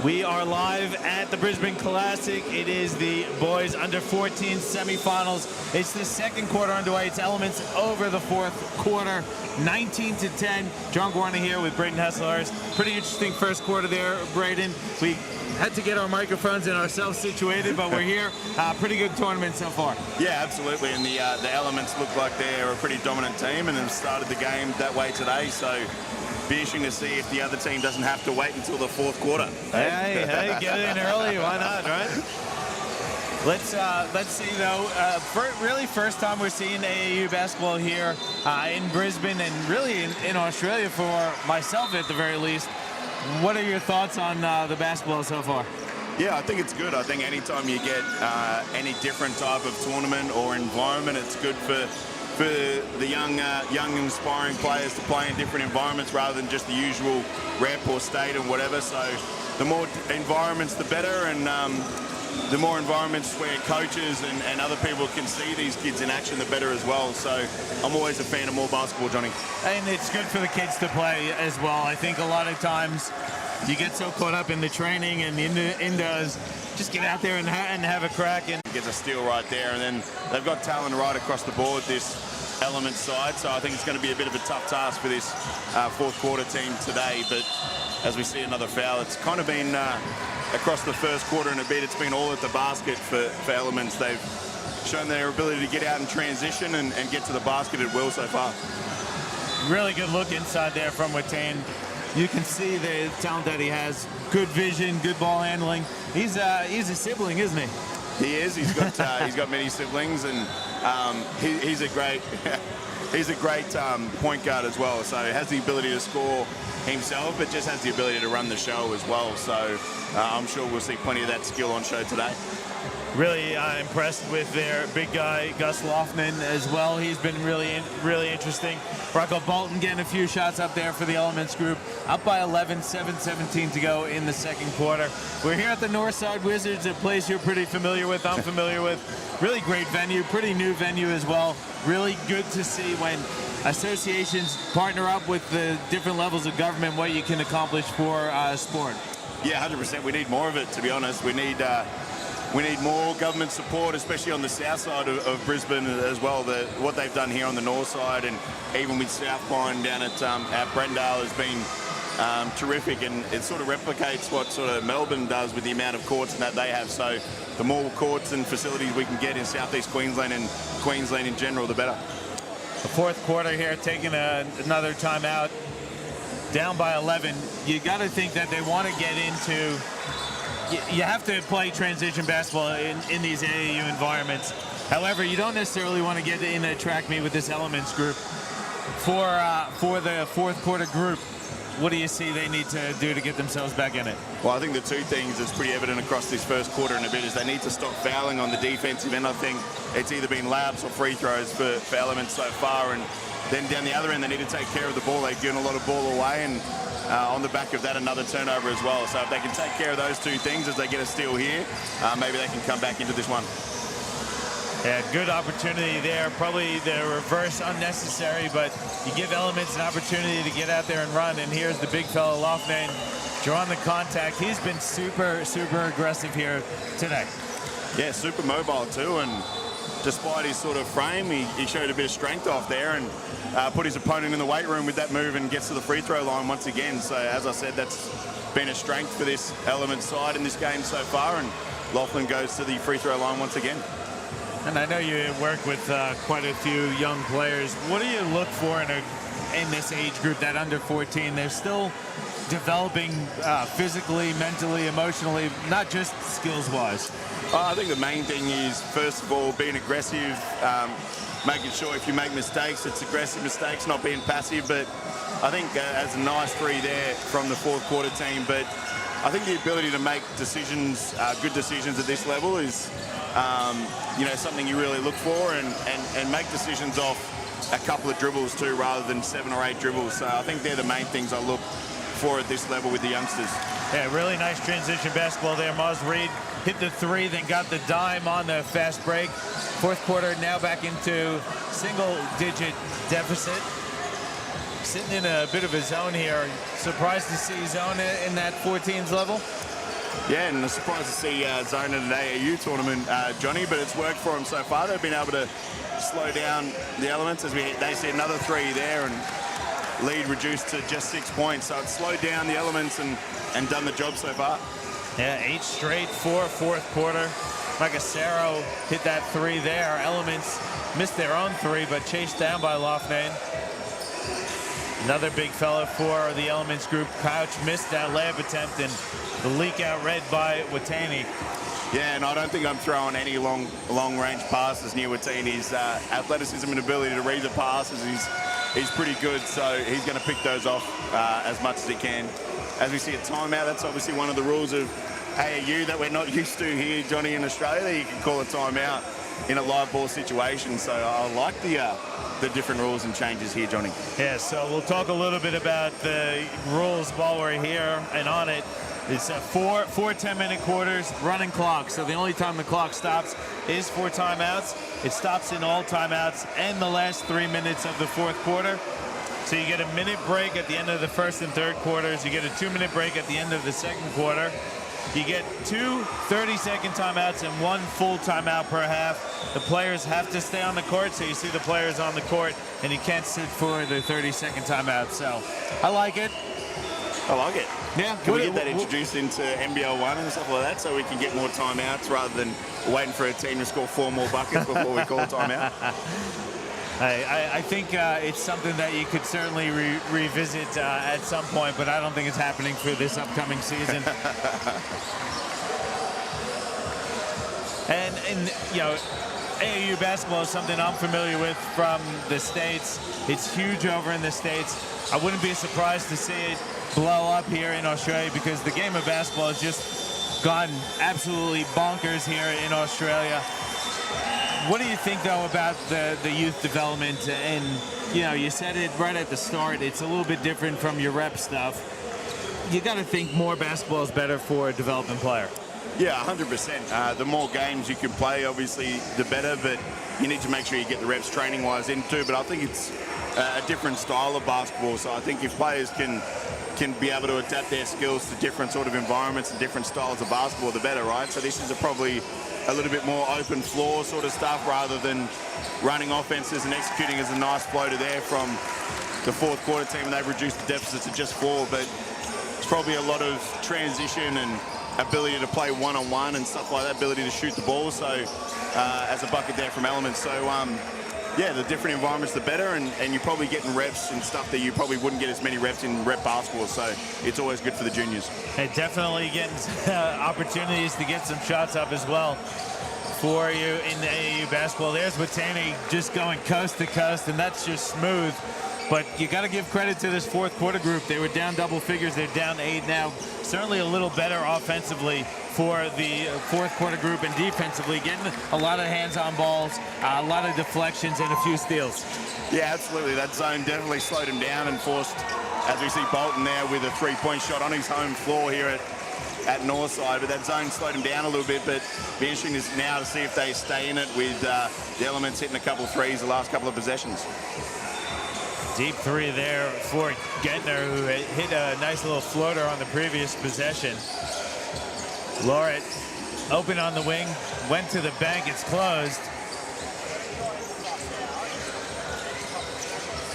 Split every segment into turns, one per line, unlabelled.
We are live at the Brisbane Classic. It is the boys under 14 semifinals. It's the second quarter underway. It's elements over the fourth quarter, 19-10. John Guarna here with Braden Hesselhurst. Pretty interesting first quarter there, Braden. We had to get our microphones and ourselves situated, but we're here. Pretty good tournament so far.
Yeah, absolutely. And the elements look like they're a pretty dominant team and have started the game that way today. So be interesting to see if the other team doesn't have to wait until the fourth quarter.
Hey, get it in early. Why not, right? Let's see though. Really, first time we're seeing AAU basketball here in Brisbane and really in Australia for myself at the very least. What are your thoughts on the basketball so far?
Yeah, I think it's good. I think anytime you get any different type of tournament or environment, it's good for the young inspiring players to play in different environments rather than just the usual rep or state and whatever. So the more environments, the better, and the more environments where coaches and other people can see these kids in action, the better as well. So I'm always a fan of more basketball, Johnny.
And it's good for the kids to play as well. I think a lot of times you get so caught up in the training and the indoors, just get out there and have a crack. And
gets a steal right there, and then they've got talent right across the board, this element side. So I think it's going to be a bit of a tough task for this fourth quarter team today. But as we see another foul, it's kind of been across the first quarter and a bit, it's been all at the basket for elements. They've shown their ability to get out in transition and get to the basket at will so far.
Really good look inside there from Watain. You can see the talent that he has. Good vision, good ball handling. He's a sibling, isn't he?
He is. He's got many siblings, and he's a great point guard as well. So he has the ability to score himself, but just has the ability to run the show as well. So I'm sure we'll see plenty of that skill on show today.
Really impressed with their big guy, Gus Laufman, as well. He's been really interesting. Rocco Bolton getting a few shots up there for the Elements group. Up by 11, 7:17 to go in the second quarter. We're here at the Northside Wizards, a place you're pretty familiar with, I'm familiar with. Really great venue, pretty new venue as well. Really good to see when associations partner up with the different levels of government, what you can accomplish for sport.
Yeah, 100%. We need more of it, to be honest. We need more government support, especially on the south side of Brisbane as well. What they've done here on the north side, and even with Southline down at Brendale, has been terrific, and it sort of replicates what sort of Melbourne does with the amount of courts and that they have. So the more courts and facilities we can get in southeast Queensland and Queensland in general, the better.
The fourth quarter here, taking another timeout, down by 11. You got to think that they want to get into. You have to play transition basketball in these AAU environments. However, you don't necessarily want to get in a track meet with this Elements group. For the fourth quarter group, what do you see they need to do to get themselves back in it?
Well, I think the two things that's pretty evident across this first quarter and a bit is they need to stop fouling on the defensive end. I think it's either been layups or free throws for Elements so far, and then down the other end they need to take care of the ball. They've given a lot of ball away, and on the back of that, another turnover as well. So if they can take care of those two things as they get a steal here, maybe they can come back into this one.
Yeah, good opportunity there. Probably the reverse unnecessary, but you give Elements an opportunity to get out there and run. And here's the big fella, Laufman, drawing the contact. He's been super aggressive here today.
Yeah, super mobile too, and despite his sort of frame, he showed a bit of strength off there and put his opponent in the weight room with that move and gets to the free throw line once again. So as I said, that's been a strength for this Element side in this game so far, and Laughlin goes to the free throw line once again.
And I know you work with quite a few young players. What do you look for in this age group, that under 14? They're still developing physically, mentally, emotionally, not just skills-wise.
I think the main thing is, first of all, being aggressive, making sure if you make mistakes, it's aggressive mistakes, not being passive. But I think as a nice three there from the fourth quarter team. But I think the ability to make decisions, good decisions at this level is, something you really look for, and make decisions off a couple of dribbles too, rather than 7 or 8 dribbles. So I think they're the main things I look for at this level with the youngsters.
Yeah, really nice transition basketball there. Maz Reed hit the three, then got the dime on the fast break. Fourth quarter now back into single-digit deficit. Sitting in a bit of a zone here. Surprised to see zone in that 14s level?
Yeah, and I'm surprised to see Zone in an AAU tournament, Johnny, but it's worked for them so far. They've been able to slow down the elements as they see another 3 there and lead reduced to just 6 points. So it's slowed down the elements and done the job so far.
Yeah, 8 straight for fourth quarter. Macasero hit that 3 there. Elements missed their own 3, but chased down by Loughnane. Another big fella for the Elements group. Crouch missed that layup attempt, and the leak out read by Watani.
Yeah, and I don't think I'm throwing any long-range passes near Watani's athleticism and ability to read the passes. He's pretty good, so he's going to pick those off as much as he can. As we see a timeout, that's obviously one of the rules of AAU that we're not used to here, Johnny, in Australia. You can call a timeout in a live ball situation, so I like the different rules and changes here, Johnny.
Yeah, so we'll talk a little bit about the rules while we're here and on it. It's four 10-minute quarters, running clock. So the only time the clock stops is for timeouts. It stops in all timeouts and the last 3 minutes of the fourth quarter. So you get a minute break at the end of the first and third quarters. You get a 2-minute break at the end of the second quarter. You get 2 30-second timeouts and 1 full timeout per half. The players have to stay on the court, so you see the players on the court, and you can't sit for the 30-second timeout. So I like it.
I like it.
Yeah.
Can we get that introduced into NBL 1 and stuff like that so we can get more timeouts rather than waiting for a team to score 4 more buckets before we call a timeout?
I think it's something that you could certainly revisit at some point, but I don't think it's happening for this upcoming season. and you know, AAU basketball is something I'm familiar with from the States. It's huge over in the States. I wouldn't be surprised to see it blow up here in Australia because the game of basketball has just gone absolutely bonkers here in Australia. What do you think, though, about the youth development? And, you know, you said it right at the start. It's a little bit different from your rep stuff. You got to think more basketball is better for a developing player.
Yeah, 100%. The more games you can play, obviously, the better. But you need to make sure you get the reps training-wise in too. But I think it's a different style of basketball. So I think if players can be able to adapt their skills to different sort of environments and different styles of basketball, the better, right? So this is probably a little bit more open floor sort of stuff rather than running offenses and executing as a nice floater there from the fourth quarter team, and they've reduced the deficit to just 4. But it's probably a lot of transition and ability to play one-on-one and stuff like that, ability to shoot the ball. So as a bucket there from Elements. So yeah, the different environments, the better, and you're probably getting reps and stuff that you probably wouldn't get as many reps in rep basketball, so it's always good for the juniors.
And definitely getting opportunities to get some shots up as well for you in the AAU basketball. There's Watani just going coast to coast, and that's just smooth. But you got to give credit to this fourth quarter group. They were down double figures. They're down 8 now. Certainly a little better offensively for the fourth quarter group, and defensively getting a lot of hands-on balls, a lot of deflections, and a few steals.
Yeah, absolutely. That zone definitely slowed him down and forced, as we see Bolton there with a 3-point shot on his home floor here at Northside. But that zone slowed him down a little bit. But be interesting now to see if they stay in it with the Elements hitting a couple of threes the last couple of possessions.
Deep 3 there for Gentner, who hit a nice little floater on the previous possession. Lauret open on the wing, went to the bank, it's closed.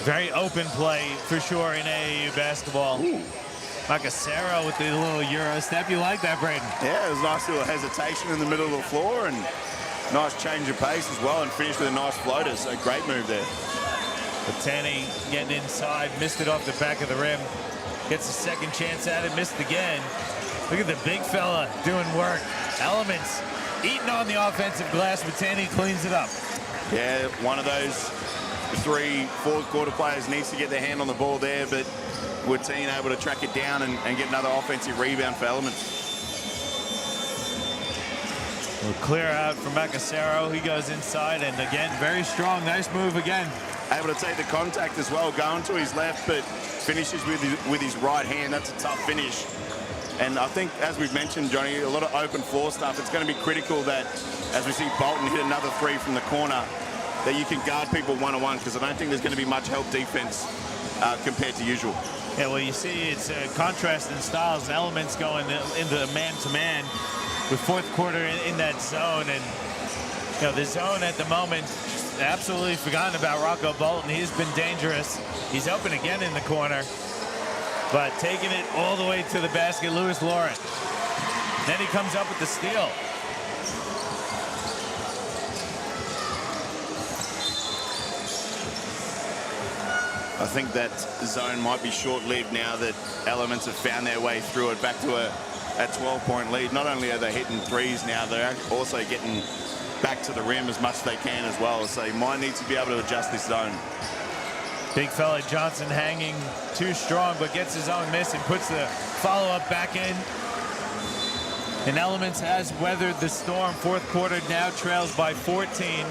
Very open play for sure in AAU basketball. Macasero with the little Euro step. You like that, Braden?
Yeah, it was a nice little hesitation in the middle of the floor and nice change of pace as well, and finished with a nice floater, so great move there.
Watani getting inside, missed it off the back of the rim. Gets a second chance at it, missed again. Look at the big fella doing work. Elements eating on the offensive glass. Watani cleans it up.
Yeah, one of those 3 fourth quarter players needs to get their hand on the ball there, but Watani able to track it down and get another offensive rebound for Elements.
We'll clear out for Macasero. He goes inside, and again, very strong. Nice move again.
Able to take the contact as well, going to his left, but finishes with his right hand. That's a tough finish. And I think, as we've mentioned, Johnny, a lot of open floor stuff. It's going to be critical that, as we see Bolton hit another 3 from the corner, that you can guard people one-on-one, because I don't think there's going to be much help defense compared to usual.
Yeah, well, you see it's a contrast in styles. Elements going into man-to-man with fourth quarter in that zone. And, you know, the zone at the moment, just absolutely forgotten about Rocco Bolton. He's been dangerous. He's open again in the corner, but taking it all the way to the basket, Lewis Lauren. Then he comes up with the steal.
I think that zone might be short-lived now that Elements have found their way through it back to a 12-point lead. Not only are they hitting threes now, they're also getting back to the rim as much as they can as well. So you might need to be able to adjust this zone.
Big fella Johnson hanging too strong, but gets his own miss and puts the follow-up back in. And Elements has weathered the storm. Fourth quarter now trails by 14.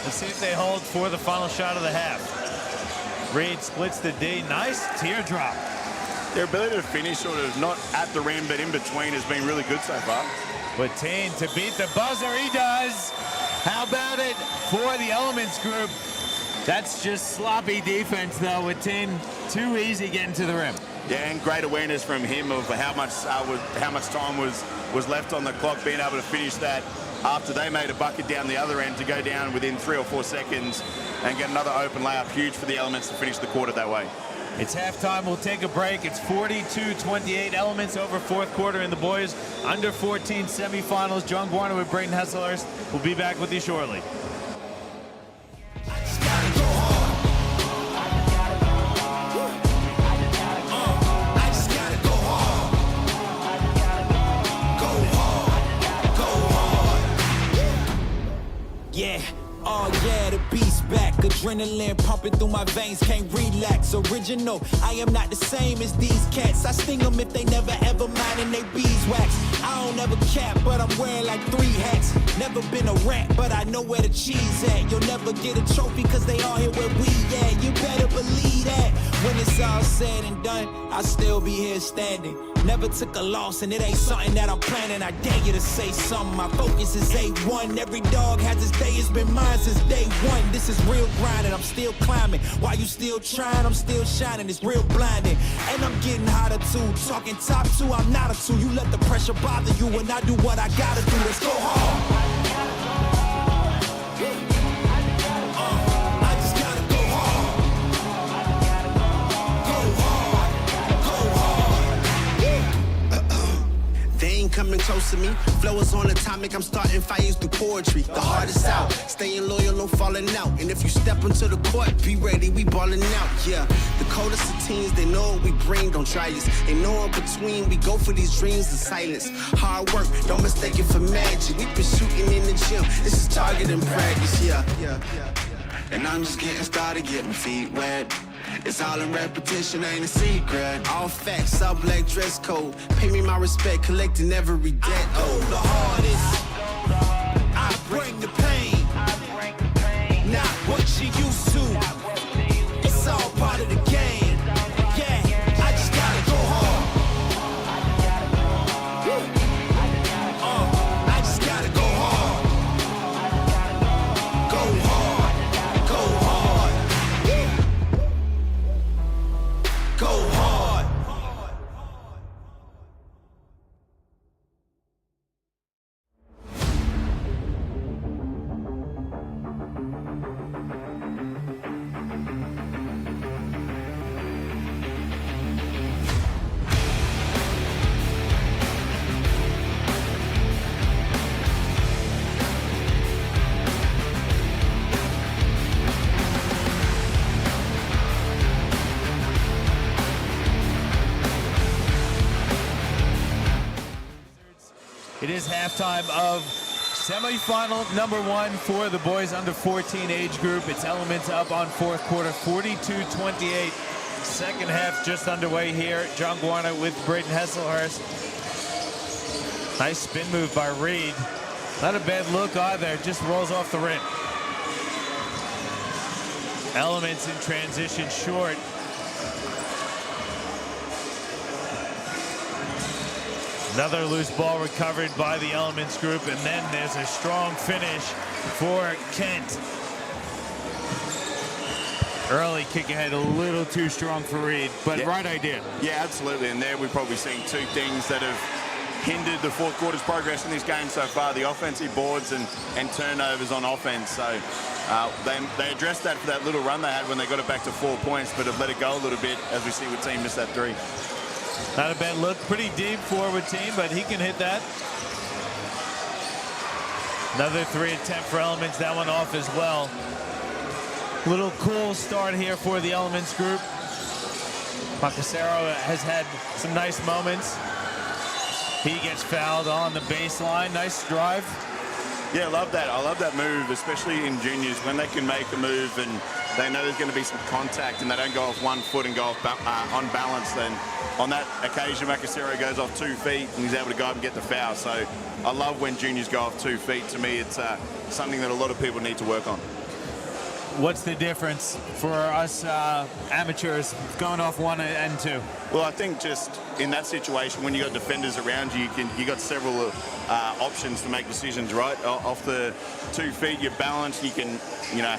Let's see if they hold for the final shot of the half. Reed splits the D. Nice teardrop.
Their ability to finish sort of not at the rim but in between has been really good so far.
Watine to beat the buzzer. He does. How about it for the Elements group? That's just sloppy defense, though. Watine too easy getting to the rim.
Yeah, and great awareness from him of how much time was left on the clock, being able to finish that after they made a bucket down the other end to go down within 3 or 4 seconds and get another open layup. Huge for the Elements to finish the quarter that way.
It's halftime. We'll take a break. It's 42-28. Elements over fourth quarter in the boys under 14 semifinals. John Warner with Braden Hesselhurst. We'll be back with you shortly.
Yeah, oh yeah, the beast back. Adrenaline pumping through my veins, can't relax. Original, I am not the same as these cats. I sting them if they never ever mindin' they beeswax. I don't ever cap, but I'm wearing like 3 hats. Never been a rat, but I know where the cheese at. You'll never get a trophy cause they all here where we at. You better believe that. When it's all said and done, I'll still be here standing. Never took a loss and it ain't something that I'm planning. I dare you to say something. My focus is A1. Every dog has his day. It's been mine since day one. This is real grinding. I'm still climbing. While you still trying, I'm still shining. It's real blinding. And I'm getting hotter too. Talking top 2, I'm not a 2. You let the pressure bother you and I do what I gotta do. Let's go hard. Coming close to me, flow is on atomic. I'm starting fires through poetry. The hardest out, staying loyal, no falling out. And if you step into the court, be ready, we ballin' out. Yeah, the coldest of teens, they know what we bring. Don't try us. Ain't no in between. We go for these dreams in silence. Hard work, don't mistake it for magic. We been shooting in the gym. This is target in practice. Yeah. And I'm just getting started, getting my feet wet. It's all in repetition, ain't a secret. All facts, all black dress code. Pay me my respect, collecting every debt. Oh, the hardest. I bring the pain. Not what you used to. It's all part of the game. Yeah, I just gotta go hard. I just gotta go hard. Go hard. Go hard. Go hard.
It is halftime of semifinal number 1 for the boys under 14 age group. It's Elements up on fourth quarter, 42-28. Second half just underway here. John Warner with Braden Hesselhurst. Nice spin move by Reed. Not a bad look either, just rolls off the rim. Elements in transition short. Another loose ball recovered by the Elements group, and then there's a strong finish for Kent. Early kick ahead, a little too strong for Reed, but
Yeah.
right idea.
Yeah, absolutely. And there we've probably seen two things that have hindered the fourth quarter's progress in this game so far: the offensive boards and turnovers on offense. So they addressed that for that little run they had when they got it back to 4 points, but have let it go a little bit as we see what team missed that three.
Not a bad look. Pretty deep forward team, but he can hit that. Another 3 attempt for Elements. That one off as well. Little cool start here for the Elements group. Macasero has had some nice moments. He gets fouled on the baseline. Nice drive.
Yeah, I love that. I love that move, especially in juniors, when they can make a move and they know there's going to be some contact and they don't go off 1 foot and go off unbalanced. Then on that occasion, Macasero goes off 2 feet and he's able to go up and get the foul. So I love when juniors go off 2 feet. To me, it's something that a lot of people need to work on.
What's the difference for us amateurs going off 1 and 2?
Well, I think just in that situation, when you got defenders around you, you got several options to make decisions. Right off the 2 feet, you're balanced. You can,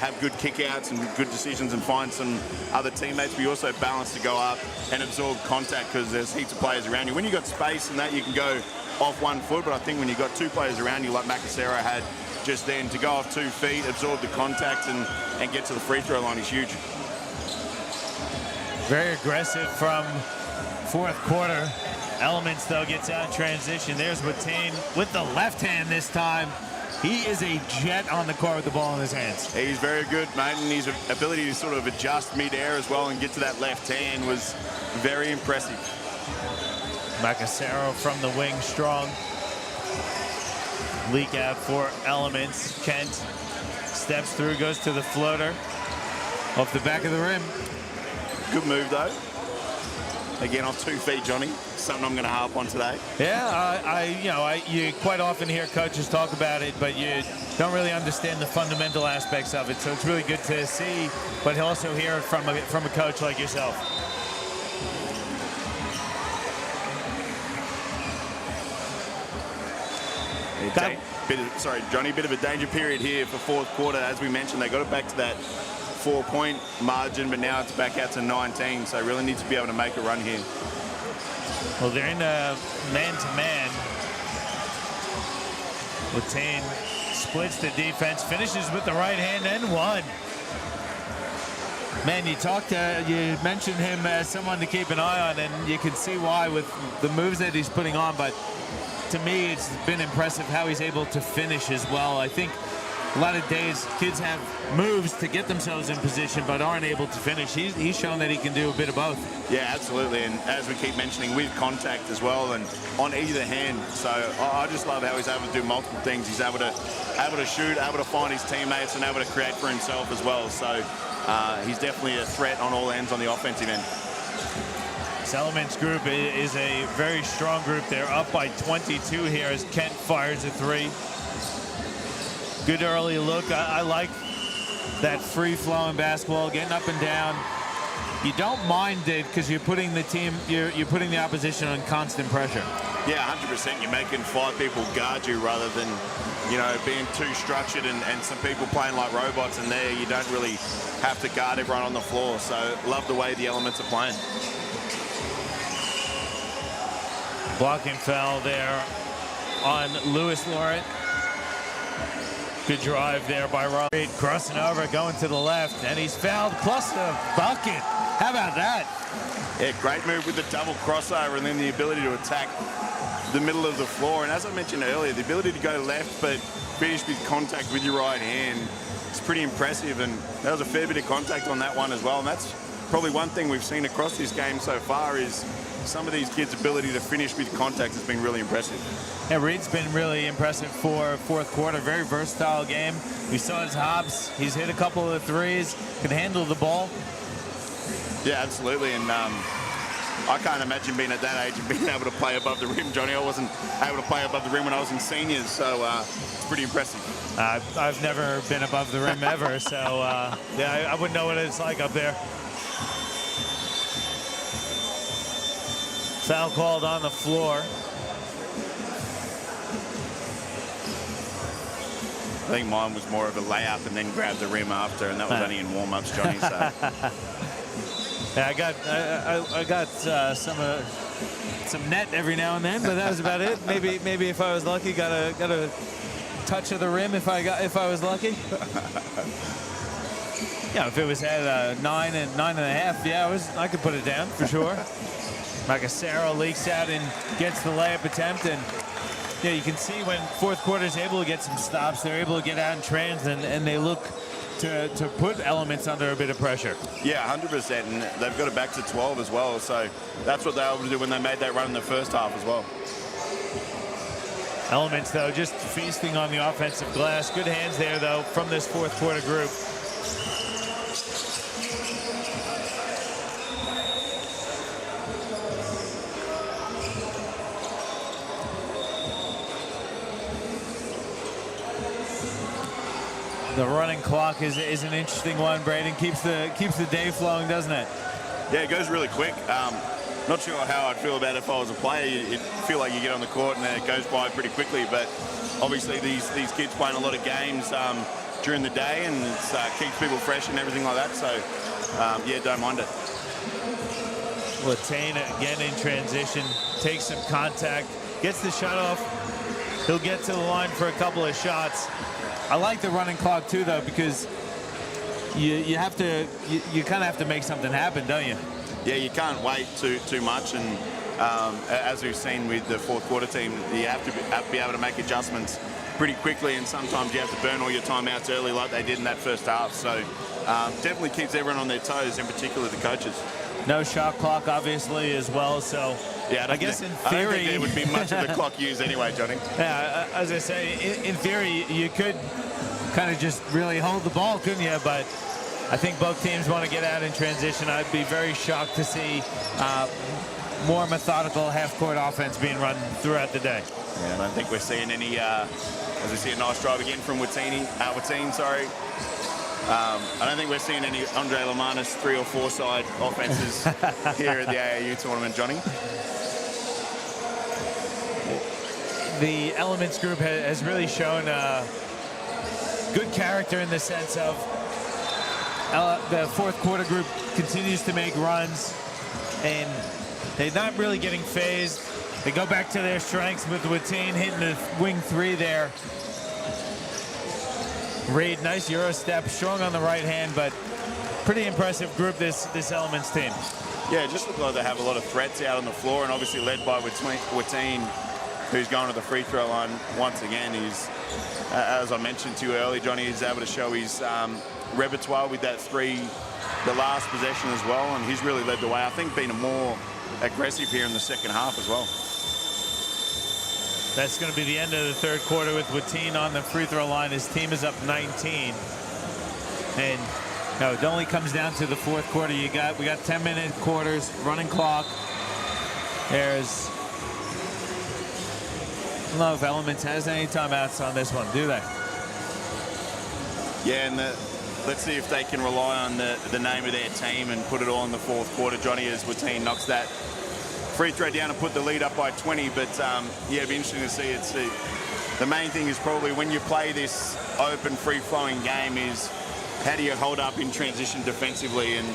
have good kickouts and good decisions and find some other teammates. But you also balance to go up and absorb contact because there's heaps of players around you. When you got space and that, you can go off 1 foot. But I think when you got 2 players around you, like Macasero had just then, to go off 2 feet, absorb the contact and get to the free throw line is huge.
Very aggressive from fourth quarter. Elements, though, gets out in transition. There's Watane with the left hand this time. He is a jet on the court with the ball in his hands.
He's very good, mate, and his ability to sort of adjust mid-air as well and get to that left hand was very impressive.
Macasero from the wing, strong. Leak out for Elements. Kent steps through, goes to the floater off the back of the rim.
Good move, though. Again, off 2 feet, Johnny. Something I'm going to harp on today.
Yeah, you quite often hear coaches talk about it, but you don't really understand the fundamental aspects of it. So it's really good to see, but also hear it from a coach like yourself.
Johnny, bit of a danger period here for fourth quarter. As we mentioned, they got it back to that 4-point margin, but now it's back out to 19, so really need to be able to make a run here.
Well, they're in a man-to-man. Watane splits the defense, finishes with the right hand and one. Man, you mentioned him as someone to keep an eye on, and you can see why with the moves that he's putting on, but to me, it's been impressive how he's able to finish as well. I think a lot of days kids have moves to get themselves in position but aren't able to finish. He's shown that he can do a bit of both.
Yeah, absolutely, and as we keep mentioning, with contact as well and on either hand. So I just love how he's able to do multiple things. He's able to shoot, able to find his teammates, and able to create for himself as well. So he's definitely a threat on all ends on the offensive end.
This Elements group is a very strong group. They're up by 22 here as Kent fires a 3. Good early look. I like that free-flowing basketball, getting up and down. You don't mind it because you're putting you're putting the opposition on constant pressure.
Yeah, 100%. You're making 5 people guard you rather than, being too structured and some people playing like robots, and there you don't really have to guard everyone on the floor. So love the way the Elements are playing.
Blocking foul there on Lewis Laurent. Good drive there by Rob. Crossing over, going to the left, and he's fouled, plus a bucket. How about that?
Yeah, great move with the double crossover and then the ability to attack the middle of the floor. And as I mentioned earlier, the ability to go left but finish with contact with your right hand is pretty impressive. And there was a fair bit of contact on that one as well. And that's probably one thing we've seen across this game so far is some of these kids' ability to finish with contact has been really impressive.
Yeah, Reed's been really impressive for fourth quarter. Very versatile game. We saw his hops. He's hit a couple of threes, can handle the ball.
Yeah, absolutely. And I can't imagine being at that age and being able to play above the rim, Johnny. I wasn't able to play above the rim when I was in seniors, so it's pretty impressive.
I've never been above the rim ever, so yeah, I wouldn't know what it's like up there. Foul called on the floor.
I think mine was more of a layup and then grab the rim after, and that was only in warm-ups, Johnny. So
yeah, I got some net every now and then, but that was about it. Maybe if I was lucky, got a touch of the rim if I was lucky. Yeah, if it was at 9.5, yeah, I could put it down for sure. Macasero leaks out and gets the layup attempt, and yeah, you can see when fourth quarter is able to get some stops, they're able to get out in trans, and they look to put Elements under a bit of pressure.
Yeah, 100%, and they've got it back to 12 as well, so that's what they were able to do when they made that run in the first half as well.
Elements, though, just feasting on the offensive glass. Good hands there, though, from this fourth quarter group. The running clock is an interesting one, Braden. Keeps the day flowing, doesn't it?
Yeah, it goes really quick. Not sure how I'd feel about it if I was a player. You feel like you get on the court and it goes by pretty quickly, but obviously these kids playing a lot of games during the day, and it keeps people fresh and everything like that. So yeah, don't mind it.
Latane again in transition, takes some contact, gets the shot off. He'll get to the line for a couple of shots. I like the running clock too, though, because you kind of have to make something happen, don't you?
Yeah, you can't wait too much, and as we've seen with the fourth quarter team, you have to be able to make adjustments pretty quickly, and sometimes you have to burn all your timeouts early like they did in that first half. So definitely keeps everyone on their toes, in particular the coaches.
No shot clock, obviously, as well. So
yeah,
I guess in theory,
I don't think there would be much of the clock used anyway, Johnny.
Yeah, as I say, in theory, you could kind of just really hold the ball, couldn't you? But I think both teams want to get out in transition. I'd be very shocked to see more methodical half-court offense being run throughout the day.
Yeah, I don't think we're seeing any, as we see a nice drive again from Watine, sorry. I don't think we're seeing any Andre Lamanis 3 or 4 side offenses here at the AAU tournament, Johnny.
The Elements group has really shown good character in the sense of the fourth quarter group continues to make runs, and they're not really getting phased. They go back to their strengths with Watine hitting the wing 3 there. Reed, nice Euro step, strong on the right hand, but pretty impressive group, this Elements team.
Yeah, just look like they have a lot of threats out on the floor, and obviously led by Watine, who's going to the free throw line once again. He's, as I mentioned to you earlier, Johnny, he's able to show his repertoire with that 3, the last possession as well, and he's really led the way. I think being more aggressive here in the second half as well.
That's going to be the end of the third quarter with Watine on the free throw line. His team is up 19. And no, it only comes down to the fourth quarter. We got 10-minute quarters, running clock. There's, I don't know if Elements has any timeouts on this one, do they?
Yeah, and let's see if they can rely on the name of their team and put it all in the fourth quarter, Johnny, as Watine knocks that free throw down and put the lead up by 20. But yeah, it'd be interesting to see. The main thing is probably when you play this open, free-flowing game is how do you hold up in transition defensively, and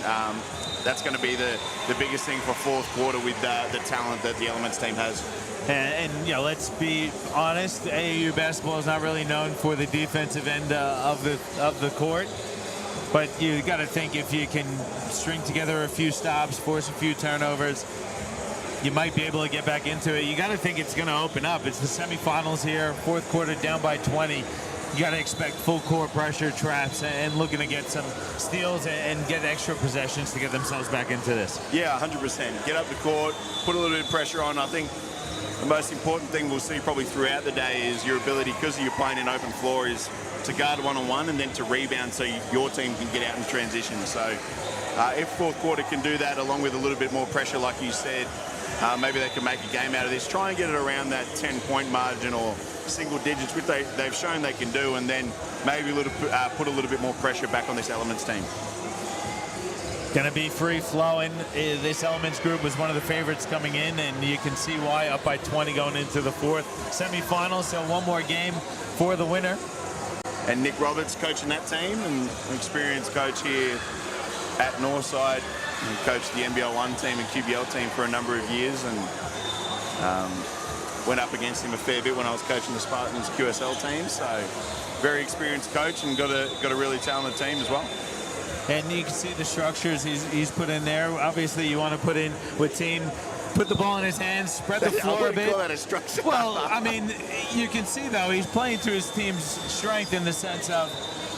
that's going to be the biggest thing for fourth quarter with the talent that the Elements team has.
And you know, let's be honest, AAU basketball is not really known for the defensive end of the court. But you got to think if you can string together a few stops, force a few turnovers, you might be able to get back into it. You got to think it's going to open up. It's the semifinals here, fourth quarter down by 20. You got to expect full court pressure, traps, and looking to get some steals and get extra possessions to get themselves back into this.
Yeah, 100%. Get up the court, put a little bit of pressure on. I think the most important thing we'll see probably throughout the day is your ability, because you're playing an open floor, is to guard one-on-one and then to rebound so your team can get out in transition. So if fourth quarter can do that, along with a little bit more pressure, like you said, maybe they can make a game out of this. Try and get it around that 10-point margin or single digits, which they've shown they can do, and then maybe put a little bit more pressure back on this Elements team.
Going to be free-flowing. This Elements group was one of the favorites coming in, and you can see why, up by 20 going into the fourth semifinal. So one more game for the winner.
and Nick Roberts coaching that team, and an experienced coach here at Northside. He coached the NBL 1 team and QBL team for a number of years, and went up against him a fair bit when I was coaching the Spartans QSL team. So very experienced coach, and got a really talented team as well.
And you can see the structures he's put in there. Obviously, you want to put in with team, put the ball in his hands, spread the floor a bit.
I wouldn't call that a structure.
Well, I mean, you can see, though, he's playing to his team's strength in the sense of,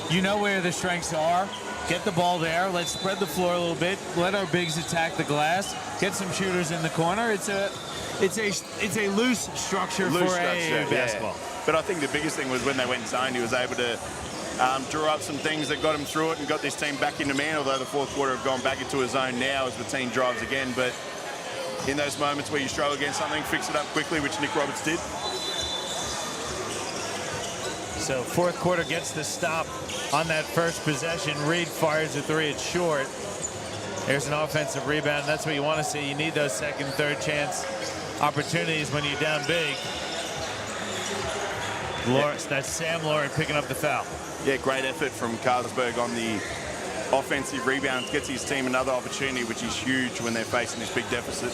you know where the strengths are. Get the ball there. Let's spread the floor a little bit. Let our bigs attack the glass. Get some shooters in the corner. It's a loose structure for a basketball.
Yeah. But I think the biggest thing was when they went zone, he was able to draw up some things that got him through it and got this team back into man, although the fourth quarter have gone back into a zone now as the team drives again. But in those moments where you struggle against something, fix it up quickly, which Nick Roberts did.
So fourth quarter gets the stop on that first possession. Reed fires a three. It's short. There's an offensive rebound. That's what you want to see. You need those second, third chance opportunities when you're down big. That's Sam Lord picking up the foul.
Yeah, great effort from Carlsberg on the offensive rebound. Gets his team another opportunity, which is huge when they're facing this big deficit.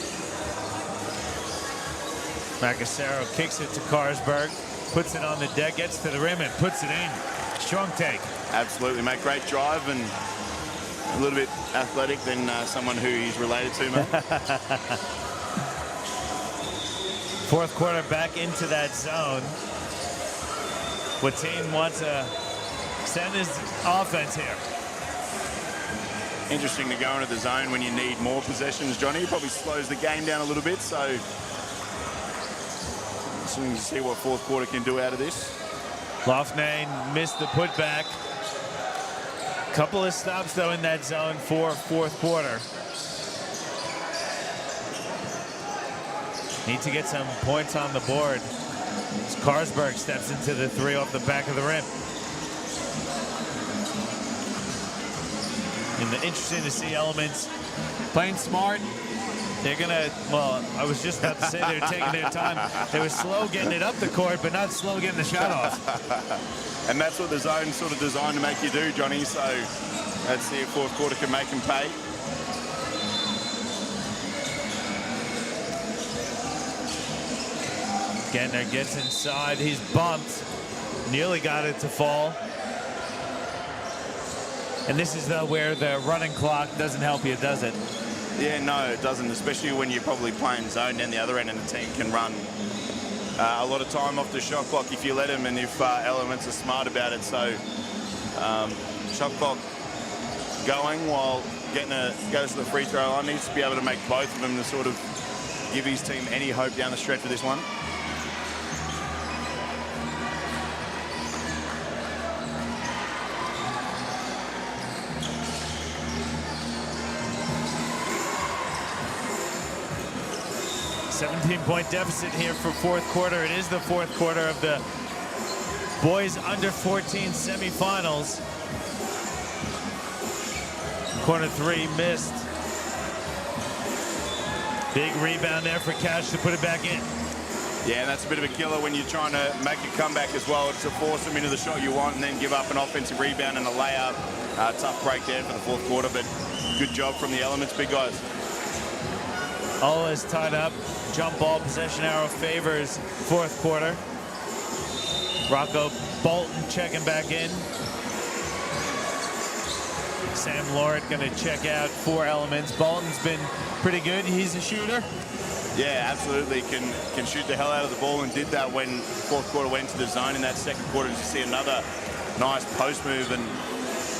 Macasero kicks it to Carlsberg, puts it on the deck, gets to the rim and puts it in. Strong take.
Absolutely, mate. Great drive and a little bit athletic than someone who he's related to, mate.
Fourth quarter back into that zone. Watine wants to send his offense here.
Interesting to go into the zone when you need more possessions, Johnny. It probably slows the game down a little bit, so interesting to see what fourth quarter can do out of this.
Loughnane missed the putback. Couple of stops, though, in that zone for fourth quarter. Need to get some points on the board. As Carlsberg steps into the three off the back of the rim. And interesting to see Elements playing smart. They're gonna, well, I was just about to say they're taking their time. They were slow getting it up the court, but not slow getting the shot off.
And that's what the zone's sort of designed to make you do, Johnny. So let's see if fourth quarter can make him pay.
Gentner gets inside. He's bumped. Nearly got it to fall. And this is where the running clock doesn't help you, does it?
Yeah, no, it doesn't, especially when you're probably playing zone down the other end and the team can run a lot of time off the shot clock if you let them and if Elements are smart about it. So shot clock going while Gentner goes to the free throw line. Needs to be able to make both of them to sort of give his team any hope down the stretch of this one.
Point deficit here for fourth quarter. It is the fourth quarter of the boys under 14 semifinals. Corner three missed. Big rebound there for Cash to put it back in.
Yeah, and that's a bit of a killer when you're trying to make a comeback as well. It's to force them into the shot you want and then give up an offensive rebound and a layup. Tough break there for the fourth quarter, but good job from the Elements, big guys.
All is tied up. Jump ball possession arrow favors fourth quarter. Rocco Bolton checking back in. Sam Lord going to check out for Elements. Bolton's been pretty good. He's a shooter.
Yeah, absolutely. Can shoot the hell out of the ball and did that when fourth quarter went into the zone. In that second quarter, you see another nice post move and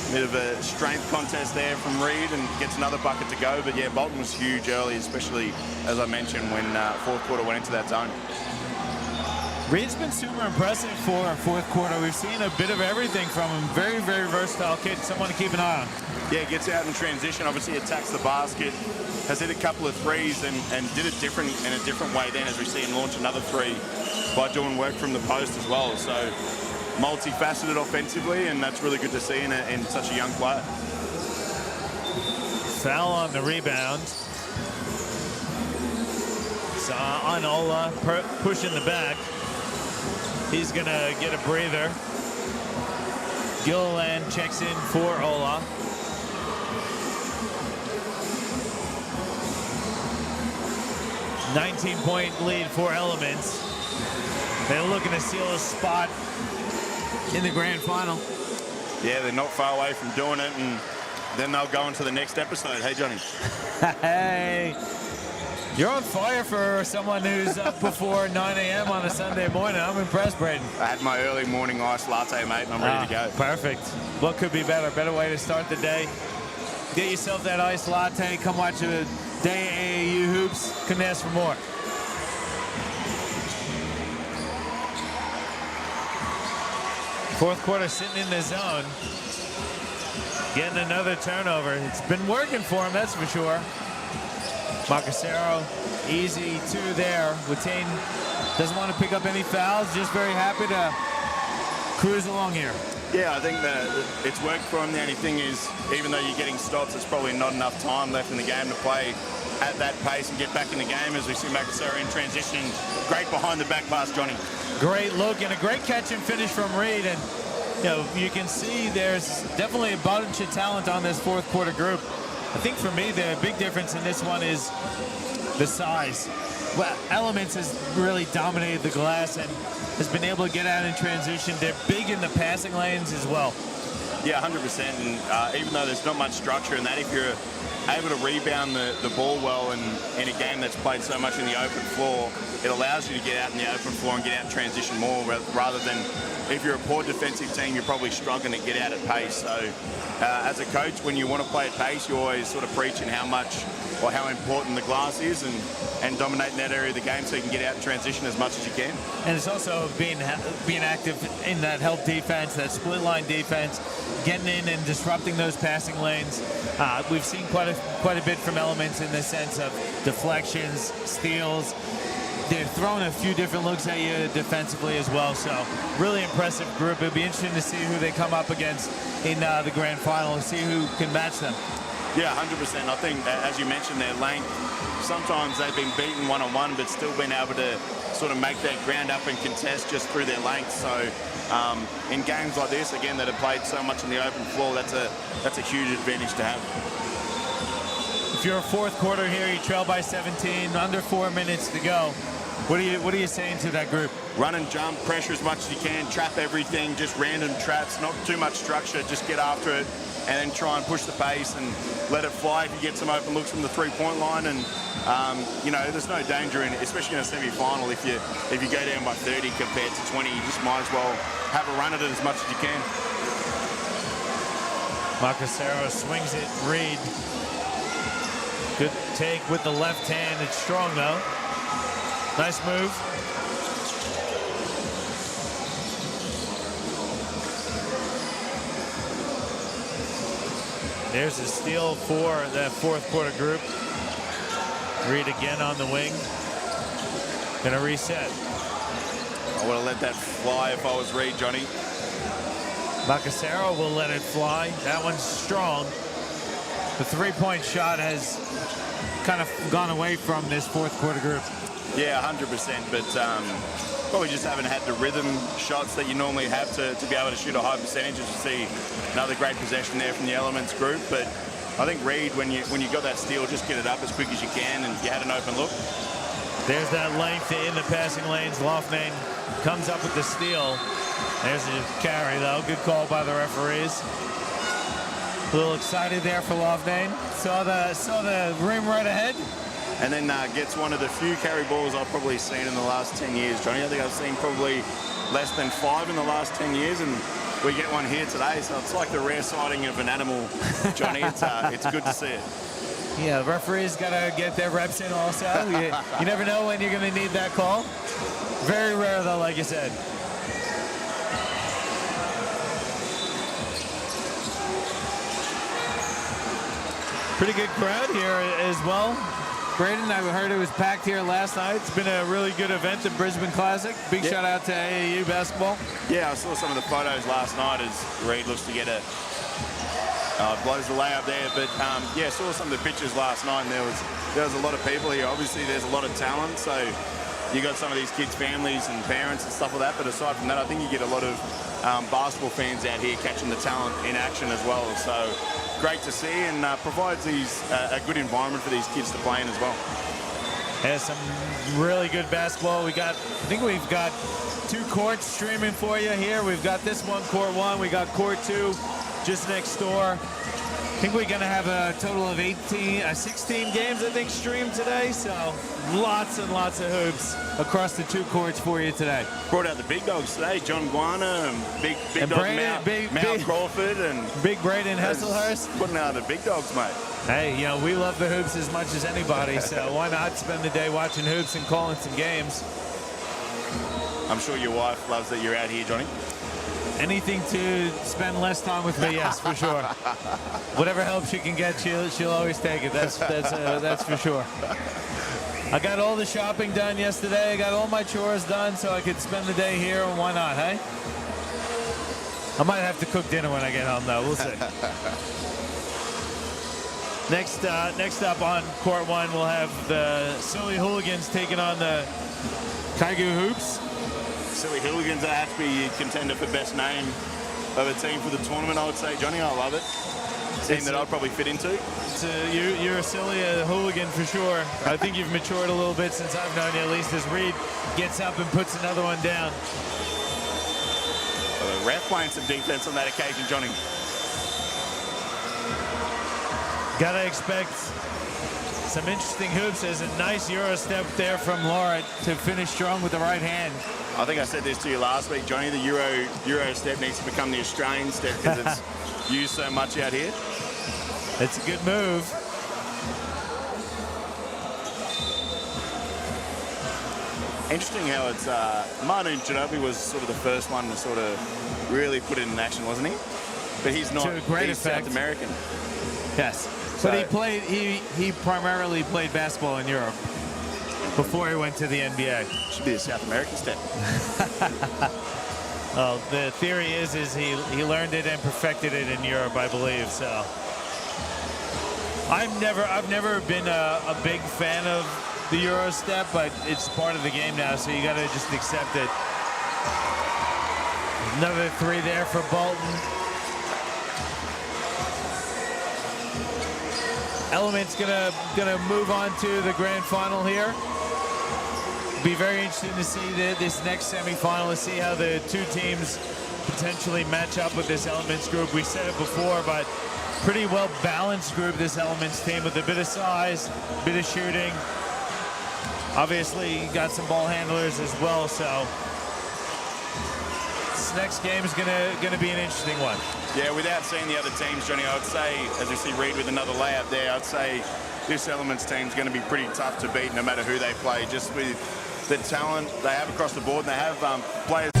a bit of a strength contest there from Reed and gets another bucket to go. But yeah, Bolton was huge early, especially, as I mentioned, when fourth quarter went into that zone.
Reed's been super impressive for fourth quarter. We've seen a bit of everything from him. Very, very versatile kid. Someone to keep an eye on.
Yeah, gets out in transition. Obviously attacks the basket. Has hit a couple of threes and did it in a different way then as we see him launch another three by doing work from the post as well. So multifaceted offensively, and that's really good to see in such a young player.
Foul on the rebound. So Anola pushing the back. He's gonna get a breather. Gilliland checks in for Ola. $19-point lead for Elements. They're looking to seal a spot in the grand final.
Yeah, they're not far away from doing it, and then they'll go on to the next episode. Hey, Johnny.
Hey, you're on fire for someone who's up before 9 a.m. on a Sunday morning. I'm impressed, Braden.
I had my early morning iced latte, mate, and I'm ready to go.
Perfect. What could be better? Better way to start the day. Get yourself that iced latte. Come watch a day AAU hoops. Couldn't ask for more. Fourth quarter sitting in the zone. Getting another turnover. It's been working for him, that's for sure. Marcasero, easy two there. Watain doesn't want to pick up any fouls. Just very happy to cruise along here.
Yeah, I think that it's worked for him. The only thing is, even though you're getting stops, it's probably not enough time left in the game to play at that pace and get back in the game as we see Marcasero in transition. Great behind the back pass, Johnny.
Great look and a great catch and finish from Reed. And you can see there's definitely a bunch of talent on this fourth quarter group. I think for me, the big difference in this one is the size. Well, Elements has really dominated the glass and has been able to get out in transition. They're big in the passing lanes as well.
Yeah, 100%. And even though there's not much structure in that, if you're able to rebound the ball well in a game that's played so much in the open floor, it allows you to get out in the open floor and get out in transition more, rather than if you're a poor defensive team, you're probably struggling to get out at pace. So as a coach, when you want to play at pace, you're always sort of preaching how much or how important the glass is and dominating that area of the game so you can get out in transition as much as you can.
And it's also being active in that help defense, that split line defense, getting in and disrupting those passing lanes. We've seen quite a bit from Elements in the sense of deflections, steals. They're throwing a few different looks at you defensively as well. So really impressive group. It'll be interesting to see who they come up against in the grand final and see who can match them.
Yeah, 100%. I think, as you mentioned, their length, sometimes they've been beaten one-on-one, but still been able to sort of make that ground up and contest just through their length. So in games like this, again, that have played so much in the open floor, that's a huge advantage to have.
If you're a fourth quarter here, you trail by 17, under 4 minutes to go. What are you saying to that group?
Run and jump, pressure as much as you can, trap everything, just random traps, not too much structure, just get after it, and then try and push the pace and let it fly if you get some open looks from the three-point line. And there's no danger in it, especially in a semi-final. If you go down by 30 compared to 20, you just might as well have a run at it as much as you can.
Marcasero swings it. Reed, good take with the left hand. It's strong though. Nice move. There's a steal for that fourth quarter group. Reed again on the wing. Gonna reset.
I would have let that fly if I was Reed, Johnny.
Marcasero will let it fly. That one's strong. The three-point shot has kind of gone away from this fourth quarter group.
Yeah, 100%, but probably just haven't had the rhythm shots that you normally have to be able to shoot a high percentage. As you see, another great possession there from the Elements group. But I think Reed, when you got that steal, just get it up as quick as you can, and you had an open look.
There's that length in the passing lanes. Loughnane comes up with the steal. There's a carry, though. Good call by the referees. A little excited there for Loughnane. Saw the rim right ahead.
And then gets one of the few carry balls I've probably seen in the last 10 years, Johnny. I think I've seen probably less than 5 in the last 10 years, and we get one here today. So it's like the rare sighting of an animal, Johnny. It's good to see it.
Yeah, the referees got to get their reps in also. You never know when you're going to need that call. Very rare, though, like you said. Pretty good crowd here as well. Braden, I heard it was packed here last night. It's been a really good event, the Brisbane Classic. Big shout out to AAU basketball.
Yeah, I saw some of the photos last night as Reed looks to get blows the layup there. But yeah, saw some of the pictures last night, and there was a lot of people here. Obviously, there's a lot of talent, so you got some of these kids' families and parents and stuff like that. But aside from that, I think you get a lot of basketball fans out here catching the talent in action as well. So great to see, and provides a good environment for these kids to play in as well.
Has some really good basketball. I think we've got 2 courts streaming for you here. We've got this one, court 1. We got court 2 just next door. I think we're going to have a total of 16 games, I think, streamed today. So lots and lots of hoops across the 2 courts for you today.
Brought out the big dogs today, John Guana and big dog Mal Crawford and
big Braden Hesselhurst.
Putting out the big dogs, mate.
Hey, you know, we love the hoops as much as anybody, so why not spend the day watching hoops and calling some games?
I'm sure your wife loves that you're out here, Johnny.
Anything to spend less time with me, yes, for sure. Whatever help she can get, she'll always take it. That's for sure. I got all the shopping done yesterday. I got all my chores done, so I could spend the day here, and why not, hey? I might have to cook dinner when I get home, though. We'll see. Next up on court 1, we'll have the Silly Hooligans taking on the Kaigu Hoops.
Silly Hooligans are have to be a contender for best name of a team for the tournament, I would say, Johnny. I love it. Team that I'd probably fit into.
You're a silly hooligan for sure. I think you've matured a little bit since I've known you, at least as Reed gets up and puts another one down.
Well, the ref playing some defense on that occasion, Johnny.
Gotta expect some interesting hoops. There's a nice Euro step there from Laura to finish strong with the right hand.
I think I said this to you last week, Johnny. The Euro step needs to become the Australian step because it's used so much out here.
It's a good move.
Interesting how it's Manu Ginobili was sort of the first one to sort of really put it in action, wasn't he? But he's not.
To a great
he's
effect.
South American.
Yes,
So,
but he primarily played basketball in Europe before he went to the NBA.
Should be a South American step.
Well, the theory is he learned it and perfected it in Europe, I believe. So I've never been a big fan of the Euro step, but it's part of the game now, so you got to just accept it. Another 3 there for Bolton. Element's gonna move on to the grand final here. Be very interesting to see this next semifinal, to see how the 2 teams potentially match up with this Elements group. We said it before, but pretty well balanced group, this Elements team, with a bit of size, a bit of shooting. Obviously, got some ball handlers as well, so this next game is gonna be an interesting one.
Yeah, without seeing the other teams, Johnny, I would say, as we see Reed with another layup there, I'd say this Elements team's going to be pretty tough to beat no matter who they play, just with the talent they have across the board, and they have players.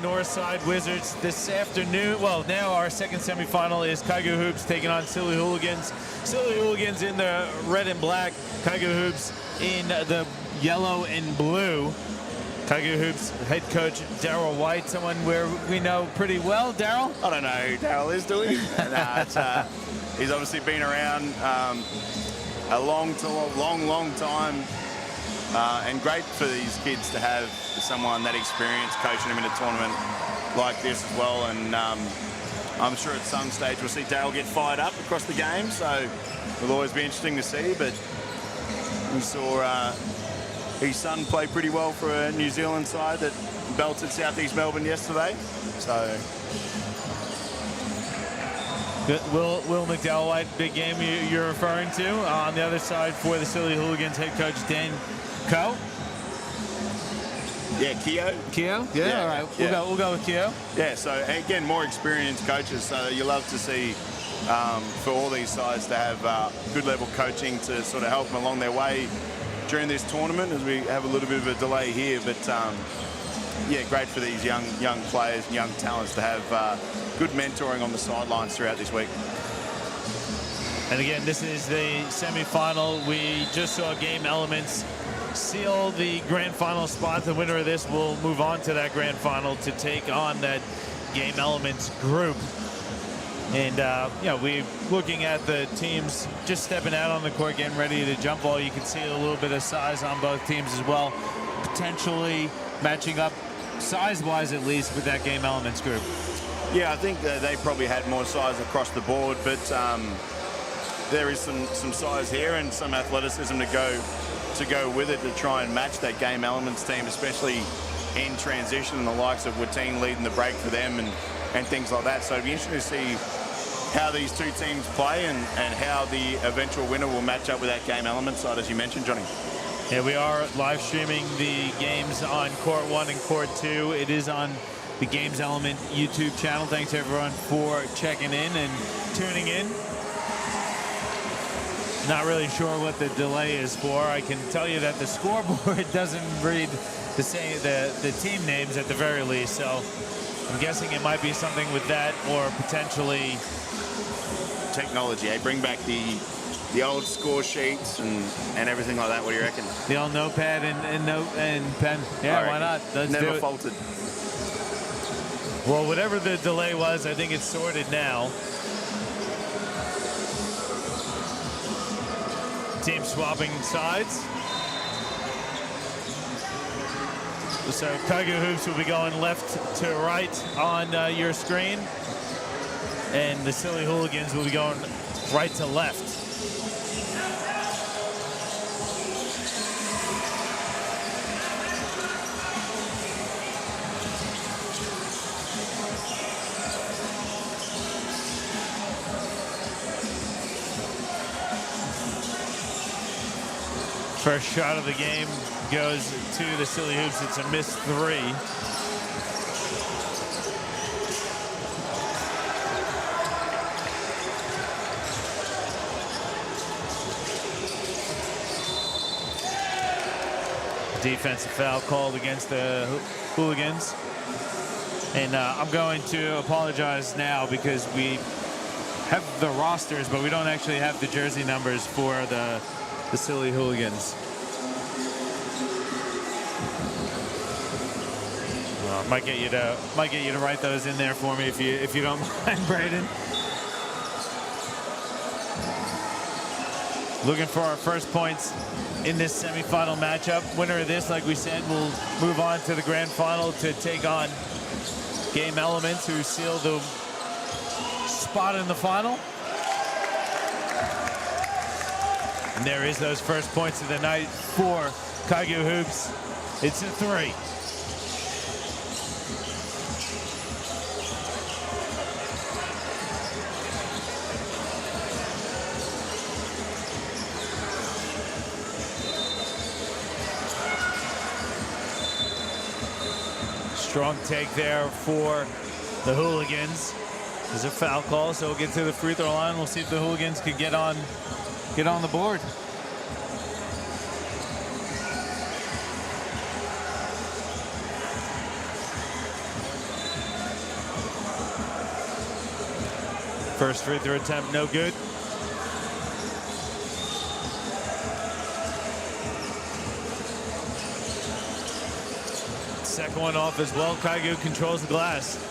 Northside Wizards this afternoon. Well, now our second semifinal is Kaigu Hoops taking on Silly Hooligans. Silly Hooligans in the red and black, Kaigu Hoops in the yellow and blue. Kaigu Hoops head coach Daryl White, someone where we know pretty well. Daryl?
I don't know who Daryl is, do we? He's obviously been around a long time, and great for these kids to have someone that experienced coaching them in a tournament like this as well. And I'm sure at some stage we'll see Daryl get fired up across the game, so it'll always be interesting to see. But we saw his son play pretty well for a New Zealand side that belted South East Melbourne yesterday. So
Will McDowell-White, big game you're referring to. On the other side for the Silly Hooligans, head coach Dan Coe.
Yeah, Keogh.
Keogh? Yeah, all right. We'll go with Keogh.
Yeah, so again, more experienced coaches. So you love to see for all these sides to have good level coaching to sort of help them along their way during this tournament, as we have a little bit of a delay here. But yeah, great for these young players and young talents to have good mentoring on the sidelines throughout this week.
And again, this is the semifinal. We just saw Game Elements seal the grand final spot. The winner of this will move on to that grand final to take on that Game Elements group. And you know, we're looking at the teams just stepping out on the court, getting ready to jump ball. You can see a little bit of size on both teams as well, potentially matching up size-wise at least with that Game Elements group.
Yeah, I think they probably had more size across the board, but there is some size here and some athleticism to go with it to try and match that Game Elements team, especially in transition, and the likes of Watine leading the break for them and things like that. So it'd be interesting to see how these two teams play and how the eventual winner will match up with that Game Elements side, as you mentioned, Johnny.
Yeah, we are live streaming the games on Court 1 and Court 2. It is on the Games Element YouTube channel. Thanks everyone for checking in and tuning in. Not really sure what the delay is for. I can tell you that the scoreboard doesn't read the team names at the very least, so I'm guessing it might be something with that, or potentially
technology. Bring back the old score sheets and everything like that. What do you reckon?
The old notepad and pen. Yeah, why not? Let's
never
do it.
faulted.
Well, whatever the delay was, I think it's sorted now. Team swapping sides. So Kaigu Hoops will be going left to right on your screen, and the Silly Hooligans will be going right to left. First shot of the game goes to the Silly Hoops. It's a missed three. Defensive foul called against the Hooligans. And I'm going to apologize now because we have the rosters, but we don't actually have the jersey numbers for the Silly Hooligans. Might get you to write those in there for me if you don't mind, Braden. Looking for our first points in this semifinal matchup. Winner of this, like we said, will move on to the grand final to take on Game Elements, who seal the spot in the final. And there is those first points of the night for Kaigu Hoops. It's a three. Strong take there for the Hooligans. There's a foul call, so we'll get to the free throw line. We'll see if the Hooligans could get on the board. First free throw attempt, no good. Second one off as well. Kaigu controls the glass.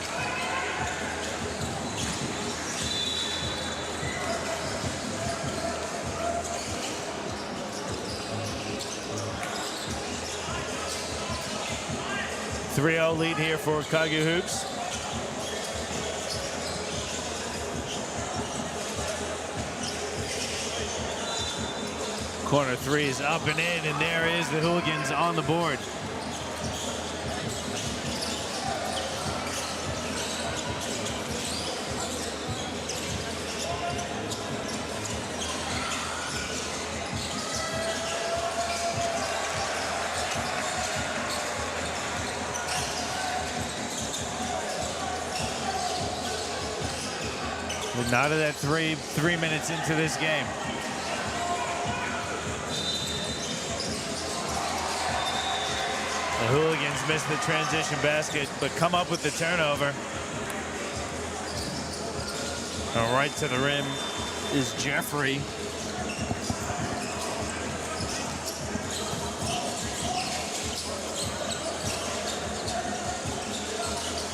.3-0 lead here for Kaigu Hoops. Corner three is up and in, and there is the Hooligans on the board. We're not at that three minutes into this game. The Hooligans missed the transition basket, but come up with the turnover. Right to the rim is Jeffrey.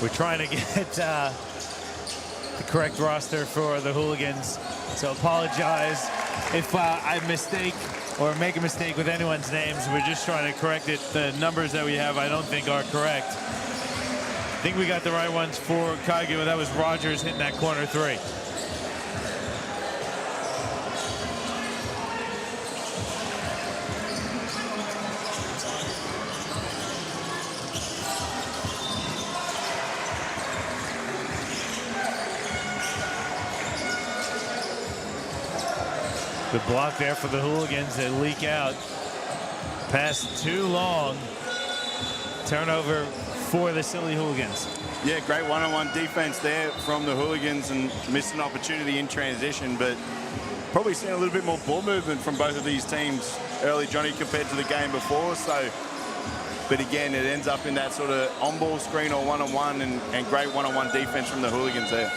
We're trying to get the correct roster for the Hooligans, so apologize if I mistake or make a mistake with anyone's names. We're just trying to correct it. The numbers that we have I don't think are correct. I think we got the right ones for Kaigu. That was Rogers hitting that corner three. Good block there for the Hooligans. They leak out. Pass too long. Turnover for the Silly Hooligans.
Yeah, great one-on-one defense there from the Hooligans and missed an opportunity in transition, but probably seen a little bit more ball movement from both of these teams early, Johnny, compared to the game before. So, but again, it ends up in that sort of on-ball screen or one-on-one and great one-on-one defense from the Hooligans there.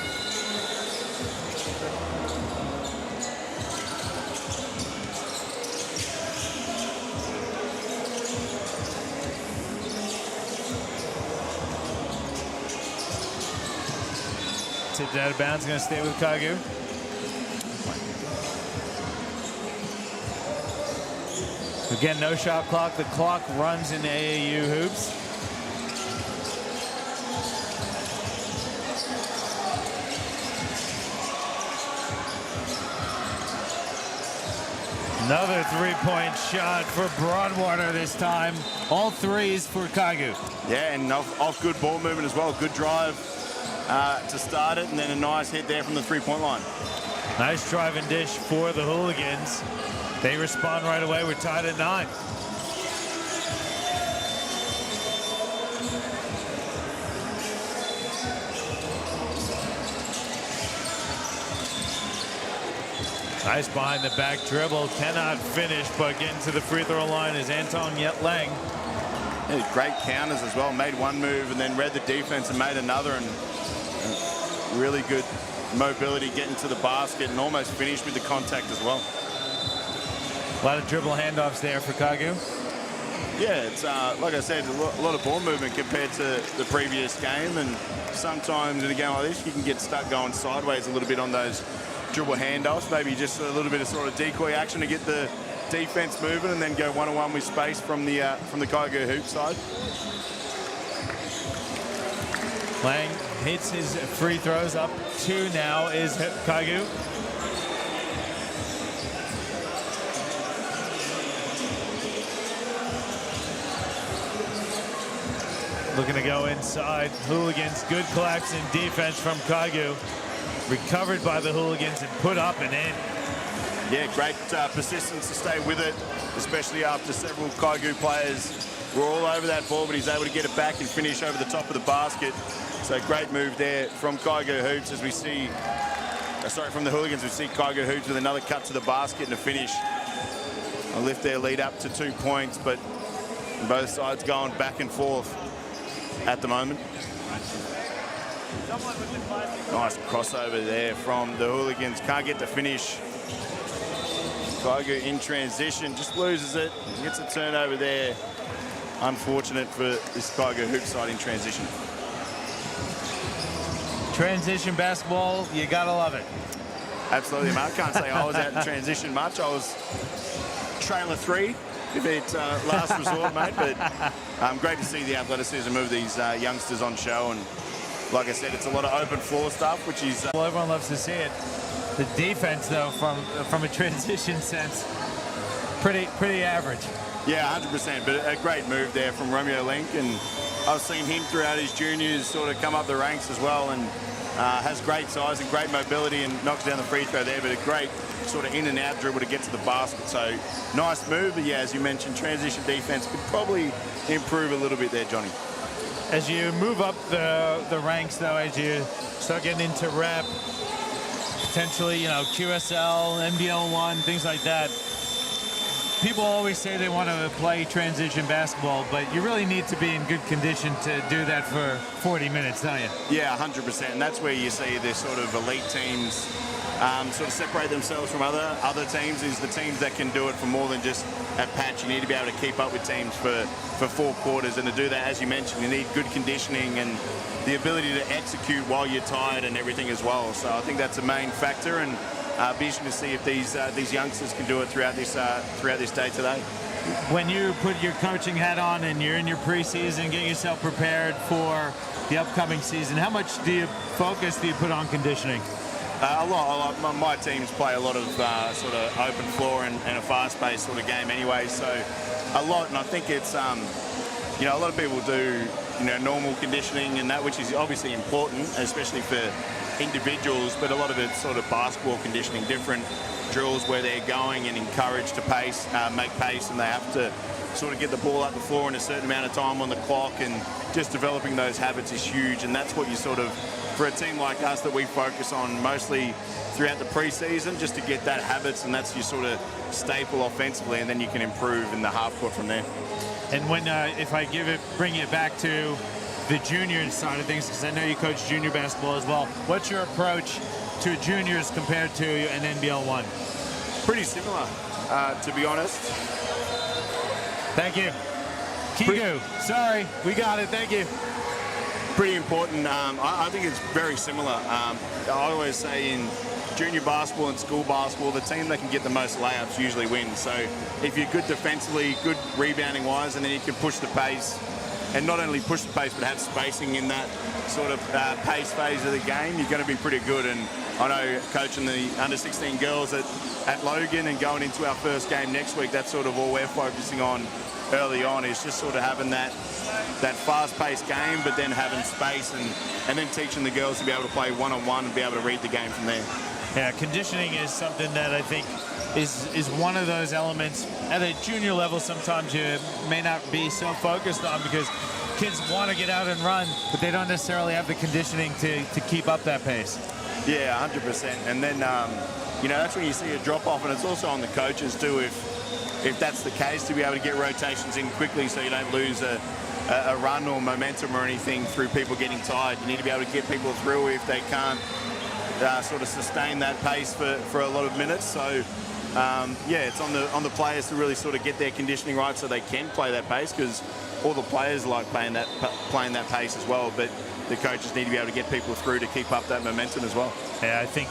Tipped out of bounds, going to stay with Kaigu. Again, no shot clock. The clock runs in AAU hoops. Another three-point shot for Broadwater this time. All threes for Kaigu.
Yeah, and off good ball movement as well. Good drive to start it, and then a nice hit there from the three-point line.
Nice drive and dish for the Hooligans. They respond right away. We're tied at 9. Nice behind the back dribble. Cannot finish, but getting to the free throw line is Anton Yet-Lang.
Yeah, great counters as well. Made one move and then read the defense and made another, and really good mobility getting to the basket and almost finished with the contact as well.
A lot of dribble handoffs there for Kaigu.
Yeah, it's like I said, a lot of ball movement compared to the previous game, and sometimes in a game like this you can get stuck going sideways a little bit on those dribble handoffs. Maybe just a little bit of sort of decoy action to get the defense moving and then go one-on-one with space from the Kaigu hoop side.
Lang hits his free throws. Up 2 now is Kaigu. Looking to go inside. Hooligans, good collapse in defense from Kaigu. Recovered by the Hooligans and put up and in.
Yeah, great persistence to stay with it, especially after several Kaigu players were all over that ball, but he's able to get it back and finish over the top of the basket. So great move there from Kaigu Hoops as we see, from the Hooligans, we see Kaigu Hoops with another cut to the basket and a finish. A lift their lead up to 2 points, but both sides going back and forth at the moment. Nice crossover there from the Hooligans. Can't get the finish. Kygo in transition, just loses it. Gets a turnover there. Unfortunate for this Kygo hoop side in transition.
Transition basketball, you gotta love it.
Absolutely, mate. I can't say I was out in transition much. I was trailer 3, if it's last resort, mate. But great to see the athleticism of these youngsters on show. And like I said, it's a lot of open floor stuff, which is...
Well, everyone loves to see it. The defense, though, from a transition sense, pretty average.
Yeah, 100%. But a great move there from Romeo Link. And I've seen him throughout his juniors sort of come up the ranks as well. And has great size and great mobility and knocks down the free throw there. But a great sort of in and out dribble to get to the basket. So nice move. But yeah, as you mentioned, transition defense could probably improve a little bit there, Johnny.
As you move up the ranks, though, as you start getting into rep, potentially, you know, QSL, NBL1, things like that, people always say they want to play transition basketball, but you really need to be in good condition to do that for 40 minutes, don't you?
Yeah, 100%. And that's where you see the sort of elite teams sort of separate themselves from other teams, is the teams that can do it for more than just a patch. You need to be able to keep up with teams for 4 quarters, and to do that, as you mentioned, you need good conditioning and the ability to execute while you're tired and everything as well. So I think that's a main factor, and be interesting to see if these youngsters can do it throughout this day today.
When you put your coaching hat on and you're in your preseason, getting yourself prepared for the upcoming season, how much do you put on conditioning?
A lot. My teams play a lot of sort of open floor and a fast-paced sort of game anyway, so a lot. And I think it's, you know, a lot of people do, you know, normal conditioning and that, which is obviously important, especially for individuals, but a lot of it's sort of basketball conditioning, different drills where they're going and encouraged to make pace, and they have to sort of get the ball up the floor in a certain amount of time on the clock, and just developing those habits is huge. And that's what you sort of, for a team like us that we focus on mostly throughout the preseason, just to get that habits, and that's your sort of staple offensively, and then you can improve in the half court from there.
And when, if I bring it back to the junior side of things, because I know you coach junior basketball as well, what's your approach to juniors compared to an NBL 1?
Pretty similar, to be honest.
Thank you. Kigu, sorry, we got it, thank you.
Pretty important. I think it's very similar. I always say in junior basketball and school basketball, the team that can get the most layups usually wins. So if you're good defensively, good rebounding wise, and then you can push the pace, and not only push the pace but have spacing in that sort of pace phase of the game, you're going to be pretty good. And I know coaching the under-16 girls at Logan and going into our first game next week, that's sort of all we're focusing on early on, is just sort of having that fast-paced game, but then having space and then teaching the girls to be able to play one-on-one and be able to read the game from there.
Yeah, conditioning is something that I think is one of those elements at a junior level sometimes you may not be so focused on, because kids want to get out and run, but they don't necessarily have the conditioning to keep up that pace.
Yeah, 100%. And then, you know, that's when you see a drop-off, and it's also on the coaches too, if that's the case, to be able to get rotations in quickly so you don't lose a run or momentum or anything through people getting tired. You need to be able to get people through if they can't sort of sustain that pace for a lot of minutes. So yeah, it's on the players to really sort of get their conditioning right so they can play that pace, because all the players like playing that pace as well, but the coaches need to be able to get people through to keep up that momentum as well.
Yeah, I think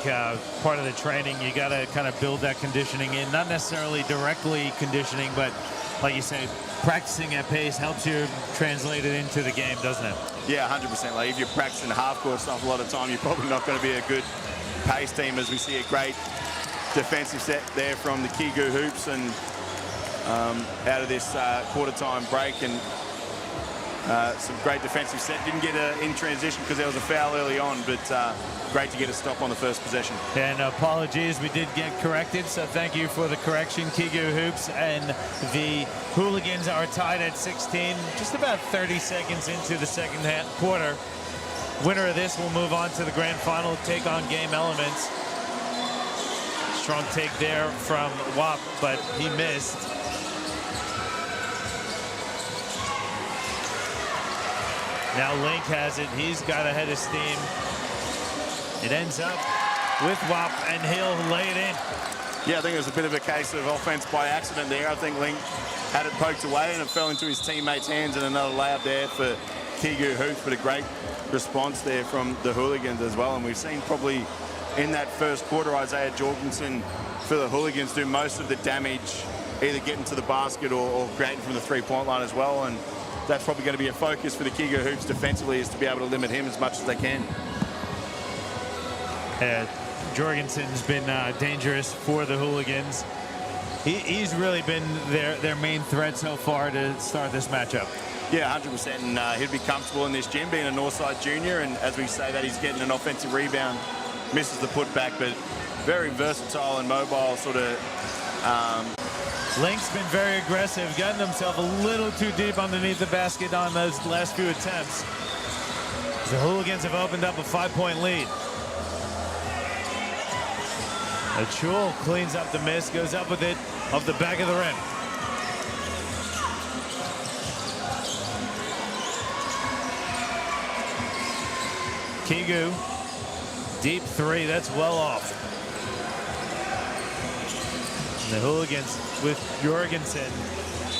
part of the training, you got to kind of build that conditioning in, not necessarily directly conditioning, but like you say, practicing at pace helps you translate it into the game, doesn't it?
Yeah, 100%. Like if you're practicing half-court stuff a lot of time, you're probably not going to be a good pace team, as we see a great defensive set there from the Kigu Hoops, and out of this quarter-time break, and some great defensive set. Didn't get in transition because there was a foul early on, but great to get a stop on the first possession.
And apologies, we did get corrected, so thank you for the correction. Kigu Hoops and the Hooligans are tied at 16, just about 30 seconds into the second quarter. Winner of this will move on to the grand final, take on Game Elements. Strong take there from Wap, but he missed. Now Link has it. He's got a head of steam. It ends up with WAP, and he'll lay it in.
Yeah, I think it was a bit of a case of offense by accident there. I think Link had it poked away and it fell into his teammates' hands, and another layup there for Kigu Hoops, but a great response there from the Hooligans as well. And we've seen probably in that first quarter, Isaiah Jorgensen for the Hooligans do most of the damage, either getting to the basket or creating from the three-point line as well. And that's probably going to be a focus for the Kigu Hoops defensively, is to be able to limit him as much as they can.
Jorgensen's been dangerous for the Hooligans. He's really been their main threat so far to start this matchup.
Yeah, 100%, and he'd be comfortable in this gym being a Northside junior, and as we say that, he's getting an offensive rebound, misses the putback, but very versatile and mobile sort of.
Link's been very aggressive, gotten himself a little too deep underneath the basket on those last few attempts. The Hooligans have opened up a 5-point lead. Achul cleans up the miss, goes up with it off the back of the rim. Kigu, deep three, that's well off. And the Hooligans with Jorgensen,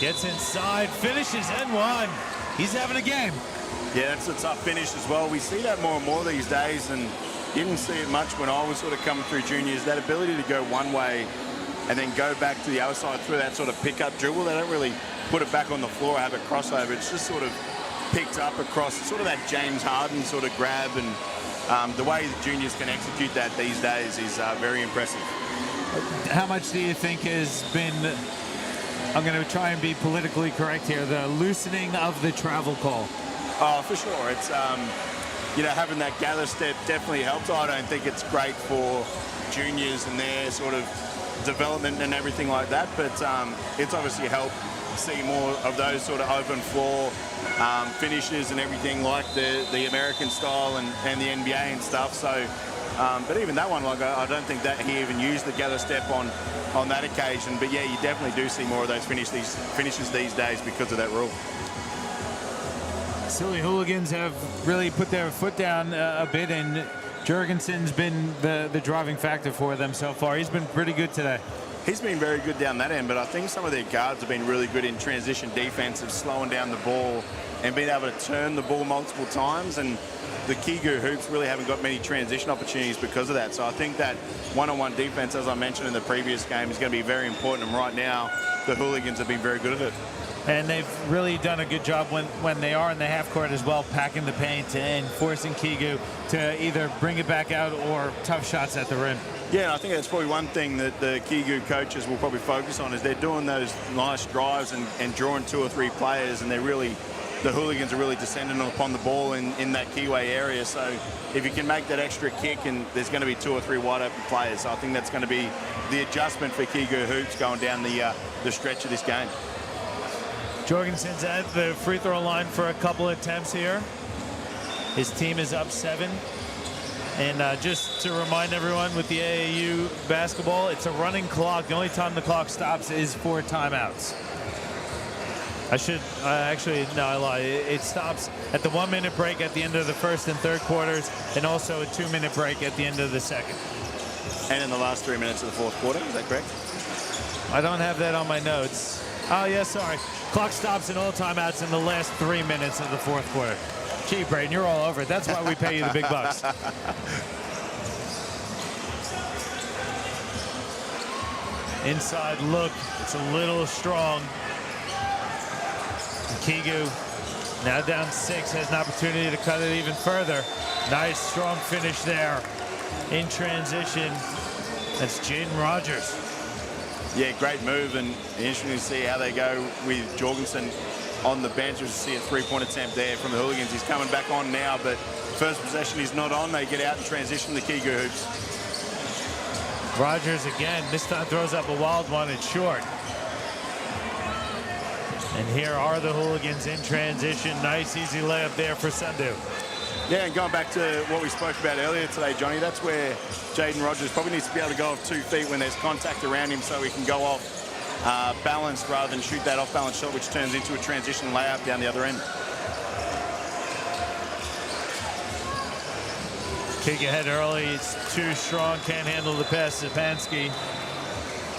gets inside, finishes and one. He's having a game.
Yeah, that's a tough finish as well. We see that more and more these days, and didn't see it much when I was sort of coming through juniors. That ability to go one way and then go back to the other side through that sort of pickup dribble. They don't really put it back on the floor or have a crossover. It's just sort of picked up across sort of that James Harden sort of grab, and the way the juniors can execute that these days is very impressive.
How much do you think has been, I'm going to try and be politically correct here, the loosening of the travel call?
Oh, for sure. It's, you know, having that gather step definitely helps. I don't think it's great for juniors and their sort of development and everything like that, but it's obviously helped see more of those sort of open floor finishes and everything like the American style and the NBA and stuff. So, but even that one, like, I don't think that he even used the gather step on that occasion. But yeah, you definitely do see more of those finishes these days because of that rule.
Silly Hooligans have really put their foot down a bit, and Jorgensen's been the driving factor for them so far. He's been pretty good today.
He's been very good down that end, but I think some of their guards have been really good in transition defense of slowing down the ball and being able to turn the ball multiple times. And the Kigu Hoops really haven't got many transition opportunities because of that. So I think that one-on-one defense, as I mentioned in the previous game, is going to be very important. And right now, the Hooligans have been very good at it.
And they've really done a good job when they are in the half court as well, packing the paint and forcing Kigu to either bring it back out or tough shots at the rim.
Yeah, and I think that's probably one thing that the Kigu coaches will probably focus on, is they're doing those nice drives and drawing 2 or 3 players, and the Hooligans are really descending upon the ball in that keyway area. So if you can make that extra kick, and there's going to be 2 or 3 wide open players. So I think that's going to be the adjustment for Kigu Hoops going down the stretch of this game.
Jorgensen's at the free throw line for a couple attempts here. His team is up 7. And just to remind everyone, with the AAU basketball, it's a running clock. The only time the clock stops is for timeouts. I lied. It stops at the 1-minute break at the end of the first and third quarters, and also a 2-minute break at the end of the second.
And in the last 3 minutes of the fourth quarter, is that correct?
I don't have that on my notes. Oh, yeah, sorry. Clock stops and all timeouts in the last 3 minutes of the fourth quarter. Gee, Braden, you're all over it. That's why we pay you the big bucks. Inside look. It's a little strong. Kigu, now down 6, has an opportunity to cut it even further. Nice, strong finish there. In transition, that's Jaden Rogers.
Yeah, great move, and interesting to see how they go with Jorgensen on the bench. As you see a 3-point attempt there from the Hooligans. He's coming back on now, but first possession he's not on. They get out and transition the Kigu Hoops.
Rogers again, this time throws up a wild one. It's short. And here are the Hooligans in transition. Nice, easy layup there for Sandhu.
Yeah, and going back to what we spoke about earlier today, Johnny, that's where Jaden Rogers probably needs to be able to go off 2 feet when there's contact around him, so he can go off balanced rather than shoot that off-balance shot, which turns into a transition layup down the other end.
Kick ahead early. It's too strong. Can't handle the pass. Stefanski.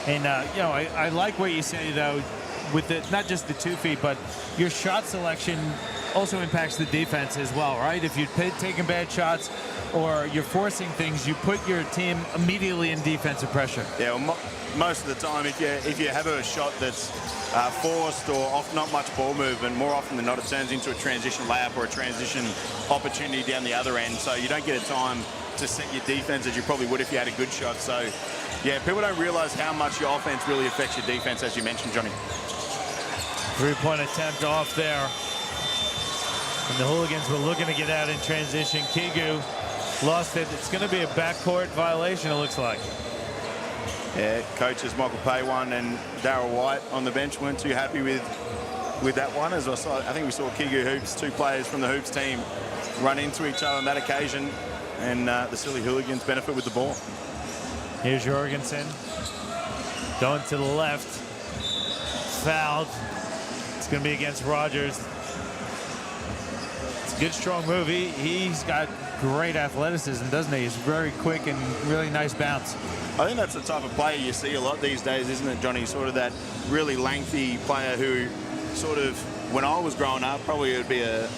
And I like what you say though, with not just the 2 feet, but your shot selection also impacts the defense as well, right? If you're taking bad shots or you're forcing things, you put your team immediately in defensive pressure.
Yeah, well, most of the time, if you have a shot that's forced or not much ball movement, more often than not, it turns into a transition layup or a transition opportunity down the other end. So you don't get a time to set your defense as you probably would if you had a good shot. So, yeah, people don't realize how much your offense really affects your defense, as you mentioned, Johnny.
3-point attempt off there. And the Hooligans were looking to get out in transition. Kigu lost it. It's going to be a backcourt violation, it looks like.
Yeah, coaches Michael Paywon and Darryl White on the bench weren't too happy with that one. As I think we saw Kigu Hoops, 2 players from the Hoops team, run into each other on that occasion, and the Silly Hooligans benefit with the ball.
Here's Jorgensen going to the left, fouled. It's going to be against Rogers. It's a good, strong move. He's got great athleticism, doesn't he? He's very quick and really nice bounce.
I think that's the type of player you see a lot these days, isn't it, Johnny? Sort of that really lengthy player who sort of, when I was growing up, probably it would be a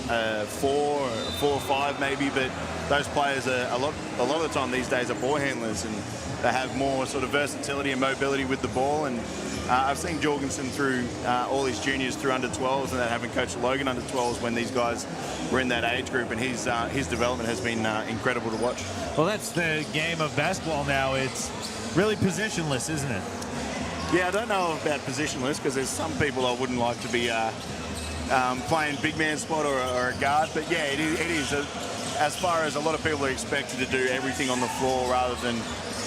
4 or 5 maybe, but those players are a lot of the time these days are ball handlers, and they have more sort of versatility and mobility with the ball. And I've seen Jorgensen through all his juniors through under 12s, and then having coached Logan under 12s when these guys were in that age group, and his development has been incredible to watch.
Well, that's the game of basketball now. It's really positionless, isn't it?
Yeah, I don't know about positionless, because there's some people I wouldn't like to be playing big man spot or a guard, but yeah, it is as far as a lot of people are expected to do everything on the floor rather than,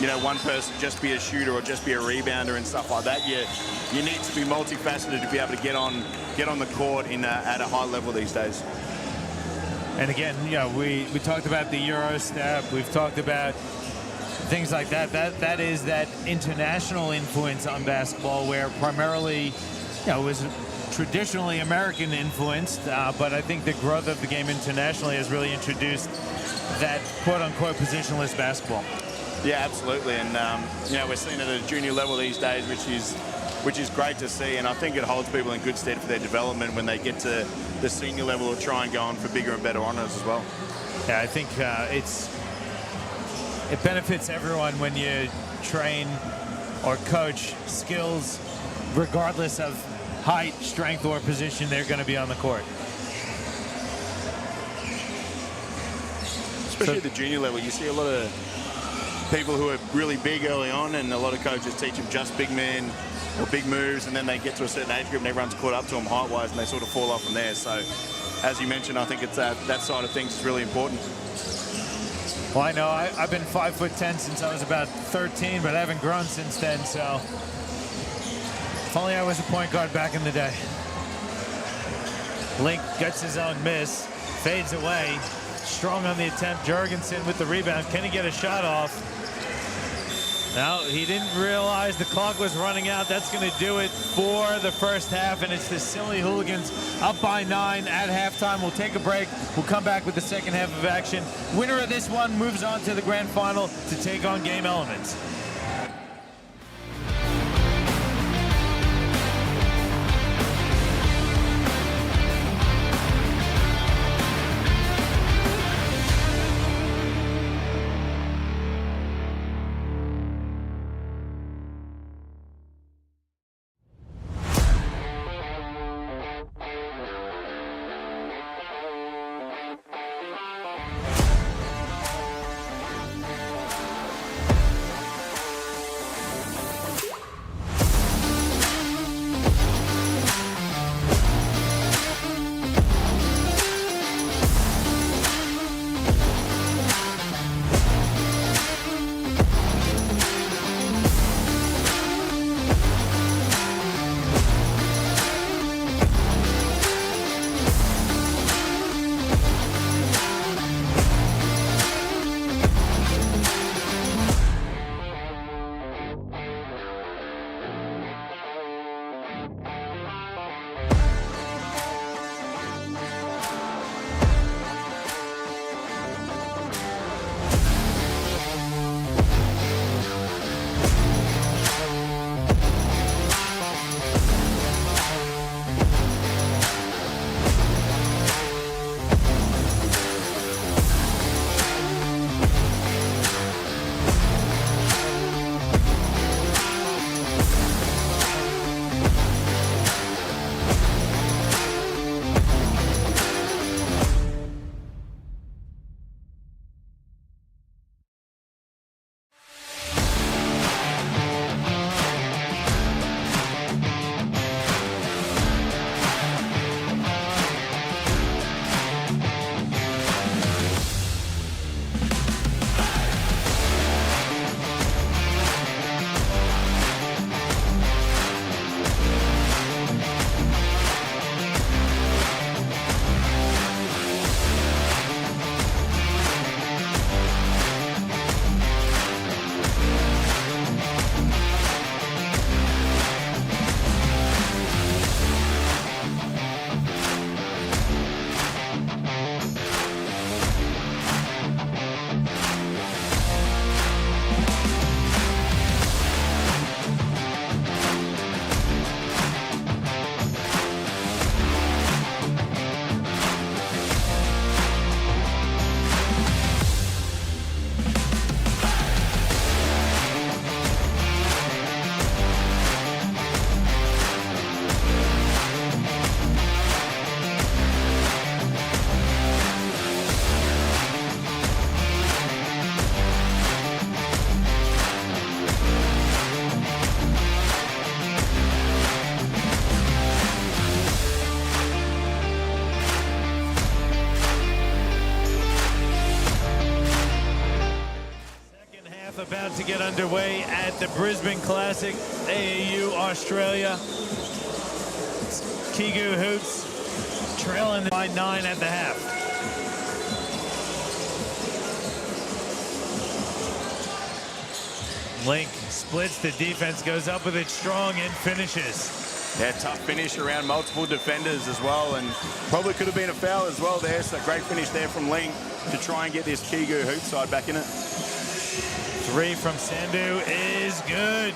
you know, one person just be a shooter or just be a rebounder and stuff like that. You need to be multifaceted to be able to get on the court at a high level these days.
And again, we talked about the Euro step. We've talked about things like that. That is that international influence on basketball, where primarily, it was traditionally American influenced, but I think the growth of the game internationally has really introduced that quote-unquote positionless basketball.
Yeah, absolutely, and we're seeing it at a junior level these days, which is great to see, and I think it holds people in good stead for their development when they get to the senior level or try and go on for bigger and better honors as well.
Yeah, I think it benefits everyone when you train or coach skills, regardless of height, strength, or position they're going to be on the court.
Especially at the junior level, you see a lot of people who are really big early on, and a lot of coaches teach them just big men or big moves, and then they get to a certain age group and everyone's caught up to them height-wise, and they sort of fall off from there. So, as you mentioned, I think it's that side of things is really important.
Well, I know I've been 5'10" since I was about 13, but I haven't grown since then, so if only I was a point guard back in the day. Link gets his own miss, fades away, strong on the attempt. Jorgensen with the rebound. Can he get a shot off? No, he didn't realize the clock was running out. That's going to do it for the first half, and it's the Silly Hooligans up by 9 at halftime. We'll take a break. We'll come back with the second half of action. Winner of this one moves on to the grand final to take on Game Elements. about to get underway at the Brisbane Classic, AAU Australia. Kigu Hoops trailing by 9 at the half. Link splits the defense, goes up with it strong and finishes.
Yeah, tough finish around multiple defenders as well, and probably could have been a foul as well there. So great finish there from Link to try and get this Kigu hoop side back in it.
3 from Sandu is good.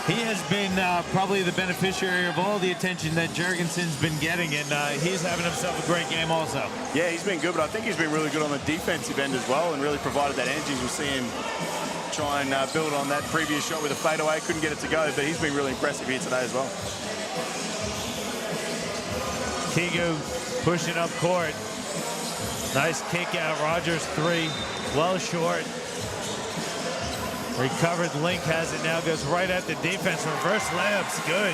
He has been probably the beneficiary of all the attention that Jurgensen's been getting, and he's having himself a great game also.
Yeah, he's been good, but I think he's been really good on the defensive end as well and really provided that energy. We'll see him try and build on that previous shot with a fadeaway. Couldn't get it to go, but he's been really impressive here today as well.
Kigu pushing up court. Nice kick out. Rogers 3, well short. Recovered. Link has it now, goes right at the defense. Reverse layups, good.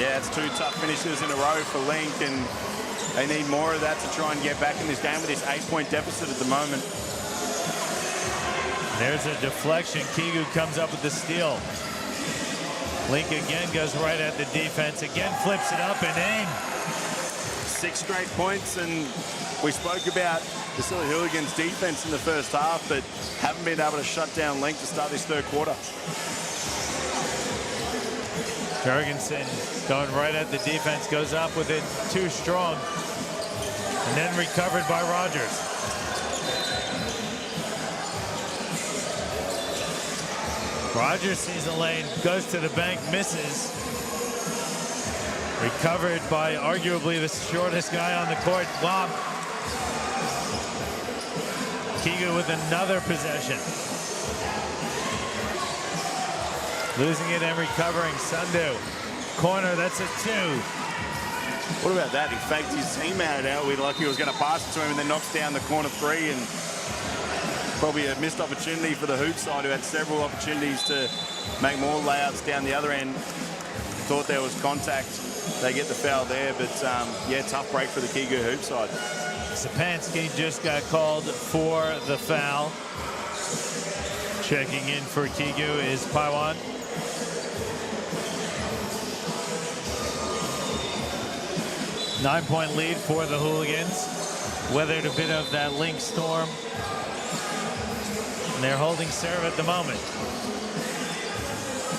Yeah, it's 2 tough finishes in a row for Link, and they need more of that to try and get back in this game with this 8-point deficit at the moment.
There's a deflection. Kigu comes up with the steal. Link again goes right at the defense. Again flips it up and in.
6 straight points, and we spoke about the Silly Hooligans defense in the first half, but haven't been able to shut down Link to start this third quarter.
Jurgensen going right at the defense, goes up with it too strong, and then recovered by Rogers. Rogers sees the lane, goes to the bank, misses. Recovered by arguably the shortest guy on the court, Wop. Kigu with another possession. Losing it and recovering. Sandu. Corner, that's a 2.
What about that? He faked his teammate out with like he was going to pass it to him and then knocks down the corner 3, and probably a missed opportunity for the hoop side, who had several opportunities to make more layups down the other end. Thought there was contact. They get the foul there, but yeah, tough break for the Kigu hoop side.
Sapansky just got called for the foul. Checking in for Kigu is Paiwan. Nine-point lead for the Hooligans. Weathered a bit of that Link storm. And they're holding serve at the moment.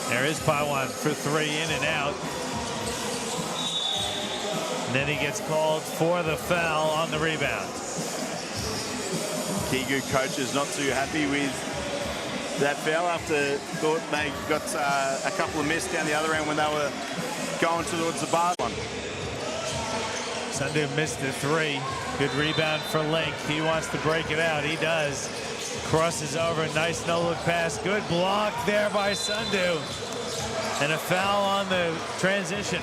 There is Paiwan for 3, in and out. And then he gets called for the foul on the rebound.
Kigu coach is not too happy with that foul after thought they got a couple of missed down the other end when they were going towards the bar one.
Sandu missed the 3. Good rebound for Link. He wants to break it out. He does. Crosses over. Nice no-look pass. Good block there by Sandu. And a foul on the transition.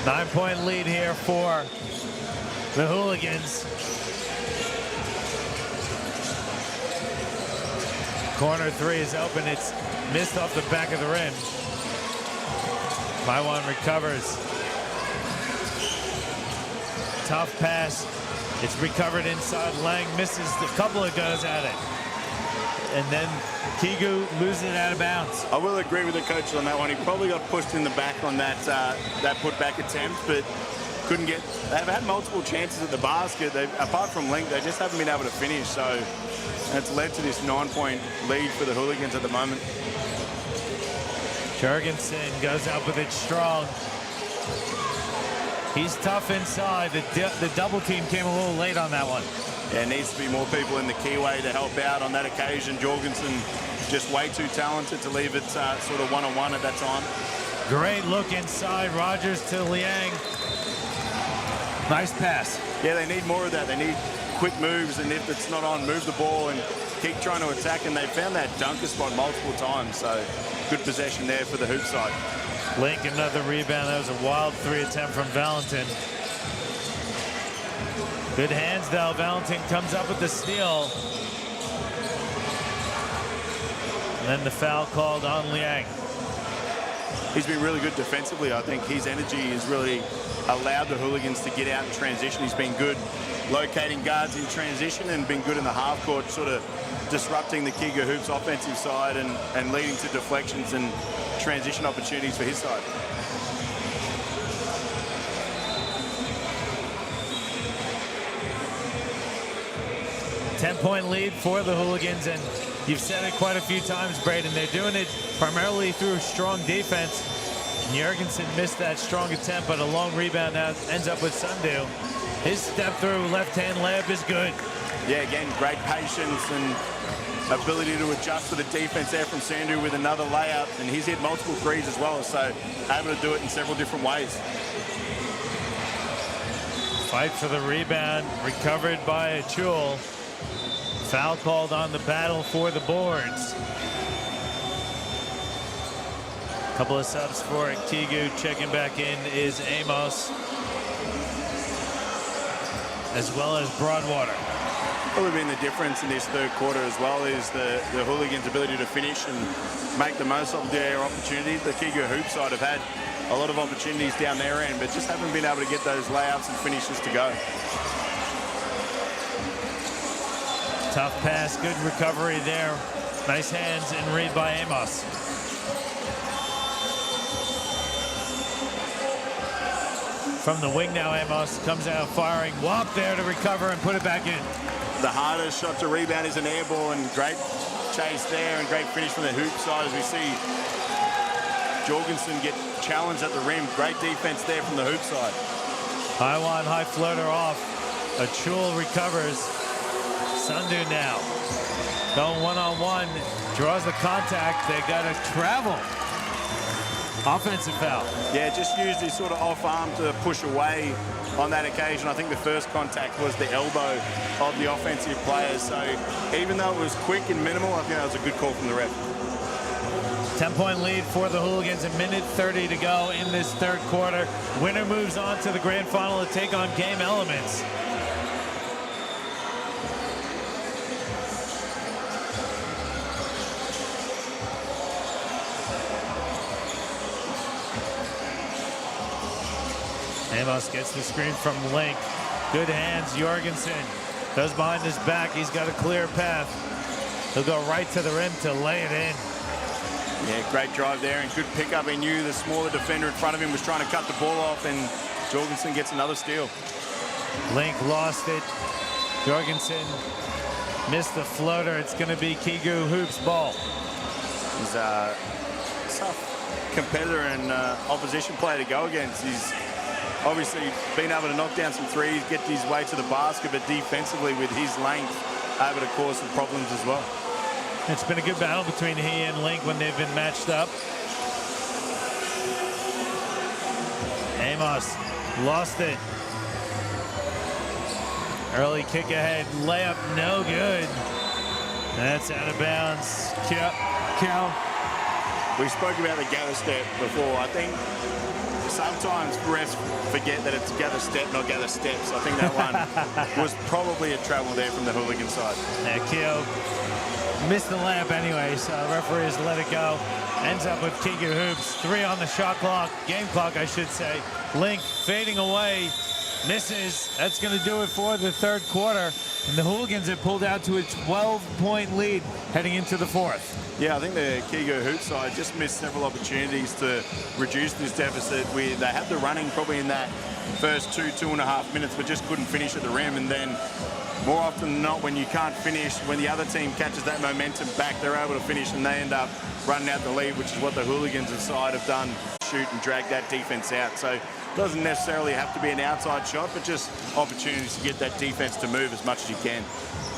Nine-point lead here for the Hooligans. Corner 3 is open. It's missed off the back of the rim. Paiwan recovers. Tough pass. It's recovered inside. Lang misses a couple of goes at it. And then Kigu loses it out of bounds.
I will agree with the coach on that one. He probably got pushed in the back on that that putback attempt, but couldn't get. They've had multiple chances at the basket. Apart from Link, they just haven't been able to finish. So it's led to this 9-point lead for the Hooligans at the moment.
Jurgensen goes up with it strong. He's tough inside. The double team came a little late on that one.
Yeah, needs to be more people in the keyway to help out on that occasion. Jorgensen just way too talented to leave it sort of one-on-one at that time.
Great look inside. Rogers to Liang. Nice pass.
Yeah, they need more of that. They need quick moves, and if it's not on, move the ball and keep trying to attack. And they found that dunker spot multiple times, so good possession there for the hoop side.
Link, another rebound. That was a wild 3 attempt from Valentin. Good hands, though. Valentin comes up with the steal. And then the foul called on Liang.
He's been really good defensively. I think his energy has really allowed the Hooligans to get out in transition. He's been good locating guards in transition and been good in the half court, sort of disrupting the Kiga Hoops offensive side and leading to deflections and transition opportunities for his side.
Ten-point lead for the Hooligans, and you've said it quite a few times, Braden. They're doing it primarily through strong defense. Jorgensen missed that strong attempt, but a long rebound now ends up with Sundu. His step-through left-hand layup is good.
Yeah, again, great patience and ability to adjust to the defense there from Sandu with another layup, and he's hit multiple threes as well, so able to do it in several different ways.
Fight for the rebound, recovered by Achul. Foul called on the battle for the boards. Couple of subs for Kigu. Checking back in is Amos, as well as Broadwater.
What would have been the difference in this third quarter as well is the Hooligans' ability to finish and make the most of their opportunities. The Kigu Hoop side have had a lot of opportunities down their end, but just haven't been able to get those layups and finishes to go.
Tough pass, good recovery there. Nice hands and read by Amos. From the wing now, Amos comes out firing. Wop there to recover and put it back in.
The hardest shot to rebound is an air ball, and great chase there and great finish from the hoop side as we see Jorgensen get challenged at the rim. Great defense there from the hoop side.
High floater off. Achul recovers. Sundu now going one-on-one, draws the contact. They got to travel. Offensive foul.
Yeah, just used his sort of off arm to push away on that occasion. I think the first contact was the elbow of the offensive players. So even though it was quick and minimal, I think that was a good call from the ref.
10-point lead for the Hooligans, a minute 30 to go in this third quarter. Winner moves on to the grand final to take on Game Elements. Amos gets the screen from Link. Good hands, Jorgensen. Goes behind his back. He's got a clear path. He'll go right to the rim to lay it in.
Yeah, great drive there and good pickup. He knew the smaller defender in front of him was trying to cut the ball off, and Jorgensen gets another steal.
Link lost it. Jorgensen missed the floater. It's going to be Kigu Hoops' ball.
He's a tough competitor and opposition player to go against. He's obviously been able to knock down some threes, get his way to the basket, but defensively with his length, able to cause some problems as well.
It's been a good battle between he and Link when they've been matched up. Amos lost it. Early kick ahead, layup no good. That's out of bounds. Cal.
We spoke about the gather step before. I think sometimes refs forget that it's gather step, not gather steps. I think that one was probably a travel there from the Hooligan side.
Yeah, Keo missed the layup anyway, so referees let it go. Ends up with Kigu Hoops. 3 on the shot clock, game clock, I should say. Link fading away, misses. That's going to do it for the third quarter. And the Hooligans have pulled out to a 12-point lead heading into the fourth.
Yeah, I think the Kigo Hoop side just missed several opportunities to reduce this deficit. They had the running probably in that first 2.5 minutes, but just couldn't finish at the rim. And then more often than not, when you can't finish, when the other team catches that momentum back, they're able to finish and they end up running out the lead, which is what the Hooligans side have done, shoot and drag that defense out. So it doesn't necessarily have to be an outside shot, but just opportunities to get that defense to move as much as you can.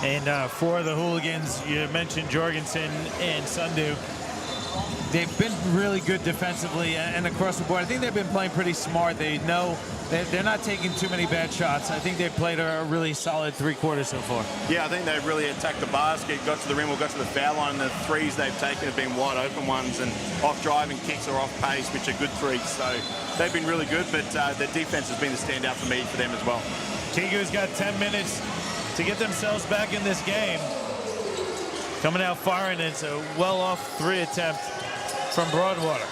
And for the Hooligans, you mentioned Jorgensen and Sundu. They've been really good defensively and across the board. I think they've been playing pretty smart. They know they're not taking too many bad shots. I think they've played a really solid 3 quarters so far.
Yeah, I think they've really attacked the basket, got to the rim or got to the foul line. And the threes they've taken have been wide open ones, and off driving kicks or off pace, which are good threes. So they've been really good, but the defense has been the standout for me for them as well.
Kigu's got 10 minutes to get themselves back in this game. Coming out firing, it's a well-off 3 attempt from Broadwater.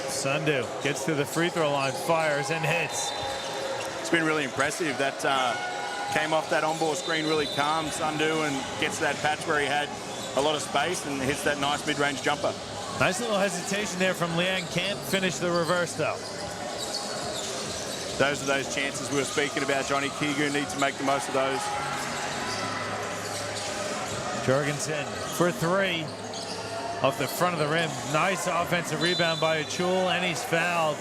Sundu gets to the free throw line, fires and hits.
It's been really impressive. That came off that on-ball screen really calm, Sundu, and gets to that patch where he had a lot of space and hits that nice mid-range jumper.
Nice little hesitation there from Liang. Can't finish the reverse, though.
Those are those chances we were speaking about. Johnny Kigu needs to make the most of those.
Jorgensen for 3 off the front of the rim. Nice offensive rebound by Achul, and he's fouled.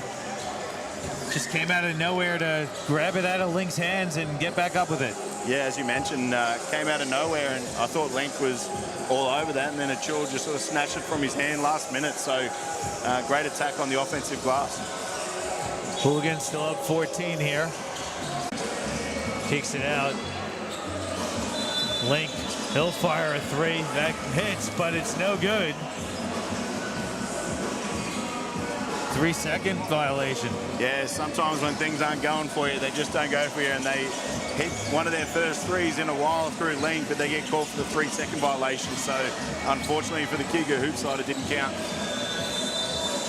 Just came out of nowhere to grab it out of Link's hands and get back up with it.
Yeah, as you mentioned, came out of nowhere, and I thought Link was all over that, and then Achul just sort of snatched it from his hand last minute. So great attack on the offensive glass.
Hooligans still up 14 here. Kicks it out. Link, he'll fire a 3. That hits, but it's no good. 3-second violation.
Yeah, sometimes when things aren't going for you, they just don't go for you, and they hit one of their first 3s in a while through Link, but they get called for the 3-second violation. So unfortunately for the Kigu hoop side, it didn't count.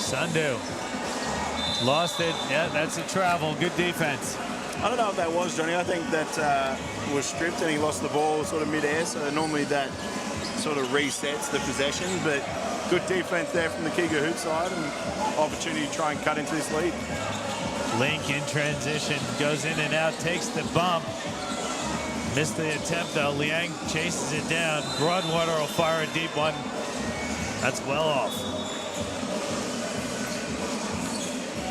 Sundu lost it. Yeah, that's a travel. Good defense.
I don't know if that was, Johnny. I think that was stripped and he lost the ball sort of mid-air, so normally that sort of resets the possession, but good defense there from the Kigu hoop side and opportunity to try and cut into this lead.
Link in transition, goes in and out, takes the bump. Missed the attempt though. Liang chases it down. Broadwater will fire a deep one. That's well off.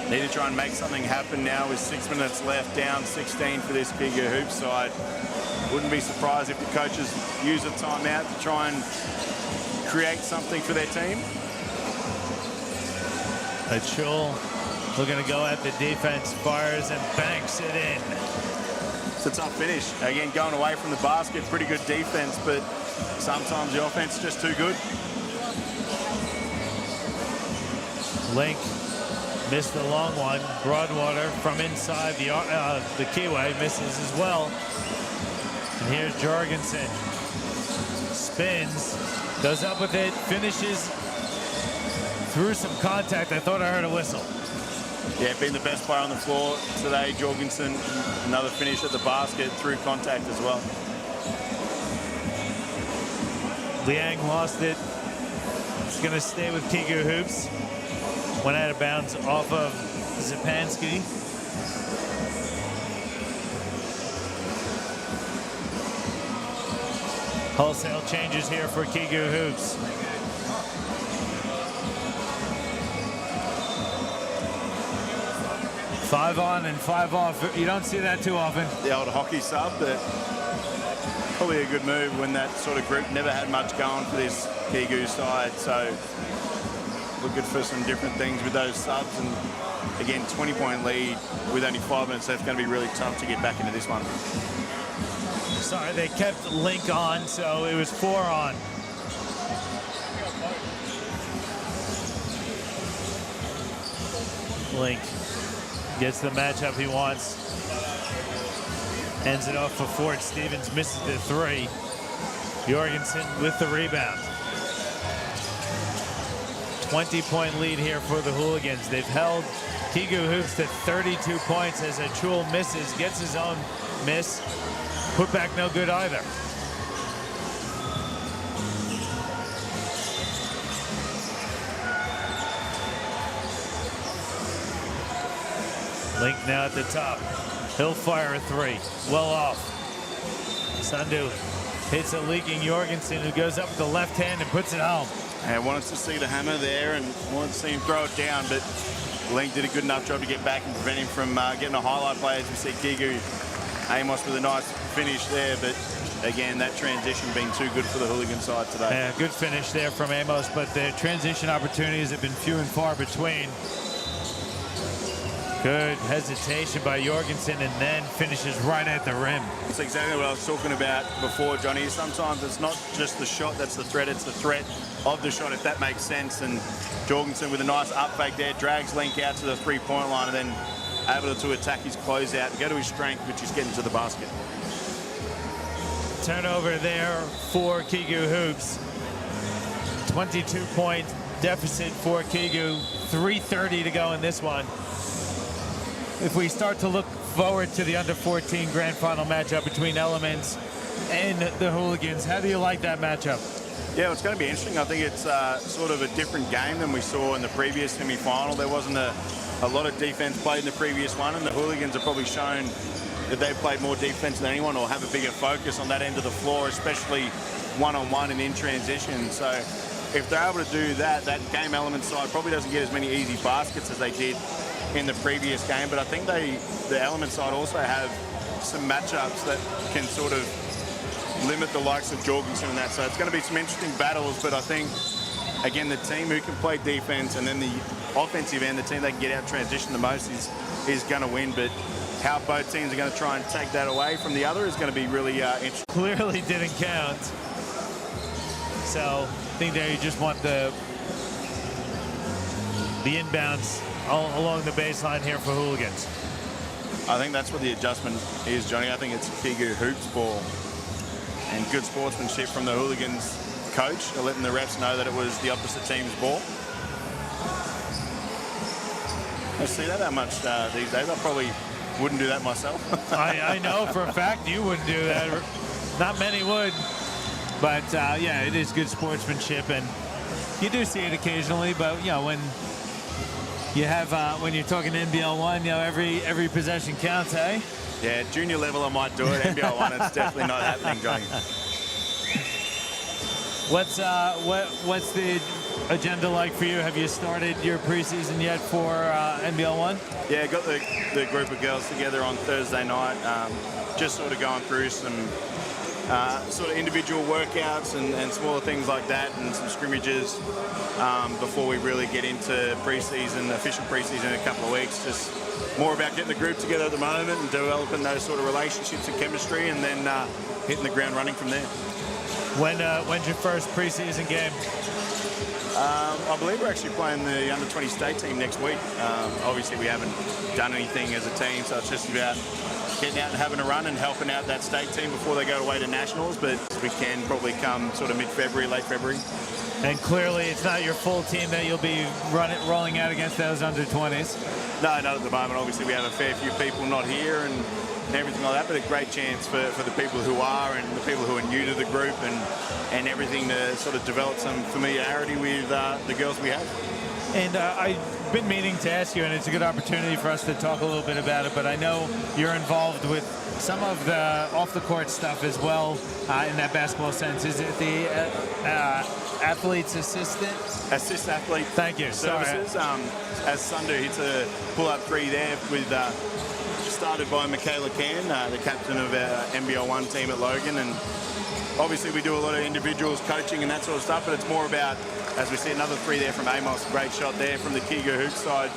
Need to try and make something happen now with 6 minutes left, down 16 for this Kigu hoop side. Wouldn't be surprised if the coaches use a timeout to try and create something for their team.
Achul looking to go at the defense, fires and banks it in.
It's a tough finish. Again, going away from the basket, pretty good defense, but sometimes the offense is just too good.
Link missed the long one. Broadwater from inside the keyway misses as well. And here's Jorgensen. Spins, goes up with it, finishes through some contact. I thought I heard a whistle.
Yeah, being the best player on the floor today, Jorgensen, another finish at the basket through contact as well.
Liang lost it. It's going to stay with Kigu hoops. Went out of bounds off of Zipansky. Wholesale changes here for Kigu hoops. Five on and 5 off. You don't see that too often.
The old hockey sub, but probably a good move when that sort of group never had much going for this Kigu side. So looking for some different things with those subs, and again, 20-point lead with only 5 minutes left. Going to be really tough to get back into this one.
Sorry, they kept Link on, so it was 4 on. Link gets the matchup he wants. Ends it off for Ford. Stevens misses the 3. Jorgensen with the rebound. 20-point lead here for the Hooligans. They've held Kigu hoops to 32 points as Achul misses, gets his own miss. Put back no good either. Link now at the top. He'll fire a 3. Well off. Sundu hits a leaking Jorgensen, who goes up with the left hand and puts it home.
And wanted to see the hammer there and wanted to see him throw it down, but Link did a good enough job to get back and prevent him from getting a highlight play. As we see Kigu, Amos with a nice finish there, but again, that transition being too good for the Hooligan side today.
Yeah, good finish there from Amos, but the transition opportunities have been few and far between. Good hesitation by Jorgensen, and then finishes right at the rim.
That's exactly what I was talking about before, Johnny. Sometimes it's not just the shot that's the threat, it's the threat of the shot, if that makes sense. And Jorgensen with a nice up fake there, drags Link out to the 3-point line, and then able to attack his closeout and go to his strength, which is getting to the basket.
Turnover there for Kigu Hoops. 22-point deficit for Kigu. 3:30 to go in this one. If we start to look forward to the under-14 grand final matchup between Elements and the Hooligans, how do you like that matchup?
Yeah, well, it's going to be interesting. I think it's sort of a different game than we saw in the previous semi-final. There wasn't a lot of defense played in the previous one, and the Hooligans have probably shown that they've played more defense than anyone or have a bigger focus on that end of the floor, especially one-on-one and in transition. So if they're able to do that, that game element side probably doesn't get as many easy baskets as they did in the previous game. But I think the element side also have some matchups that can sort of limit the likes of Jorgensen and that. So it's going to be some interesting battles. But I think, again, the team who can play defense and then the offensive end, the team that can get out transition the most is going to win. But how both teams are going to try and take that away from the other is going to be really interesting.
Clearly didn't count. So I think there you just want the inbounds along the baseline here for Hooligans.
I think that's what the adjustment is, Johnny. I think it's Kigu Hoops ball and good sportsmanship from the Hooligans coach, letting the refs know that it was the opposite team's ball. I see that how much these days. I probably wouldn't do that myself.
I know for a fact you wouldn't do that. Not many would. But yeah, it is good sportsmanship, and you do see it occasionally. But you know, when you have when you're talking NBL 1, you know, every possession counts, hey?
Yeah, junior level I might do it. NBL 1, it's definitely not happening, Johnny.
What's the agenda like for you? Have you started your preseason yet for NBL 1?
Yeah, got the group of girls together on Thursday night, just sort of going through some sort of individual workouts and smaller things like that, and some scrimmages before we really get into preseason, official preseason in a couple of weeks. Just more about getting the group together at the moment and developing those sort of relationships and chemistry, and then hitting the ground running from there.
When's your first preseason game?
I believe we're actually playing the under-20 state team next week. Obviously, we haven't done anything as a team, so it's just about getting out and having a run and helping out that state team before they go away to nationals. But we can probably come sort of mid-February, late February.
And clearly, it's not your full team that you'll be rolling out against those under-20s.
No, not at the moment. Obviously, we have a fair few people not here and everything like that, but a great chance for the people who are and the people who are new to the group and everything to sort of develop some familiarity with the girls we have.
And I've been meaning to ask you, and it's a good opportunity for us to talk a little bit about it, but I know you're involved with some of the off-the-court stuff as well in that basketball sense. Is it the athlete's assistant?
Assist athlete.
Thank you.
Services. As Sundu hits a pull-up three there with started by Michaela Can, the captain of our NBL 1 team at Logan, and obviously we do a lot of individuals coaching and that sort of stuff, but it's more about, as we see another three there from Amos, great shot there from the Kigu Hoops side.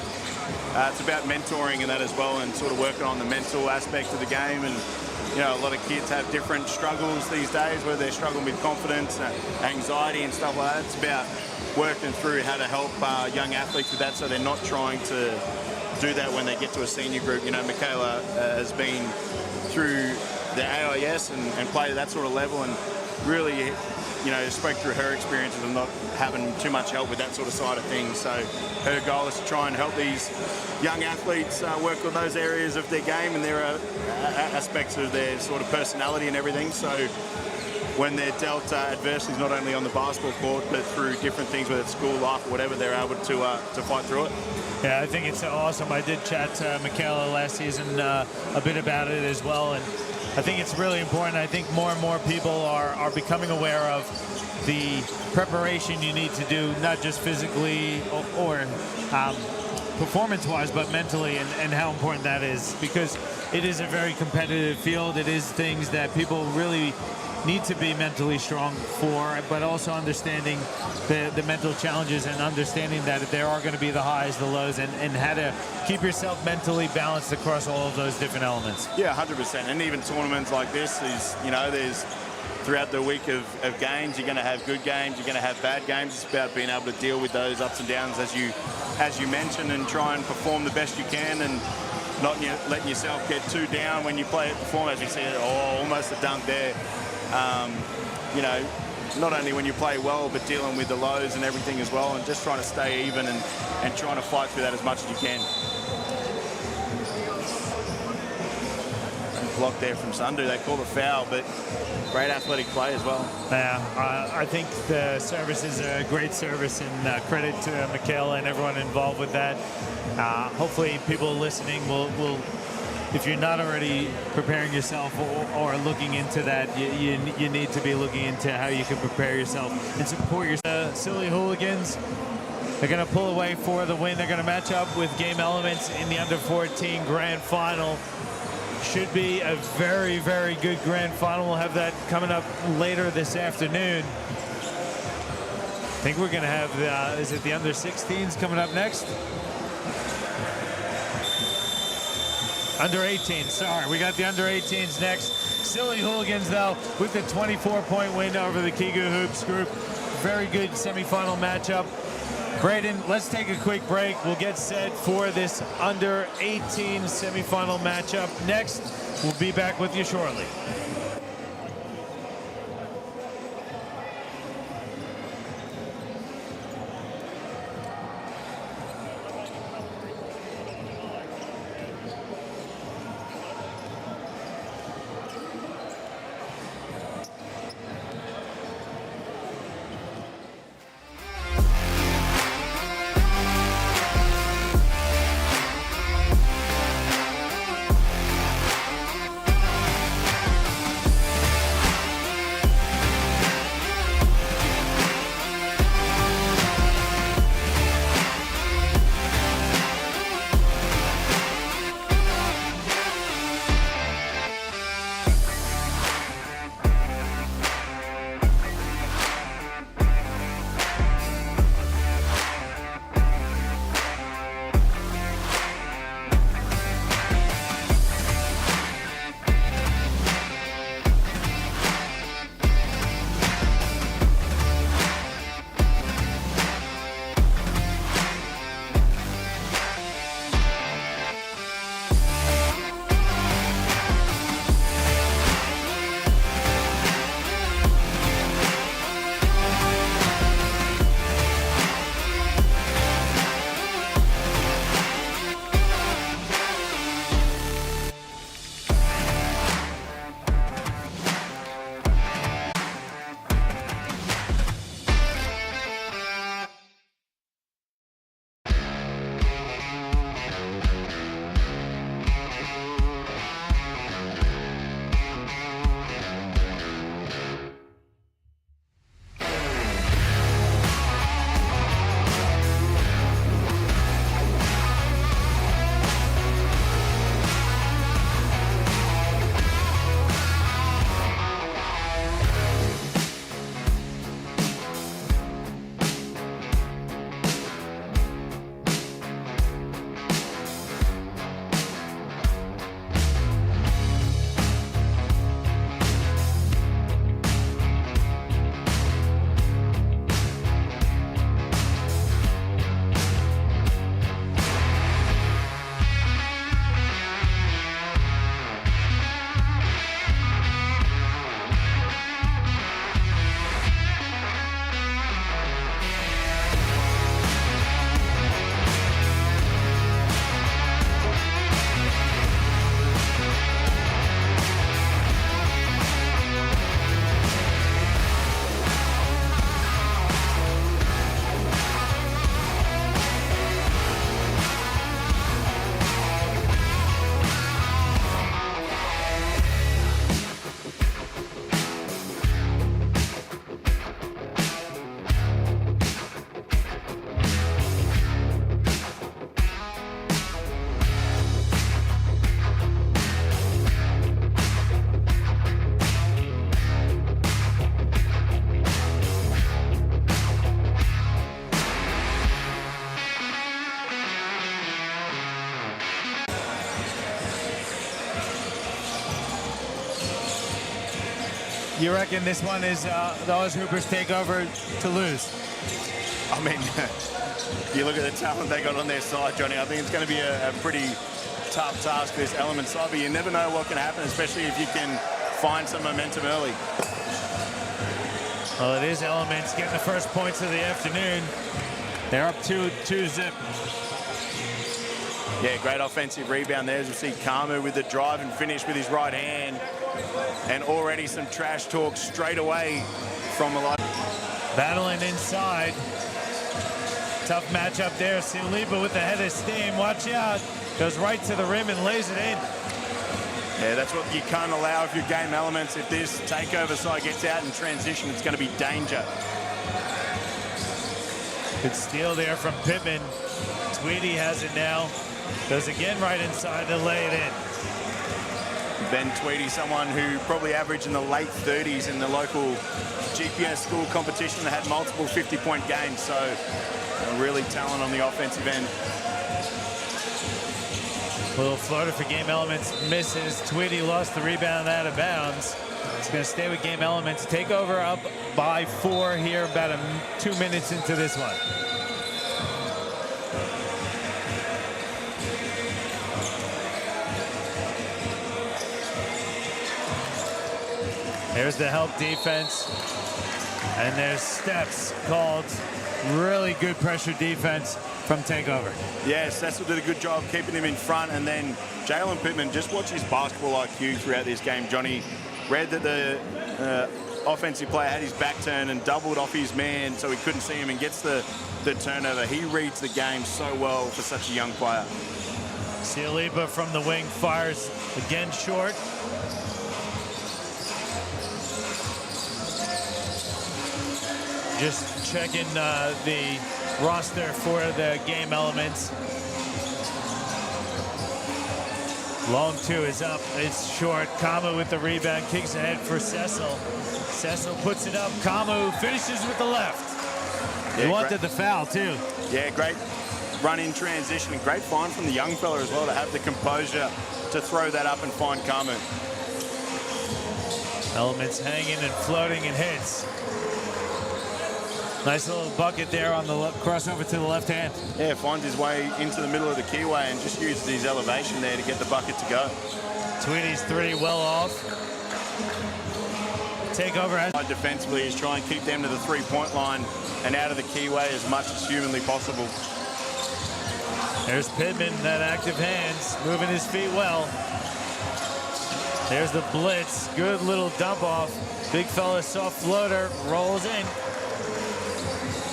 It's about mentoring and that as well, and sort of working on the mental aspect of the game. And you know, a lot of kids have different struggles these days, where they're struggling with confidence, anxiety and stuff like that. It's about working through how to help young athletes with that, so they're not trying to do that when they get to a senior group. You know, Michaela has been through the AIS and played at that sort of level, and really, you know, spoke through her experiences of not having too much help with that sort of side of things. So her goal is to try and help these young athletes work on those areas of their game and their aspects of their sort of personality and everything. So when they're dealt adversities, not only on the basketball court, but through different things, whether it's school life or whatever, they're able to fight through it.
Yeah, I think it's awesome. I did chat to Michaela last season a bit about it as well, and I think it's really important. I think more and more people are becoming aware of the preparation you need to do, not just physically or performance-wise, but mentally, and how important that is, because it is a very competitive field. It is things that people really need to be mentally strong for, but also understanding the mental challenges and understanding that there are going to be the highs, the lows, and how to keep yourself mentally balanced across all of those different elements.
Yeah, 100%. And even tournaments like this is, you know, there's throughout the week of games, you're going to have good games, you're going to have bad games. It's about being able to deal with those ups and downs as you mentioned, and try and perform the best you can. And not letting yourself get too down when you play at the form. As you see, almost a dunk there. You know, not only when you play well, but dealing with the lows and everything as well, and just trying to stay even and trying to fight through that as much as you can. Block there from Sundu. They call the foul, but great athletic play as well.
Yeah, I think the service is a great service, and credit to Michaela and everyone involved with that. Hopefully people listening will, if you're not already preparing yourself or looking into that, you need to be looking into how you can prepare yourself and support your silly hooligans. They're going to pull away for the win. They're going to match up with Game Elements in the under-14 grand final. Should be a very, very good grand final. We'll have that coming up later this afternoon. I think we're going to have, is it the under-16s coming up next? Under-18, sorry. We got the under-18s next. Silly Hooligans, though, with the 24-point win over the Kigu Hoops group. Very good semifinal matchup. Braden, let's take a quick break. We'll get set for this under-18 semifinal matchup next. We'll be back with you shortly. You reckon this one is the Oz Hoopers take over to lose?
I mean, you look at the talent they got on their side, Johnny. I think it's going to be a pretty tough task for this Element side, but you never know what can happen, especially if you can find some momentum early.
Well, it is Elements getting the first points of the afternoon. They're up 2-zip.
Yeah, great offensive rebound there as we see Kamu with the drive and finish with his right hand. And already some trash talk straight away from a lot.
Battling inside. Tough matchup there. Sialipa with the head of steam. Watch out. Goes right to the rim and lays it in.
Yeah, that's what you can't allow if you're Game Elements. If this takeover side gets out in transition, it's going to be danger.
Good steal there from Pittman. Tweedy has it now. Goes again right inside to lay it in.
Ben Tweedy, someone who probably averaged in the late 30s in the local GPS school competition that had multiple 50-point games. So really talent on the offensive end.
Little floater for Game Elements misses. Tweedy lost the rebound out of bounds. It's going to stay with Game Elements. Takeover up by 4 here, about 2 minutes into this one. There's the help defense. And there's steps called. Really good pressure defense from Takeover.
Yes, Cecil did a good job keeping him in front, and then Jalen Pittman, just watch his basketball IQ throughout this game. Johnny read that the offensive player had his back turned and doubled off his man so he couldn't see him and gets the turnover. He reads the game so well for such a young player.
Sialipa from the wing fires again short. Just checking the roster for the Game Elements. Long 2 is up. It's short. Kamu with the rebound. Kicks ahead for Cecil. Cecil puts it up. Kamu finishes with the left. He wanted the foul, too.
Yeah, great run in transition. And great find from the young fella as well to have the composure to throw that up and find Kamu.
Elements hanging and floating and hits. Nice little bucket there on the crossover to the left hand.
Yeah, finds his way into the middle of the keyway and just uses his elevation there to get the bucket to go.
Tweedy's 3 well off. Takeover has...
Defensively is try and keep them to the 3-point line and out of the keyway as much as humanly possible.
There's Pittman, that active hands, moving his feet well. There's the blitz. Good little dump off. Big fella, soft floater, rolls in.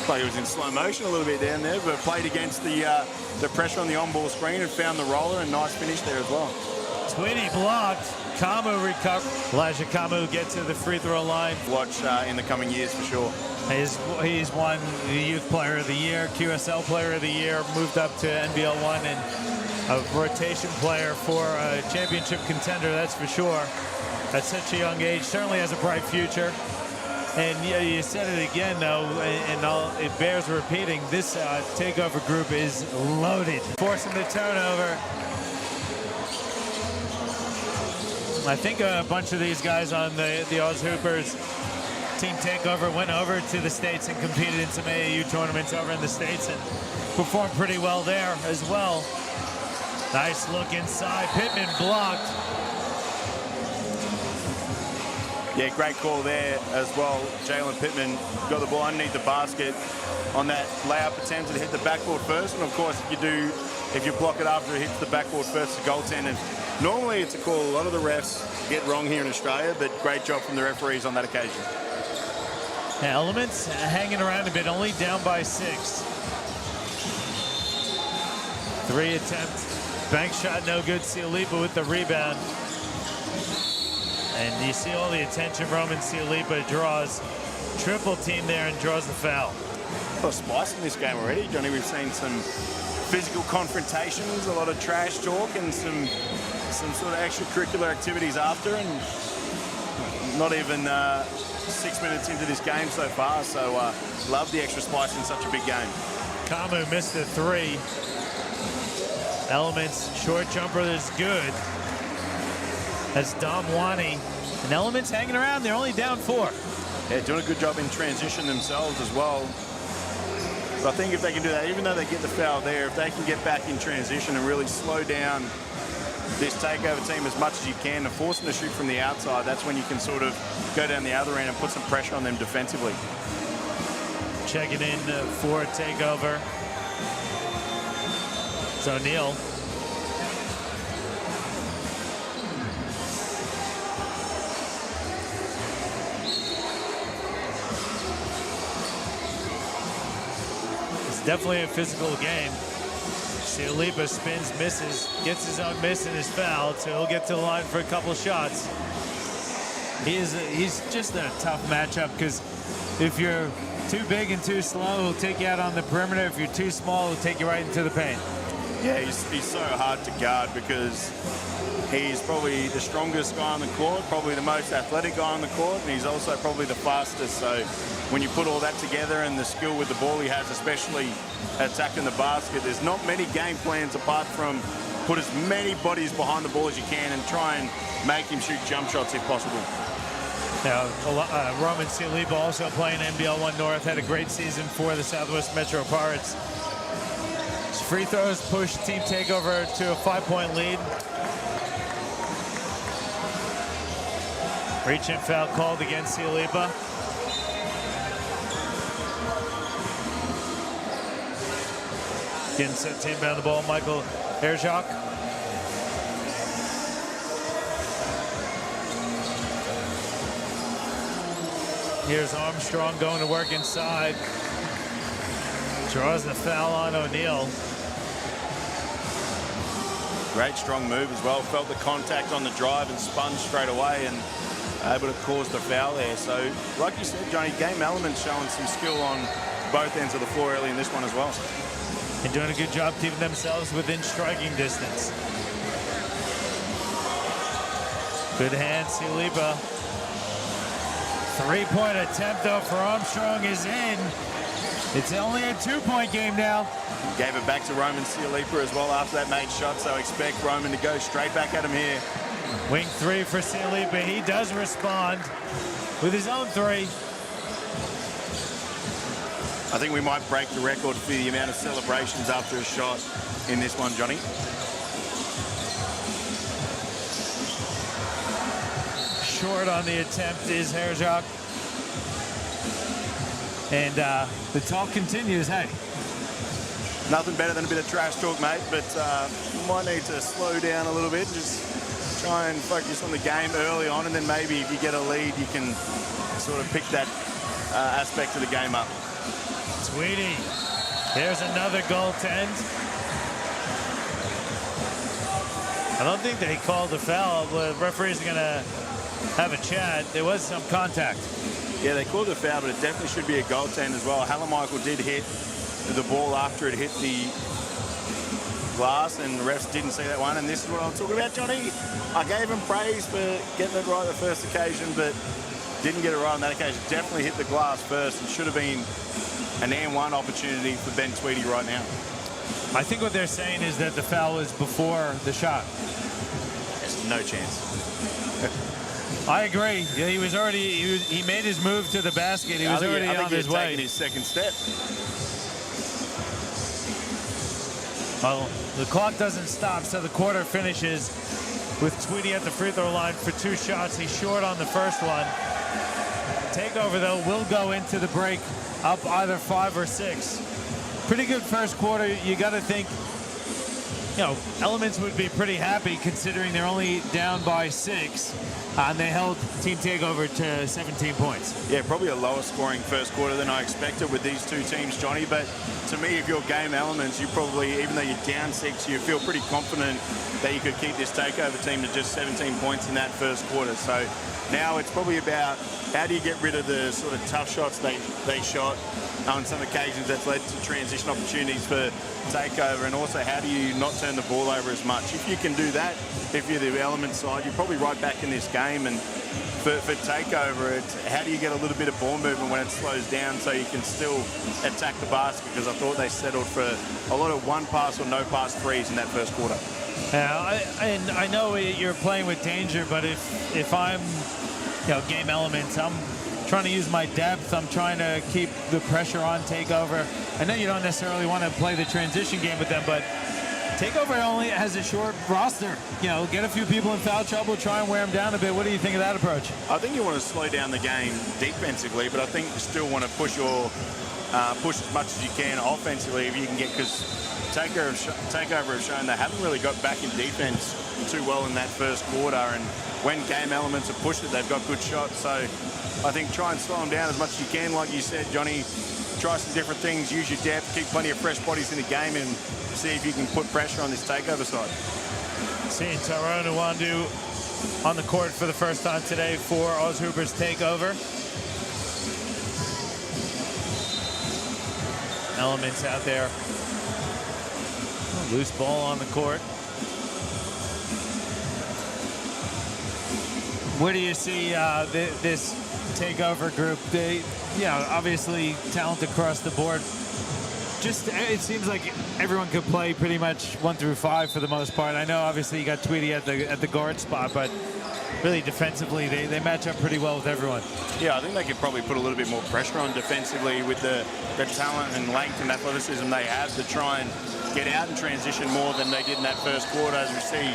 Like he was in slow motion a little bit down there, but played against the pressure on the on-ball screen and found the roller, and nice finish there as well.
Tweedy blocked. Kamu recovered. Elijah Kamu gets to the free throw line.
Watch in the coming years for sure.
He's won the Youth Player of the Year, QSL Player of the Year, moved up to NBL 1, and a rotation player for a championship contender, that's for sure. At such a young age, certainly has a bright future. And yeah, you said it again, though, and it bears repeating. This takeover group is loaded. Forcing the turnover. I think a bunch of these guys on the Oz Hoopers team takeover went over to the States and competed in some AAU tournaments over in the States and performed pretty well there as well. Nice look inside. Pittman blocked.
Yeah, great call there as well. Jalen Pittman got the ball underneath the basket on that layup attempt to hit the backboard first. And of course, if you block it after it hits the backboard first, it's a goaltender. Normally it's a call a lot of the refs get wrong here in Australia, but great job from the referees on that occasion.
Yeah, Elements hanging around a bit, only down by 6. 3 attempts. Bank shot no good. Sialipa with the rebound. And you see all the attention Roman Sialipa draws. Triple team there and draws the foul.
A lot of spice in this game already, Johnny. We've seen some physical confrontations, a lot of trash talk, and some sort of extracurricular activities after, and not even 6 minutes into this game so far. So love the extra spice in such a big game.
Kamu missed the 3. Elements short jumper is good. That's Dom Wani. And Elements hanging around. They're only down 4.
Yeah, doing a good job in transition themselves as well. So I think if they can do that, even though they get the foul there, if they can get back in transition and really slow down this takeover team as much as you can and force them to shoot from the outside. That's when you can sort of go down the other end and put some pressure on them defensively.
Checking in for takeover. It's O'Neal. It's definitely a physical game. Sialipa spins, misses, gets his own miss and is fouled, so he'll get to the line for a couple shots. He's just a tough matchup because if you're too big and too slow, he'll take you out on the perimeter. If you're too small, he'll take you right into the paint.
Yeah, he's so hard to guard because he's probably the strongest guy on the court, probably the most athletic guy on the court, and he's also probably the fastest. So when you put all that together and the skill with the ball he has, especially attacking the basket, there's not many game plans apart from put as many bodies behind the ball as you can and try and make him shoot jump shots if possible.
Now, Roman Sialipa also playing NBL 1 North, had a great season for the Southwest Metro Pirates. His free throws pushed Team Takeover to a 5-point lead. Reach-in foul called against Sialipa. Getting set to inbound the ball, Michael Herzog. Here's Armstrong going to work inside. Draws the foul on O'Neal.
Great strong move as well. Felt the contact on the drive and spun straight away and able to cause the foul there. So, like you said, Johnny, game elements showing some skill on both ends of the floor early in this one as well.
And doing a good job keeping themselves within striking distance. Good hand, Sialipa. Three-point attempt, though, for Armstrong is in. It's only a 2-point game now.
Gave it back to Roman Sialipa as well after that made shot, so expect Roman to go straight back at him here.
Wing three for Sialipa. He does respond with his own three.
I think we might break the record for the amount of celebrations after a shot in this one, Johnny.
Short on the attempt is Herzog. And the talk continues, hey.
Nothing better than a bit of trash talk, mate, but might need to slow down a little bit and just try and focus on the game early on, and then maybe if you get a lead, you can sort of pick that aspect of the game up.
Tweedy, there's another goaltend. I don't think they called the foul. The referee's gonna have a chat. There was some contact.
Yeah, they called the foul, but it definitely should be a goaltend as well. Michael did hit the ball after it hit the glass, and the refs didn't see that one. And this is what I'm talking about, Johnny. I gave him praise for getting it right the first occasion, but didn't get it right on that occasion. Definitely hit the glass first and should have been an and one opportunity for Ben Tweedy right now.
I think what they're saying is that the foul was before the shot.
There's no chance.
I agree. Yeah, he was already, he made his move to the basket. He was already on his way.
Taking his second step.
Well, the clock doesn't stop, so the quarter finishes with Tweedy at the free throw line for 2 shots. He's short on the first one. Takeover, though, will go into the break up either 5 or 6. Pretty good first quarter. You got to think, you know, Elements would be pretty happy considering they're only down by 6. And they held Team Takeover to 17 points.
Yeah, probably a lower scoring first quarter than I expected with these two teams, Johnny. But to me, if you're game Elements, you probably, even though you're down 6, you feel pretty confident that you could keep this Takeover team to just 17 points in that first quarter. So now it's probably about how do you get rid of the sort of tough shots they shot. On some occasions, that's led to transition opportunities for Takeover, and also how do you not turn the ball over as much? If you can do that, if you're the element side, you're probably right back in this game. And for Takeover, it's how do you get a little bit of ball movement when it slows down so you can still attack the basket? Because I thought they settled for a lot of one pass or no pass threes in that first quarter.
Yeah, I know you're playing with danger, but if I'm, you know, game Elements, I'm trying to use my depth. I'm trying to keep the pressure on Takeover. I know you don't necessarily want to play the transition game with them, but TakeOver only has a short roster. You know, get a few people in foul trouble, try and wear them down a bit. What do you think of that approach?
I think you want to slow down the game defensively, but I think you still want to push as much as you can offensively if you can get, because TakeOver have shown they haven't really got back in defense too well in that first quarter, and when game elements have pushed it, they've got good shots. So I think try and slow them down as much as you can. Like you said, Johnny, try some different things, use your depth, keep plenty of fresh bodies in the game, and see if you can put pressure on this TakeOver side.
Seeing Tyrone Nwandu on the court for the first time today for Oz Hooper's TakeOver. Elements out there. Loose ball on the court. Where do you see this TakeOver group? They, obviously talented across the board. Just, it seems like everyone could play pretty much 1 through 5 for the most part. I know obviously you got Tweedy at the guard spot, but really defensively they match up pretty well with everyone.
Yeah, I think they could probably put a little bit more pressure on defensively with the talent and length and athleticism they have to try and get out and transition more than they did in that first quarter. As we see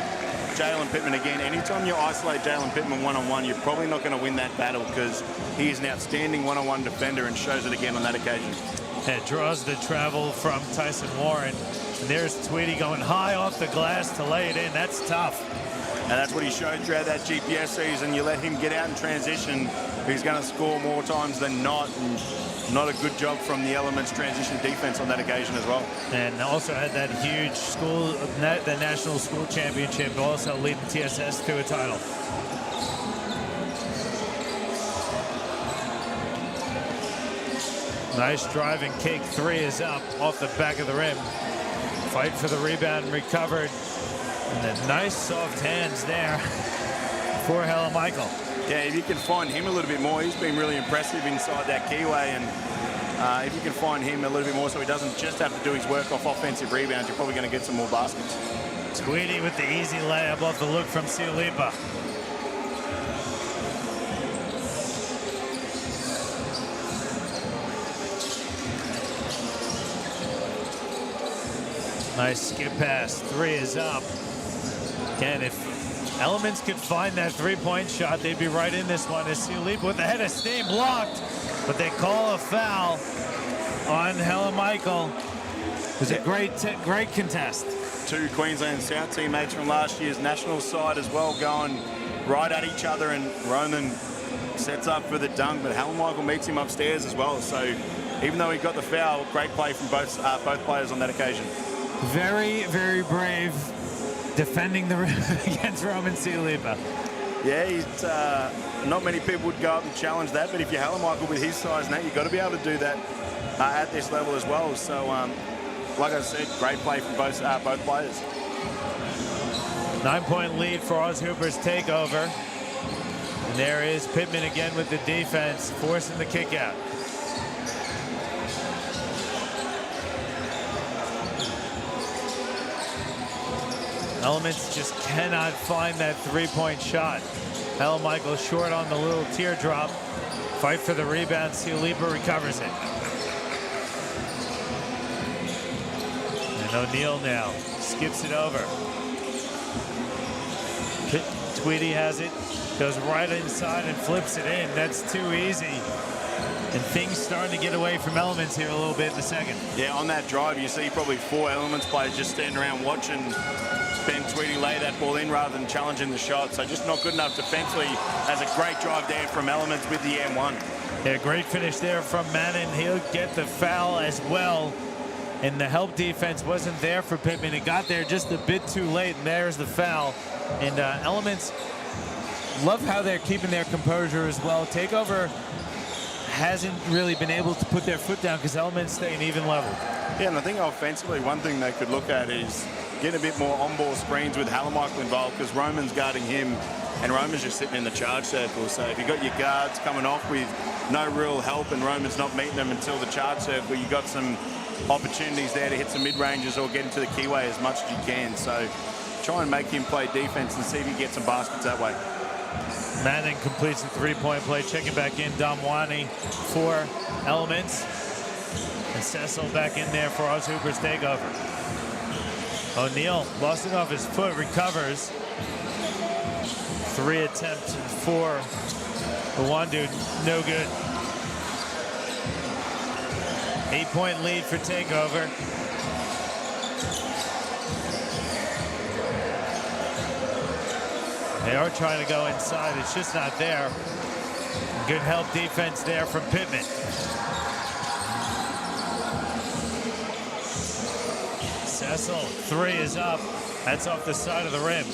Jalen Pittman again, anytime you isolate Jalen Pittman one-on-one, you're probably not going to win that battle, because he is an outstanding one-on-one defender and shows it again on that occasion.
It draws the travel from Tyson Warren. And there's Tweedy going high off the glass to lay it in. That's tough.
And that's what he showed throughout that GPS season. You let him get out and transition, he's going to score more times than not. And not a good job from the Elements transition defense on that occasion as well.
And also had that huge the National School Championship, also leading TSS to a title. Nice driving kick. 3 is up off the back of the rim. Fight for the rebound, recovered. And then nice soft hands there for Hella Michael.
Yeah, if you can find him a little bit more, he's been really impressive inside that keyway. And if you can find him a little bit more so he doesn't just have to do his work off offensive rebounds, you're probably going to get some more baskets.
Tweedy with the easy layup off the look from Sialipa. Nice skip pass. 3 is up. Again, if Elements could find that three-point shot, they'd be right in this one. As Sialipa with the head of steam blocked, but they call a foul on Hella Michael. It was a great contest.
2 Queensland South teammates from last year's national side as well, going right at each other, and Roman sets up for the dunk, but Hella Michael meets him upstairs as well. So even though he got the foul, great play from both players on that occasion.
Very, very brave defending the rim against Roman Sialipa.
Yeah, he's, not many people would go up and challenge that, but if you're Hella Michael with his size, Nate, you've got to be able to do that at this level as well. So, like I said, great play from both players.
9-point lead for Oz Hooper's TakeOver. And there is Pittman again with the defense, forcing the kick out. Elements just cannot find that three-point shot. Hella Michael short on the little teardrop. Fight for the rebound. Sialipa recovers it. And O'Neal now skips it over. Tweedy has it, goes right inside and flips it in. That's too easy. And things starting to get away from Elements here a little bit in the second.
Yeah, on that drive, you see probably 4 Elements players just standing around watching Ben Tweedy lay that ball in rather than challenging the shot. So just not good enough defensively. Has a great drive there from Elements with the M1.
Yeah, great finish there from Mannon. He'll get the foul as well. And the help defense wasn't there for Pittman. It got there just a bit too late, and there's the foul. And Elements love how they're keeping their composure as well. TakeOver hasn't really been able to put their foot down because Elements stay an even level.
Yeah, and I think offensively, one thing they could look at is getting a bit more on-ball screens with Hella Michael involved, because Roman's guarding him and Roman's just sitting in the charge circle. So if you've got your guards coming off with no real help and Roman's not meeting them until the charge circle, you've got some opportunities there to hit some mid-ranges or get into the keyway as much as you can. So try and make him play defense and see if he gets some baskets that way.
Manning completes the three-point play. Checking back in, Damwani for Elements. And Cecil back in there for Oz Hooper's TakeOver. O'Neal lost it off his foot, recovers. 3 attempts and 4. The one dude, no good. 8-point lead for Takeover. They are trying to go inside. It's just not there. Good help defense there from Pittman. Cecil, 3 is up. That's off the side of the rim.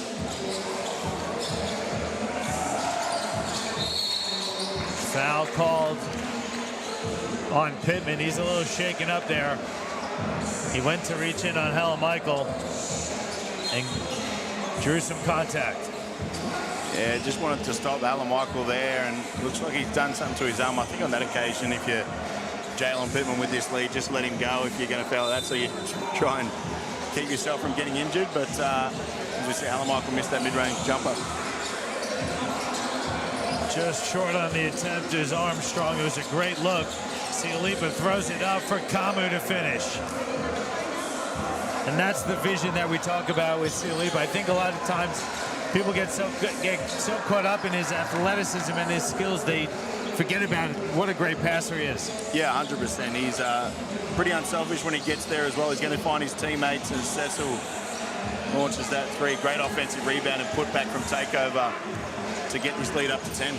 Foul called on Pittman. He's a little shaken up there. He went to reach in on Michael and drew some contact.
Yeah, just wanted to stop Michael there, and looks like he's done something to his arm. I think on that occasion, if you're Jalen Pittman with this lead, just let him go if you're going to foul that, so you try and keep yourself from getting injured. But as we see, Michael missed that mid-range jumper.
Just short on the attempt is Armstrong. It was a great look. Sialipa throws it up for Kamu to finish. And that's the vision that we talk about with Sialipa. I think a lot of times people get so caught up in his athleticism and his skills, they forget about what a great passer he is.
Yeah, 100%. He's pretty unselfish when he gets there as well. He's going to find his teammates as Cecil launches that 3. Great offensive rebound and put back from Takeover to get this lead up to 10.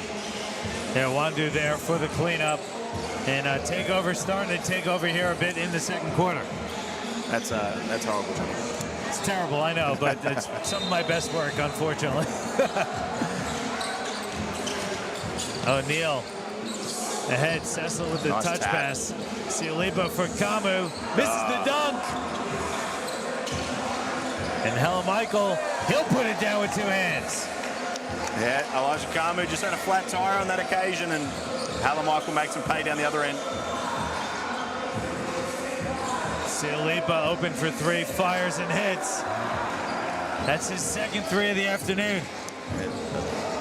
Yeah, Wandu there for the cleanup. And Takeover starting to take over here a bit in the second quarter.
That's horrible.
It's terrible, I know, but it's some of my best work, unfortunately. O'Neal ahead, Cecil with the
Nice
touch
tap.
pass. Sialipa for Kamu, misses the dunk. And Michael, he'll put it down with 2 hands.
Yeah, Elijah Kamu just had a flat tire on that occasion, and Michael makes him pay down the other end.
Sialipa open for 3, fires and hits. That's his second 3 of the afternoon.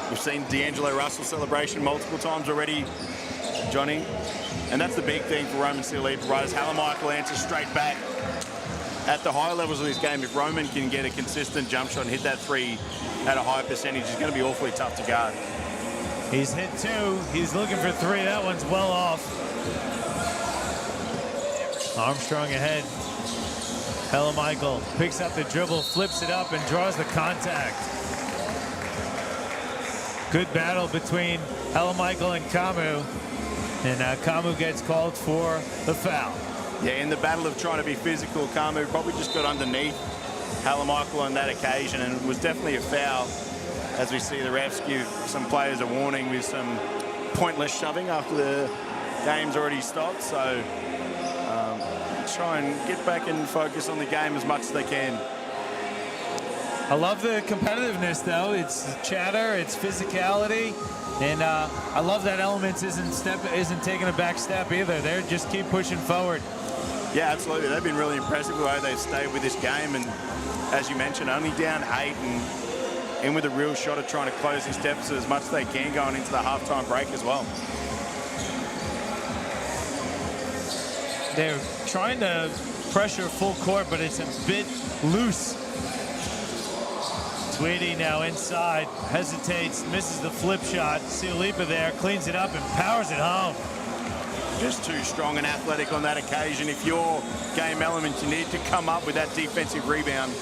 We've seen D'Angelo Russell celebration multiple times already, Johnny. And that's the big thing for Roman Sialipa, right? Is Michael answers straight back. At the high levels of this game, if Roman can get a consistent jump shot and hit that 3 at a high percentage, it's going to be awfully tough to guard.
He's hit 2. He's looking for 3. That one's well off. Armstrong ahead. Michael picks up the dribble, flips it up, and draws the contact. Good battle between Michael and Kamu. And Kamu gets called for the foul.
Yeah, in the battle of trying to be physical, Kamu probably just got underneath Michael on that occasion, and it was definitely a foul. As we see the refs give some players a warning with some pointless shoving after the game's already stopped. So try and get back and focus on the game as much as they can.
I love the competitiveness, though. It's chatter, it's physicality, and I love that Elements isn't taking a back step either. They just keep pushing forward.
Yeah, absolutely. They've been really impressive the way they've stayed with this game, and as you mentioned, only down 8 and in with a real shot of trying to close this deficit as much as they can going into the halftime break as well.
They're trying to pressure full court, but it's a bit loose. Tweedy now inside, hesitates, misses the flip shot. Sialipa there, cleans it up and powers it home.
Just too strong and athletic on that occasion. If you're Game Elements, you need to come up with that defensive rebound.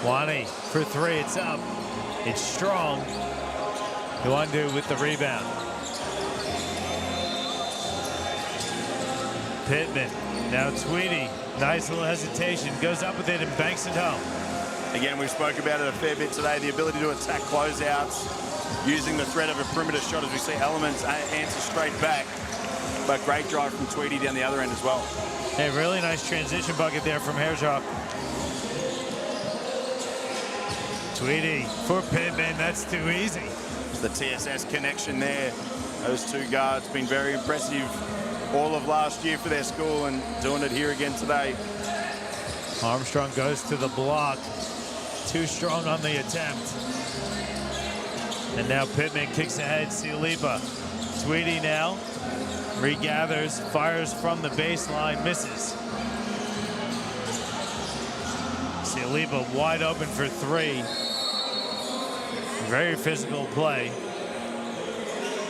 Wani for 3, it's up. It's strong. Wandu with the rebound. Pittman, now Tweedy. Nice little hesitation, goes up with it and banks it home.
Again, we've spoke about it a fair bit today, the ability to attack closeouts, using the threat of a perimeter shot as we see Elements answer straight back. But great drive from Tweedy down the other end as well.
A really nice transition bucket there from Herzog. Tweedy for Pittman, that's too easy.
The TSS connection there. Those 2 guards been very impressive all of last year for their school and doing it here again today.
Armstrong goes to the block. Too strong on the attempt. And now Pittman kicks ahead, Sialipa. Tweedy now regathers, fires from the baseline, misses. Saliba wide open for three. Very physical play.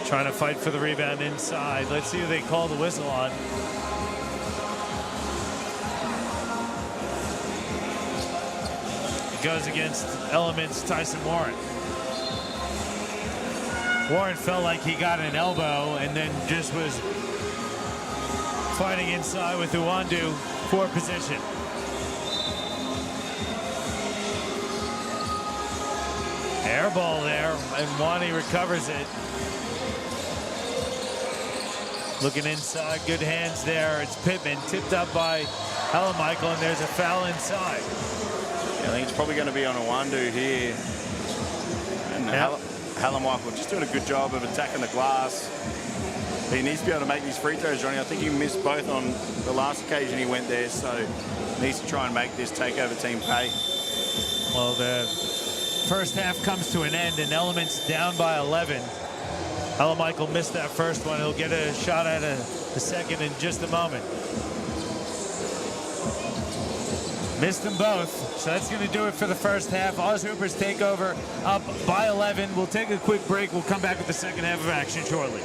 Trying to fight for the rebound inside. Let's see who they call the whistle on. It goes against Element's Tyson Warren. Warren felt like he got an elbow and then just was fighting inside with Uwandu for position. Air ball there, and Wani recovers it. Looking inside, good hands there. It's Pittman, tipped up by Michael, and there's a foul inside.
Yeah, I think it's probably going to be on Uwandu here. And Michael just doing a good job of attacking the glass. He needs to be able to make these free throws, Johnny. I think he missed both on the last occasion he went there, so needs to try and make this takeover team pay.
Well, the first half comes to an end, and Element's down by 11. Michael missed that first one. He'll get a shot at the second in just a moment. Missed them both, so that's going to do it for the first half. Oz Hoopers take over up by 11. We'll take a quick break. We'll come back with the second half of action shortly.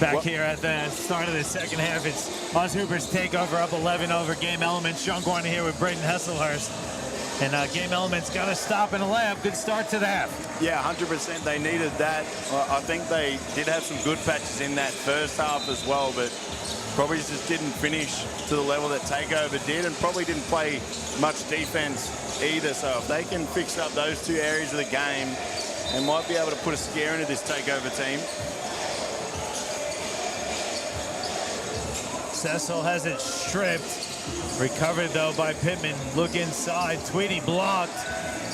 Back here at the start of the second half, it's Oz Hoopers takeover up 11 over Game Elements. John Gorn here with Braden Hesselhurst. And Game Elements got a stop and a layup. Good start to the half.
Yeah, 100%. They needed that. I think they did have some good patches in that first half as well, but probably just didn't finish to the level that Takeover did, and probably didn't play much defense either. So if they can fix up those two areas of the game, they might be able to put a scare into this Takeover team.
Cecil has it stripped. Recovered though by Pittman. Look inside. Tweedy blocked.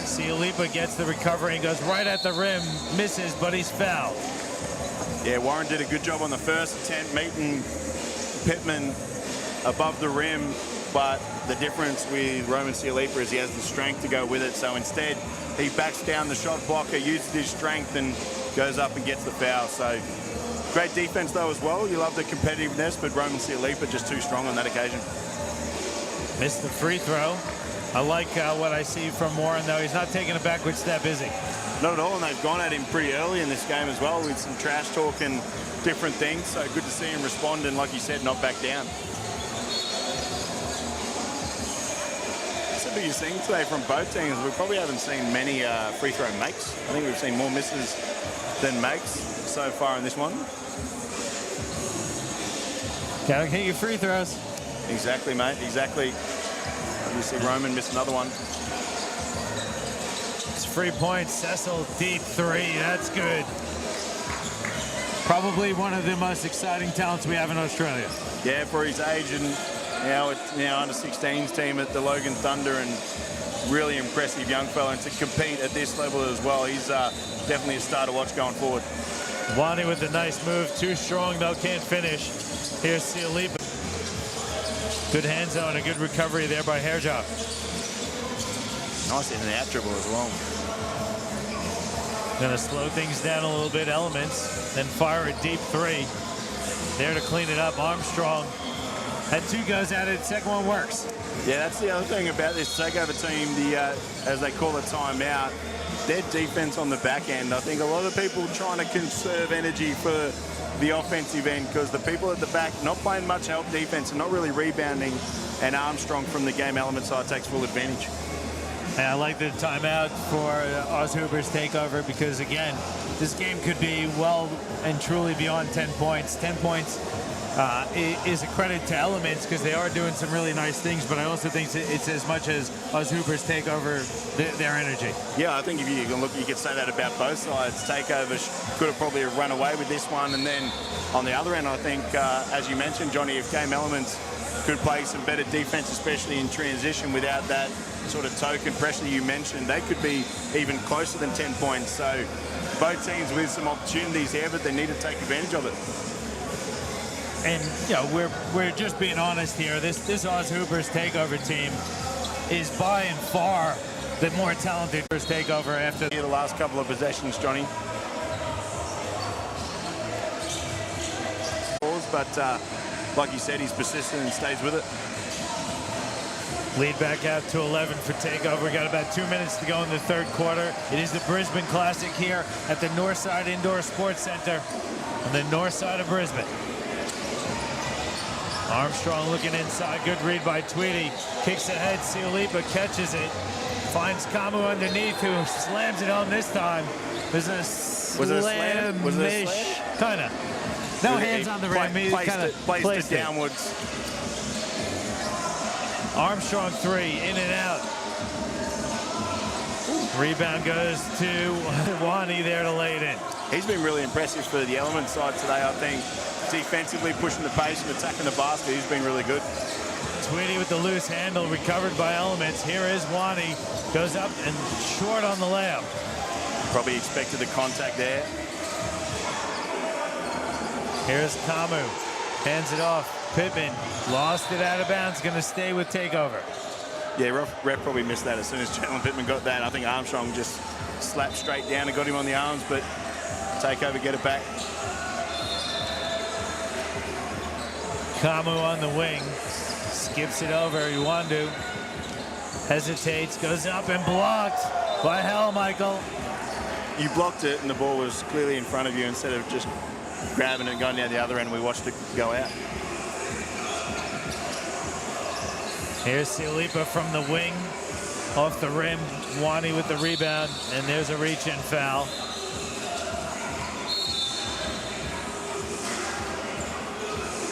Cialipa gets the recovery and goes right at the rim. Misses, but he's fouled.
Yeah, Warren did a good job on the first attempt, meeting Pittman above the rim, but the difference with Roman Cialipa is he has the strength to go with it. So instead, he backs down the shot blocker, uses his strength, and goes up and gets the foul. So great defense though as well. You love the competitiveness, but Roman Cialipa just too strong on that occasion.
Missed the free throw. I like what I see from Warren, though. He's not taking a backward step, is he?
Not at all, and they've gone at him pretty early in this game as well with some trash talk and different things. So good to see him respond and, like you said, not back down. That's the biggest thing today from both teams. We probably haven't seen many free throw makes. I think we've seen more misses than makes so far in this one.
Gotta hit your free throws.
Exactly, mate, exactly. You see Roman miss another one.
It's free point. Cecil, deep three. That's good. Probably one of the most exciting talents we have in Australia.
Yeah, for his age, and now it's under 16s team at the Logan Thunder, and really impressive young fella. And to compete at this level as well, he's definitely a star to watch going forward.
Wani with a nice move. Too strong, though, can't finish. Here's Cialipa. Good hand zone, a good recovery there by Hairjob.
Nice in and out dribble as well.
Gonna slow things down a little bit, Elements, then fire a deep three. There to clean it up. Armstrong had two goes at it, second one works.
Yeah, that's the other thing about this Takeover team, the as they call it, timeout. Their defense on the back end. I think a lot of people trying to conserve energy for the offensive end, because the people at the back not playing much help defense and not really rebounding, and Armstrong from the game element side takes full advantage.
And I like the timeout for Oz Huber's takeover, because again, this game could be well and truly beyond 10 points. 10 points is a credit to Elements because they are doing some really nice things, but I also think it's as much as Oz Huber's takeover their energy.
Yeah, I think if you can look, you could say that about both sides. Takeover could have probably run away with this one, and then on the other end, I think, as you mentioned, Johnny, if game Elements could play some better defense, especially in transition, without that sort of token pressure you mentioned, they could be even closer than 10 points. So both teams with some opportunities here, but they need to take advantage of it.
And we're just being honest here. This Oz Huber's takeover team is by and far the more talented first takeover after
the last couple of possessions, Johnny. But like you said, he's persistent and stays with it.
Lead back out to 11 for takeover. We got about 2 minutes to go in the third quarter. It is the Brisbane Classic here at the Northside Indoor Sports Center on the north side of Brisbane. Armstrong looking inside. Good read by Tweedy. Kicks ahead. Cialipa catches it. Finds Kamu underneath, who slams it home this time. There's a slam-ish.
Was it a slam?
Kind of. No hands on the rim. He kind of
placed it downwards.
Armstrong three, in and out. Rebound goes to Wani there to lay it in.
He's been really impressive for the Element side today, I think. Defensively pushing the pace and attacking the basket, he's been really good.
Tweedy with the loose handle, recovered by Elements. Here is Wani, goes up and short on the layup.
Probably expected the contact there.
Here's Kamu, hands it off. Pittman lost it out of bounds, going to stay with takeover.
Yeah, ref probably missed that as soon as Jalen Pittman got that. I think Armstrong just slapped straight down and got him on the arms, but takeover, get it back.
Kamu on the wing, skips it over. Iwandu hesitates, goes up and blocked by Michael.
You blocked it and the ball was clearly in front of you. Instead of just grabbing it and going down the other end, we watched it go out.
Here's Cialipa from the wing, off the rim. Wani with the rebound, and there's a reach-in foul.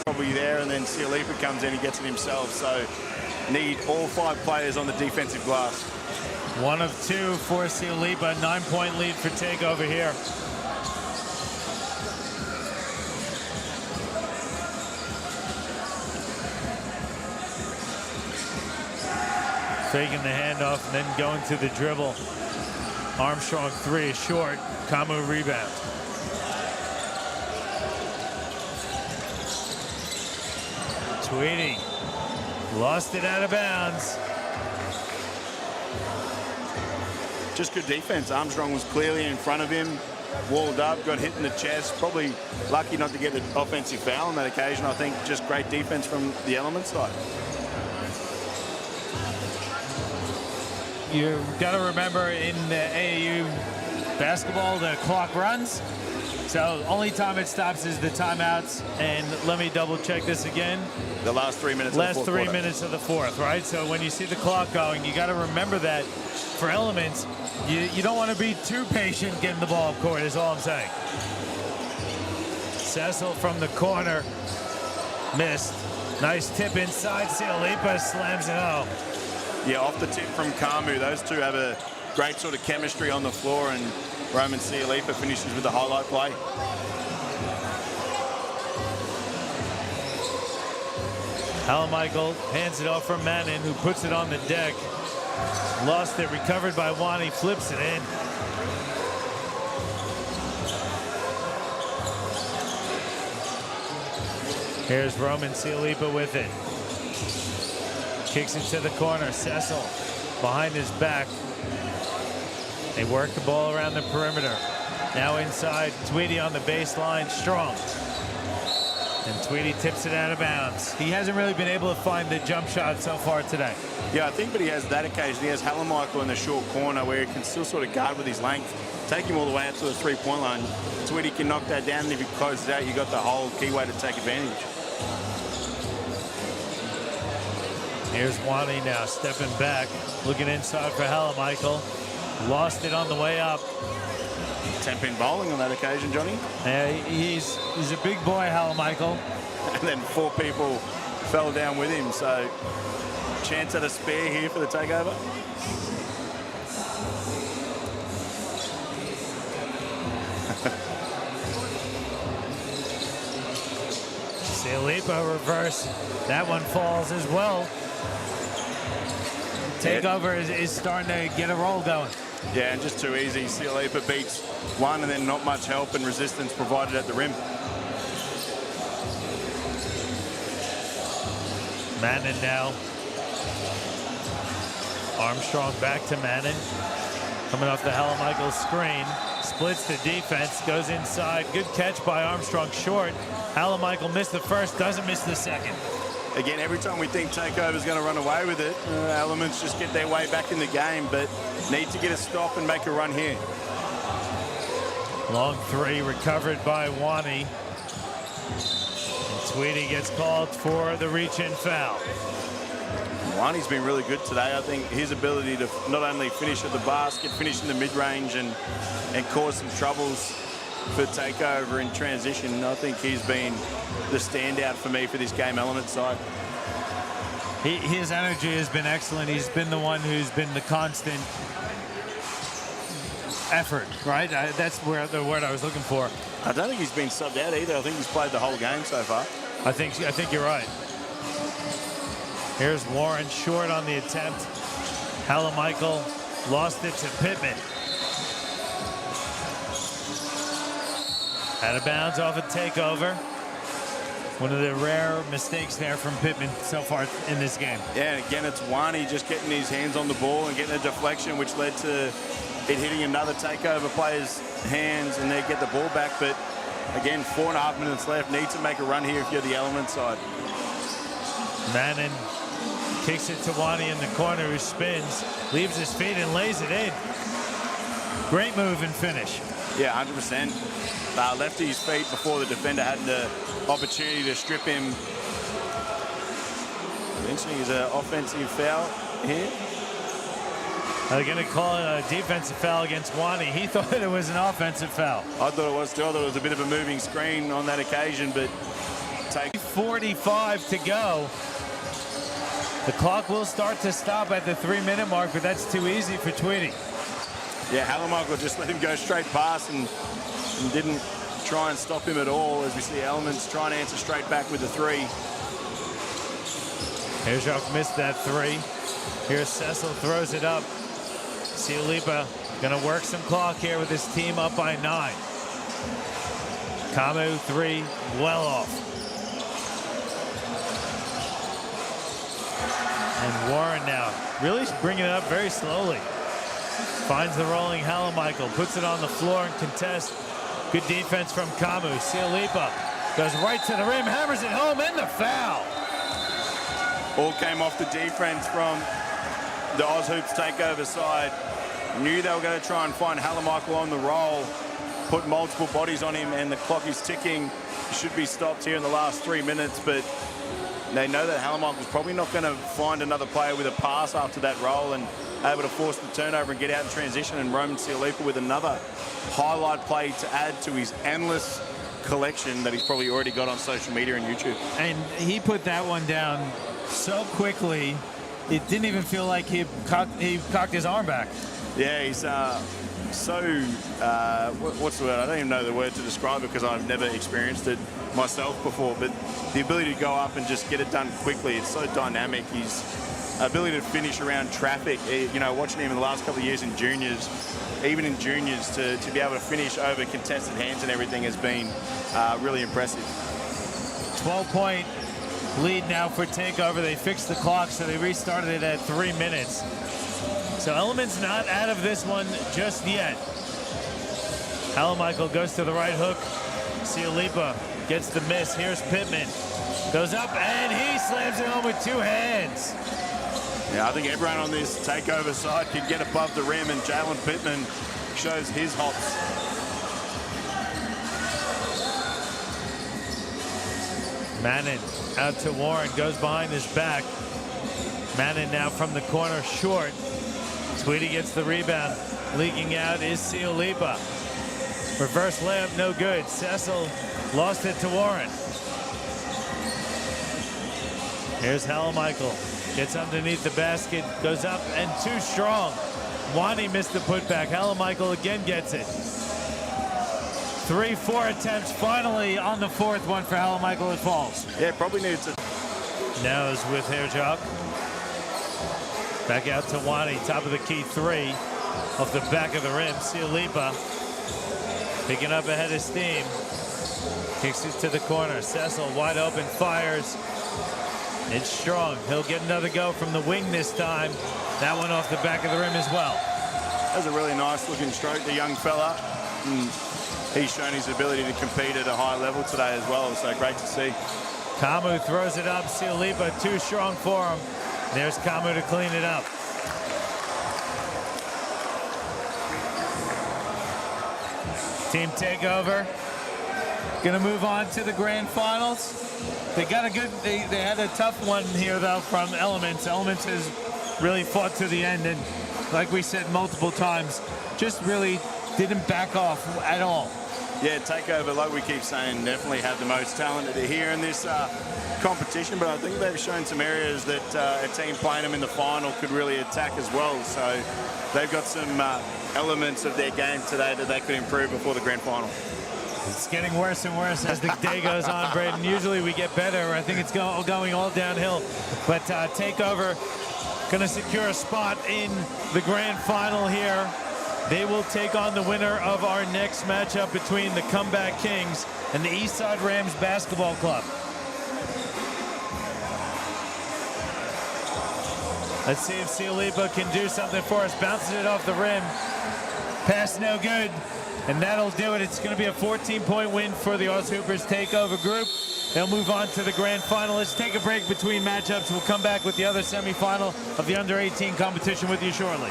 Probably nobody there, and then Sialipa comes in, he gets it himself. So need all 5 players on the defensive glass.
1 of 2 for Sialipa. 9-point lead for Takeover here. Faking the handoff and then going to the dribble. Armstrong 3 is short. Kamu rebound. Tweedy lost it out of bounds.
Just good defense. Armstrong was clearly in front of him, walled up, got hit in the chest. Probably lucky not to get an offensive foul on that occasion. I think just great defense from the Element side.
You've got to remember in the AAU basketball, the clock runs. So only time it stops is the timeouts. And let me double check this again.
The last 3 minutes
Last
of the fourth
three
quarter.
minutes of the fourth, right? So when you see the clock going, you got to remember that for Elements, you don't want to be too patient getting the ball up court, is all I'm saying. Cecil from the corner, missed. Nice tip inside, Sialipa slams it home.
Yeah, off the tip from Kamu. Those two have a great sort of chemistry on the floor, and Roman Sialipa finishes with the highlight play.
Halamichael hands it off from Manning, who puts it on the deck. Lost it, recovered by Wani, flips it in. Here's Roman Sialipa with it. Kicks it to the corner. Cecil behind his back. They work the ball around the perimeter. Now inside, Tweedy on the baseline, strong. And Tweedy tips it out of bounds. He hasn't really been able to find the jump shot so far today.
Yeah, I think, but he has that occasion. He has Halamichael in the short corner where he can still sort of guard with his length. Take him all the way out to the 3-point line. Tweedy can knock that down, and if he closes out, you got the whole key way to take advantage.
Here's Wani now, stepping back, looking inside for Halamichael. Lost it on the way up.
10-pin bowling on that occasion, Johnny.
He's a big boy, Halamichael.
And then 4 people fell down with him, so chance at a spare here for the takeover.
Sialipa reverse. That one falls as well. Takeover is starting to get a roll going.
Yeah, and just too easy. Sialipa beats one, and then not much help and resistance provided at the rim.
Manning now. Armstrong back to Manning. Coming off the Halamichael screen. Splits the defense, goes inside. Good catch by Armstrong, short. Halamichael missed the first, doesn't miss the second.
Again, every time we think Takeover's going to run away with it, Elements just get their way back in the game, but need to get a stop and make a run here.
Long 3 recovered by Wani. And Tweedy gets called for the reach-in foul.
Wani's been really good today. I think his ability to not only finish at the basket, finish in the mid-range and cause some troubles for Takeover in transition. I think he's been the standout for me for this game Element side.
His energy has been excellent. He's been the one who's been the constant effort, right? That's where the word I was looking for.
I don't think he's been subbed out either. I think he's played the whole game so far.
I think you're right. Here's Warren short on the attempt. Halamichael lost it to Pittman. Out of bounds off a Takeover. One of the rare mistakes there from Pittman so far in this game.
Yeah, and again, it's Wani just getting his hands on the ball and getting a deflection, which led to it hitting another Takeover player's hands, and they get the ball back. But again, 4.5 minutes left. Need to make a run here if you're the Element side.
Manning kicks it to Wani in the corner, who spins, leaves his feet and lays it in. Great move and finish.
Yeah, 100%. Left to his feet before the defender had the opportunity to strip him. Eventually, he's an offensive foul here.
They're going to call it a defensive foul against Wani. He thought it was an offensive foul.
I thought it was too. I thought it was a bit of a moving screen on that occasion, but take.
45 to go. The clock will start to stop at the 3-minute mark, but that's too easy for Tweedy.
Yeah, Hallermichael just let him go straight past and didn't try and stop him at all, as we see Elements trying to answer straight back with the 3.
Herzog missed that 3. Here's Cecil, throws it up. Sialipa gonna work some clock here with his team up by 9. Camu 3, well off. And Warren now really bringing it up very slowly. Finds the rolling Hallermichael, puts it on the floor and contests. Good defense from Camu. Sialipa goes right to the rim, hammers it home, and the foul.
All came off the defense from the Oz Hoops takeover side. Knew they were going to try and find Hallermichael on the roll, put multiple bodies on him, and the clock is ticking. Should be stopped here in the last 3 minutes, but they know that Hallermichael's probably not going to find another player with a pass after that roll and able to force the turnover and get out in transition. And Roman Sialipa with another highlight play to add to his endless collection that he's probably already got on social media and YouTube.
And he put that one down so quickly, it didn't even feel like he cocked his arm back.
Yeah, he's what's the word? I don't even know the word to describe it because I've never experienced it myself before, but the ability to go up and just get it done quickly, it's so dynamic. His ability to finish around traffic, you know, watching him in the last couple of years in juniors, even in juniors, to be able to finish over contested hands and everything has been really impressive.
12-point lead now for Takeover. They fixed the clock, so they restarted it at 3 minutes. So Elements not out of this one just yet. Hallermichael goes to the right hook. Sialipa gets the miss. Here's Pittman. Goes up, and he slams it home with 2 hands.
Yeah, I think everyone on this takeover side can get above the rim, and Jalen Pittman shows his hops.
Mannon out to Warren, goes behind his back. Mannon now from the corner, short. Tweedy gets the rebound. Leaking out is Sialipa. Reverse layup, no good. Cecil lost it to Warren. Here's Hallermichael. Gets underneath the basket, goes up, and too strong. Wani missed the putback. Hallermichael again gets it. 3-4 attempts finally on the 4th one for Hallermichael. It falls.
Yeah, probably needs to.
Now is with Herzog. Back out to Wani, top of the key 3. Off the back of the rim, Sialipa picking up ahead of steam. Kicks it to the corner. Cecil wide open, fires. It's strong. He'll get another go from the wing this time. That one off the back of the rim as well.
That's a really nice looking stroke, the young fella. He's shown his ability to compete at a high level today as well, so great to see.
Camu throws it up. Sialipa too strong for him. There's Camu to clean it up. Team Takeover gonna move on to the grand finals. They got a good, they had a tough one here though from Elements. Elements has really fought to the end, and like we said multiple times, just really didn't back off at all.
Yeah, Takeover, like we keep saying, definitely had the most talent here in this competition, but I think they've shown some areas that a team playing them in the final could really attack as well. So they've got some elements of their game today that they could improve before the grand final.
It's getting worse and worse as the day goes on, Braden. Usually we get better. I think it's going all downhill. But Takeover going to secure a spot in the grand final here. They will take on the winner of our next matchup between the Comeback Kings and the Eastside Rams Basketball Club. Let's see if Sialipa can do something for us. Bounces it off the rim. Pass no good. And that'll do it. It's going to be a 14-point win for the Oz Hoopers Takeover group. They'll move on to the grand final. Let's take a break between matchups. We'll come back with the other semifinal of the under-18 competition with you shortly.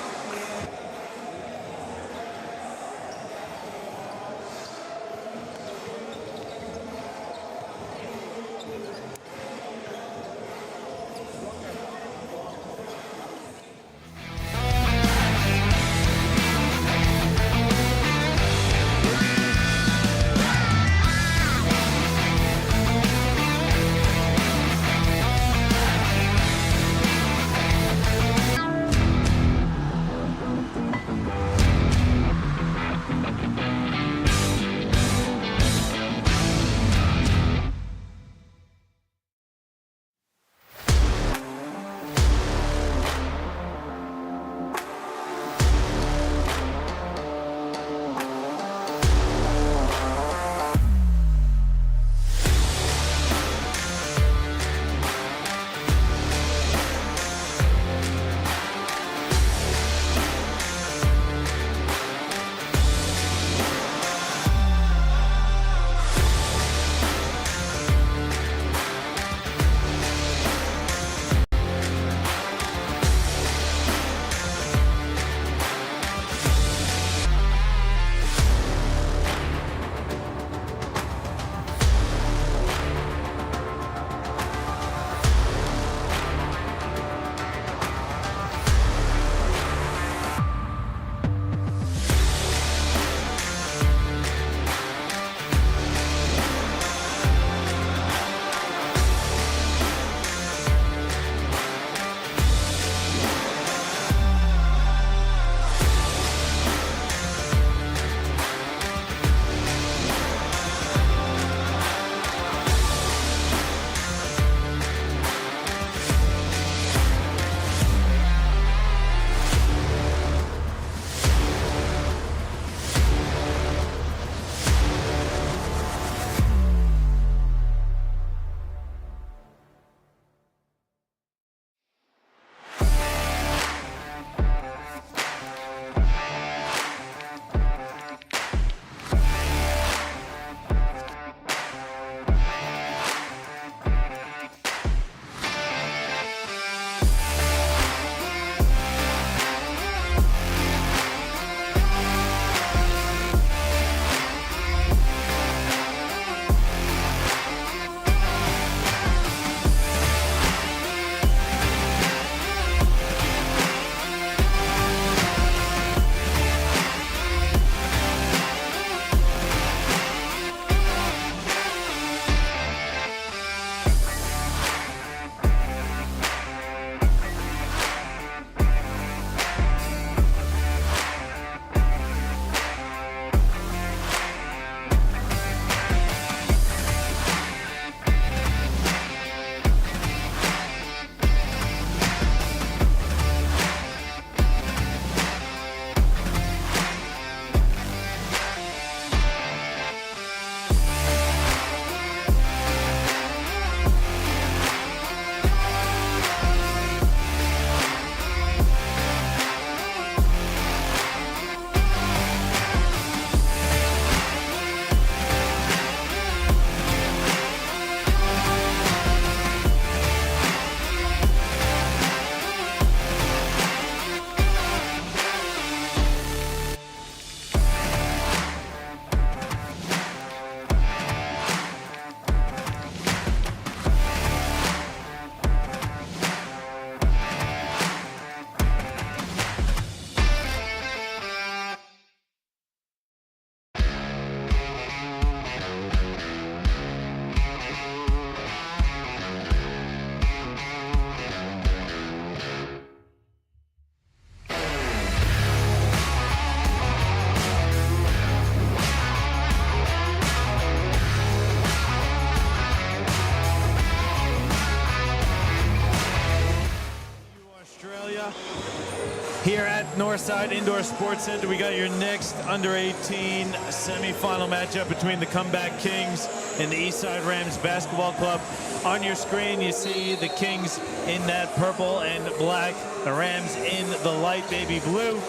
here at Northside Indoor Sports Center. We got your next under-18 semifinal matchup between the Comeback Kings and the Eastside Rams Basketball Club. On your screen, you see the Kings in that purple and black, the Rams in the light baby blue.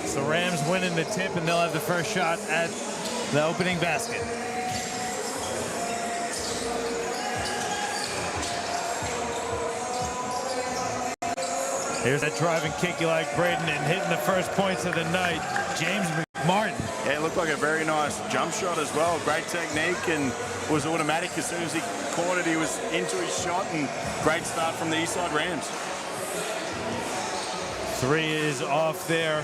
It's the Rams winning the tip, and they'll have the first shot at the opening basket. Here's that driving kick you like, Braden, and hitting the first points of the night, James McMartin.
Yeah, it looked like a very nice jump shot as well. Great technique and was automatic. As soon as he caught it, he was into his shot, and great start from the Eastside Rams.
Three is off there.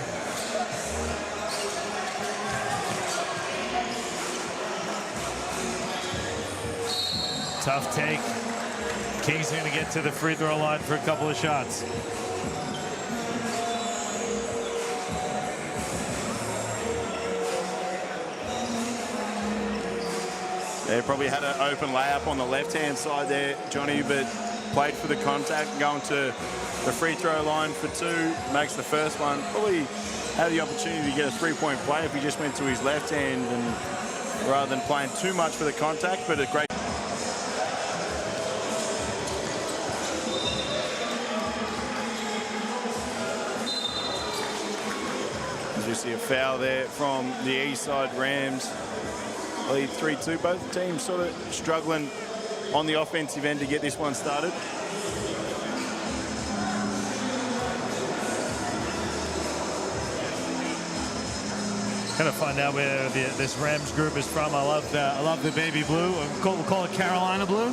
Tough take. Kings are going to get to the free throw line for a couple of shots.
They probably had an open layup on the left-hand side there, Johnny, but played for the contact, going to the free throw line for two, makes the first one. Probably had the opportunity to get a three-point play if he just went to his left hand and rather than playing too much for the contact, but a great. As you see a foul there from the Eastside Rams. Lead 3-2. Both teams sort of struggling on the offensive end to get this one started.
Gonna find out where this Rams group is from. I love the baby blue. We'll call it Carolina blue.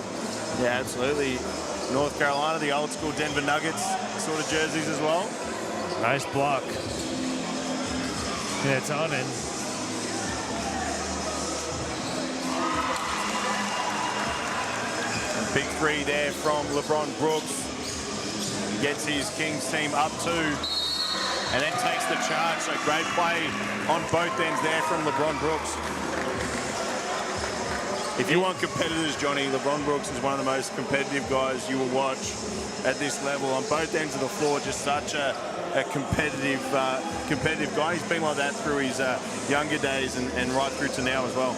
Yeah, absolutely. North Carolina, the old school Denver Nuggets sort of jerseys as well.
Nice block. Yeah, it's on in.
Big three there from LeBron Brooks. Gets his Kings team up two and then takes the charge. So great play on both ends there from LeBron Brooks. If you want competitors, Johnny, LeBron Brooks is one of the most competitive guys you will watch at this level on both ends of the floor. Just such a competitive guy. He's been like that through his younger days and right through to now as well.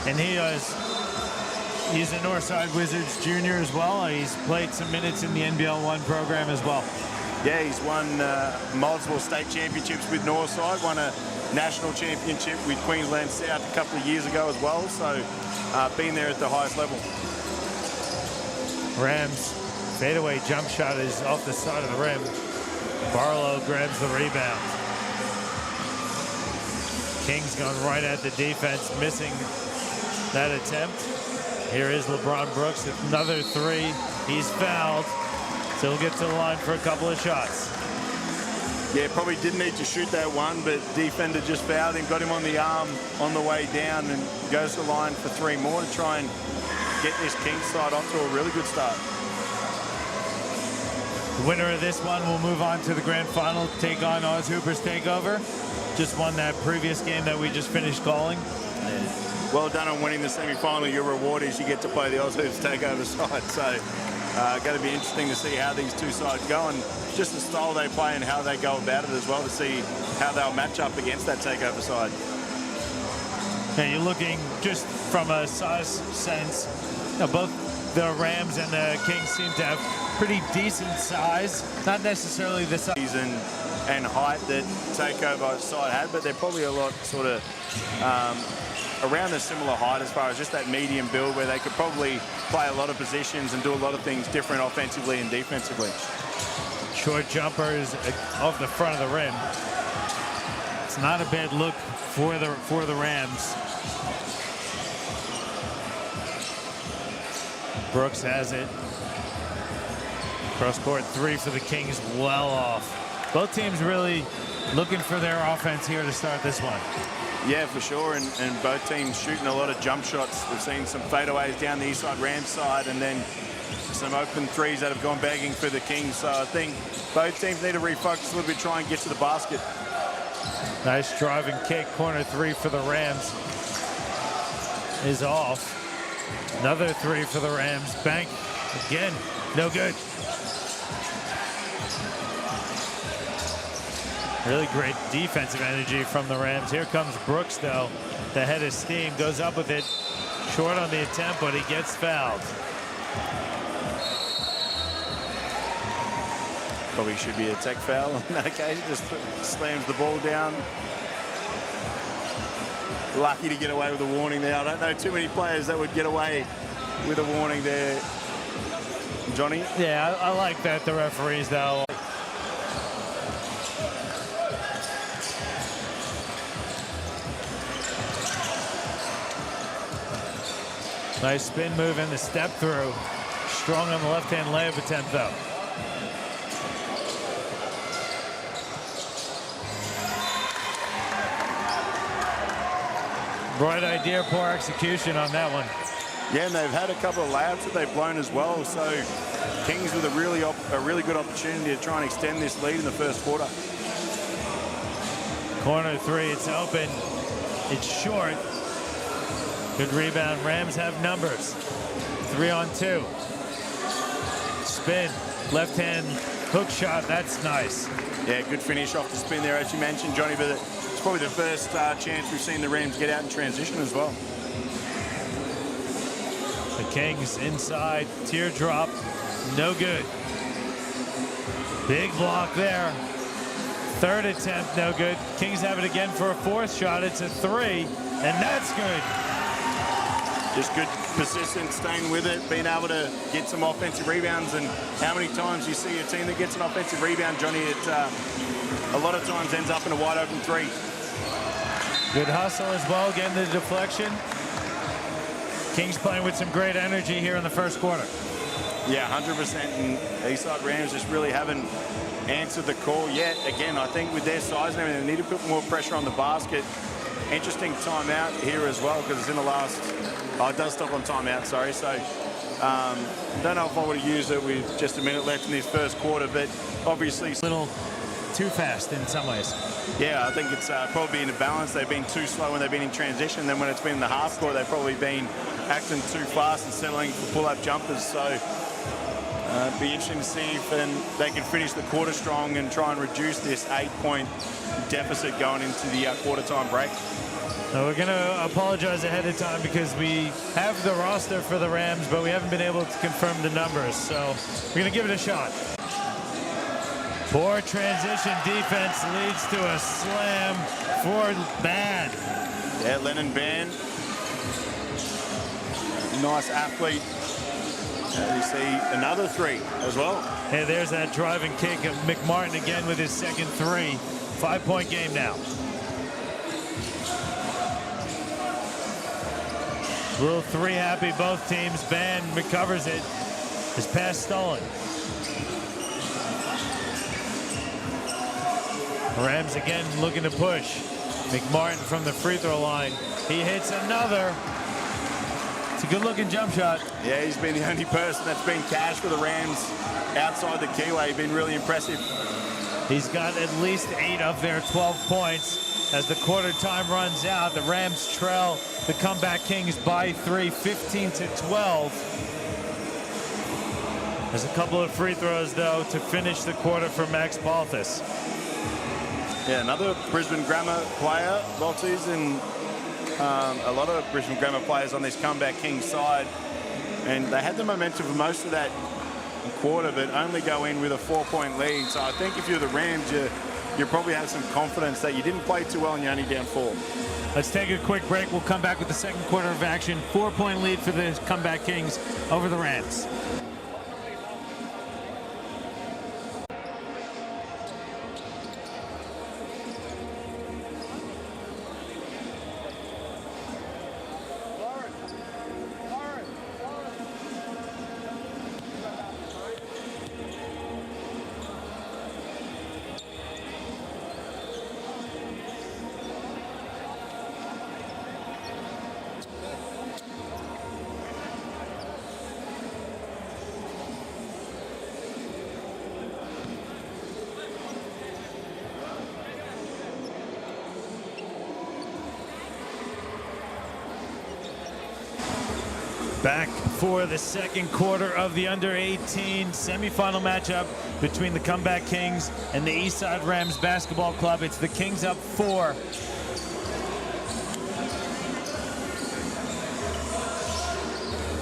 And he's a Northside Wizards junior as well. He's played some minutes in the NBL 1 program as well.
Yeah, he's won multiple state championships with Northside, won a national championship with Queensland South a couple of years ago as well, so been there at the highest level.
Rams fadeaway jump shot is off the side of the rim. Barlow grabs the rebound. Kings going right at the defense, missing that attempt. Here is LeBron Brooks, another three. He's fouled, so he'll get to the line for a couple of shots.
Yeah, probably didn't need to shoot that one, but defender just fouled him, got him on the arm on the way down, and goes to the line for three more to try and get this Kings side off to a really good start.
The winner of this one will move on to the grand final, take on Oz Hooper's Takeover. Just won that previous game that we just finished calling.
Well done on winning the semi-final. Your reward is you get to play the Oz Hoops Takeover side. So going to be interesting to see how these two sides go and just the style they play and how they go about it as well to see how they'll match up against that Takeover side.
Yeah, you're looking just from a size sense, both the Rams and the Kings seem to have pretty decent size. Not necessarily the size
and height that Takeover side had, but they're probably a lot sort of around a similar height as far as just that medium build where they could probably play a lot of positions and do a lot of things different offensively and defensively.
Short jumpers off the front of the rim. It's not a bad look for the Rams. Brooks has it. Cross court three for the Kings, well off. Both teams really looking for their offense here to start this one.
Yeah, for sure, and both teams shooting a lot of jump shots. We've seen some fadeaways down the Eastside Rams side and then some open threes that have gone begging for the Kings. So I think both teams need to refocus a little bit, try and get to the basket.
Nice driving kick, corner three for the Rams is off. Another three for the Rams, bank again, no good. Really great defensive energy from the Rams. Here comes Brooks, though. The head of steam goes up with it. Short on the attempt, but he gets fouled.
Probably should be a tech foul on that occasion. Just slams the ball down. Lucky to get away with a warning there. I don't know too many players that would get away with a warning there. Johnny?
Yeah, I like that, the referees, though. Nice spin move and the step through. Strong on the left-hand layup attempt, though. Bright idea, poor execution on that one.
Yeah, and they've had a couple of layups that they've blown as well. So Kings with a really good opportunity to try and extend this lead in the first quarter.
Corner three, it's open. It's short. Good rebound. Rams have numbers. 3-on-2. Spin. Left hand hook shot. That's nice.
Yeah, good finish off the spin there, as you mentioned, Johnny. But it's probably the first chance we've seen the Rams get out in transition as well.
The Kings inside. Teardrop. No good. Big block there. Third attempt, no good. Kings have it again for a fourth shot. It's a three, and that's good.
Just good persistence, staying with it, being able to get some offensive rebounds. And how many times you see a team that gets an offensive rebound, Johnny, it a lot of times ends up in a wide open three.
Good hustle as well, getting the deflection. Kings playing with some great energy here in the first quarter.
Yeah, 100%. And Eastside Rams just really haven't answered the call yet. Again, I think with their size and everything, they need to put more pressure on the basket. Interesting timeout here as well, because it's in the last... Oh, it does stop on timeout, sorry. So, don't know if I would have used it with just a minute left in this first quarter, but obviously...
A little too fast in some ways.
Yeah, I think it's probably in a balance. They've been too slow when they've been in transition. Then when it's been in the half court, they've probably been acting too fast and settling for pull-up jumpers. So, it'd be interesting to see if they can finish the quarter strong and try and reduce this 8-point deficit going into the quarter time break.
So we're going to apologize ahead of time because we have the roster for the Rams, but we haven't been able to confirm the numbers. So we're going to give it a shot. Poor transition defense leads to a slam for Ban.
Yeah, Lennon Ban. Nice athlete. And you see another three as well.
Hey, there's that driving kick of McMartin again with his second three. 5-point game now. Rule 3 happy, both teams. Ban recovers it. His pass stolen. Rams again looking to push. McMartin from the free throw line. He hits another. It's a good-looking jump shot.
Yeah, he's been the only person that's been cash for the Rams outside the keyway. He's been really impressive. He's
got at least 8 of their 12 points. As the quarter time runs out, the Rams trail the comeback Kings by 3, 15-12. There's a couple of free throws, though, to finish the quarter for Max Balthus.
Yeah, another Brisbane Grammar player, Balthus, and a lot of Brisbane Grammar players on this comeback Kings side. And they had the momentum for most of that quarter, but only go in with a 4-point lead. So I think if you're the Rams, you probably have some confidence that you didn't play too well and you're only down 4.
Let's take a quick break. We'll come back with the second quarter of action. 4-point lead for the comeback Kings over the Rams. Back for the second quarter of the under-18 semifinal matchup between the Comeback Kings and the Eastside Rams Basketball Club. It's the Kings up 4.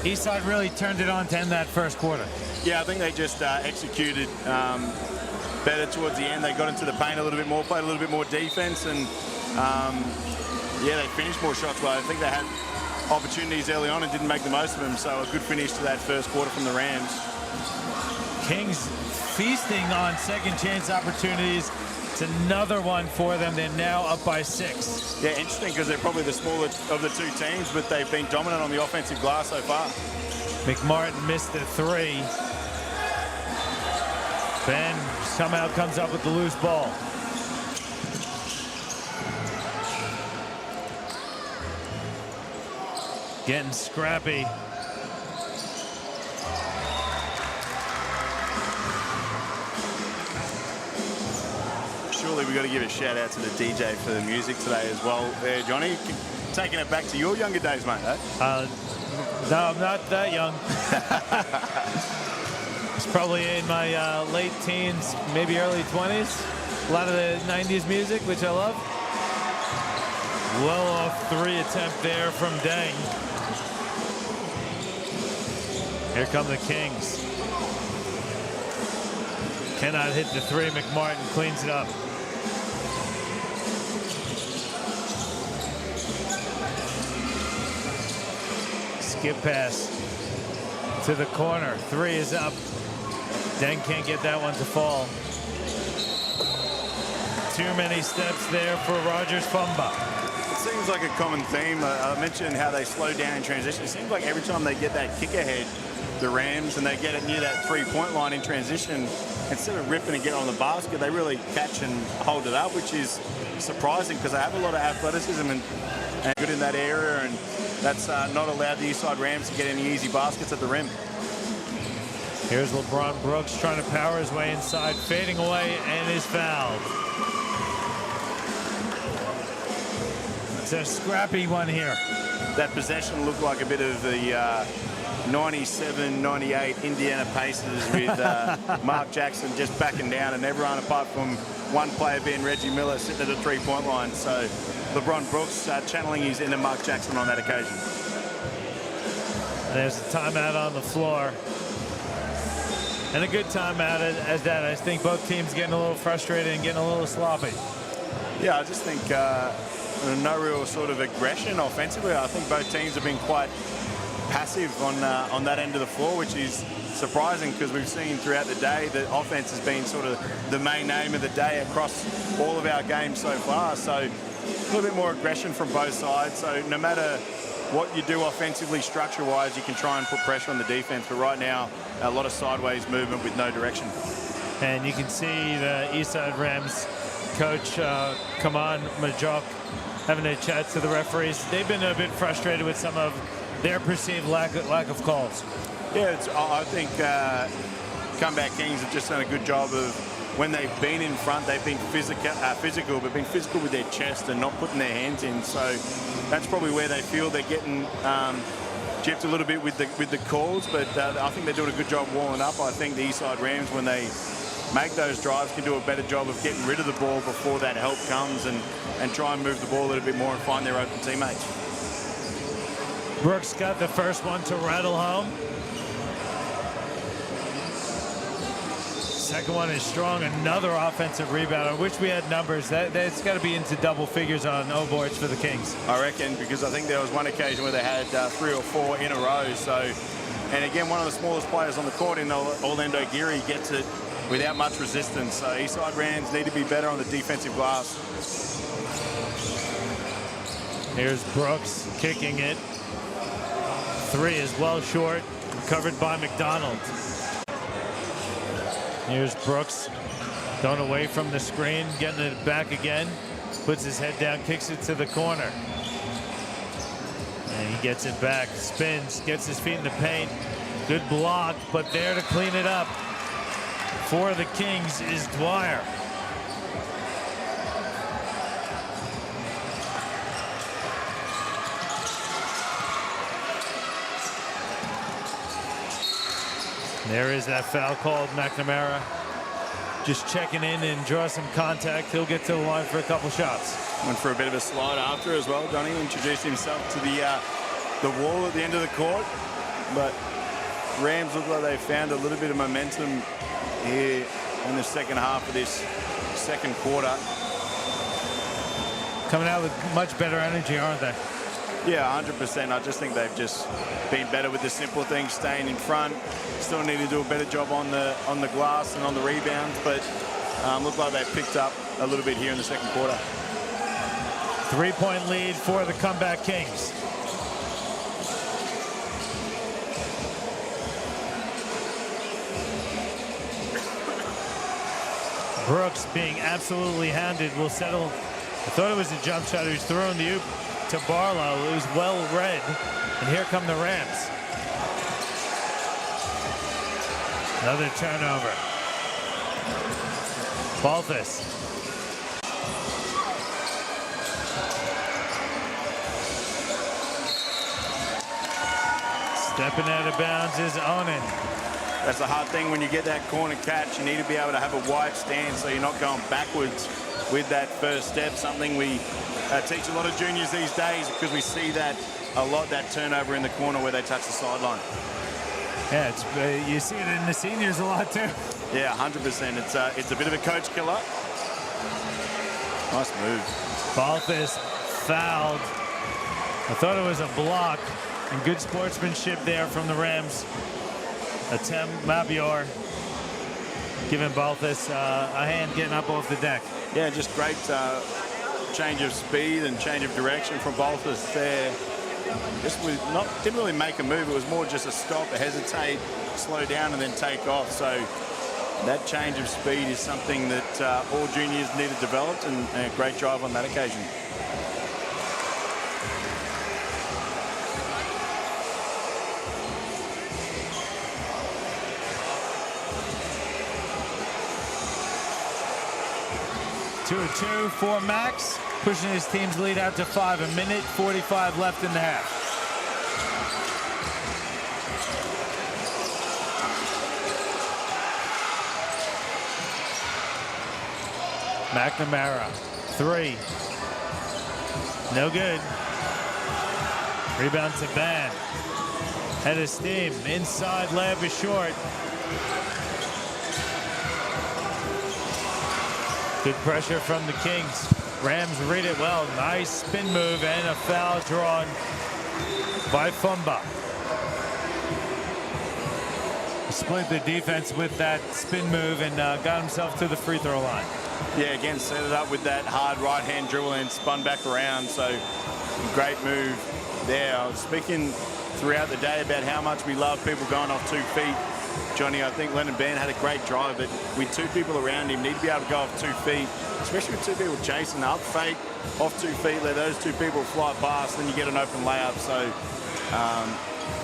Eastside really turned it on to end that first quarter.
Yeah, I think they just executed better towards the end. They got into the paint a little bit more, played a little bit more defense, and yeah, they finished more shots well. I think they had opportunities early on and didn't make the most of them, so a good finish to that first quarter from the Rams.
Kings feasting on second chance opportunities. It's another one for them. They're now up by 6.
Yeah, interesting, because they're probably the smaller of the two teams, but they've been dominant on the offensive glass so far.
McMartin missed the 3. Ben somehow comes up with the loose ball. Getting scrappy.
Surely we've got to give a shout out to the DJ for the music today as well. There, Johnny, taking it back to your younger days, mate, eh?
No, I'm not that young. It's probably in my late teens, maybe early 20s. A lot of the 90s music, which I love. Well off 3 attempt there from Deng. Here come the Kings. Cannot hit the 3. McMartin cleans it up. Skip pass to the corner. 3 is up. Deng can't get that one to fall. Too many steps there for Rogers Fumba.
It seems like a common theme. I mentioned how they slow down in transition. It seems like every time they get that kick ahead, the Rams, and they get it near that 3-point line in transition, instead of ripping and getting on the basket, they really catch and hold it up, which is surprising because they have a lot of athleticism and good in that area, and that's not allowed the Eastside Rams to get any easy baskets at the rim.
Here's LeBron Brooks trying to power his way inside, fading away, and is fouled. It's a scrappy one here.
That possession looked like a bit of the 97-98 Indiana Pacers with Mark Jackson just backing down, and everyone apart from one player being Reggie Miller sitting at the 3-point line. So LeBron Brooks channeling his inner Mark Jackson on that occasion.
There's a timeout on the floor. And a good timeout as that. I think both teams getting a little frustrated and getting a little sloppy.
Yeah, I just think no real sort of aggression offensively. I think both teams have been quite passive on that end of the floor, which is surprising because we've seen throughout the day that offense has been sort of the main name of the day across all of our games so far. So a little bit more aggression from both sides. So no matter what you do offensively, structure-wise, you can try and put pressure on the defense. But right now, a lot of sideways movement with no direction.
And you can see the Eastside Rams coach, Kaman Majok, having a chat to the referees. They've been a bit frustrated with some of their perceived lack of calls.
Yeah, I think Comeback Kings have just done a good job of, when they've been in front, they've been physical, but been physical with their chest and not putting their hands in. So that's probably where they feel they're getting gypped a little bit with the calls. But I think they're doing a good job walling up. I think the Eastside Rams, when they make those drives, can do a better job of getting rid of the ball before that help comes and try and move the ball a little bit more and find their open teammates.
Brooks got the first one to rattle home. Second one is strong. Another offensive rebound. I wish we had numbers. That's got to be into double figures on O boards for the Kings.
I reckon, because I think there was one occasion where they had 3 or 4 in a row. So, and again, one of the smallest players on the court in Orlando Geary gets it without much resistance. So Eastside Rams need to be better on the defensive glass.
Here's Brooks kicking it. 3 is well short, covered by McDonald. Here's Brooks, going away from the screen, getting it back again. Puts his head down, kicks it to the corner. And he gets it back, spins, gets his feet in the paint. Good block, but there to clean it up for the Kings is Dwyer. There is that foul called. McNamara just checking in and draw some contact. He'll get to the line for a couple shots.
Went for a bit of a slide after as well. Johnny introduced himself to the wall at the end of the court. But Rams look like they found a little bit of momentum here in the second half of this second quarter.
Coming out with much better energy, aren't they?
Yeah, 100%. I just think they've just been better with the simple things, staying in front. Still need to do a better job on the glass and on the rebounds, but look like they picked up a little bit here in the second quarter.
3-point lead for the comeback Kings. Brooks being absolutely hounded will settle. I thought it was a jump shot. He was throwing the oop to Barlow. It was well read. And here come the Rams. Another turnover. Balthus. Stepping out of bounds is Onan.
That's a hard thing when you get that corner catch. You need to be able to have a wide stance so you're not going backwards with that first step. Something we teach a lot of juniors these days because we see that a lot, that turnover in the corner where they touch the sideline.
Yeah, it's, you see it in the seniors a lot too.
Yeah, 100%. It's a bit of a coach killer. Nice move.
Balthus fouled. I thought it was a block. And good sportsmanship there from the Rams. Mabior giving Balthus a hand getting up off the deck.
Yeah, just great change of speed and change of direction from Balthus there. Didn't really make a move. It was more just a stop, a hesitate, slow down, and then take off. So that change of speed is something that all juniors need to develop, and a great drive on that occasion.
Two and two for Max, pushing his team's lead out to 5. 1:45 left in the half. McNamara, 3. No good. Rebound to Van. Head of steam. Inside layup is short. Good pressure from the Kings. Rams read it well. Nice spin move and a foul drawn by Fumba. Split the defense with that spin move and got himself to the free throw line.
Yeah, again, set it up with that hard right-hand dribble and spun back around. So great move there. I was speaking throughout the day about how much we love people going off 2 feet. Johnny, I think Lennon Ban had a great drive, but with 2 people around him, need to be able to go off 2 feet, especially with 2 people chasing, up fake, off 2 feet, let those 2 people fly past, then you get an open layup. So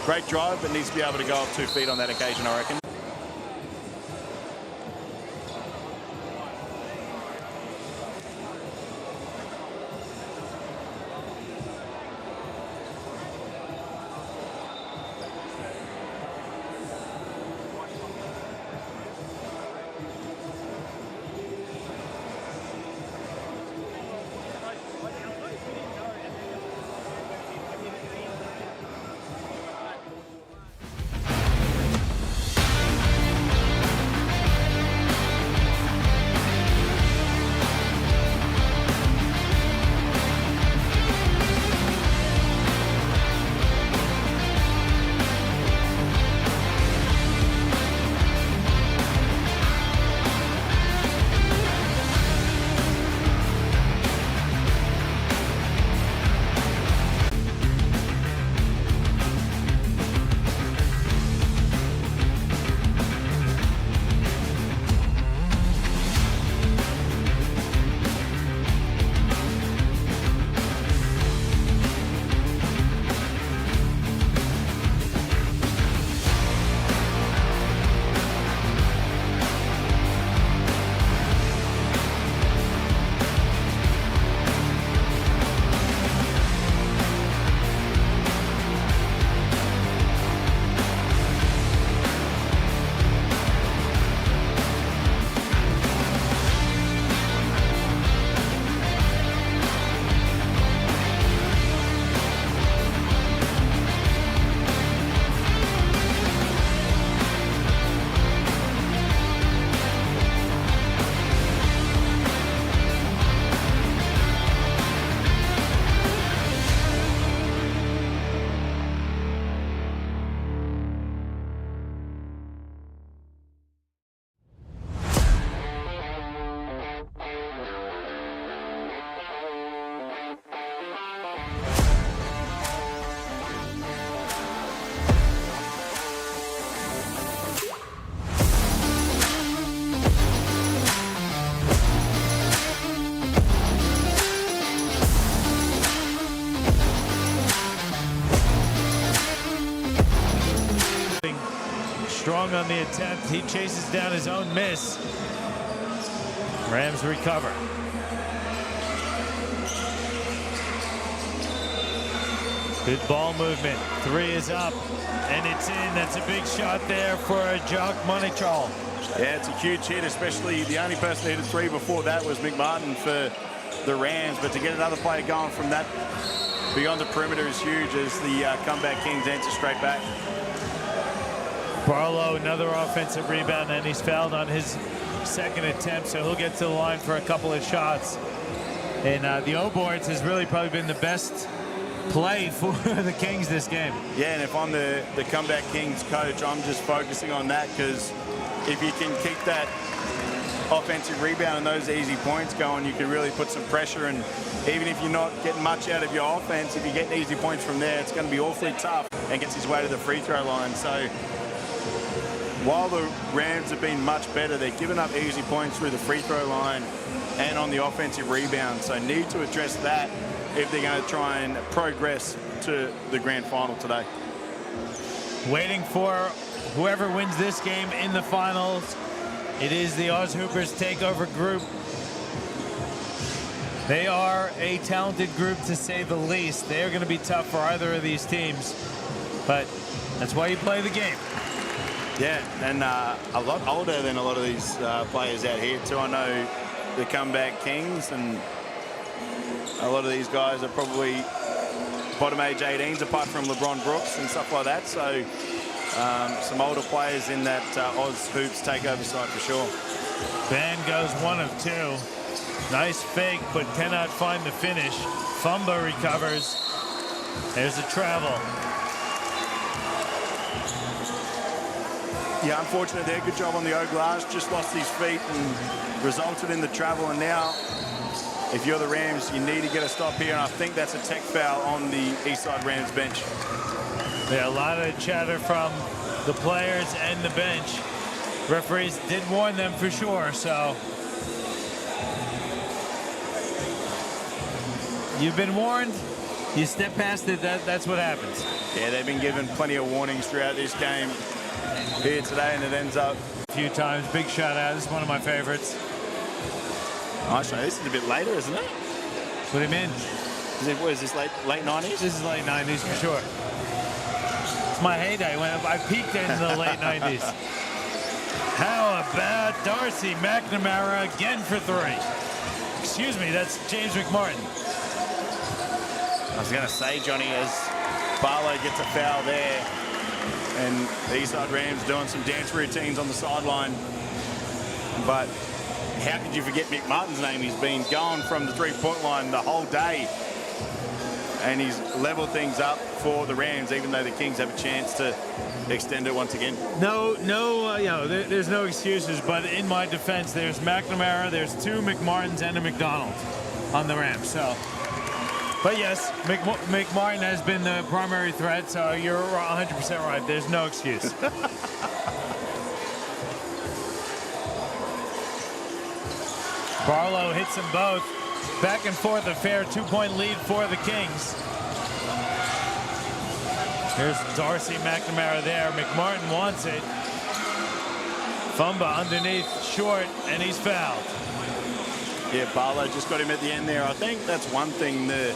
great drive, but needs to be able to go off 2 feet on that occasion, I reckon.
strong on the attempt. He chases down his own miss. Rams recover. Good ball movement. 3 is up, and it's in. That's a big shot there for Jock Monichal.
Yeah, it's a huge hit, especially the only person that hit a 3 before that was McMartin for the Rams. But to get another player going from that beyond the perimeter is huge as the comeback Kings answer straight back.
Barlow, another offensive rebound, and he's fouled on his second attempt, so he'll get to the line for a couple of shots. And the O-boards has really probably been the best play for the Kings this game.
Yeah, and if I'm the comeback Kings coach, I'm just focusing on that, because if you can keep that offensive rebound and those easy points going, you can really put some pressure. And even if you're not getting much out of your offense, if you're getting easy points from there, it's going to be awfully tough, and gets his way to the free throw line. So while the Rams have been much better, they're giving up easy points through the free throw line and on the offensive rebound. So need to address that if they're going to try and progress to the grand final today.
Waiting for whoever wins this game in the finals. It is the Oz Hoopers takeover group. They are a talented group, to say the least. They are going to be tough for either of these teams, but that's why you play the game.
Yeah, and a lot older than a lot of these players out here too. I know the comeback Kings, and a lot of these guys are probably bottom age 18s, apart from LeBron Brooks and stuff like that. So some older players in that Oz Hoops takeover side for sure.
Ben goes 1 of 2. Nice fake, but cannot find the finish. Fumba recovers. There's a travel.
Yeah, unfortunate there. Good job on the O-Glass. Just lost his feet and resulted in the travel. And now, if you're the Rams, you need to get a stop here. And I think that's a tech foul on the Eastside Rams bench.
Yeah, a lot of chatter from the players and the bench. Referees did warn them for sure, so you've been warned. You step past it, that's what happens.
Yeah, they've been given plenty of warnings throughout this game here today, and it ends up
a few times. Big shout out. This is one of my favorites.
Actually, this is a bit later, isn't it?
What do you mean?
What is this, late 90s?
This is late 90s for sure. It's my heyday when I peaked in the late 90s. How about Darcy McNamara again for 3? Excuse me, that's James McMartin.
I was going to say, Johnny, as Barlow gets a foul there, and the Eastside Rams doing some dance routines on the sideline. But how could you forget McMartin's name? He's been going from the three-point line the whole day, and he's leveled things up for the Rams, even though the Kings have a chance to extend it once again.
There's no excuses, but in my defense, there's McNamara, there's 2 McMartins and a McDonald on the Rams. So, but yes, McMartin has been the primary threat, so you're 100% right. There's no excuse. Barlow hits them both. Back and forth, a fair 2-point lead for the Kings. Here's Darcy McNamara there. McMartin wants it. Fumba underneath, short, and he's fouled.
Yeah, Barlow just got him at the end there. I think that's one thing the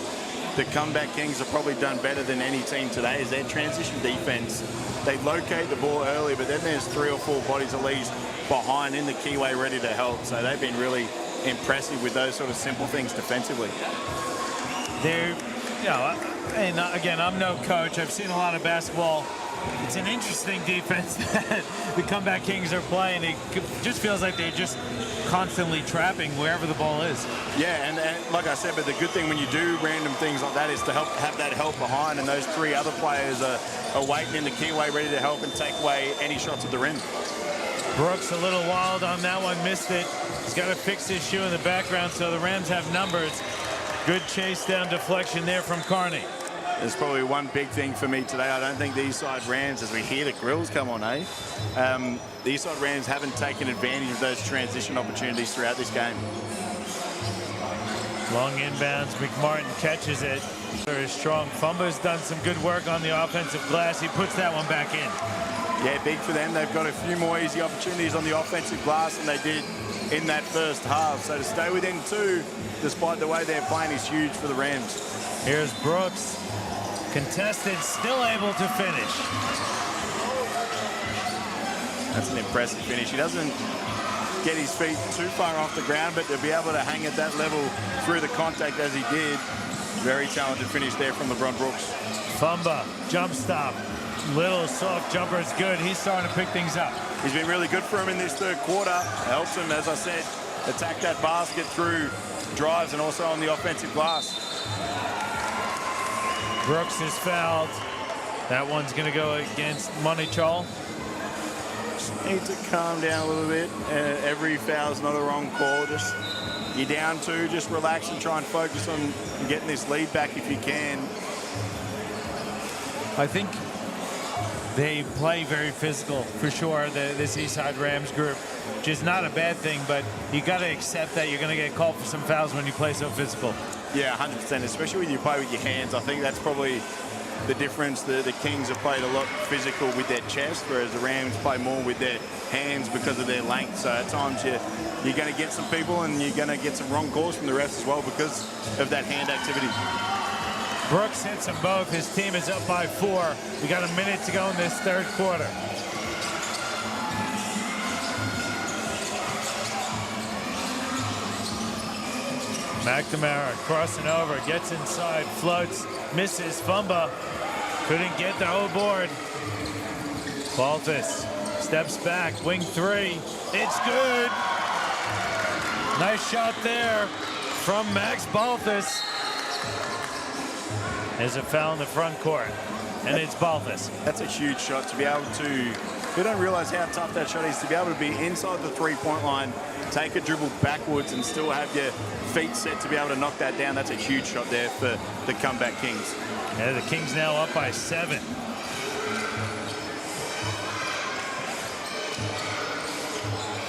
comeback Kings have probably done better than any team today is their transition defense. They locate the ball early, but then there's 3 or 4 bodies at least behind in the keyway ready to help. So they've been really impressive with those sort of simple things defensively.
And again, I'm no coach. I've seen a lot of basketball. It's an interesting defense that the comeback Kings are playing. It just feels like they're just constantly trapping wherever the ball is.
Yeah, and like I said, but the good thing when you do random things like that is to have that help behind, and those 3 other players are waiting in the keyway ready to help and take away any shots at the rim.
Brooks a little wild on that one, missed it. He's got to fix his shoe in the background, so the Rams have numbers. Good chase down deflection there from Carney.
There's probably one big thing for me today. I don't think the Eastside Rams, as we hear the grills come on, the Eastside Rams haven't taken advantage of those transition opportunities throughout this game.
Long inbounds, McMartin catches it. Very strong. Fumba's done some good work on the offensive glass. He puts that one back in.
Yeah, big for them. They've got a few more easy opportunities on the offensive glass than they did in that first half. So to stay within 2, despite the way they're playing, is huge for the Rams.
Here's Brooks. Contested, still able to finish.
That's an impressive finish. He doesn't get his feet too far off the ground, but to be able to hang at that level through the contact as he did, very talented finish there from LeBron Brooks.
Fumba, jump stop. Little soft jumper is good. He's starting to pick things up.
He's been really good for him in this third quarter. Helps him, as I said, attack that basket through drives and also on the offensive glass.
Brooks is fouled. That one's going to go against Montreal.
Just need to calm down a little bit. Every foul's not a wrong call. Just you're down 2, just relax and try and focus on getting this lead back if you can.
I think they play very physical, for sure, this Eastside Rams group, which is not a bad thing, but you got to accept that you're going to get called for some fouls when you play so physical.
Yeah, 100%, especially when you play with your hands. I think that's probably the difference. The Kings have played a lot physical with their chest, whereas the Rams play more with their hands because of their length. So at times you're going to get some people and you're going to get some wrong calls from the refs as well because of that hand activity.
Brooks hits them both. His team is up by 4. We got a minute to go in this third quarter. McNamara crossing over, gets inside, floats, misses. Fumba couldn't get the whole board. Balthus steps back, wing 3. It's good. Nice shot there from Max Balthus. There's a foul in the front court, and it's Balthus.
That's a huge shot to be able to. You don't realize how tough that shot is to be able to be inside the 3-point line, take a dribble backwards, and still have your feet set to be able to knock that down. That's a huge shot there for the comeback Kings.
Yeah, the Kings now up by 7.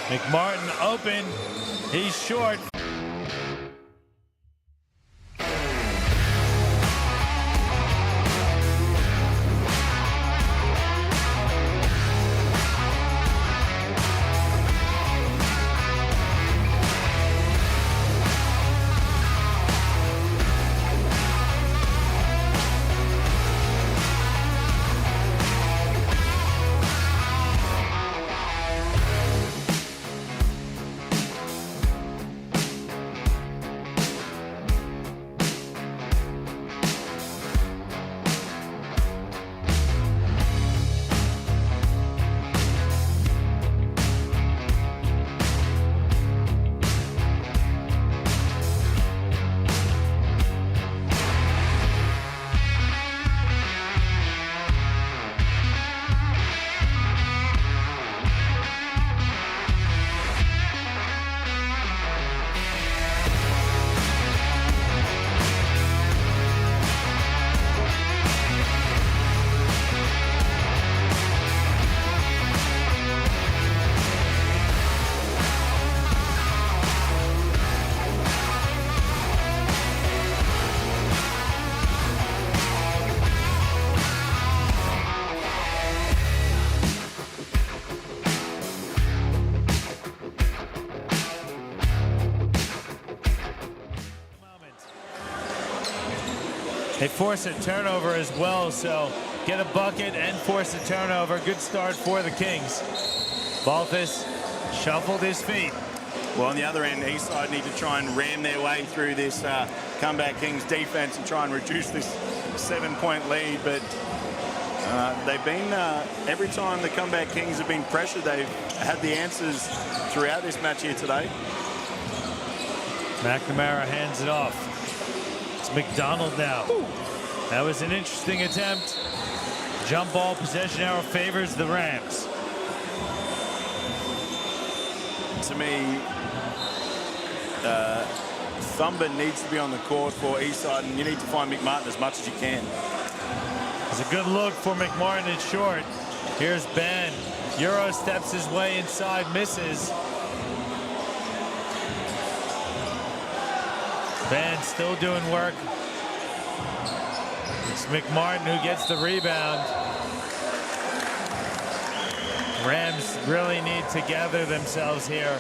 McMartin open. He's short. They force a turnover as well, so get a bucket and force a turnover. Good start for the Kings. Balthus shuffled his feet.
Well, on the other end, Eastside need to try and ram their way through this comeback Kings defense and try and reduce this 7-point lead. But they've been, every time the comeback Kings have been pressured, they've had the answers throughout this match here today.
McNamara hands it off. It's McDonald now. That was an interesting attempt. Jump ball possession arrow favors the Rams.
To me, Thumber needs to be on the court for Eastside, and you need to find McMartin as much as you can.
It's a good look for McMartin at short. Here's Ben. Euro steps his way inside, misses. Ben still doing work. It's McMartin who gets the rebound. really need to gather themselves here.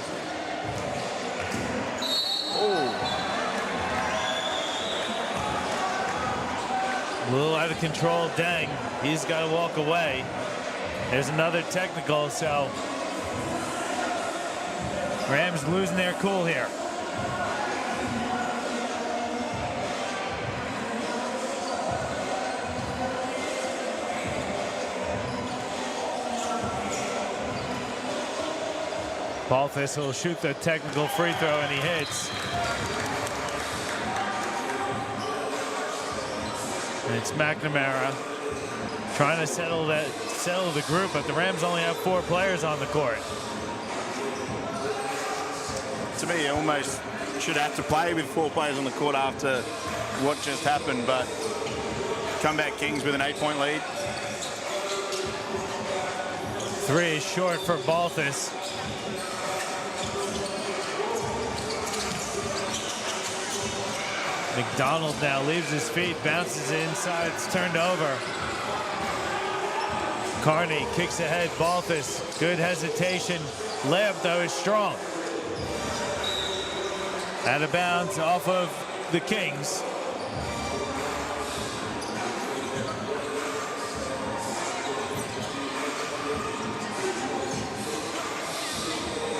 A little out of control, Deng. He's got to walk away. There's another technical, so Rams losing their cool here. Balthus will shoot the technical free throw, and he hits. And it's McNamara trying to settle the group, but the Rams only have 4 players on the court.
To me, you almost should have to play with 4 players on the court after what just happened, but comeback Kings with an 8-point lead.
3 is short for Balthus. McDonald now leaves his feet, bounces inside, it's turned over. Carney kicks ahead, Balthus, good hesitation. Layup though is strong. Out of bounds off of the Kings.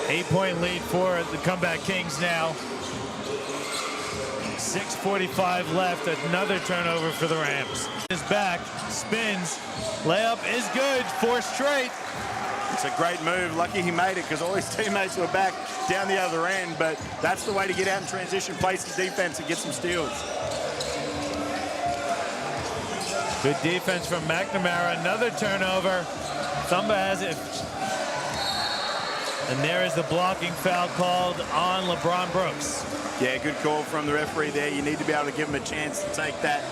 Eight-point lead for the comeback Kings now. 6:45 left, another turnover for the Rams. Is back, spins, layup is good, 4 straight.
It's a great move. Lucky he made it because all his teammates were back down the other end, but that's the way to get out in transition, play some defense and get some steals.
Good defense from McNamara, another turnover. Thumba has it. And there is the blocking foul called on LeBron Brooks.
Yeah, good call from the referee there. You need to be able to give him a chance to take that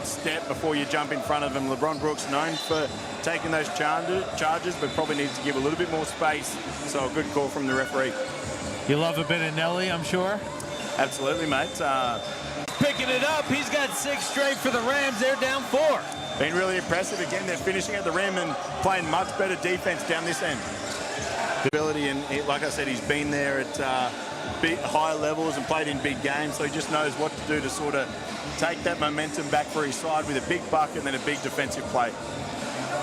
step before you jump in front of him. LeBron Brooks known for taking those charges, but probably needs to give a little bit more space. So a good call from the referee.
You love a bit of Nelly, I'm sure?
Absolutely, mate.
Picking it up. He's got 6 straight for the Rams. They're down 4.
Been really impressive. Again, they're finishing at the rim and playing much better defense down this end. Ability, and like I said, he's been there at high levels and played in big games, so he just knows what to do to sort of take that momentum back for his side with a big bucket and then a big defensive play.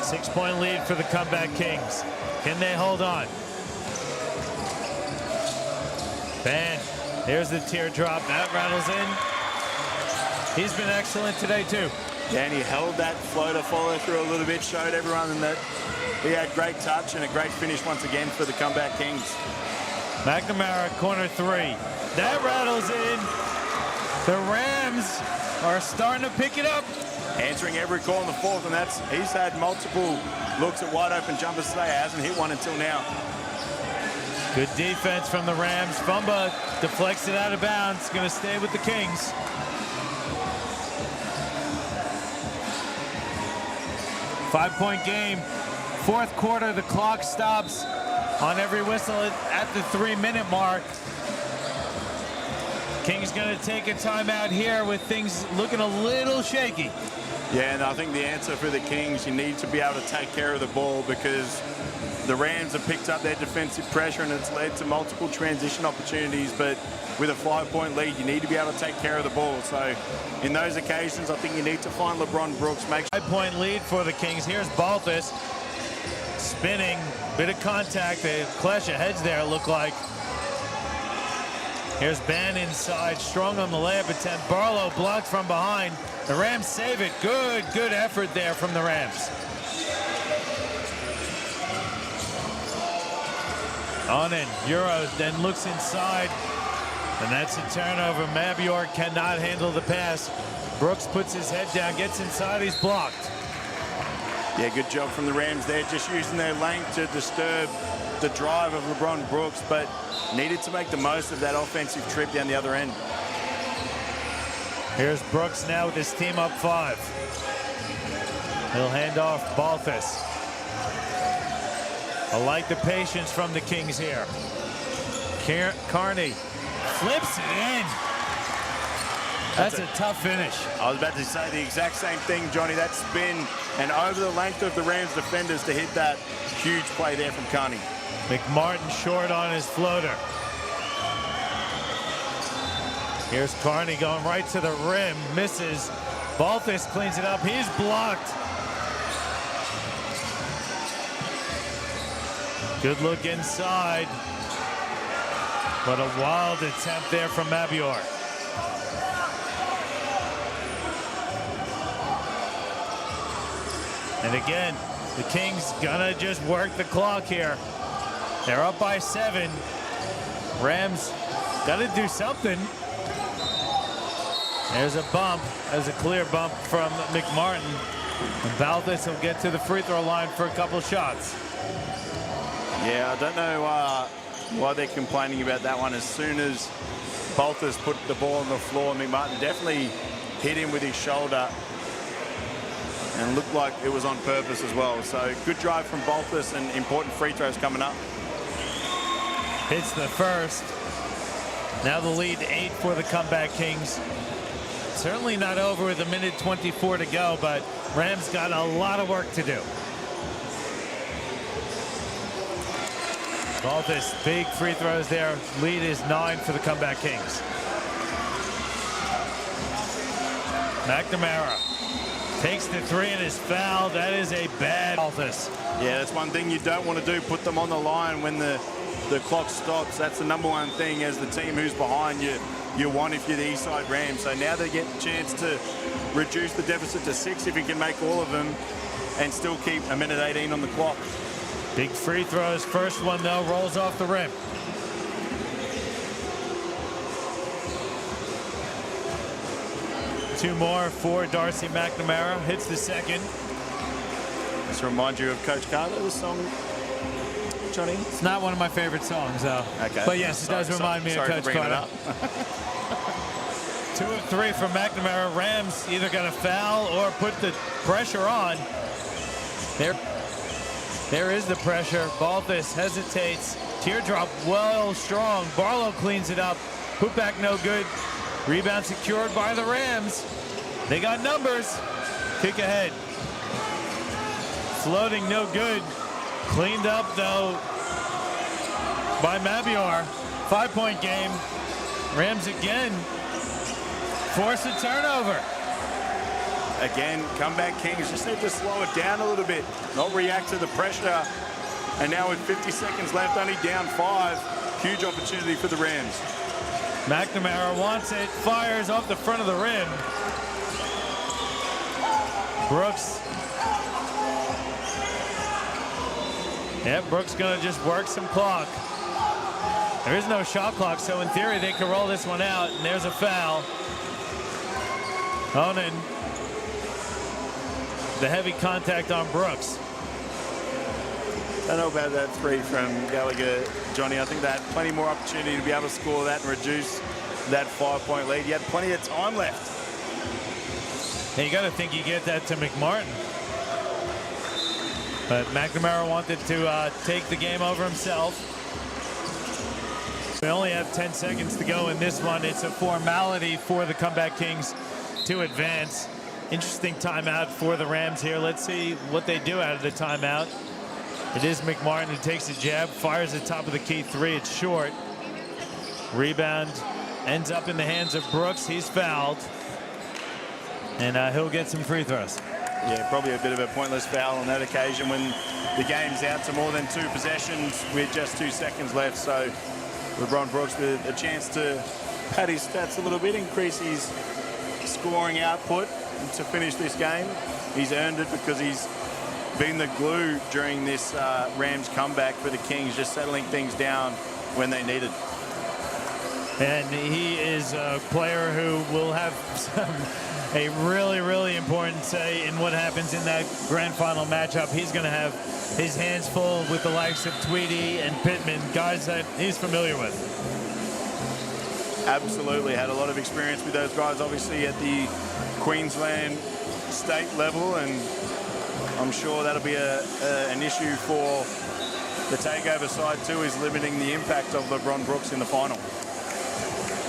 6-point lead for the comeback Kings. Can they hold on? Ben, there's the teardrop. That rattles in. He's been excellent today, too.
Yeah, and he held that floater follow through a little bit, showed everyone that he had great touch and a great finish once again for the comeback Kings.
McNamara, corner 3. That rattles in. The Rams are starting to pick it up.
Answering every call in the 4th, and he's had multiple looks at wide open jumpers today. Hasn't hit one until now.
Good defense from the Rams. Fumba deflects it out of bounds. Going to stay with the Kings. Five-point game. 4th quarter, the clock stops on every whistle at the 3-minute mark. Kings going to take a timeout here with things looking a little shaky.
Yeah, and I think the answer for the Kings, you need to be able to take care of the ball because the Rams have picked up their defensive pressure and it's led to multiple transition opportunities, but with a 5-point lead, you need to be able to take care of the ball. So in those occasions, I think you need to find LeBron Brooks.
5-point lead for the Kings. Here's Balthus spinning, bit of contact, a clash of heads there, it looked like. Here's Ban inside, strong on the layup attempt. Barlow blocked from behind. The Rams save it. Good effort there from the Rams. On in, Euro then looks inside, and that's a turnover. Mabior cannot handle the pass. Brooks puts his head down, gets inside, he's blocked.
Yeah, good job from the Rams there, just using their length to disturb the drive of LeBron Brooks, but needed to make the most of that offensive trip down the other end.
Here's Brooks now with his team up 5. He'll hand off Balthus. I like the patience from the Kings here. Carney flips it in. That's a tough finish.
I was about to say the exact same thing, Johnny. That spin and over the length of the Rams defenders to hit that huge play there from Carney.
McMartin short on his floater. Here's Carney going right to the rim, misses. Balthus cleans it up, he's blocked. Good look inside. But a wild attempt there from Mabior. And again, the Kings gonna just work the clock here. They're up by 7. Rams gotta do something. There's a bump, there's a clear bump from McMartin. And Balthus will get to the free throw line for a couple shots.
Yeah, I don't know why they're complaining about that one. As soon as Balthus put the ball on the floor, McMartin definitely hit him with his shoulder and looked like it was on purpose as well. So good drive from Balthus and important free throws coming up.
Hits the first. Now the lead 8 for the comeback Kings. Certainly not over with 1:24 to go, but Rams got a lot of work to do. Balthus, big free throws there. Lead is 9 for the comeback Kings. McNamara takes the 3 and is fouled. That is a bad Balthus.
Yeah, that's one thing you don't want to do, put them on the line when the clock stops. That's the #1 thing as the team who's behind you want if you're the Eastside Rams. So now they get the chance to reduce the deficit to 6 if he can make all of them and still keep 1:18 on the clock.
Big free throws. First one, though, rolls off the rim. Two more for Darcy McNamara. Hits the second.
This reminds you of Coach Carter, the song, Johnny?
It's not one of my favorite songs, though.
Okay.
But yes, it does remind me of Coach Carter. 2 of 3 from McNamara. Rams either got to foul or put the pressure on. There is the pressure. Balthus hesitates. Teardrop well strong. Barlow cleans it up. Putback no good. Rebound secured by the Rams. They got numbers. Kick ahead. Floating no good. Cleaned up though by Mabior. 5-point game. Rams again force a turnover.
Again, comeback Kings just need to slow it down a little bit, not react to the pressure. And now with 50 seconds left, only down 5, huge opportunity for the Rams.
McNamara wants it, fires off the front of the rim. Brooks. Yeah, Brooks gonna just work some clock. There is no shot clock, so in theory they can roll this one out, and there's a foul. Onan. The heavy contact on Brooks.
I don't know about that 3 from Gallagher, Johnny. I think they had plenty more opportunity to be able to score that and reduce that 5-point lead. He had plenty of time left.
Hey, you got to think you get that to McMartin. But McNamara wanted to take the game over himself. We only have 10 seconds to go in this one. It's a formality for the comeback Kings to advance. Interesting timeout for the Rams here. Let's see what they do out of the timeout. It is McMartin who takes a jab, fires the top of the key 3. It's short. Rebound ends up in the hands of Brooks. He's fouled. And he'll get some free throws.
Yeah, probably a bit of a pointless foul on that occasion when the game's out to more than 2 possessions with just 2 seconds left. So LeBron Brooks with a chance to pad his stats a little bit, increase his scoring output to finish this game. He's earned it because he's been the glue during this Rams comeback for the Kings, just settling things down when they need it.
And he is a player who will have a really, really important say in what happens in that grand final matchup. He's going to have his hands full with the likes of Tweedy and Pittman, guys that he's familiar with.
Absolutely, had a lot of experience with those guys, obviously at the Queensland state level, and I'm sure that'll be an issue for the takeover side too, is limiting the impact of LeBron Brooks in the final.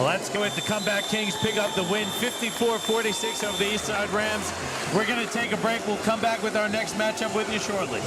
Let's go with the Comeback Kings pick up the win, 54-46 over the Eastside Rams. We're going to take a break. We'll come back with our next matchup with you shortly.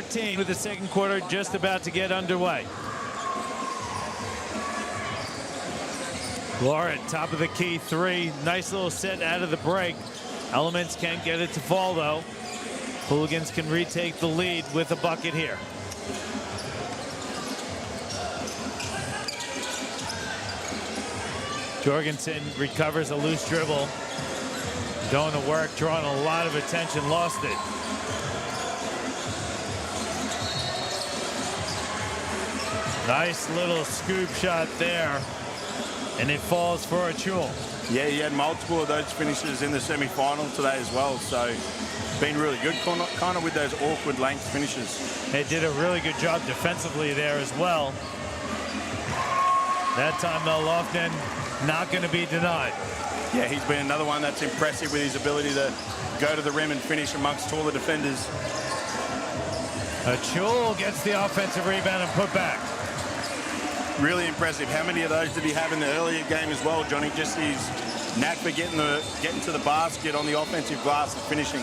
13 with the second quarter just about to get underway. Laura at top of the key, 3. Nice little set out of the break. Elements can't get it to fall, though. Hooligans can retake the lead with a bucket here. Jorgensen recovers a loose dribble. Going to work, drawing a lot of attention, lost it. Nice little scoop shot there, and it falls for Achul.
Yeah, he had multiple of those finishes in the semi-final today as well, so been really good, kind of with those awkward length finishes.
They did a really good job defensively there as well. That time, though, Lofton not going to be denied.
Yeah, he's been another one that's impressive with his ability to go to the rim and finish amongst taller defenders.
Achul gets the offensive rebound and put back.
Really impressive. How many of those did he have in the earlier game as well, Johnny? Just his knack for getting to the basket on the offensive glass and finishing.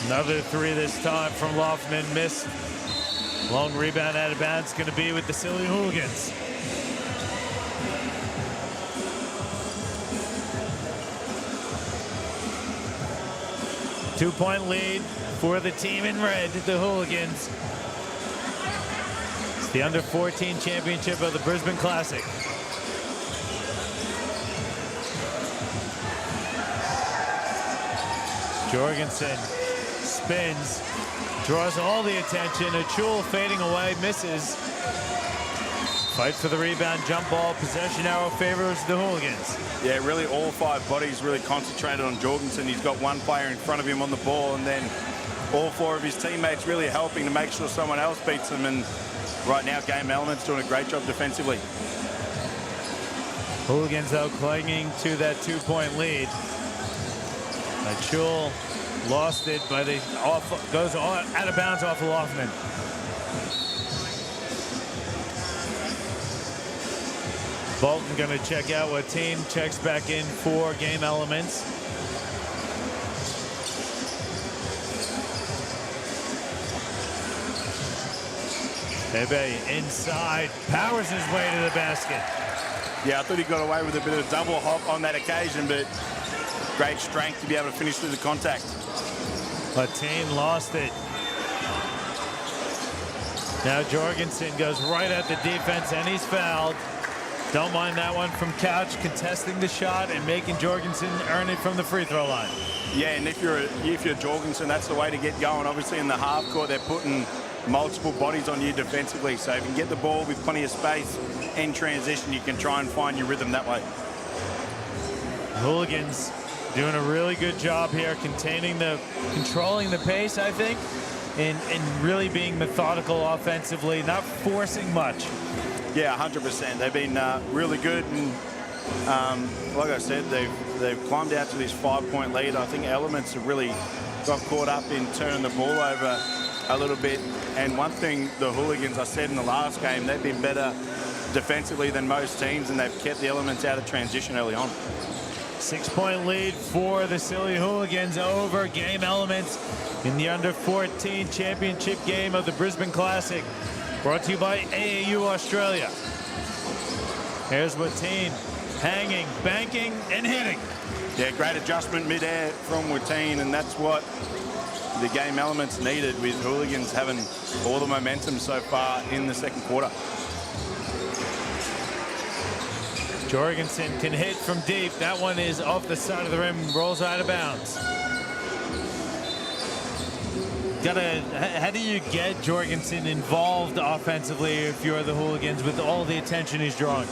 Another 3 this time from Lofton, missed. Long rebound out of bounds, going to be with the Silly Hooligans. Two-point lead for the team in red, the Hooligans. It's the under-14 championship of the Brisbane Classic. Jorgensen spins, draws all the attention. Achul fading away, misses. Fight for the rebound, jump ball, possession arrow favors the Hooligans.
Yeah, really all 5 bodies really concentrated on Jorgensen. He's got one player in front of him on the ball, and then all 4 of his teammates really helping to make sure someone else beats him. And right now, Game Elements doing a great job defensively.
Hooligans, though, clinging to that 2-point lead. Achul lost it, but it goes out of bounds off of Lofton. Bolton going to check out what team, checks back in for Game Elements. Bebe inside, powers his way to the basket.
Yeah, I thought he got away with a bit of double hop on that occasion, but great strength to be able to finish through the contact.
But team lost it. Now Jorgensen goes right at the defense, and he's fouled. Don't mind that one from Couch, contesting the shot and making Jorgensen earn it from the free throw line.
Yeah, and if you're Jorgensen, that's the way to get going. Obviously in the half court, they're putting multiple bodies on you defensively. So if you can get the ball with plenty of space in transition, you can try and find your rhythm that way.
Hooligans doing a really good job here, controlling the pace, I think, and really being methodical offensively, not forcing much.
Yeah, 100%. They've been really good, and like I said, they've climbed out to this 5-point lead. I think Elements have really got caught up in turning the ball over a little bit. And one thing the Hooligans, I said in the last game, they've been better defensively than most teams, and they've kept the Elements out of transition early on.
6-point lead for the Silly Hooligans over Game Elements in the under-14 championship game of the Brisbane Classic. Brought to you by AAU Australia. Here's Watine, hanging, banking, and hitting.
Yeah, great adjustment mid-air from Watine, and that's what the Game Elements needed, with Hooligans having all the momentum so far in the second quarter.
Jorgensen can hit from deep. That one is off the side of the rim, rolls out of bounds. How do you get Jorgensen involved offensively if you're the Hooligans with all the attention he's drawing?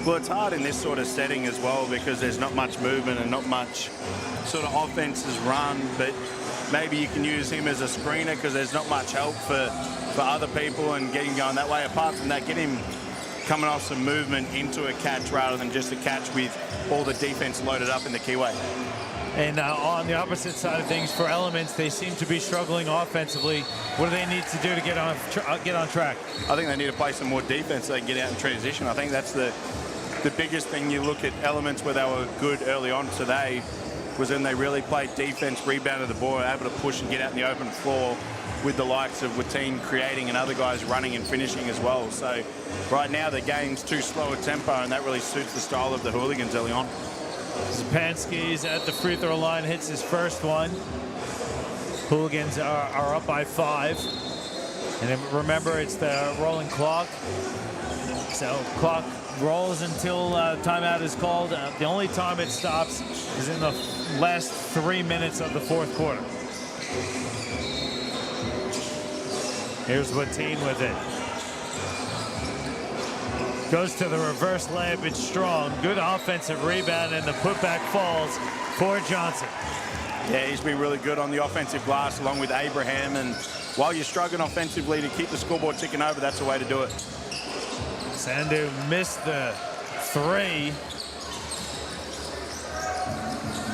Well, it's hard in this sort of setting as well, because there's not much movement and not much sort of offenses run, but maybe you can use him as a screener because there's not much help for other people and getting going that way. Apart from that, get him coming off some movement into a catch rather than just a catch with all the defense loaded up in the keyway.
And on the opposite side of things, for Elements, they seem to be struggling offensively. What do they need to do to get on track?
I think they need to play some more defense so they can get out in transition. I think that's the biggest thing. You look at Elements where they were good early on today. was when they really played defense, rebounded the ball, able to push and get out in the open floor with the likes of Watine creating and other guys running and finishing as well. So right now the game's too slow a tempo, and that really suits the style of the Hooligans early on.
Zapansky's at the free throw line, hits his first one. Hooligans are up by 5. And then remember, it's the rolling clock. So clock rolls until timeout is called. The only time it stops is in the last 3 minutes of the fourth quarter. Here's Watine with it. Goes to the reverse layup. It's strong. Good offensive rebound, and the putback falls for Johnson.
Yeah, he's been really good on the offensive glass along with Abraham. And while you're struggling offensively to keep the scoreboard ticking over, that's the way to do it.
Sandu missed the 3.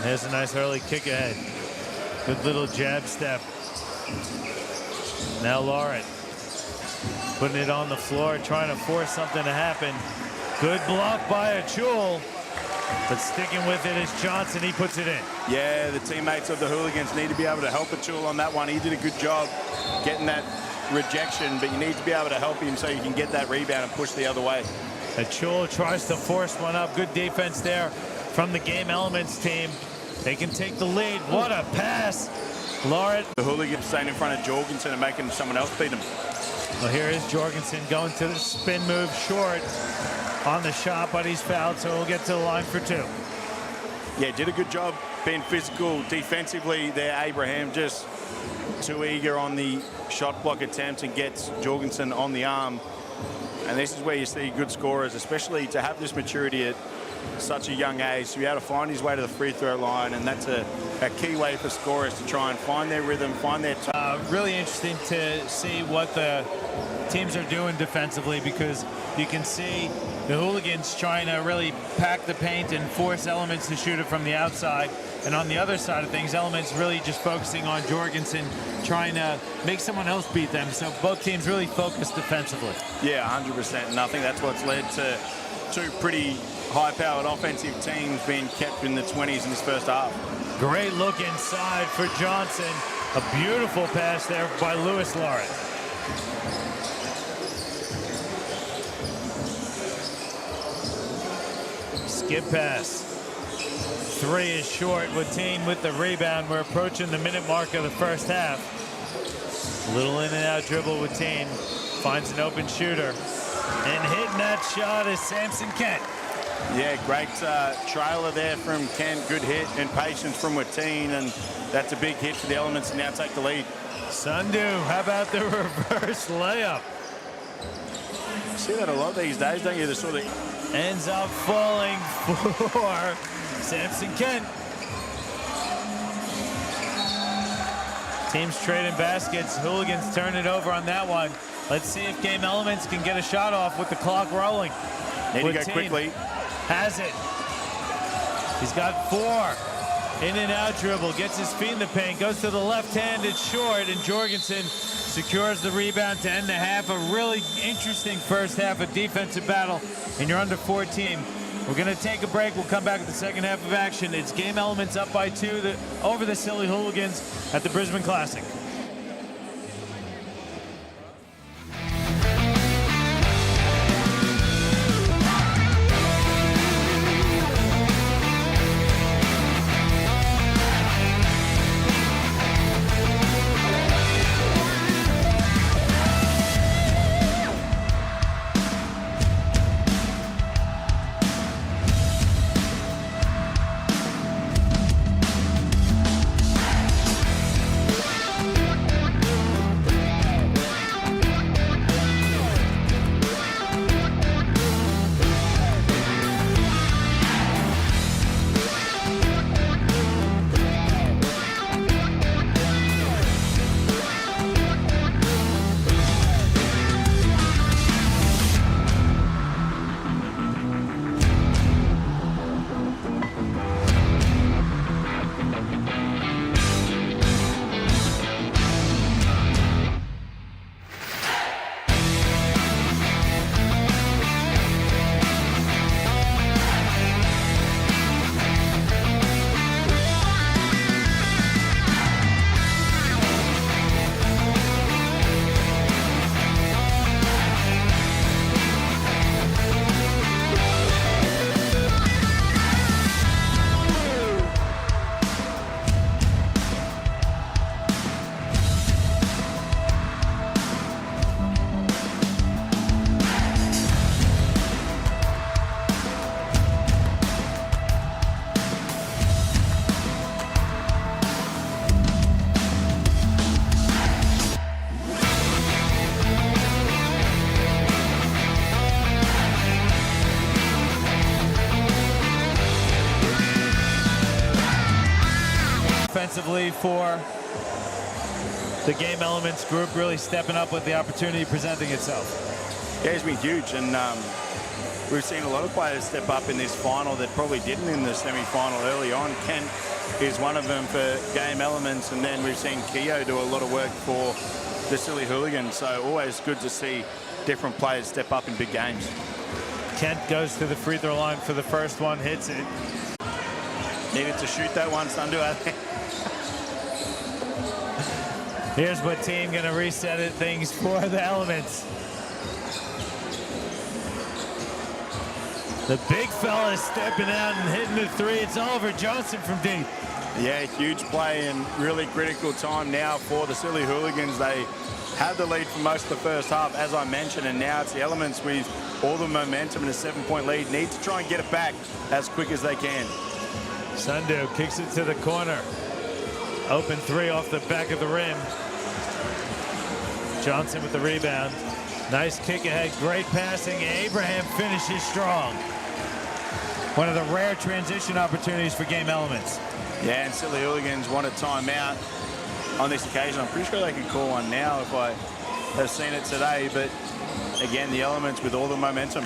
There's a nice early kick ahead. Good little jab step. Now Laurent putting it on the floor, trying to force something to happen. Good block by Achul, but sticking with it is Johnson. He puts it in.
Yeah, the teammates of the Hooligans need to be able to help Achul on that one. He did a good job getting that rejection, but you need to be able to help him so you can get that rebound and push the other way.
Achul tries to force one up. Good defense there from the Game Elements team. They can take the lead. What a pass. Laurent.
The Hooligans staying in front of Jorgensen and making someone else beat him.
Well, here is Jorgensen going to the spin move short on the shot, but he's fouled, so he'll get to the line for 2.
Yeah, did a good job being physical defensively there. Abraham just too eager on the shot block attempt and gets Jorgensen on the arm. And this is where you see good scorers, especially to have this maturity at such a young age, to be able to find his way to the free throw line. And that's a key way for scorers to try and find their rhythm, find their
really interesting to see what the teams are doing defensively, because you can see the Hooligans trying to really pack the paint and force Elements to shoot it from the outside. And on the other side of things, Elements really just focusing on Jorgensen, trying to make someone else beat them. So both teams really focused defensively.
Yeah, 100%. And I think that's what's led to 2 pretty high-powered offensive teams being kept in the 20s in this first half.
Great look inside for Johnson. A beautiful pass there by Louis Laurent. Skip pass. 3 is short. Watine with the rebound. We're approaching the minute mark of the first half. Little in and out dribble. Watine finds an open shooter. And hitting that shot is Samson Kent.
Yeah, great trailer there from Kent. Good hit and patience from Watine, and that's a big hit for the Elements to now take the lead.
Sandu, how about the reverse layup?
You see that a lot these days, don't you? The sort of
ends up falling for Samson Kent. Teams trading baskets. Hooligans turn it over on that one. Let's see if Game Elements can get a shot off with the clock rolling.
Need to go quickly.
Has it. He's got 4. In and out dribble. Gets his feet in the paint. Goes to the left hand. It's short. And Jorgensen secures the rebound to end the half. A really interesting first half of defensive battle in your under 4 team. We're going to take a break. We'll come back with the second half of action. It's Game Elements up by 2 over the Silly Hooligans at the Brisbane Classic. offensively for the Game Elements group, really stepping up with the opportunity presenting itself.
Yeah, he's been huge, and we've seen a lot of players step up in this final that probably didn't in the semi-final early on. Kent is one of them for Game Elements, and then we've seen Keogh do a lot of work for the Silly Hooligans, so always good to see different players step up in big games.
Kent goes to the free throw line for the first one, hits it.
Needed to shoot that one, Sundu, I think.
Here's what team going to reset it things for the Elements. The big fella stepping out and hitting the three. It's Oliver Johnson from deep.
Yeah, huge play and really critical time now for the Silly Hooligans. They had the lead for most of the first half, as I mentioned, and now it's the Elements with all the momentum and a 7-point lead. Need to try and get it back as quick as they can.
Sundu kicks it to the corner. Open three off the back of the rim. Johnson with the rebound. Nice kick ahead, great passing. Abraham finishes strong. One of the rare transition opportunities for Game Elements.
Yeah, and Silly Hooligans want a timeout on this occasion. I'm pretty sure they can call one now if I have seen it today, but again, the Elements with all the momentum.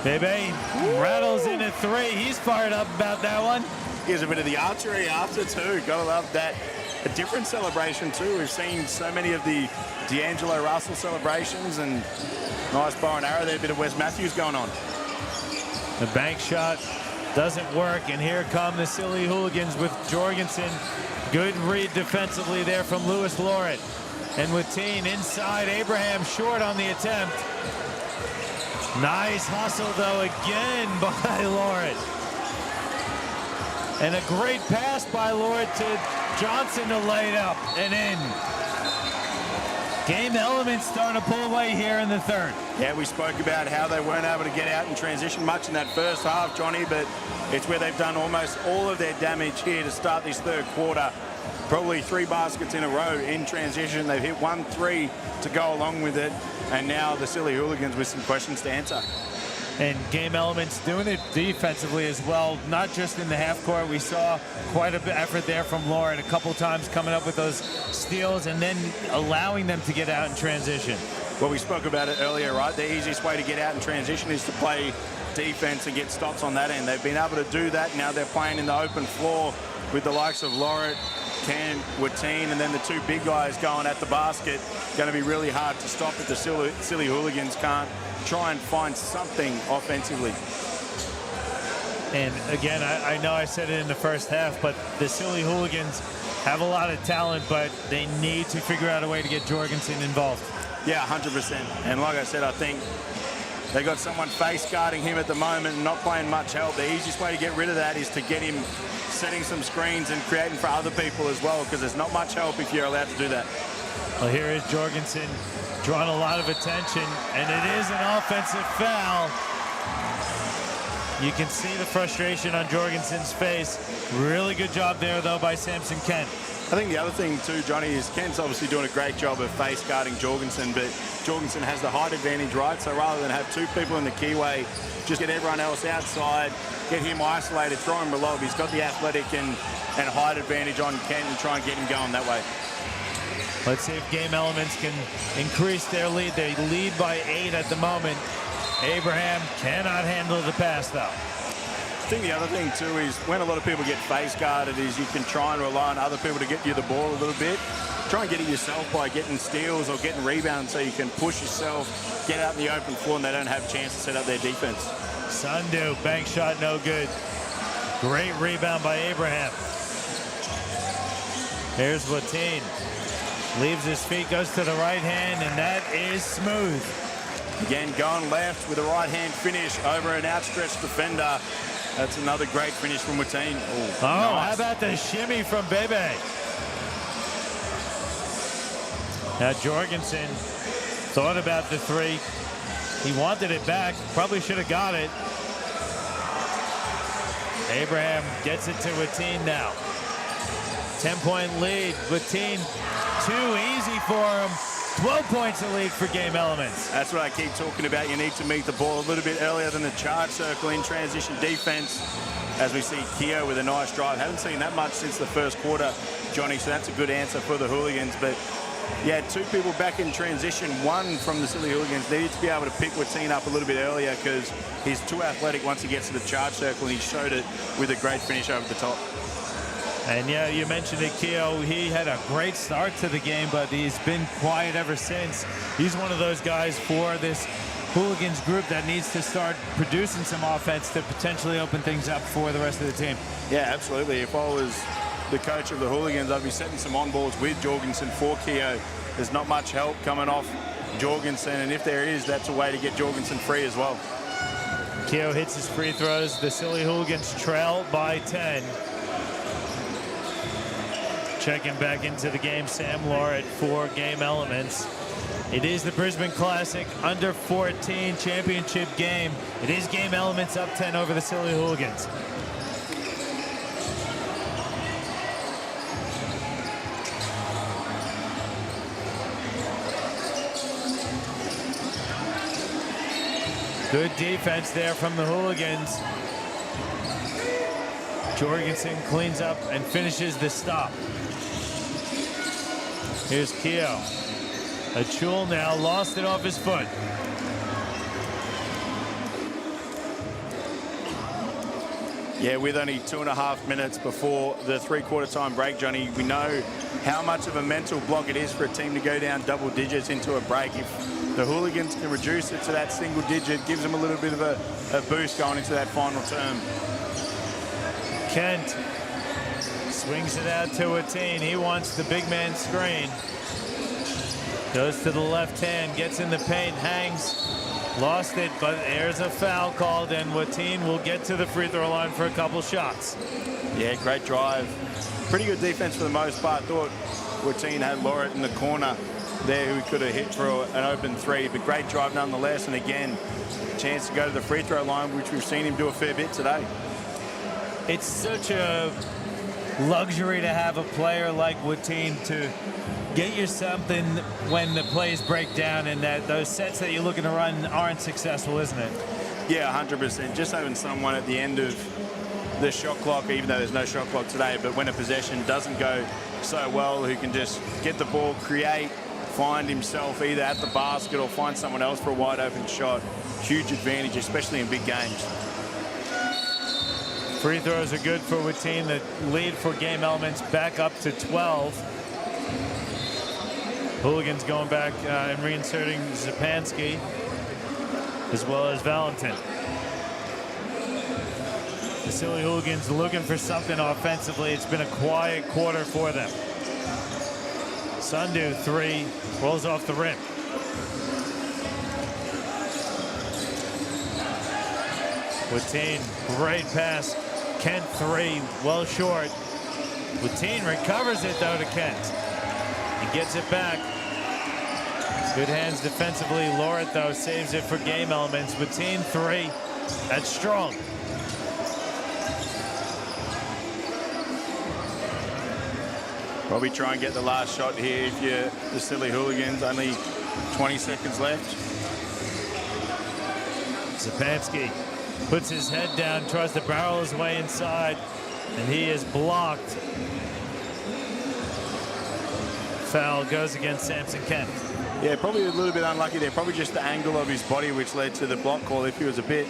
Bebe rattles in a three. He's fired up about that one.
Here's a bit of the archery after too. Gotta love that. A different celebration too. We've seen so many of the D'Angelo Russell celebrations, and nice bow and arrow there. A bit of Wes Matthews going on.
The bank shot doesn't work, and here come the Silly Hooligans with Jorgensen. Good read defensively there from Lewis Lorette. And with Teen inside, Abraham short on the attempt. Nice hustle though again by Lorette. And a great pass by Lorette to Johnson to lay it up and in. Game Elements starting to pull away here in the third.
Yeah, we spoke about how they weren't able to get out and transition much in that first half, Johnny, but it's where they've done almost all of their damage here to start this third quarter. Probably 3 baskets in a row in transition. They've hit 1 3 to go along with it, and now the Silly Hooligans with some questions to answer.
And Game Elements doing it defensively as well, not just in the half court. We saw quite a bit of effort there from Lauren, a couple times coming up with those steals and then allowing them to get out in transition.
Well, we spoke about it earlier, right? The easiest way to get out in transition is to play defense and get stops on that end. They've been able to do that. Now they're playing in the open floor with the likes of Lorette, Ken, Watine, and then the 2 big guys going at the basket. Going to be really hard to stop if the Silly Hooligans can't try and find something offensively.
And again, I know I said it in the first half, but the Silly Hooligans have a lot of talent, but they need to figure out a way to get Jorgensen involved.
Yeah, 100%. And like I said, I think they got someone face guarding him at the moment and not playing much help. The easiest way to get rid of that is to get him setting some screens and creating for other people as well, because there's not much help if you're allowed to do that.
Well, here is Jorgensen drawing a lot of attention, and it is an offensive foul. You can see the frustration on Jorgensen's face. Really good job there, though, by Samson Kent.
I think the other thing, too, Johnny, is Kent's obviously doing a great job of face guarding Jorgensen, but Jorgensen has the height advantage, right? So rather than have 2 people in the keyway, just get everyone else outside, get him isolated, throw him below. He's got the athletic and height advantage on Kent and try and get him going that way.
Let's see if Game Elements can increase their lead. They lead by 8 at the moment. Abraham cannot handle the pass, though.
I think the other thing, too, is when a lot of people get face guarded is you can try and rely on other people to get you the ball a little bit. Try and get it yourself by getting steals or getting rebounds so you can push yourself, get out in the open floor, and they don't have a chance to set up their defense.
Sundu, bank shot no good. Great rebound by Abraham. Here's Watine. Leaves his feet, goes to the right hand, and that is smooth.
Again, going left with a right-hand finish over an outstretched defender. That's another great finish from Watine.
Oh, nice. How about the shimmy from Bebe? Now Jorgensen thought about the 3. He wanted it back. Probably should have got it. Abraham gets it to Watine now. 10-point lead. Watine, too easy for him. 12 points to lead for Game Elements.
That's what I keep talking about. You need to meet the ball a little bit earlier than the charge circle in transition defense. As we see Keogh with a nice drive. Haven't seen that much since the first quarter, Johnny, so that's a good answer for the Hooligans. But yeah, two people back in transition. One from the Silly Hooligans needed to be able to pick Watine up a little bit earlier because he's too athletic once he gets to the charge circle, and he showed it with a great finish over the top.
And yeah, you mentioned it, Keogh. He had a great start to the game, but he's been quiet ever since. He's one of those guys for this Hooligans group that needs to start producing some offense to potentially open things up for the rest of the team.
Yeah, absolutely. If I was the coach of the Hooligans, I'd be setting some on balls with Jorgensen for Keogh. There's not much help coming off Jorgensen, and if there is, that's a way to get Jorgensen free as well.
Keogh hits his free throws. The Silly Hooligans trail by 10. Checking back into the game, Sam Lauret for Game Elements. It is the Brisbane Classic under 14 championship game. It is Game Elements up 10 over the Silly Hooligans. Good defense there from the Hooligans. Jorgensen cleans up and finishes the stop. Here's Keogh. Achul now lost it off his foot.
Yeah, with only 2.5 minutes before the three-quarter time break, Johnny, we know how much of a mental block it is for a team to go down double digits into a break. If the Hooligans can reduce it to that single digit, gives them a little bit of a boost going into that final term.
Kent swings it out to Watine. He wants the big man screen. Goes to the left hand, gets in the paint, hangs, lost it, but there's a foul called, and Watine will get to the free throw line for a couple shots.
Yeah, great drive. Pretty good defense for the most part. Thought Watine had Lauret in the corner there who could have hit for an open three, but great drive nonetheless, and again, chance to go to the free throw line, which we've seen him do a fair bit today.
It's such a luxury to have a player like Watine to get you something when the plays break down and that those sets that you're looking to run aren't successful, isn't it?
Yeah, 100%. Just having someone at the end of the shot clock, even though there's no shot clock today, but when a possession doesn't go so well, who can just get the ball, create, find himself either at the basket or find someone else for a wide open shot. Huge advantage, especially in big games.
Free throws are good for Watine. The lead for Game Elements back up to 12. Hooligans going back and reinserting Zupansky as well as Valentin. The Silly Hooligans looking for something offensively. It's been a quiet quarter for them. Sundu, three, rolls off the rim. Watine, great pass. Kent, three, well short. Watine recovers it though to Kent. He gets it back. Good hands defensively. Lauret, though, saves it for Game Elements. Watine, three. That's strong.
Probably try and get the last shot here if you're the Silly Hooligans. Only 20 seconds left.
Zupansky puts his head down, tries to barrel his way inside, and he is blocked. Foul goes against Samson Kent.
Yeah, probably a little bit unlucky there. Probably just the angle of his body which led to the block call. If he was a bit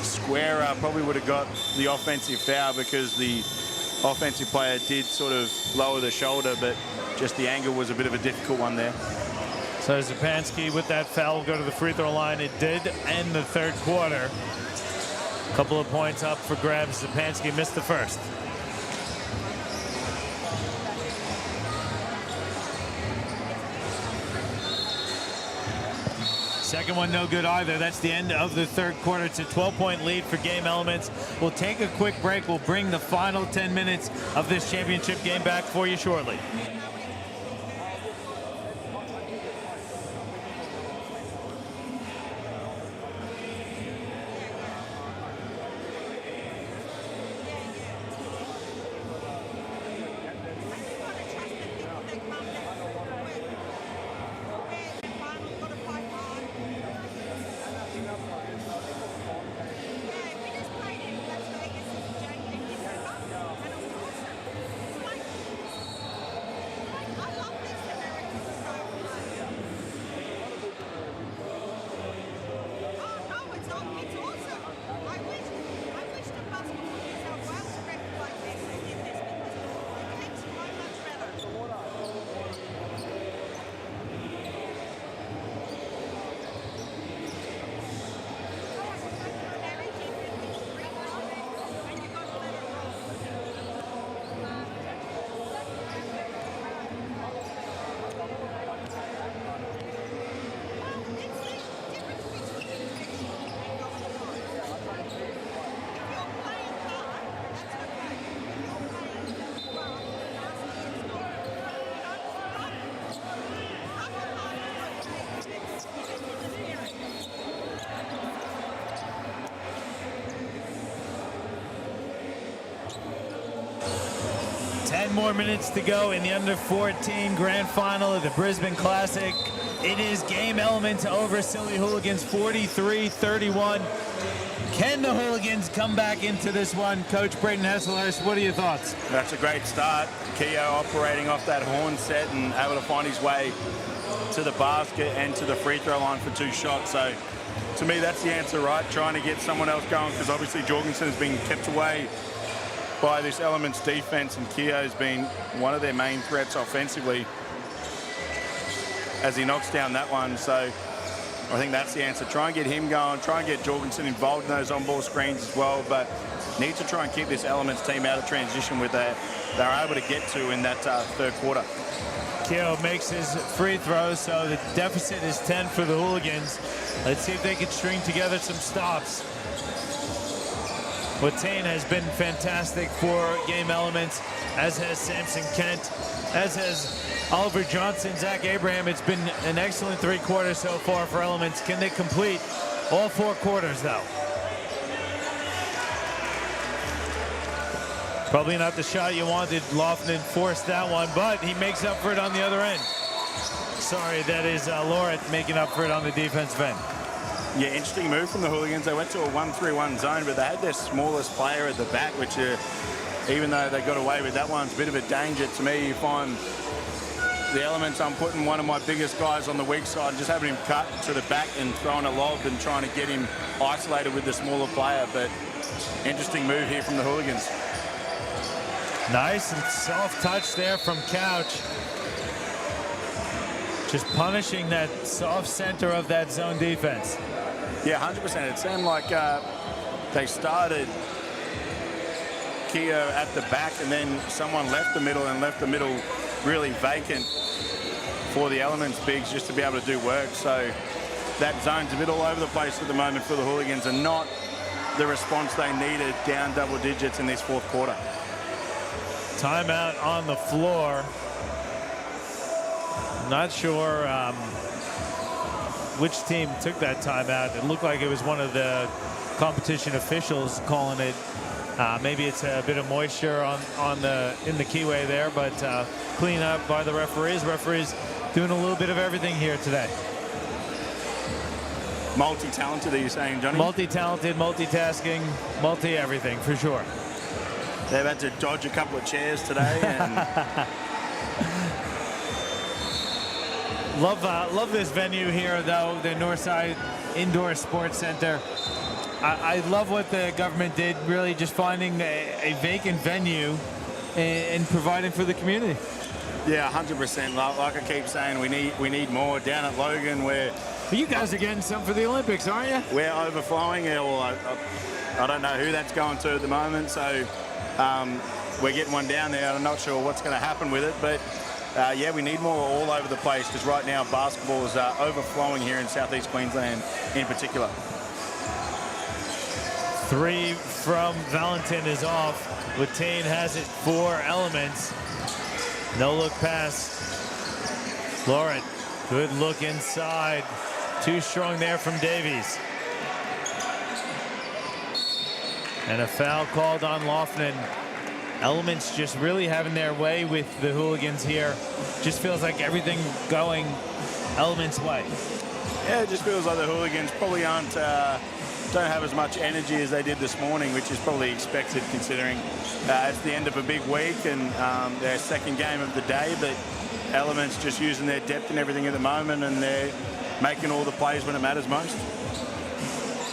squarer, probably would have got the offensive foul because the offensive player did sort of lower the shoulder, but just the angle was a bit of a difficult one there.
So Zupansky with that foul will go to the free throw line. It did end the third quarter. A couple of points up for grabs. Zupansky missed the first. Second one no good either. That's the end of the third quarter. It's a 12-point lead for Game Elements. We'll take a quick break. We'll bring the final 10 minutes of this championship game back for you shortly. 10 more minutes to go in the under 14 grand final of the Brisbane Classic. It is Game Elements over Silly Hooligans 43-31. Can the Hooligans come back into this one? Coach Braden Hesselhurst, what are your thoughts?
That's a great start. Keogh operating off that horn set and able to find his way to the basket and to the free throw line for 2 shots. So to me, that's the answer, right? Trying to get someone else going, because obviously Jorgensen's been kept away by this Elements defense, and Keogh's been one of their main threats offensively as he knocks down that one. So I think that's the answer. Try and get him going, try and get Jorgensen involved in those on-ball screens as well, but need to try and keep this Elements team out of transition with they're able to get to in that third quarter.
Keogh makes his free throws, so the deficit is 10 for the Hooligans. Let's see if they can string together some stops. Watane has been fantastic for Game Elements, as has Samson Kent, as has Oliver Johnson, Zach Abraham. It's been an excellent 3 quarters so far for Elements. Can they complete all 4 quarters, though? Probably not the shot you wanted. Lofton forced that one, but he makes up for it on the other end. Sorry, that is Lauret making up for it on the defensive end.
Yeah, interesting move from the Hooligans. They went to a 1-3-1 zone, but they had their smallest player at the back, which even though they got away with that one, it's a bit of a danger to me. You find the Elements, I'm putting one of my biggest guys on the weak side and just having him cut to the back and throwing a lob and trying to get him isolated with the smaller player. But interesting move here from the Hooligans.
Nice and soft touch there from Couch. Just punishing that soft center of that zone defense.
Yeah, 100%. It seemed like they started Keogh at the back, and then someone left the middle and left the middle really vacant for the Elements bigs just to be able to do work. So that zone's a bit all over the place at the moment for the Hooligans, and not the response they needed down double digits in this 4th quarter.
Timeout on the floor. Not sure which team took that timeout. It looked like it was one of the competition officials calling it. Maybe it's a bit of moisture in the keyway there, but clean up by the referees. Referees doing a little bit of everything here today.
Multi-talented, are you saying, Johnny?
Multi-talented, multitasking, multi-everything, for sure.
They've had to dodge a couple of chairs today. And
love this venue here, though, the Northside Indoor Sports Center. I love what the government did, really just finding a vacant venue and providing for the community.
Yeah, 100%. Like I keep saying, we need more down at Logan, where
you guys are getting some for the Olympics, aren't you?
We're overflowing. I don't know who that's going to at the moment, so we're getting one down there. I'm not sure what's going to happen with it, but yeah, we need more all over the place, because right now basketball is overflowing here in Southeast Queensland in particular.
3 from Valentin is off. Watane has it for Elements. No look pass. Lauret, good look inside. Too strong there from Davies. And a foul called on Lofton. Elements just really having their way with the Hooligans here. Just feels like everything going Elements' way.
Yeah, it just feels like the Hooligans probably don't have as much energy as they did this morning, which is probably expected considering it's the end of a big week and their 2nd game of the day. But Elements just using their depth and everything at the moment, and they're making all the plays when it matters most.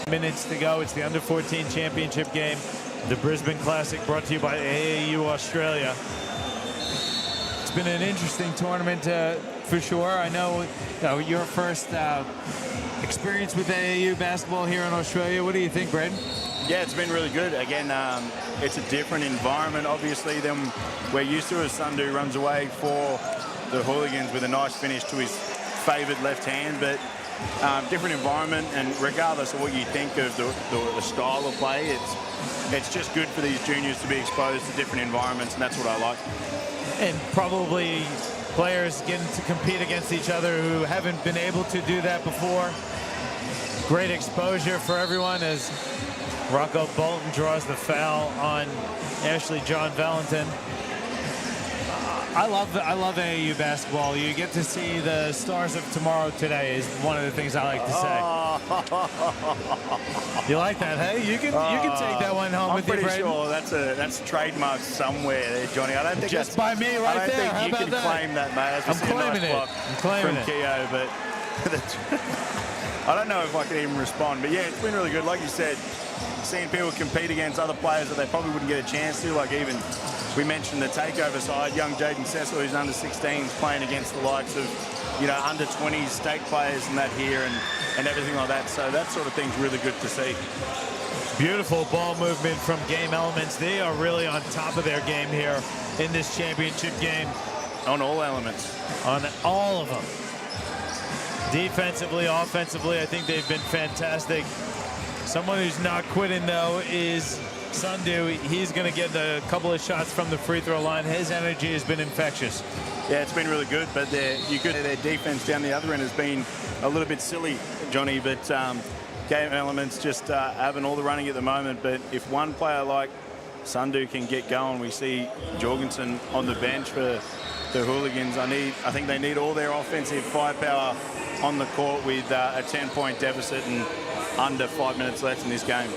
Minutes to go. It's the under 14 championship game. The Brisbane Classic, brought to you by AAU Australia. It's been an interesting tournament for sure. I know your first experience with AAU basketball here in Australia. What do you think, Braden?
Yeah, it's been really good. Again, it's a different environment, obviously, than we're used to, as Sundu runs away for the Hooligans with a nice finish to his favoured left hand. But different environment, and regardless of what you think of the style of play, it's just good for these juniors to be exposed to different environments, and that's what I like.
And probably players getting to compete against each other who haven't been able to do that before. Great exposure for everyone as Rocco Bolton draws the foul on Ashley John Valentin. I love AAU basketball. You get to see the stars of tomorrow today is one of the things I like to say. You like that, hey? You can take that one home with you, Braden.
I'm pretty sure that's trademarked somewhere there, Johnny. I don't think
just by me right there. How about that?
I don't think you can claim that, mate.
I'm claiming it. I'm claiming it.
From Keogh, but I don't know if I can even respond. But yeah, it's been really good. Like you said, seeing people compete against other players that they probably wouldn't get a chance to, like even we mentioned the takeover side, young Jaden Cecil, who's under 16s, playing against the likes of, under 20s state players and that here and everything like that. So that sort of thing's really good to see.
Beautiful ball movement from Game Elements. They are really on top of their game here in this championship game.
On all elements.
On all of them. Defensively, offensively, I think they've been fantastic. Someone who's not quitting, though, is Sundu. He's going to get a couple of shots from the free throw line. His energy has been infectious.
Yeah, it's been really good, but their defense down the other end has been a little bit silly, Johnny, but Game Elements just having all the running at the moment. But if one player like Sundu can get going, we see Jorgensen on the bench for the Hooligans. I think they need all their offensive firepower on the court with a 10-point deficit and under 5 minutes left in this game.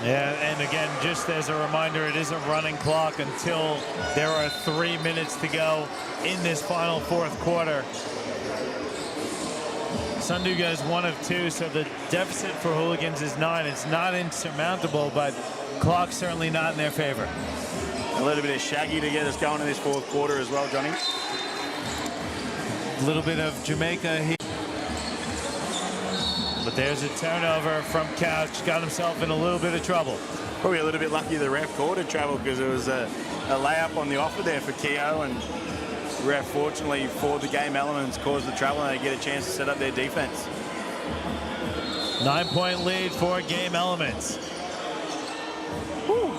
Yeah, and again, just as a reminder, it is a running clock until there are 3 minutes to go in this final fourth quarter. Sundu goes 1 of 2, so the deficit for Hooligans is 9. It's not insurmountable, but clock's certainly not in their favor.
A little bit of Shaggy to get us going in this fourth quarter as well, Johnny.
A little bit of Jamaica here. But there's a turnover from Couch. Got himself in a little bit of trouble.
Probably a little bit lucky the ref called it travel because it was a layup on the offer there for Keogh, and ref, fortunately for the Game Elements, caused the trouble and they get a chance to set up their defense.
9-point lead for Game Elements. Woo.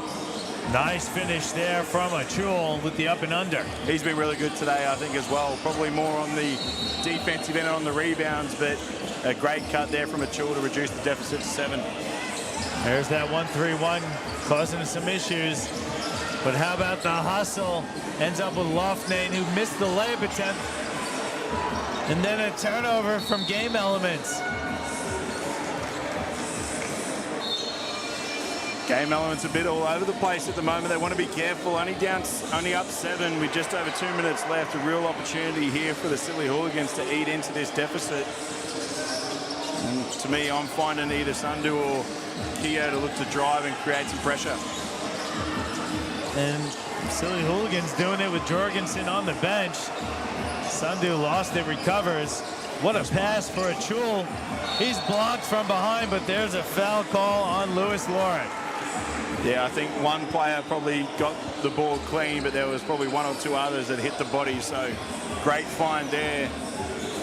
Nice finish there from Achul with the up and under.
He's been really good today, I think, as well. Probably more on the defensive end and on the rebounds, but a great cut there from Achul to reduce the deficit to 7.
There's that 1-3-1 causing some issues. But how about the hustle? Ends up with Loughnane, who missed the layup attempt. And then a turnover from Game Elements.
Game Elements a bit all over the place at the moment. They want to be careful. Only up 7 with just over 2 minutes left. A real opportunity here for the Silly Hooligans to eat into this deficit. And to me, I'm finding either Sundu or Keogh to look to drive and create some pressure.
And Silly Hooligans doing it with Jorgensen on the bench. Sundu lost it, recovers. What a pass for Achul. He's blocked from behind, but there's a foul call on Lewis Lauren.
Yeah, I think one player probably got the ball clean, but there was probably 1 or 2 others that hit the body. So great find there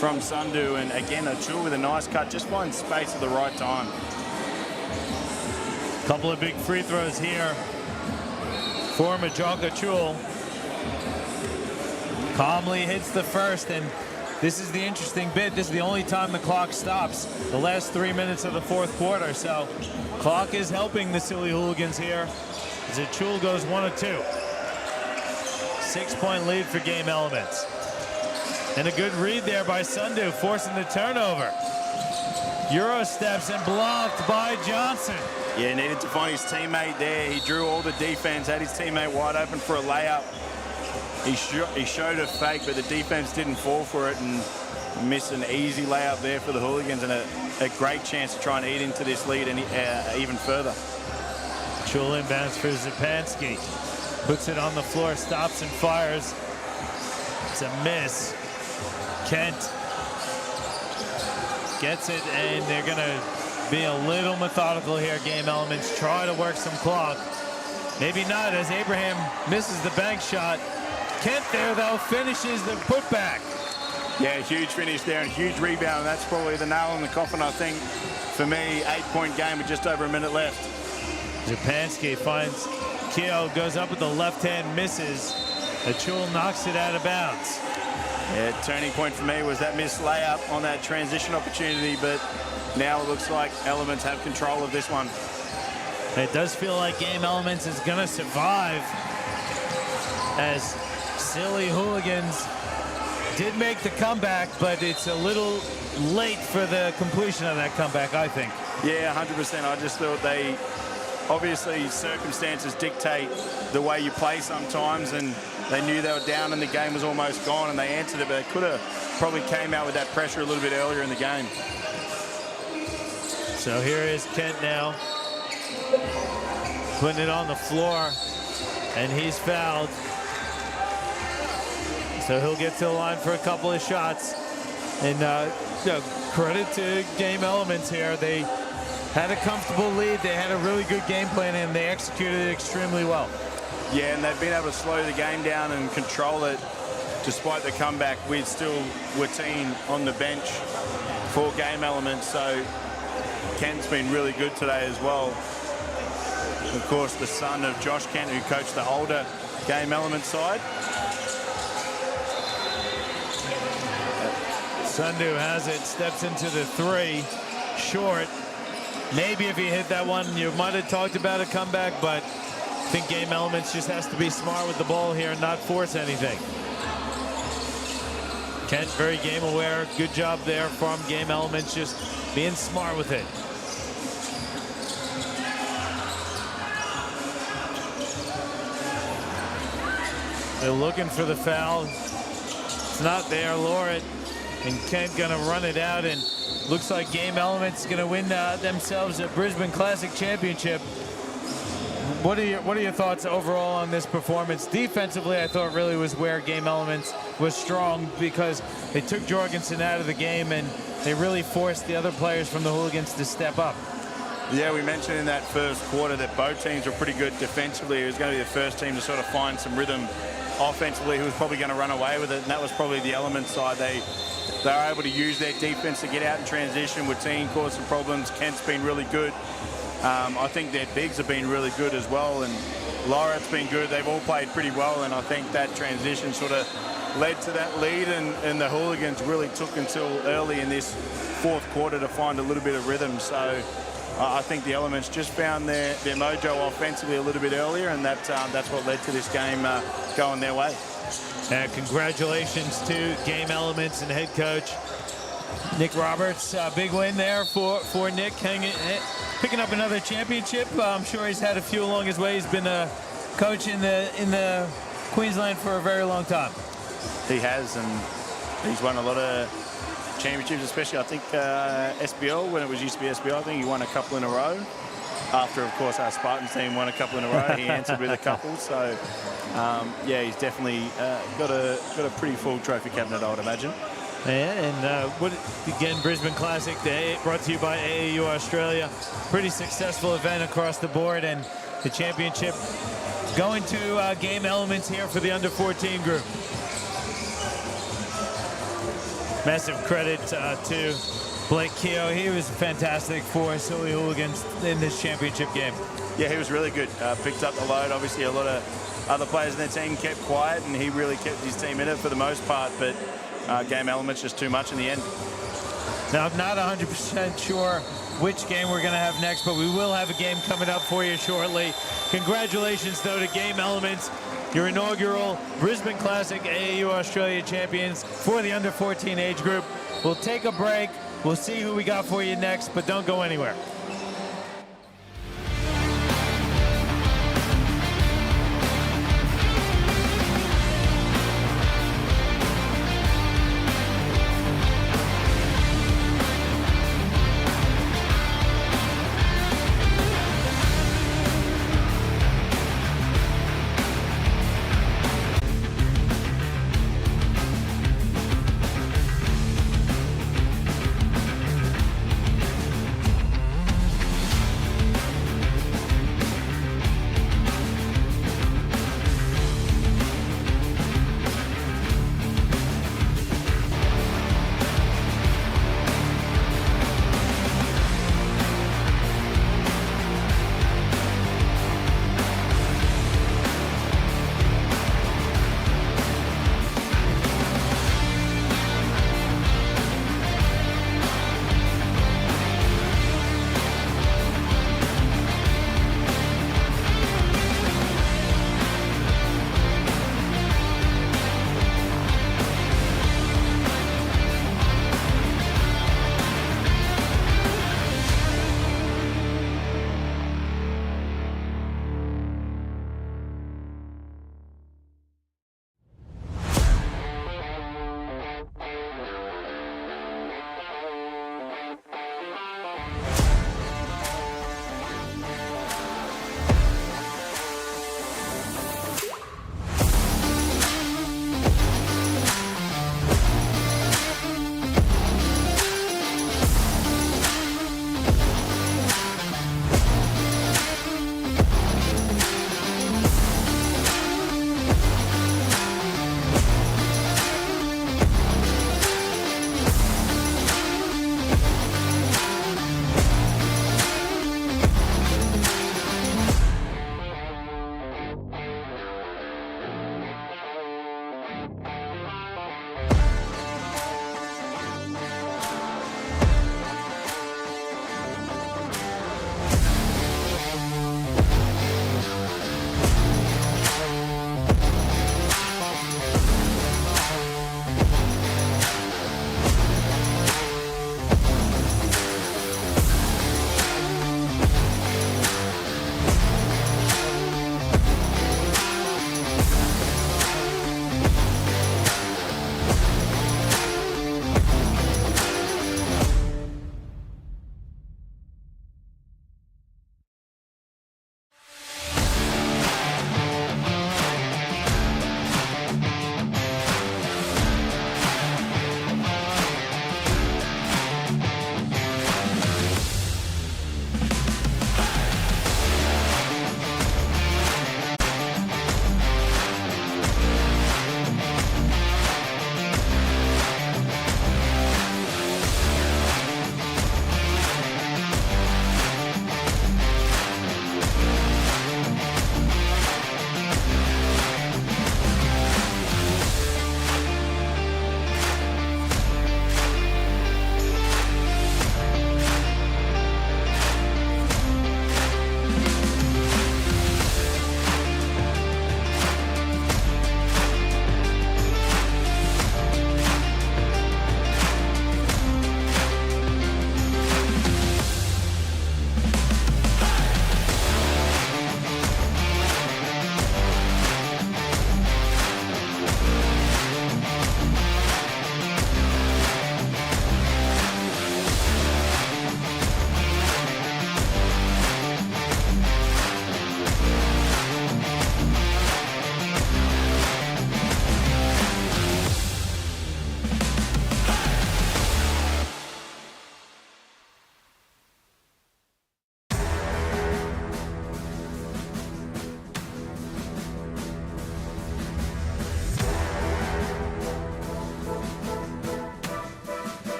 from Sundu. And again, Achul with a nice cut, just finds space at the right time.
Couple of big free throws here for Majalka Achul. Calmly hits the first, and this is the interesting bit. This is the only time the clock stops, the last 3 minutes of the fourth quarter. So clock is helping the Silly Hooligans here as Achul goes 1 of 2. 6-point lead for Game Elements. And a good read there by Sundu, forcing the turnover. Euro steps and blocked by Johnson.
Yeah, needed to find his teammate there. He drew all the defense, had his teammate wide open for a layup. He showed a fake, but the defense didn't fall for it and missed an easy layup there for the Hooligans, and a great chance to try and eat into this lead and even further.
Chul inbounds for Zupansky. Puts it on the floor, stops and fires. It's a miss. Kent gets it, and they're going to be a little methodical here. Game Elements try to work some clock. Maybe not, as Abraham misses the bank shot. Kent there, though, finishes the putback.
Yeah, huge finish there and huge rebound. That's probably the nail in the coffin, I think. For me, 8-point game with just over a minute left.
Zupansky finds Keogh, goes up with the left hand, misses. Achul knocks it out of bounds.
Yeah, turning point for me was that missed layup on that transition opportunity, but now it looks like Elements have control of this one. It
does feel like Game Elements is going to survive as Silly Hooligans did make the comeback, but it's a little late for the completion of that comeback, I think.
Yeah, 100%. I just thought obviously circumstances dictate the way you play sometimes, and they knew they were down and the game was almost gone, and they answered it, but they could have probably came out with that pressure a little bit earlier in the game.
So here is Kent now, putting it on the floor, and he's fouled. So he'll get to the line for a couple of shots. And credit to Game Elements here. They had a comfortable lead. They had a really good game plan, and they executed it extremely well.
Yeah, and they've been able to slow the game down and control it despite the comeback with still Watine on the bench for Game Elements. So Kent's been really good today as well. Of course, the son of Josh Kent, who coached the older Game Elements side.
Sundu has it, steps into the three, short. Maybe if he hit that one, you might have talked about a comeback, but I think Game Elements just has to be smart with the ball here and not force anything. Kent very game aware. Good job there from Game Elements, just being smart with it. They're looking for the foul. It's not there. Lauret and Kent gonna run it out, and looks like Game Elements gonna win themselves a Brisbane Classic Championship. What are your thoughts overall on this performance? Defensively, I thought really was where Game Elements was strong, because they took Jorgensen out of the game and they really forced the other players from the Hooligans to step up.
Yeah, we mentioned in that first quarter that both teams were pretty good defensively. It was going to be the first team to sort of find some rhythm offensively, who was probably going to run away with it, and that was probably the Elements side. They were able to use their defense to get out in transition. Watine caused some problems. Kent's been really good. I think their bigs have been really good as well, and Lauret's been good. They've all played pretty well, and I think that transition sort of led to that lead, and the Hooligans really took until early in this fourth quarter to find a little bit of rhythm. So I think the Elements just found their mojo offensively a little bit earlier, and that's what led to this game going their way.
Congratulations to Game Elements and head coach Nick Roberts. Big win there for Nick, picking up another championship. I'm sure he's had a few along his way. He's been a coach in the Queensland for a very long time.
He has, and he's won a lot of championships, especially I think SBL, when it was used to be SBL. I think he won a couple in a row. After, of course, our Spartans team won a couple in a row, he answered with a couple. So, yeah, he's definitely got a pretty full trophy cabinet, I would imagine.
Yeah, and again, Brisbane Classic, brought to you by AAU Australia. Pretty successful event across the board, and the championship going to Game Elements here for the under-14 group. Massive credit to Blake Keogh. He was fantastic for Silly Hooligans in this championship game.
Yeah, he was really good. Picked up the load. Obviously, a lot of other players in their team kept quiet, and he really kept his team in it for the most part, but Game Elements just too much in the end.
Now, I'm not 100% sure which game we're going to have next, but we will have a game coming up for you shortly. Congratulations, though, to Game Elements, your inaugural Brisbane Classic AAU Australia champions for the under-14 age group. We'll take a break. We'll see who we got for you next, but don't go anywhere.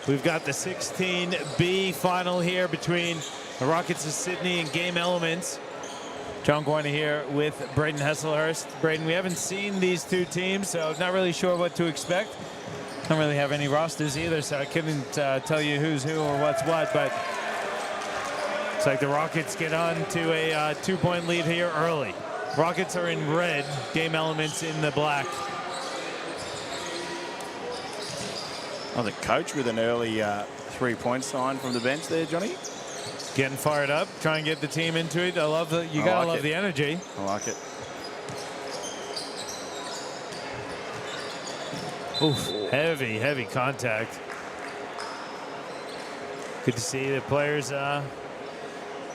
We've got the 16B final here between the Rockets of Sydney and Game Elements. John Guarna here with Braden Hesselhurst. Braden, we haven't seen these two teams, so not really sure what to expect. Don't really have any rosters either, so I couldn't tell you who's who or what's what, but it's like the Rockets get on to a 2-point lead here early. Rockets are in red, Game Elements in the black.
Oh, the coach with an early 3-point sign from the bench there, Johnny.
Getting fired up, try and get the team into it. I love the, you gotta love the energy.
I like it.
Oof, heavy contact. Good to see the players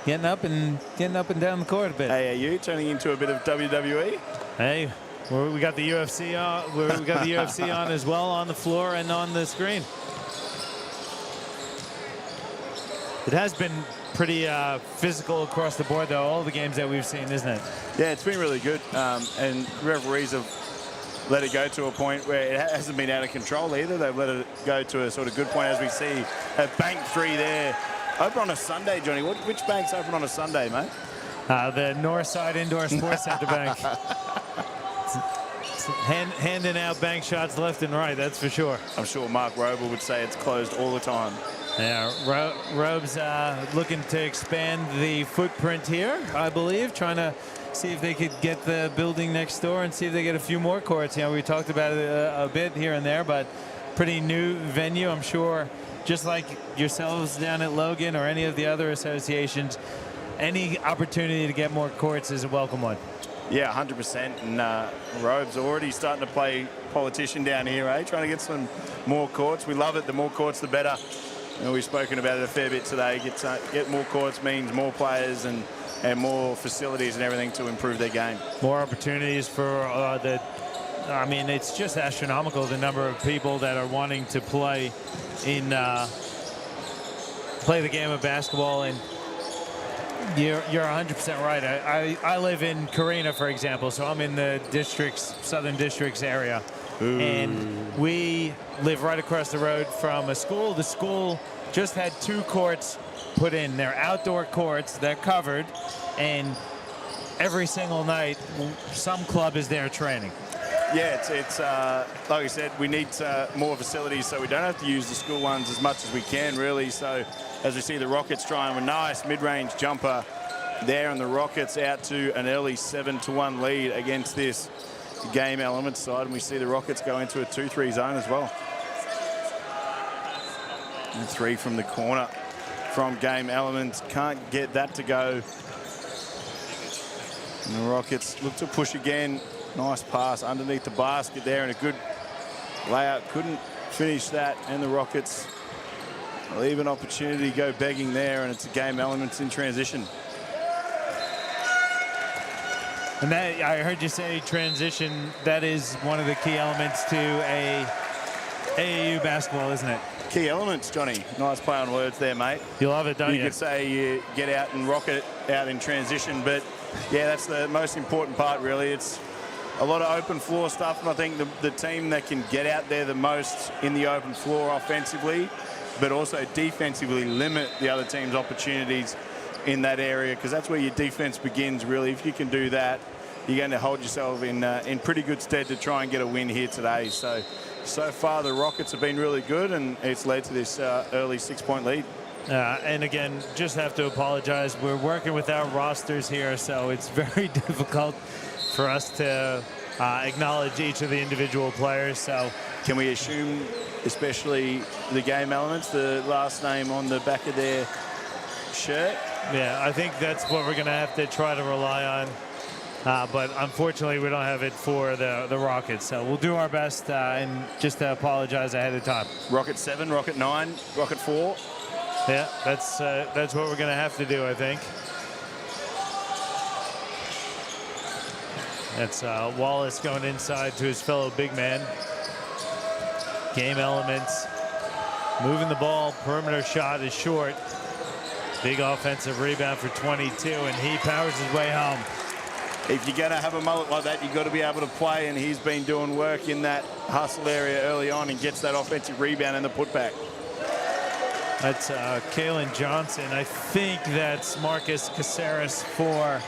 getting up and down the court a bit.
AAU turning into a bit of WWE.
Hey, we got the UFC on. We got the UFC on as well, on the floor and on the screen. It has been pretty physical across the board, though, all the games that we've seen, isn't it?
Yeah, it's been really good. And referees have let it go to a point where it hasn't been out of control either. They've let it go to a sort of good point, as we see a bank three there. Open on a Sunday, Johnny. Which bank's open on a Sunday, mate?
The Northside Indoor Sports Center Bank. Handing out bank shots left and right, that's for sure.
I'm sure Mark Rober would say it's closed all the time.
Yeah, Robe's looking to expand the footprint here, I believe, trying to see if they could get the building next door and see if they get a few more courts. You know, we talked about it a bit here and there, but pretty new venue. I'm sure, just like yourselves down at Logan or any of the other associations, any opportunity to get more courts is a welcome one.
Yeah, 100%. And Robe's already starting to play politician down here, eh? Trying to get some more courts. We love it. The more courts, the better. You know, we've spoken about it a fair bit today. Get more courts means more players and more facilities and everything to improve their game.
More opportunities for I mean, it's just astronomical, the number of people that are wanting to play the game of basketball. And you're 100% right. I live in Carina, for example, so I'm in the Southern Districts area. Ooh. And we live right across the road from a school. The school just had 2 courts put in. They're outdoor courts, they're covered, and every single night some club is there training.
Yeah, it's like I said, we need more facilities so we don't have to use the school ones as much as we can, really. So as we see the Rockets trying a nice mid-range jumper there, and the Rockets out to an early 7-1 lead against this Game Elements side, and we see the Rockets go into a 2-3 zone as well. And 3 from the corner from Game Elements. Can't get that to go. And the Rockets look to push again. Nice pass underneath the basket there, and a good layout. Couldn't finish that, and the Rockets leave an opportunity to go begging there, and it's a Game Elements in transition.
And that, I heard you say transition, that is one of the key elements to a AAU basketball, isn't it?
Key elements, Johnny. Nice play on words there, mate.
You love it, don't you?
You could say you get out and rock it out in transition, but yeah, that's the most important part, really. It's a lot of open floor stuff, and I think the team that can get out there the most in the open floor offensively, but also defensively limit the other team's opportunities in that area, because that's where your defense begins, really. If you can do that, you're going to hold yourself in pretty good stead to try and get a win here today. So far the Rockets have been really good, and it's led to this early 6-point lead.
And again, just have to apologize. We're working without rosters here, so it's very difficult for us to acknowledge each of the individual players. So
can we assume, especially the Game Elements, the last name on the back of their shirt?
Yeah, I think that's what we're going to have to try to rely on. But unfortunately, we don't have it for the Rockets. So we'll do our best and just apologize ahead of time.
Rocket 7, Rocket 9, Rocket 4.
Yeah, that's what we're going to have to do, I think. That's Wallace going inside to his fellow big man. Game Elements moving the ball. Perimeter shot is short. Big offensive rebound for 22, and he powers his way home.
If you're going to have a mullet like that, you've got to be able to play, and he's been doing work in that hustle area early on and gets that offensive rebound and the putback.
That's Kalen Johnson. I think that's Marcus Caceres for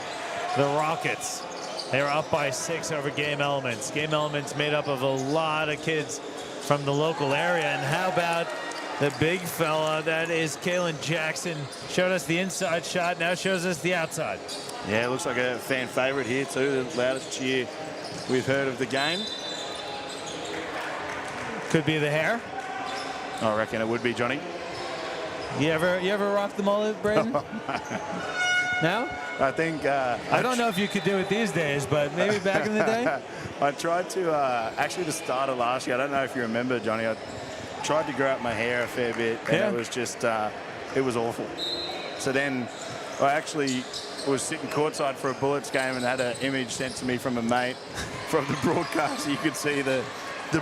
the Rockets. They're up by 6 over Game Elements. Game Elements made up of a lot of kids from the local area. And how about the big fella? That is Kalen Jackson. Showed us the inside shot, now shows us the outside.
Yeah, it looks like a fan favorite here too. The loudest cheer we've heard of the game.
Could be the hair.
I reckon it would be, Johnny.
You ever rock the mullet, Braden? No?
I think...
I don't know if you could do it these days, but maybe back in the day?
I tried to, actually the start of last year, I don't know if you remember, Johnny, I tried to grow out my hair a fair bit, and it was just, it was awful. So then I actually was sitting courtside for a Bullets game and had an image sent to me from a mate from the broadcast. You could see the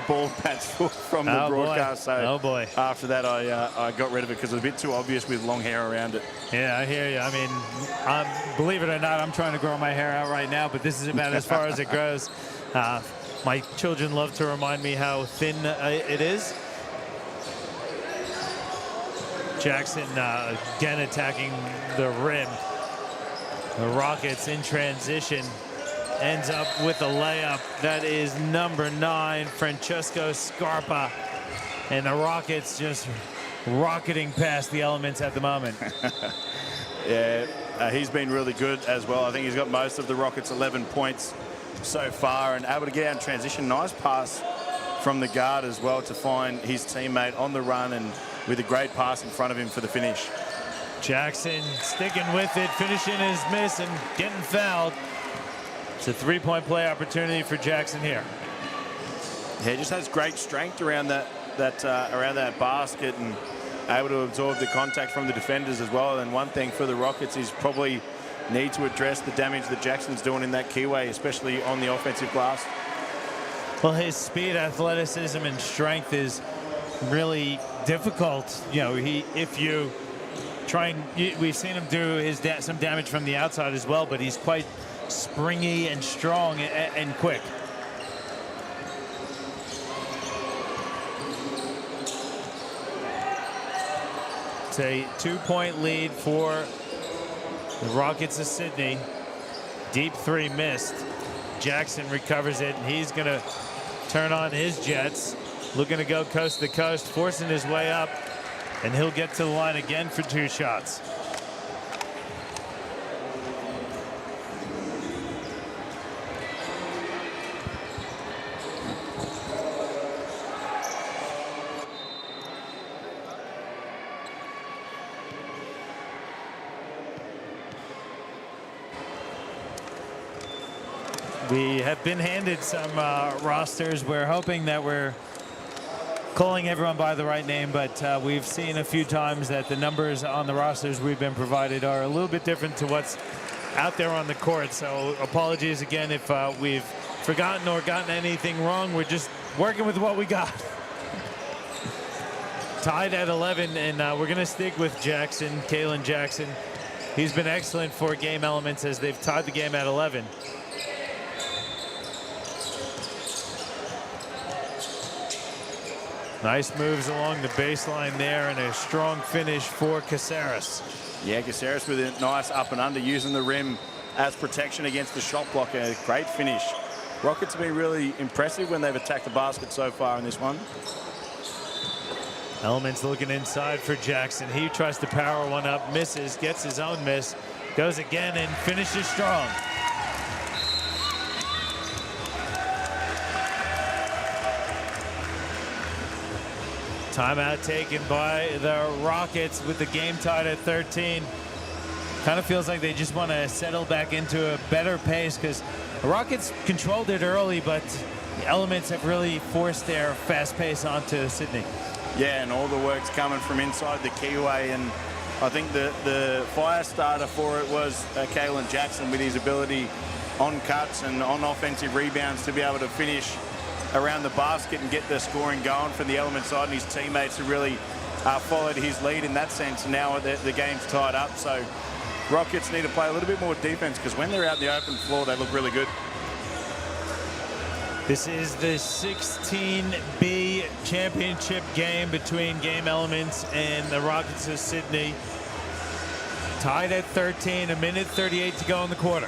ball patch from the broadcast.
Boy.
So
oh boy!
After that, I got rid of it because it was a bit too obvious with long hair around it.
Yeah, I hear you. I mean, believe it or not, I'm trying to grow my hair out right now, but this is about as far as it grows. My children love to remind me how thin it is. Jackson again attacking the rim. The Rockets in transition. Ends up with a layup. That is number 9, Francesco Scarpa. And the Rockets just rocketing past the Elements at the moment.
Yeah, he's been really good as well. I think he's got most of the Rockets' 11 points so far and able to get out in transition. Nice pass from the guard as well to find his teammate on the run and with a great pass in front of him for the finish.
Jackson sticking with it, finishing his miss and getting fouled. It's a 3-point play opportunity for Jackson here.
Yeah, he just has great strength around that basket and able to absorb the contact from the defenders as well. And one thing for the Rockets is probably need to address the damage that Jackson's doing in that keyway, especially on the offensive glass.
Well, his speed, athleticism, and strength is really difficult. You know, if you try and we've seen him do some damage from the outside as well, but he's quite springy and strong and quick. It's a 2-point lead for the Rockets of Sydney. Deep 3 missed. Jackson recovers it, and he's going to turn on his Jets. Looking to go coast to coast, forcing his way up, and he'll get to the line again for 2 shots. We have been handed some rosters. We're hoping that we're calling everyone by the right name, but we've seen a few times that the numbers on the rosters we've been provided are a little bit different to what's out there on the court. So apologies again if we've forgotten or gotten anything wrong. We're just working with what we got. Tied at 11, and we're going to stick with Jackson, Kalen Jackson. He's been excellent for Game Elements as they've tied the game at 11. Nice moves along the baseline there and a strong finish for Caceres.
Yeah, Caceres with a nice up and under, using the rim as protection against the shot blocker. A great finish. Rockets have been really impressive when they've attacked the basket so far in this one.
Elements looking inside for Jackson. He tries to power one up, misses, gets his own miss, goes again and finishes strong. Timeout taken by the Rockets with the game tied at 13. Kind of feels like they just want to settle back into a better pace because the Rockets controlled it early, but the Elements have really forced their fast pace onto Sydney.
Yeah, and all the work's coming from inside the keyway, and I think the fire starter for it was Kalen Jackson with his ability on cuts and on offensive rebounds to be able to finish around the basket and get the scoring going from the Element side, and his teammates have really followed his lead in that sense. Now the game's tied up, so Rockets need to play a little bit more defense because when they're out in the open floor, they look really good.
This is the 16B championship game between Game Elements and the Rockets of Sydney. Tied at 13, a minute 38 to go in the quarter.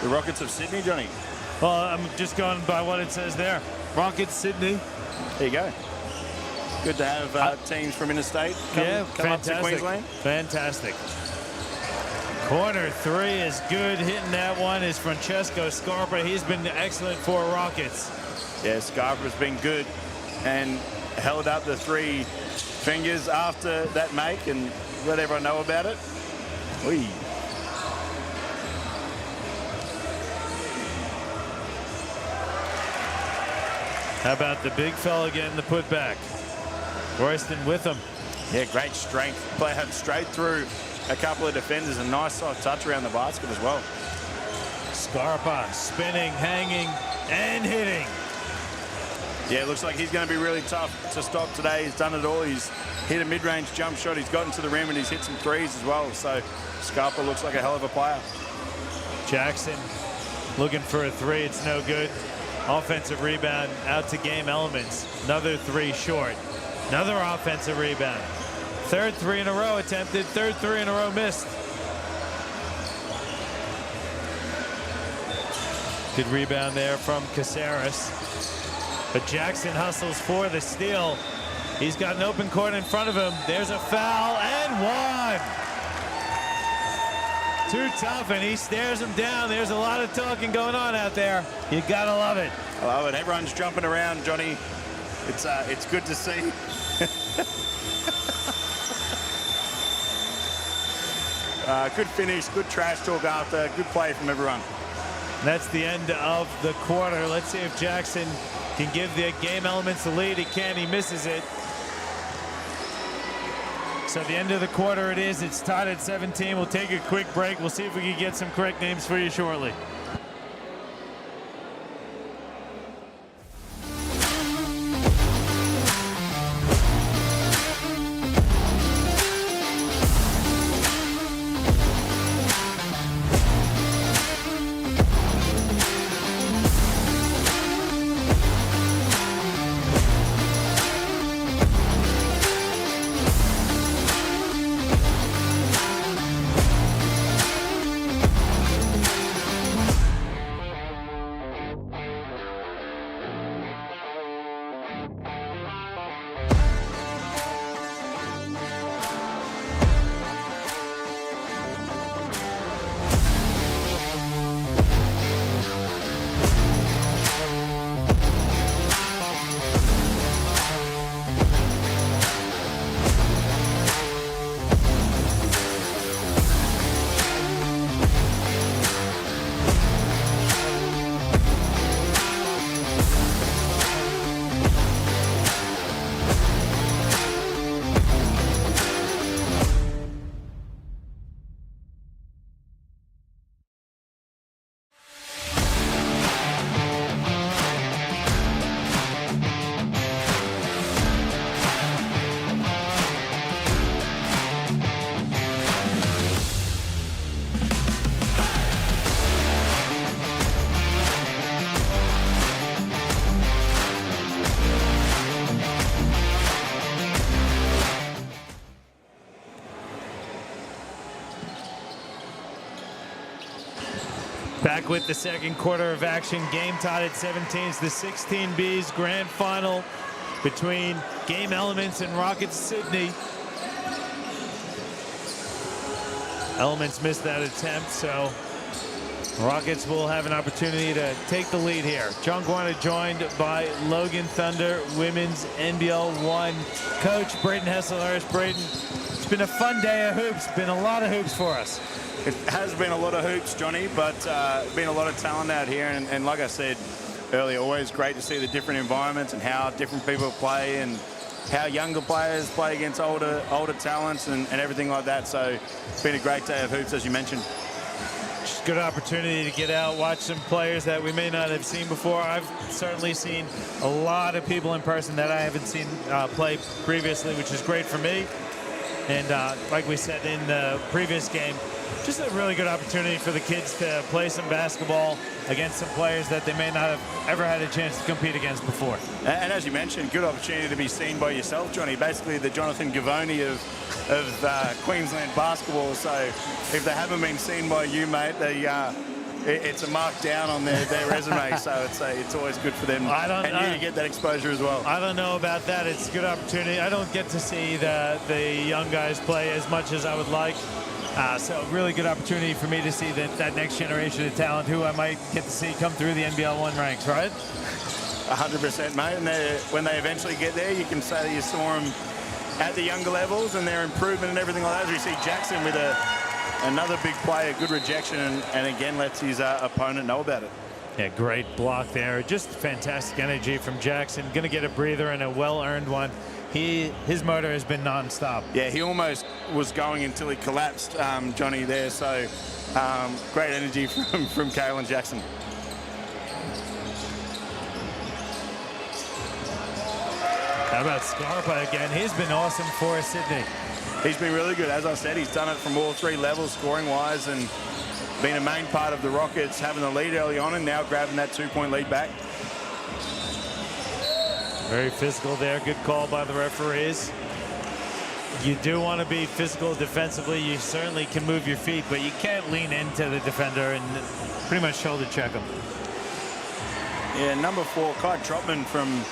The Rockets of Sydney, Johnny.
Well, I'm just going by what it says there. Rockets Sydney.
There you go. Good to have teams from interstate come up to Queensland.
Fantastic. Corner three is good. Hitting that one is Francesco Scarpa. He's been excellent for Rockets.
Yeah, Scarpa's been good and held up the three fingers after that make and let everyone know about it. Whee.
How about the big fella getting the putback? Royston with him.
Yeah, great strength. Play had straight through a couple of defenders. A nice soft touch around the basket as well.
Scarpa spinning, hanging, and hitting.
Yeah, it looks like he's going to be really tough to stop today. He's done it all. He's hit a mid-range jump shot. He's gotten to the rim and he's hit some threes as well. So Scarpa looks like a hell of a player.
Jackson looking for a three. It's no good. Offensive rebound out to Game Elements. Another three short. Another offensive rebound. Third three in a row attempted. Third three in a row missed. Good rebound there from Caceres. But Jackson hustles for the steal. He's got an open court in front of him. There's a foul and one. Too tough, and he stares him down. There's a lot of talking going on out there. You gotta love it.
I love it. Everyone's jumping around, Johnny. It's good to see. Good finish, good trash talk after, good play from everyone.
And that's the end of the quarter. Let's see if Jackson can give the Game Elements the lead. He can, he misses it. So the end of the quarter it is. It's tied at 17. We'll take a quick break. We'll see if we can get some correct names for you shortly. Back with the second quarter of action. Game tied at 17. It's the 16B's grand final between Game Elements and Rockets Sydney. Elements missed that attempt, so Rockets will have an opportunity to take the lead here. John Guarna joined by Logan Thunder, Women's NBL 1 coach Braden Hesselhurst. Braden, it's been a fun day of hoops. Been a lot of hoops for us.
It has been a lot of hoops, Johnny, but been a lot of talent out here. And like I said earlier, always great to see the different environments and how different people play and how younger players play against older talents and everything like that. So it's been a great day of hoops, as you mentioned.
Just good opportunity to get out, watch some players that we may not have seen before. I've certainly seen a lot of people in person that I haven't seen play previously, which is great for me. And like we said in the previous game, Just a really good opportunity for the kids to play some basketball against some players that they may not have ever had a chance to compete against before.
And as you mentioned, good opportunity to be seen by yourself, Johnny. Basically the Jonathan Gavoni of Queensland basketball. So if they haven't been seen by you, mate, it's a mark down on their resume. So it's always good for them. And you get that exposure as well.
I don't know about that. It's a good opportunity. I don't get to see the young guys play as much as I would like. So really good opportunity for me to see that next generation of talent who I might get to see come through the NBL 1 ranks, right?
100%, mate. And when they eventually get there, you can say that you saw them at the younger levels and their improvement and everything like that. As we see Jackson with another big play, a good rejection, and again lets his opponent know about it.
Yeah, great block there. Just fantastic energy from Jackson. Going to get a breather and a well-earned one. His motor has been non-stop.
Yeah, he almost was going until he collapsed, Johnny, there. So great energy from Kalen Jackson.
How about Scarpa again? He's been awesome for us, Sydney.
He's been really good. As I said, he's done it from all three levels, scoring-wise, and been a main part of the Rockets having the lead early on and now grabbing that 2-point lead back.
Very physical there. Good call by the referees. You do want to be physical defensively. You certainly can move your feet, but you can't lean into the defender and pretty much shoulder check him.
Yeah, number 4, Kai Trotman from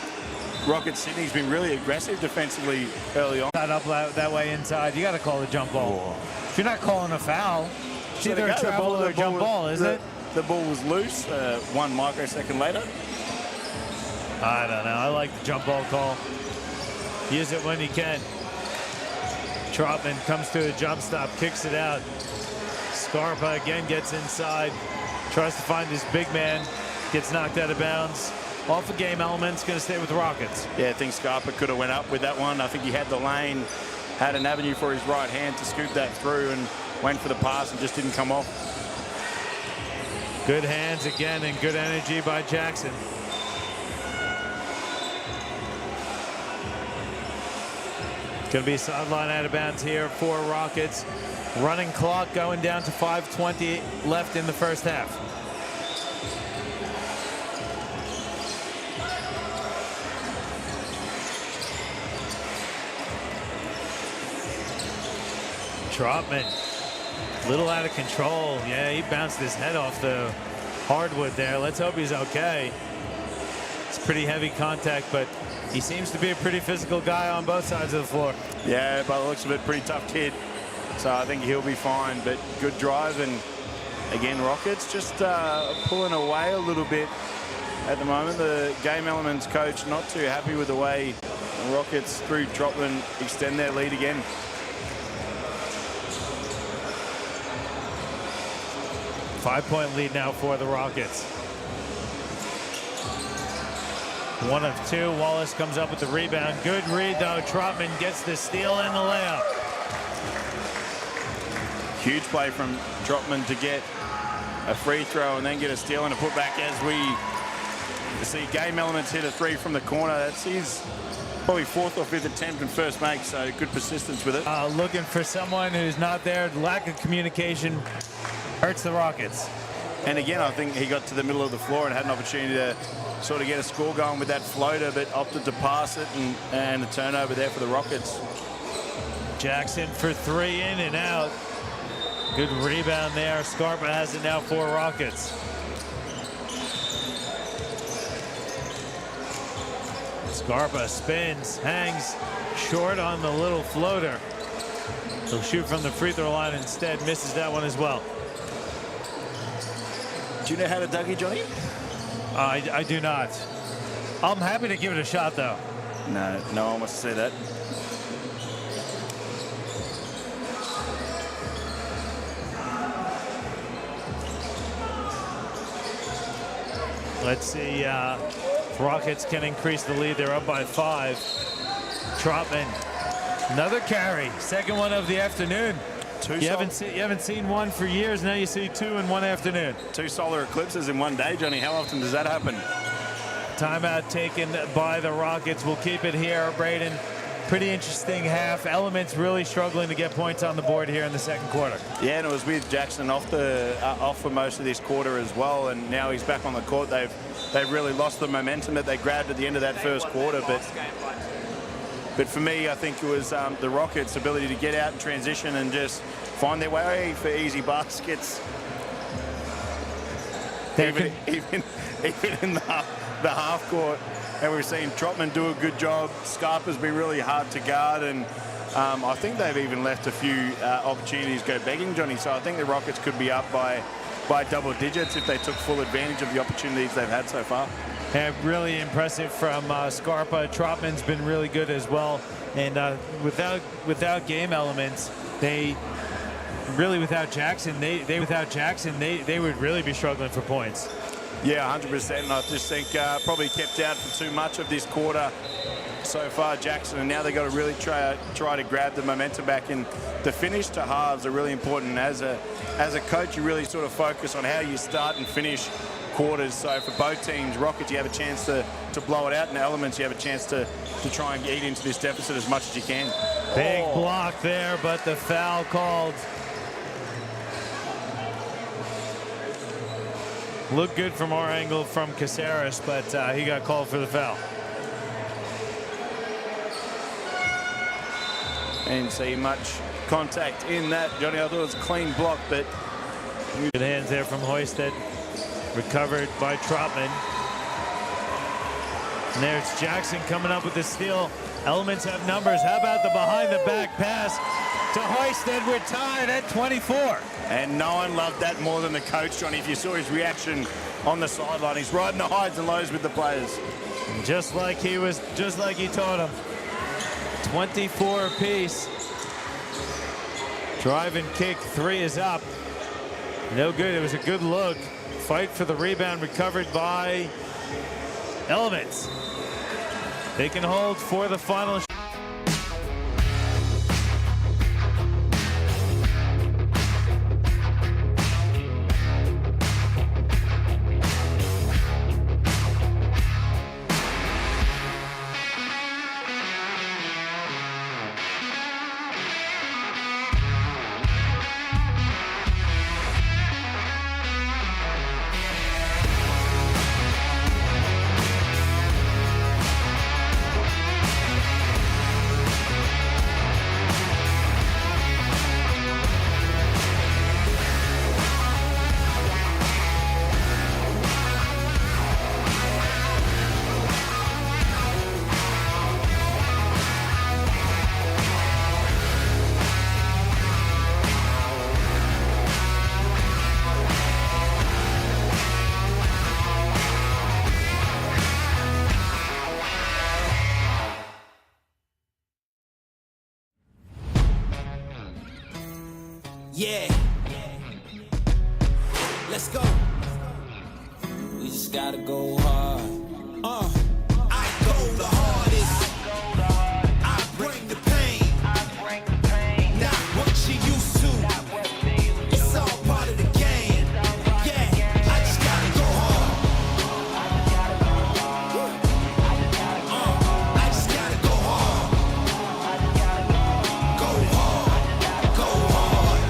Rocket Sydney's been really aggressive defensively early on.
Not up that way inside. You got to call the jump ball. If you're not calling a foul, it's either a travel or a jump ball, isn't it?
The ball was loose 1 microsecond later.
I don't know. I like the jump ball call. Use it when you can. Trotman comes to a jump stop, kicks it out. Scarpa again gets inside, tries to find his big man, gets knocked out of bounds. Off a game element's going to stay with the Rockets.
Yeah, I think Scarpa could have went up with that one. I think he had the lane, had an avenue for his right hand to scoop that through and went for the pass and just didn't come off.
Good hands again and good energy by Jackson. Going to be sideline out of bounds here for Rockets. Running clock going down to 5:20 left in the first half. Trotman, little out of control. Yeah, he bounced his head off the hardwood there. Let's hope he's okay. It's pretty heavy contact, but he seems to be a pretty physical guy on both sides of the floor.
Yeah, by the looks of it, pretty tough kid. So I think he'll be fine, but good drive. And again, Rockets just pulling away a little bit at the moment. The game elements coach not too happy with the way the Rockets through Trotman extend their lead again.
Five-point lead now for the Rockets. 1 of 2. Wallace comes up with the rebound. Good read, though. Trotman gets the steal and the layup.
Huge play from Trotman to get a free throw and then get a steal and a putback as we see Game Elements hit a 3 from the corner. That's his probably 4th or 5th attempt and first make, so good persistence with it.
Looking for someone who's not there. Lack of communication hurts the Rockets.
And again, I think he got to the middle of the floor and had an opportunity to sort of get a score going with that floater, but opted to pass it, and a turnover there for the Rockets.
Jackson for 3, in and out. Good rebound there. Scarpa has it now for Rockets. Scarpa spins, hangs short on the little floater. He'll shoot from the free throw line instead, misses that one as well.
Do you know how to Dougie, Johnny?
I do not. I'm happy to give it a shot, though.
No one wants to say that.
Let's see. Rockets can increase the lead. They're up by 5. Trotman, another carry. Second one of the afternoon. You haven't seen one for years. Now you see 2 in one afternoon.
2 solar eclipses in one day, Johnny. How often does that happen?
Timeout taken by the Rockets. We'll keep it here. Braden, pretty interesting half. Elements really struggling to get points on the board here in the second quarter.
Yeah, and it was with Jackson off for most of this quarter as well, and now he's back on the court. They've really lost the momentum that they grabbed at the end of that first quarter. But for me, I think it was the Rockets' ability to get out and transition and just find their way for easy baskets. Even in the half court. And we've seen Trotman do a good job. Scarpa's been really hard to guard, and I think they've even left a few opportunities go begging, Johnny. So I think the Rockets could be up by double digits if they took full advantage of the opportunities they've had so far.
Yeah, really impressive from Scarpa. Trotman's been really good as well. And without game elements, without Jackson, they would really be struggling for points.
Yeah, 100%. And I just think probably kept out for too much of this quarter so far, Jackson. And now they've got to really try to grab the momentum back. And the finish to halves are really important. As a coach, you really sort of focus on how you start and finish quarters. So for both teams, Rockets, you have a chance to blow it out, and Elements, you have a chance to try and eat into this deficit as much as you can.
Big block there, but the foul called. Looked good from our angle from Caceres, but he got called for the foul.
And see much contact in that, Johnny. I thought it was a clean block, but
good hands there from Hoisted. Recovered by Trotman. And there's Jackson coming up with the steal. Elements have numbers. How about the behind-the-back pass to Hoisted? We're tied at 24.
And no one loved that more than the coach, Johnny. If you saw his reaction on the sideline, he's riding the highs and lows with the players.
Just like he taught him. 24 apiece. Drive and kick, 3 is up. No good, it was a good look. Fight for the rebound, recovered by Elements. They can hold for the final.
Yeah. Let's go. We just gotta go hard. I go the hardest. I bring the pain. Not what you used to. It's all part of the game. Yeah, I just gotta go hard. I just gotta go hard. Go hard. Go hard.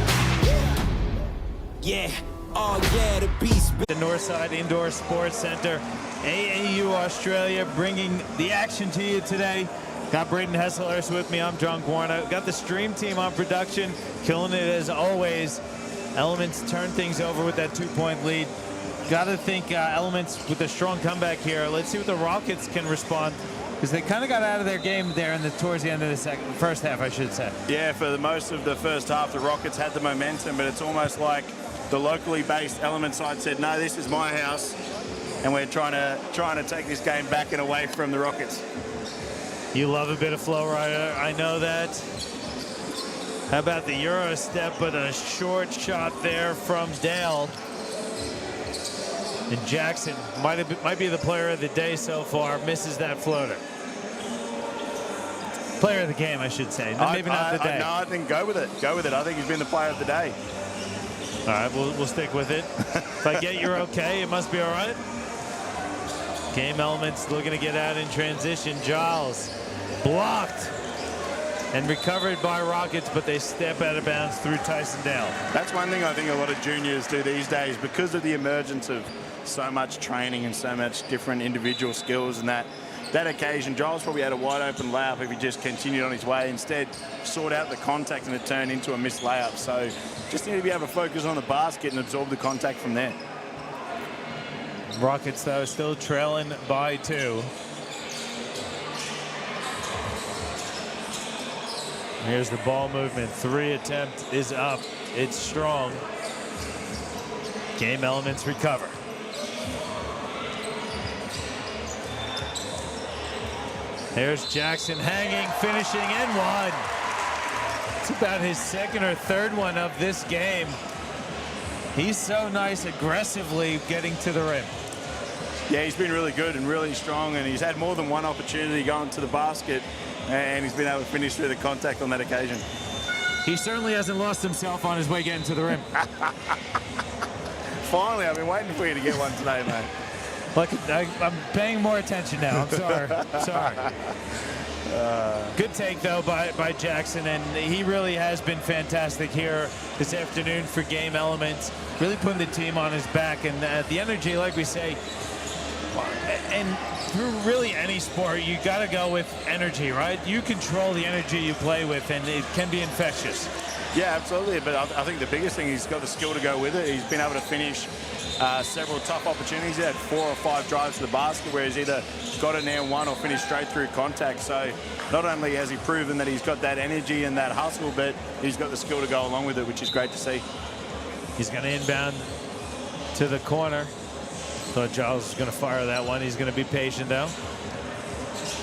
Yeah. Oh yeah, the beast.
The Northside Indoor Sports Center, AAU Australia, bringing the action to you today. Got Braden Hesselhurst with me. I'm John Guarna. Got the stream team on production, killing it as always. Elements turn things over with that 2-point lead. Got to think Elements with a strong comeback here. Let's see what the Rockets can respond, because they kind of got out of their game there towards the end of the first half, I should say.
Yeah, for the most of the first half, the Rockets had the momentum, but it's almost like the locally based Element side said, no, this is my house, and we're trying to take this game back and away from the Rockets.
You love a bit of flow, Ryder. I know that. How about the Euro step, but a short shot there from Dale. And Jackson might be the player of the day so far. Misses that floater. Player of the game, I should say. Maybe not the day.
No, I think go with it. Go with it. I think he's been the player of the day.
All right, we'll stick with it. If I get you're okay, it must be all right. Game Elements looking to get out in transition. Giles blocked. and recovered by Rockets, but they step out of bounds through Tyson Dale.
That's one thing I think a lot of juniors do these days because of the emergence of so much training and so much different individual skills. And that occasion, Giles probably had a wide open layup if he just continued on his way. Instead, sought out the contact and it turned into a missed layup. So just need to be able to focus on the basket and absorb the contact from there.
Rockets, though, still trailing by 2. Here's the ball movement. 3 attempt is up. It's strong. Game Elements recover. There's Jackson hanging, finishing, and one. It's about his second or third one of this game. He's so nice aggressively getting to the rim.
Yeah, he's been really good and really strong, and he's had more than one opportunity going to the basket, and he's been able to finish through the contact on that occasion.
He certainly hasn't lost himself on his way getting to the rim.
Finally, I've been waiting for you to get one today, mate.
Look, I'm paying more attention now. I'm sorry. Sorry. Good take, though, by Jackson, and he really has been fantastic here this afternoon for Game Elements, really putting the team on his back. And the energy, like we say, and through really any sport, you got to go with energy, right? You control the energy you play with, and it can be infectious.
Yeah, absolutely. But I think the biggest thing, he's got the skill to go with it. He's been able to finish several tough opportunities. He had 4 or 5 drives to the basket where he's either got an and one or finished straight through contact. So not only has he proven that he's got that energy and that hustle, but he's got the skill to go along with it, which is great to see.
He's going to inbound to the corner. Thought Giles was going to fire that one. He's going to be patient, though.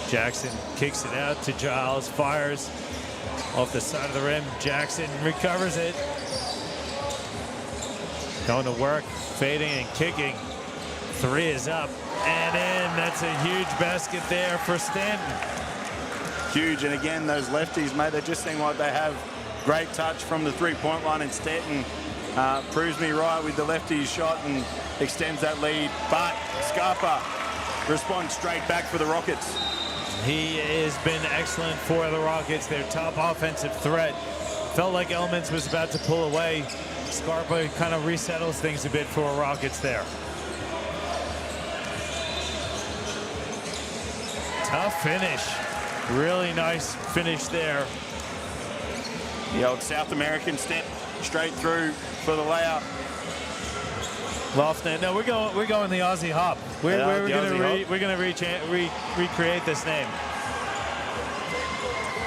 Jackson kicks it out to Giles, fires off the side of the rim. Jackson recovers it. Going to work, fading and kicking. 3 is up and in. That's a huge basket there for Stanton.
Huge, and again, those lefties, mate, they just seem like they have great touch from the three-point line, and Stanton proves me right with the lefty shot and extends that lead. But Scarpa responds straight back for the Rockets.
He has been excellent for the Rockets, their top offensive threat. Felt like Elements was about to pull away. Scarpa kind of resettles things a bit for Rockets there. Tough finish. Really nice finish there.
The old South American step straight through for the layup.
Lofton. No, we're going the Aussie hop. We're going to recreate this name.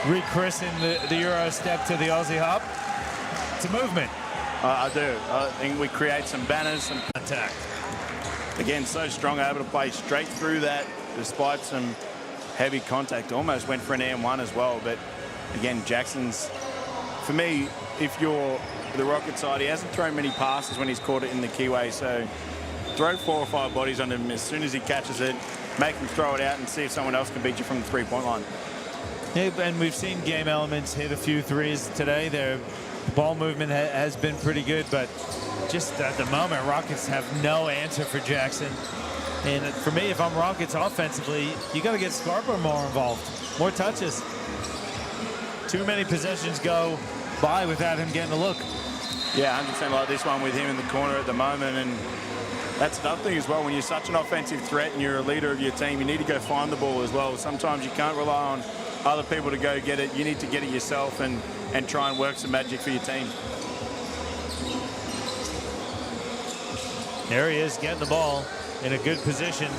Rechristen the Euro step to the Aussie hop. It's a movement.
I do. I think we create some banners, some
contact.
Again, so strong, able to play straight through that despite some heavy contact. Almost went for an and one as well. But again, Jackson's, for me, if you're the Rocket side, he hasn't thrown many passes when he's caught it in the keyway. So throw 4 or 5 bodies on him as soon as he catches it, make him throw it out and see if someone else can beat you from the three-point line.
Yeah, and we've seen Game Elements hit a few threes today. Their ball movement has been pretty good, but just at the moment, Rockets have no answer for Jackson. And for me, if I'm Rockets offensively, you got to get Scarpa more involved, more touches. Too many possessions go by without him getting a look.
Yeah, 100% like this one with him in the corner at the moment. And that's another thing as well. When you're such an offensive threat and you're a leader of your team, you need to go find the ball as well. Sometimes you can't rely on other people to go get it. You need to get it yourself and try and work some magic for your team.
There he is, getting the ball in a good position.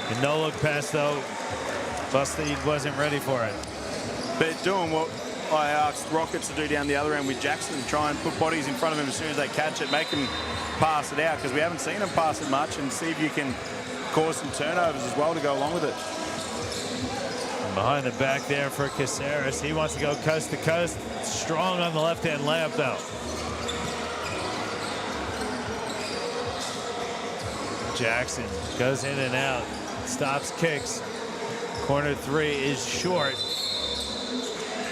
The no-look pass, though, Busty wasn't ready for it.
But doing what I asked Rockets to do down the other end with Jackson, try and put bodies in front of him as soon as they catch it, make him pass it out, because we haven't seen him pass it much, and see if you can cause some turnovers as well to go along with it.
And behind the back there for Caceres. He wants to go coast to coast. Strong on the left-hand layup, though. Jackson goes in and out, stops, kicks. Corner 3 is short.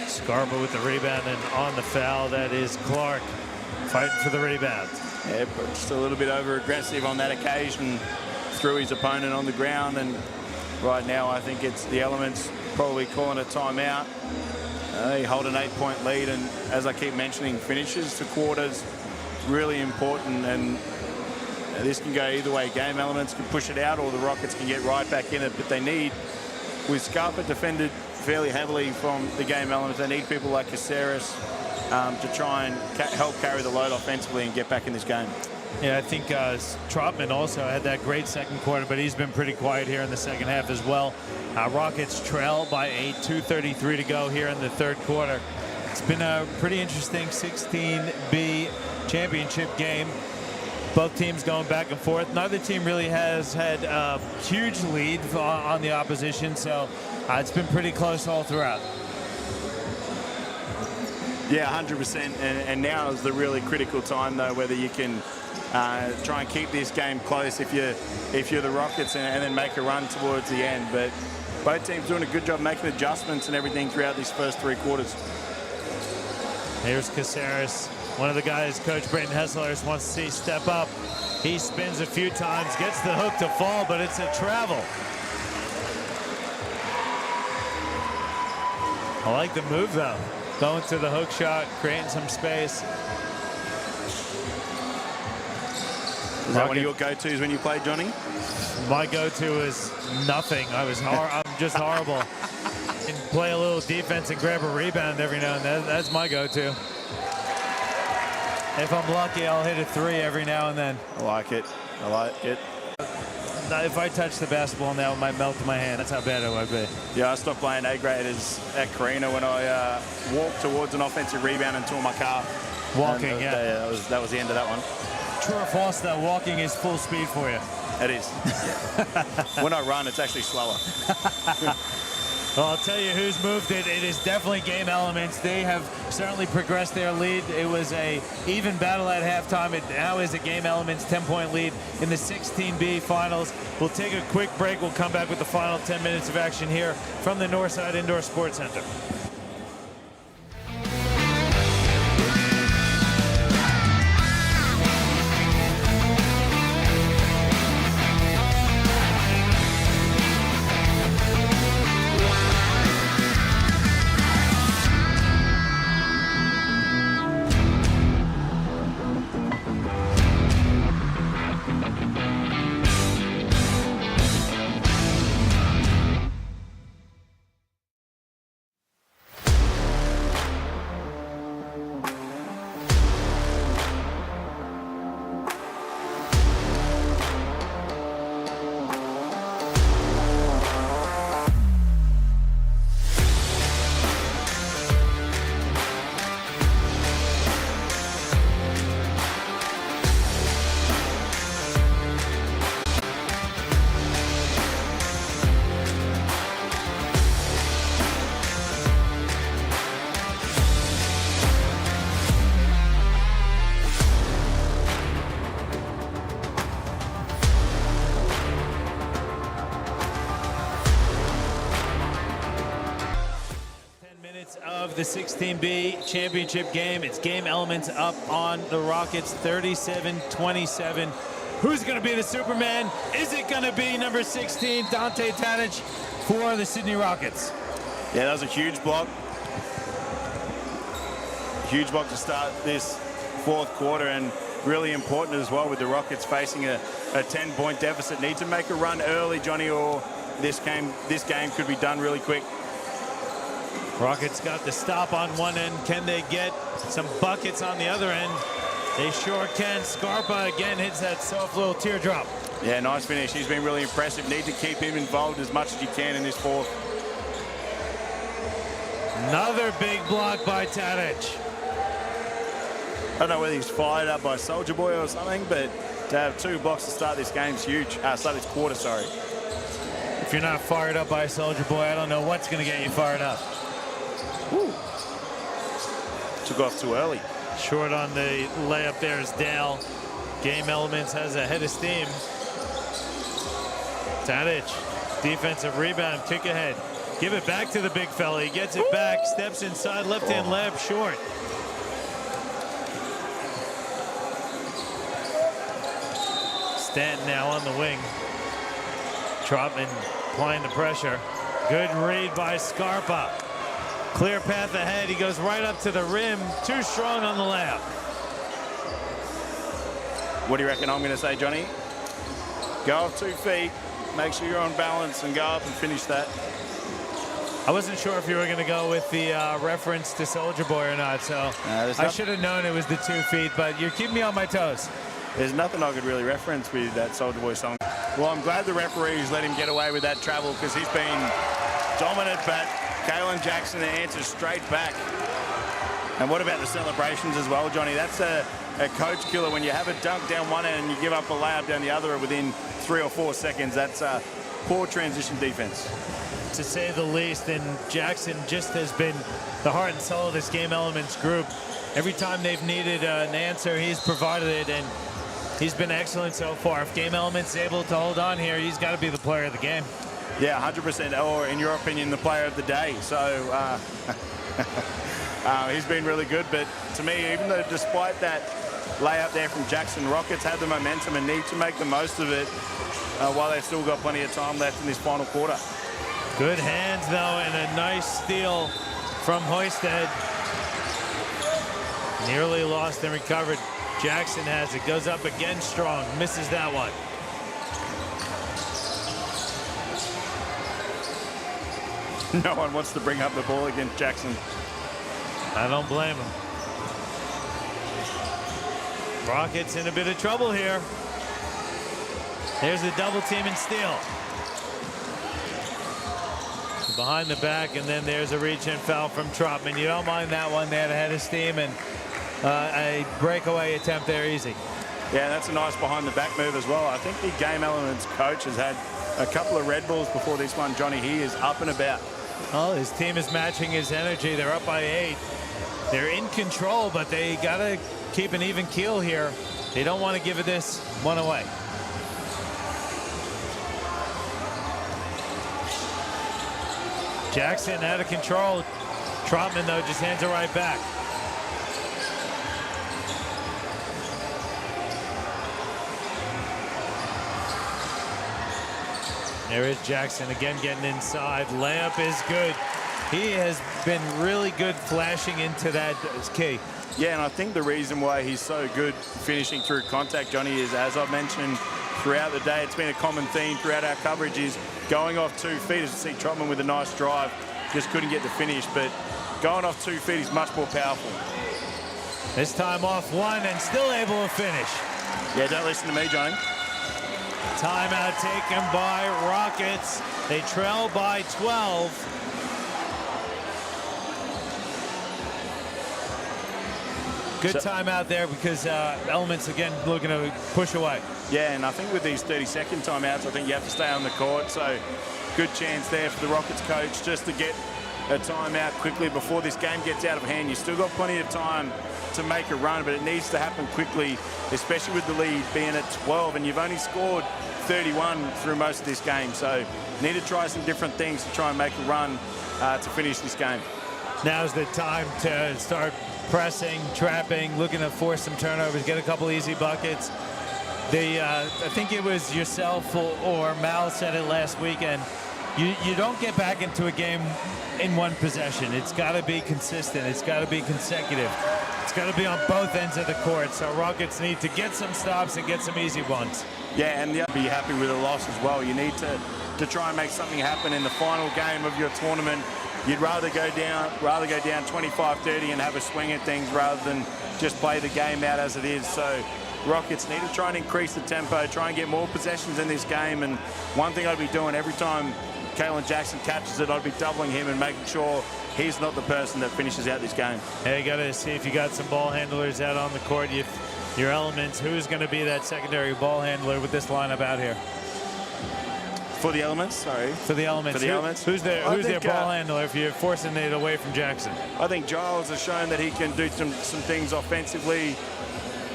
Scarpa with the rebound, and on the foul, that is Clark fighting for the rebound.
Yeah, but just a little bit over-aggressive on that occasion, threw his opponent on the ground, and right now I think it's the Elements probably calling a timeout. They hold an 8-point lead, and as I keep mentioning, finishes to quarters really important, and this can go either way. Game elements can push it out, or the Rockets can get right back in it, but they need, with Scarpa defended fairly heavily from the game elements, they need people like Caceres to try and help carry the load offensively and get back in this game.
Yeah, I think Trotman also had that great second quarter, but he's been pretty quiet here in the second half as well. Rockets trail by 8, 2:33 to go here in the third quarter. It's been a pretty interesting 16B championship game. Both teams going back and forth. Neither team really has had a huge lead on the opposition, so it's been pretty close all throughout.
Yeah, 100%. And now is the really critical time, though, whether you can try and keep this game close if you're the Rockets, and then make a run towards the end. But both teams doing a good job making adjustments and everything throughout these first 3 quarters.
Here's Caceres, one of the guys Coach Brayton Hessler wants to see step up. He spins a few times, gets the hook to fall, but it's a travel. I like the move, though. Going to the hook shot, creating some space.
Is that one of your go-tos when you play, Johnny?
My go-to is nothing. I'm just horrible. And play a little defense and grab a rebound every now and then. That's my go-to. If I'm lucky, I'll hit a 3 every now and then.
I like it. I like it.
If I touch the basketball now, it might melt in my hand. That's how bad it would be.
Yeah, I stopped playing A-graders at Carina when I walked towards an offensive rebound and tore my calf.
Walking,
and,
yeah.
That was the end of that one.
True or false that walking is full speed for you?
It is. When I run, it's actually slower.
Well, I'll tell you who's moved it. It is definitely game elements. They have certainly progressed their lead. It was a even battle at halftime. It now is a game elements 10-point lead in the 16B finals. We'll take a quick break. We'll come back with the final 10 minutes of action here from the Northside Indoor Sports Center. 10 minutes of the 16B championship game. It's game elements up on the Rockets, 37-27. Who's going to be the Superman? Is it going to be number 16, Dante Tadic, for the Sydney Rockets?
Yeah, that was a huge block. Huge block to start this fourth quarter, and really important as well with the Rockets facing a 10-point deficit. Need to make a run early, Johnny, or this game could be done really quick.
Rockets got the stop on one end. Can they get some buckets on the other end? They sure can. Scarpa again hits that soft little teardrop.
Yeah, nice finish. He's been really impressive. Need to keep him involved as much as you can in this fourth.
Another big block by Tadic.
I don't know whether he's fired up by Soldier Boy or something, but to have 2 blocks to start this game is huge. Start this quarter, sorry.
If you're not fired up by Soldier Boy, I don't know what's going to get you fired up.
Woo. Took off too early.
Short on the layup there is Dale. Game Elements has a head of steam. Tadic, defensive rebound, kick ahead. Give it back to the big fella. He gets it back, steps inside, left-hand layup, short. Stanton now on the wing. Trotman applying the pressure. Good read by Scarpa. Clear path ahead. He goes right up to the rim. Too strong on the layup.
What do you reckon I'm going to say, Johnny? Go off 2 feet, make sure you're on balance, and go up and finish that.
I wasn't sure if you were going to go with the reference to Soulja Boy or not, so I should have known it was the 2 feet, but you're keeping me on my toes.
There's nothing I could really reference with that Soulja Boy song. Well, I'm glad the referees let him get away with that travel because he's been dominant, but Kalen Jackson answers straight back. And what about the celebrations as well, Johnny? That's a coach killer. When you have a dunk down one end and you give up a layup down the other within 3 or 4 seconds, that's poor transition defense.
To say the least, and Jackson just has been the heart and soul of this Game Elements group. Every time they've needed an answer, he's provided it, and he's been excellent so far. If Game Elements is able to hold on here, he's got to be the player of the game.
Yeah, 100%, or in your opinion, the player of the day. So he's been really good, but to me, even though despite that layup there from Jackson, Rockets have the momentum and need to make the most of it while they've still got plenty of time left in this final quarter.
Good hands, though, and a nice steal from Hoisted. Nearly lost and recovered. Jackson has it. Goes up again strong. Misses that one.
No one wants to bring up the ball against Jackson.
I don't blame him. Rockets in a bit of trouble here. There's a double team and steal. Behind the back, and then there's a reach-in foul from Trotman. You don't mind that one. They had a head of steam, and a breakaway attempt there easy.
Yeah, that's a nice behind-the-back move as well. I think the Game Elements coach has had a couple of Red Bulls before this one. Johnny, he is up and about.
Well, his team is matching his energy. They're up by 8. They're in control, but they got to keep an even keel here. They don't want to give this one away. Jackson out of control. Trotman, though, just hands it right back. There is Jackson again getting inside. Layup is good. He has been really good flashing into that key.
Yeah, and I think the reason why he's so good finishing through contact, Johnny, is, as I've mentioned throughout the day, it's been a common theme throughout our coverage, is going off 2 feet. As you see Trotman with a nice drive, just couldn't get the finish, but going off 2 feet is much more powerful.
This time off 1 and still able to finish.
Yeah, don't listen to me, Johnny.
Timeout taken by Rockets. They trail by 12. Good timeout there because Elements, again, looking to push away.
Yeah, and I think with these 30-second timeouts, I think you have to stay on the court. So good chance there for the Rockets coach just to get a timeout quickly before this game gets out of hand. You've still got plenty of time to make a run, but it needs to happen quickly, especially with the lead being at 12, and you've only scored 31 through most of this game. So need to try some different things to try and make a run to finish this game.
Now's the time to start pressing, trapping, looking to force some turnovers, get a couple easy buckets. I think it was yourself or Mal said it last weekend. You don't get back into a game in one possession. It's got to be consistent. It's got to be consecutive. It's got to be on both ends of the court. So Rockets need to get some stops and get some easy ones.
Yeah, and be happy with a loss as well. You need to try and make something happen in the final game of your tournament. You'd rather go down 25-30 and have a swing at things rather than just play the game out as it is. So Rockets need to try and increase the tempo, try and get more possessions in this game. And one thing I'd be doing every time Kalen Jackson catches it, I'd be doubling him and making sure he's not the person that finishes out this game.
Hey, you got to see if you got some ball handlers out on the court. Your Elements, who's going to be that secondary ball handler with this lineup out here?
For the Elements, sorry.
For the Elements.
For the Elements.
Who's their ball handler if you're forcing it away from Jackson?
I think Giles has shown that he can do some things offensively.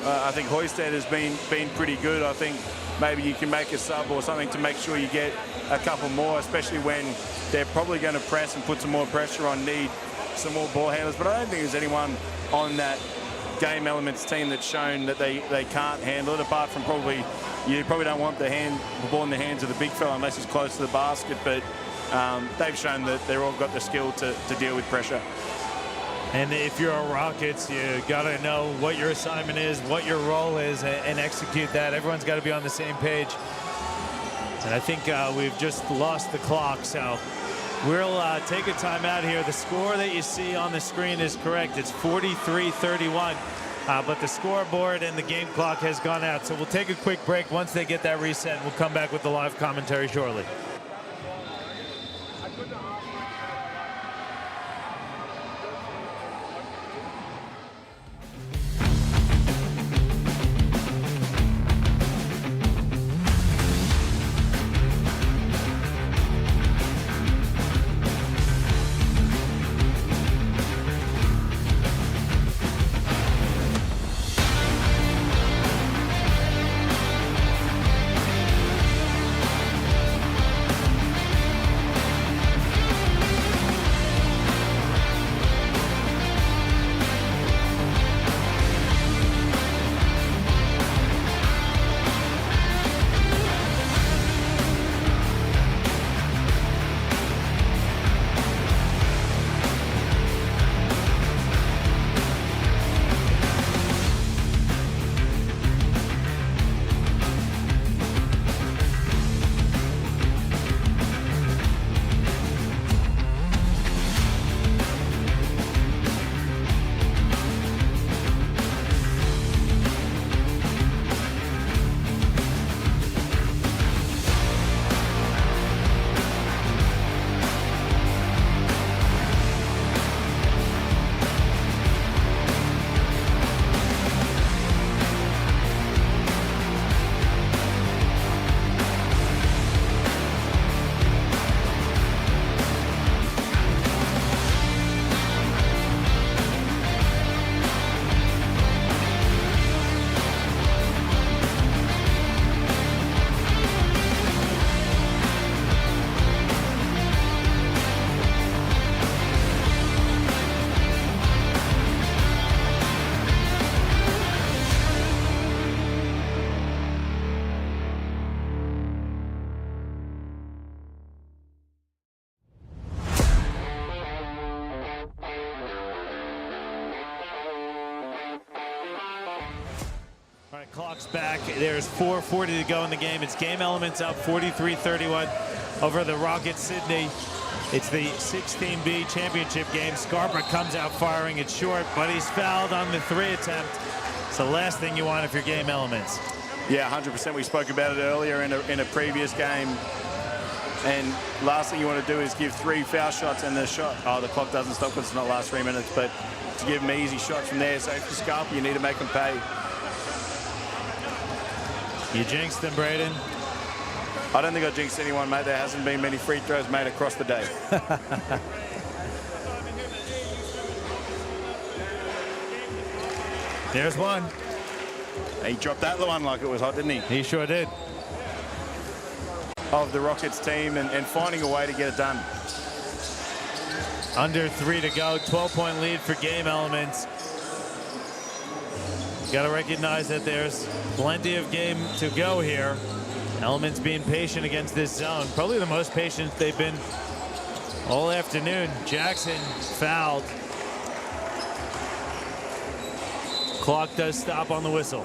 I think Hoisted has been pretty good. I think maybe you can make a sub or something to make sure you get a couple more, especially when they're probably going to press and put some more pressure on, need some more ball handlers. But I don't think there's anyone on that Game Elements team that's shown that they can't handle it, apart from you probably don't want the ball in the hands of the big fella unless he's close to the basket. But they've shown that they've all got the skill to deal with pressure.
And if you're a Rockets, you got to know what your assignment is, what your role is, and execute that. Everyone's got to be on the same page. And I think we've just lost the clock, so we'll take a timeout here. The score that you see on the screen is correct. It's 43-31, but the scoreboard and the game clock has gone out. So we'll take a quick break. Once they get that reset, we'll come back with the live commentary shortly. All right, clock's back. There's 4:40 to go in the game. It's Game Elements up 43-31 over the Rockets Sydney. It's the 16B championship game. Scarborough comes out firing it short, but he's fouled on the 3 attempt. It's the last thing you want if you're Game Elements.
Yeah, 100%. We spoke about it earlier in a previous game. And last thing you want to do is give 3 foul shots and the clock doesn't stop because it's not last 3 minutes, but to give them easy shots from there. So if you're Scarborough, you need to make them pay.
You jinxed them, Braden.
I don't think I jinxed anyone, mate. There hasn't been many free throws made across the day.
There's one.
He dropped that one like it was hot, didn't he?
He sure did.
Of the Rockets team and finding a way to get it done.
Under 3 to go, 12-point lead for Game Elements. Got to recognize that there's plenty of game to go here. Elements being patient against this zone. Probably the most patient they've been all afternoon. Jackson fouled. Clock does stop on the whistle.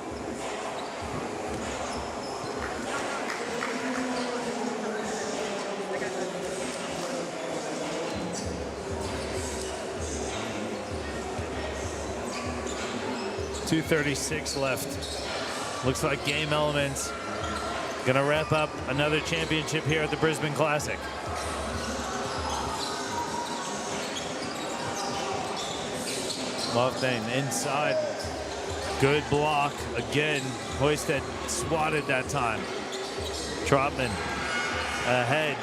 .236 left. Looks like Game Elements gonna wrap up another championship here at the Brisbane Classic. Loveman inside. Good block again. Hoisted swatted that time. Trotman ahead.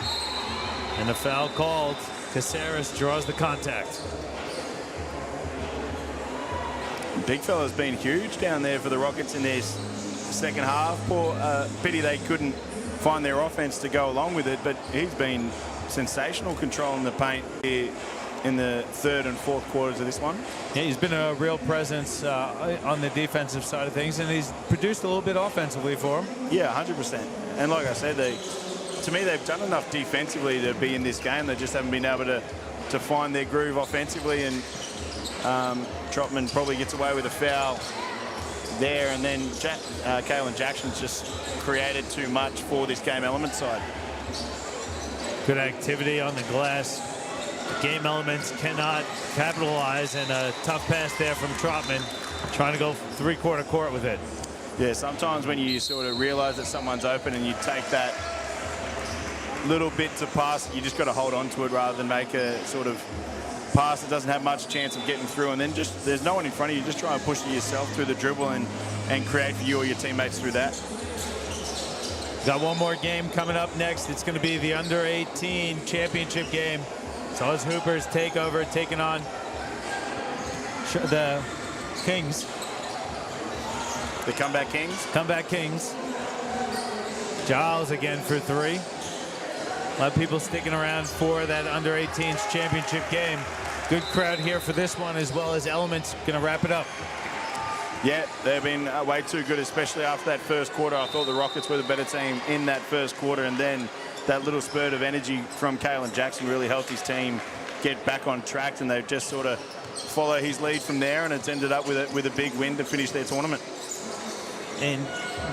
And the foul called. Caceres draws the contact.
Big fella's been huge down there for the Rockets in their second half. Poor pity they couldn't find their offense to go along with it, but he's been sensational controlling the paint here in the third and fourth quarters of this one.
Yeah, he's been a real presence on the defensive side of things, and he's produced a little bit offensively for him.
Yeah, 100%. And like I said, to me, they've done enough defensively to be in this game. They just haven't been able to find their groove offensively, and Trotman probably gets away with a foul there, and then Kalen Jackson's just created too much for this game element side.
Good activity on the glass. Game Elements cannot capitalize, and a tough pass there from Trotman, trying to go three-quarter court with it.
Yeah, sometimes when you sort of realize that someone's open and you take that little bit to pass, you just got to hold on to it rather than make a sort of pass that doesn't have much chance of getting through, and then just there's no one in front of you. Just try and push it yourself through the dribble and create for you or your teammates through that.
Got one more game coming up next. It's going to be the under-18 championship game. It's Oz Hoopers takeover, taking on the Kings.
The Comeback Kings?
Comeback Kings. Giles again for three. A lot of people sticking around for that under-18s championship game. Good crowd here for this one, as well as Elements going to wrap it up.
Yeah, they've been way too good, especially after that first quarter. I thought the Rockets were the better team in that first quarter, and then that little spurt of energy from Kalen Jackson really helped his team get back on track, and they've just sort of follow his lead from there, and it's ended up with a big win to finish their tournament.
And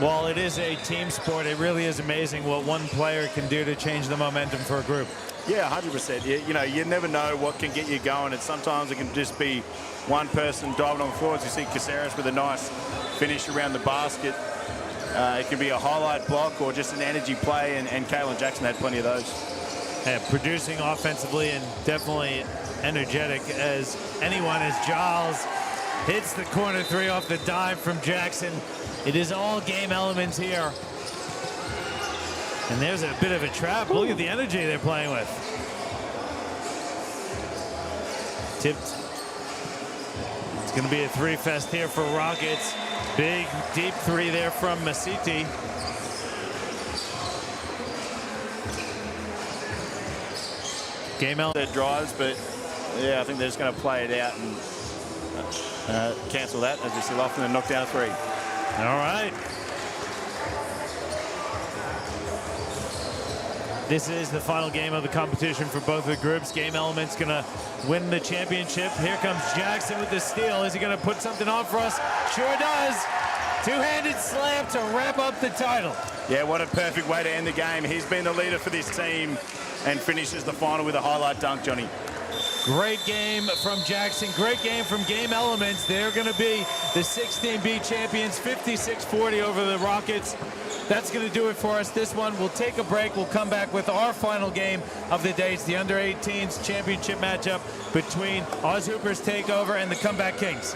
while it is a team sport, it really is amazing what one player can do to change the momentum for a group.
Yeah, 100%. You know, you never know what can get you going, and sometimes it can just be one person diving on the floor. As you see Caceres with a nice finish around the basket. It can be a highlight block or just an energy play, and Kalen Jackson had plenty of those.
Yeah, producing offensively and definitely energetic as anyone, as Giles hits the corner three off the dime from Jackson. It is all Game Elements here. And there's a bit of a trap. Look at the energy they're playing with. Tipped. It's going to be a three fest here for Rockets. Big, deep three there from Masiti. Game Elements.
Their drives, but yeah, I think they're just going to play it out and cancel that as you see Lofton and knock down a three.
All right. This is the final game of the competition for both the groups. Game Elements gonna win the championship. Here comes Jackson with the steal. Is he gonna put something on for us? Sure does. Two-handed slam to wrap up the title.
Yeah, what a perfect way to end the game. He's been the leader for this team and finishes the final with a highlight dunk, Johnny.
Great game from Jackson. Great game from Game Elements. They're going to be the 16B champions, 56-40 over the Rockets. That's going to do it for us. This one, we'll take a break. We'll come back with our final game of the day. It's the under-18s championship matchup between Oz Hoopers Takeover and the Comeback Kings.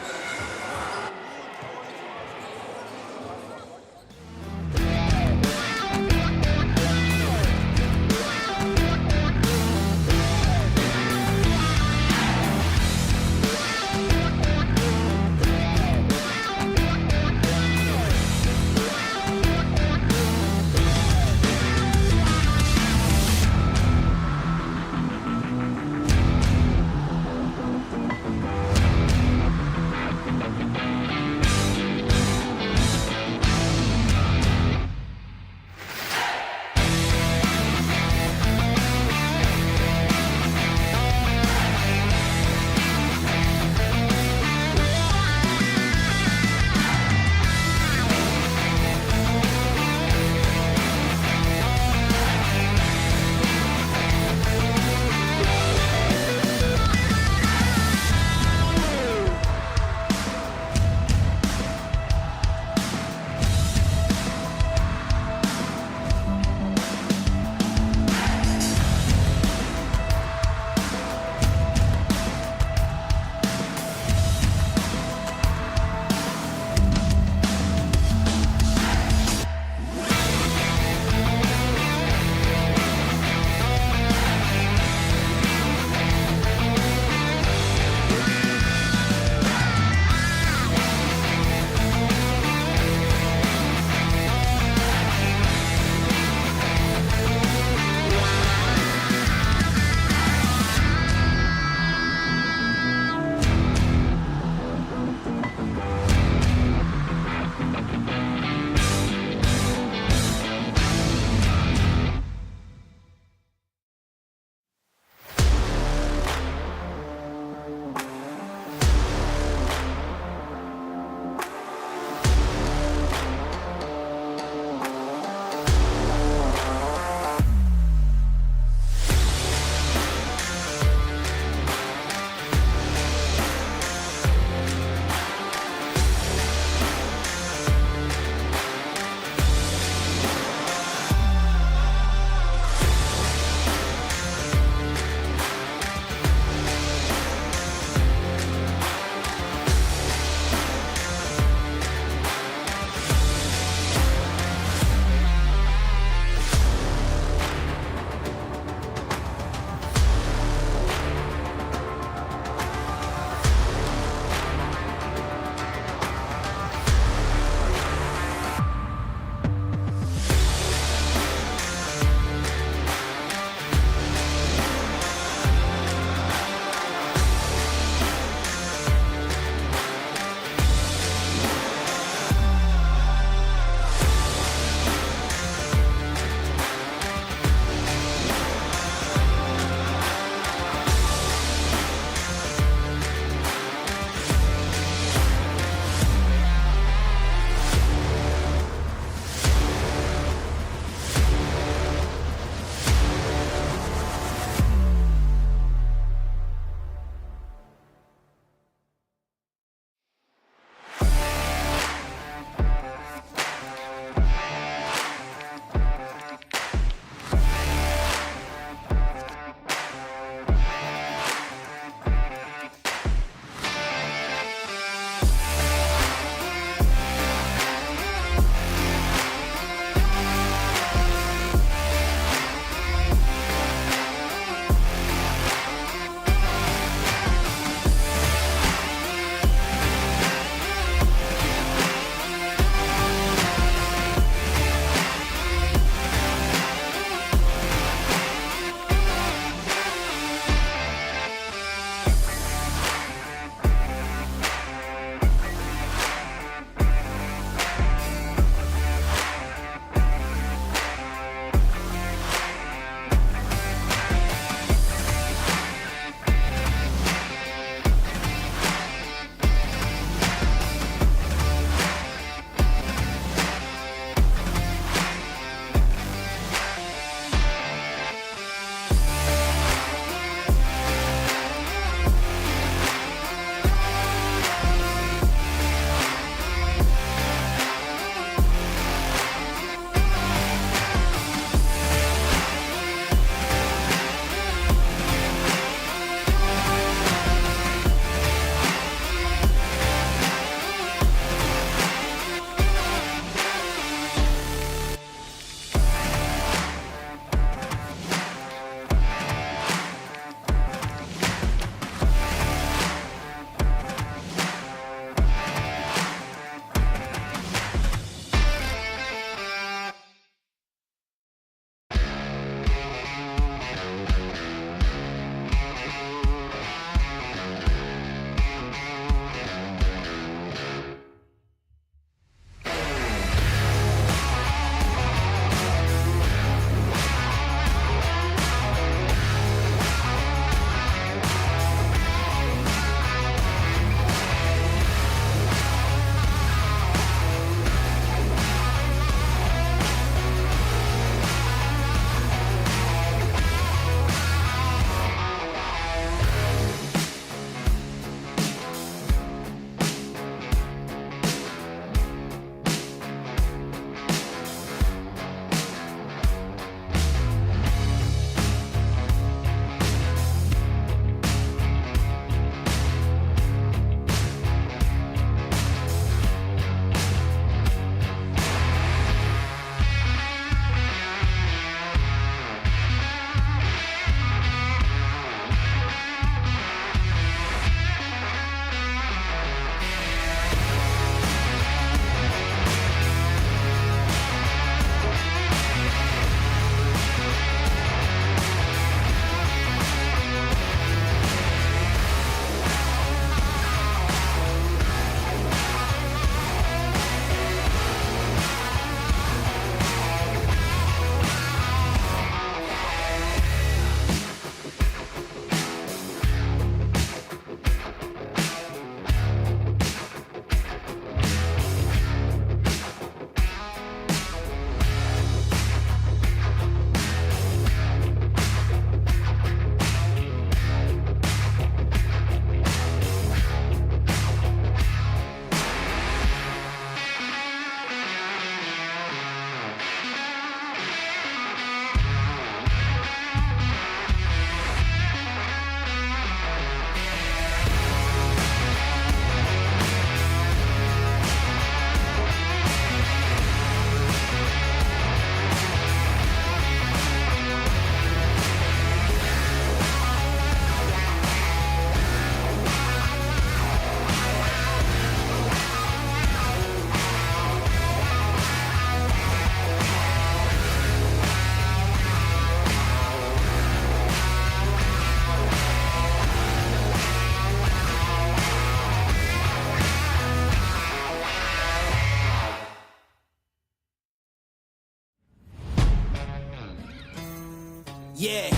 Yeah.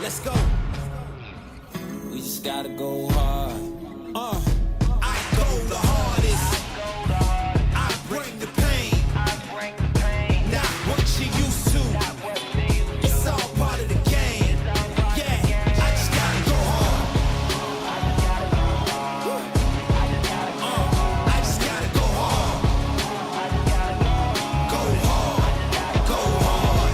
Let's go. We just gotta go hard. I go the hardest. I bring the pain. Not what you used to. It's all part of the game. Yeah, I just gotta go hard. I just gotta go hard. Go hard. Go hard.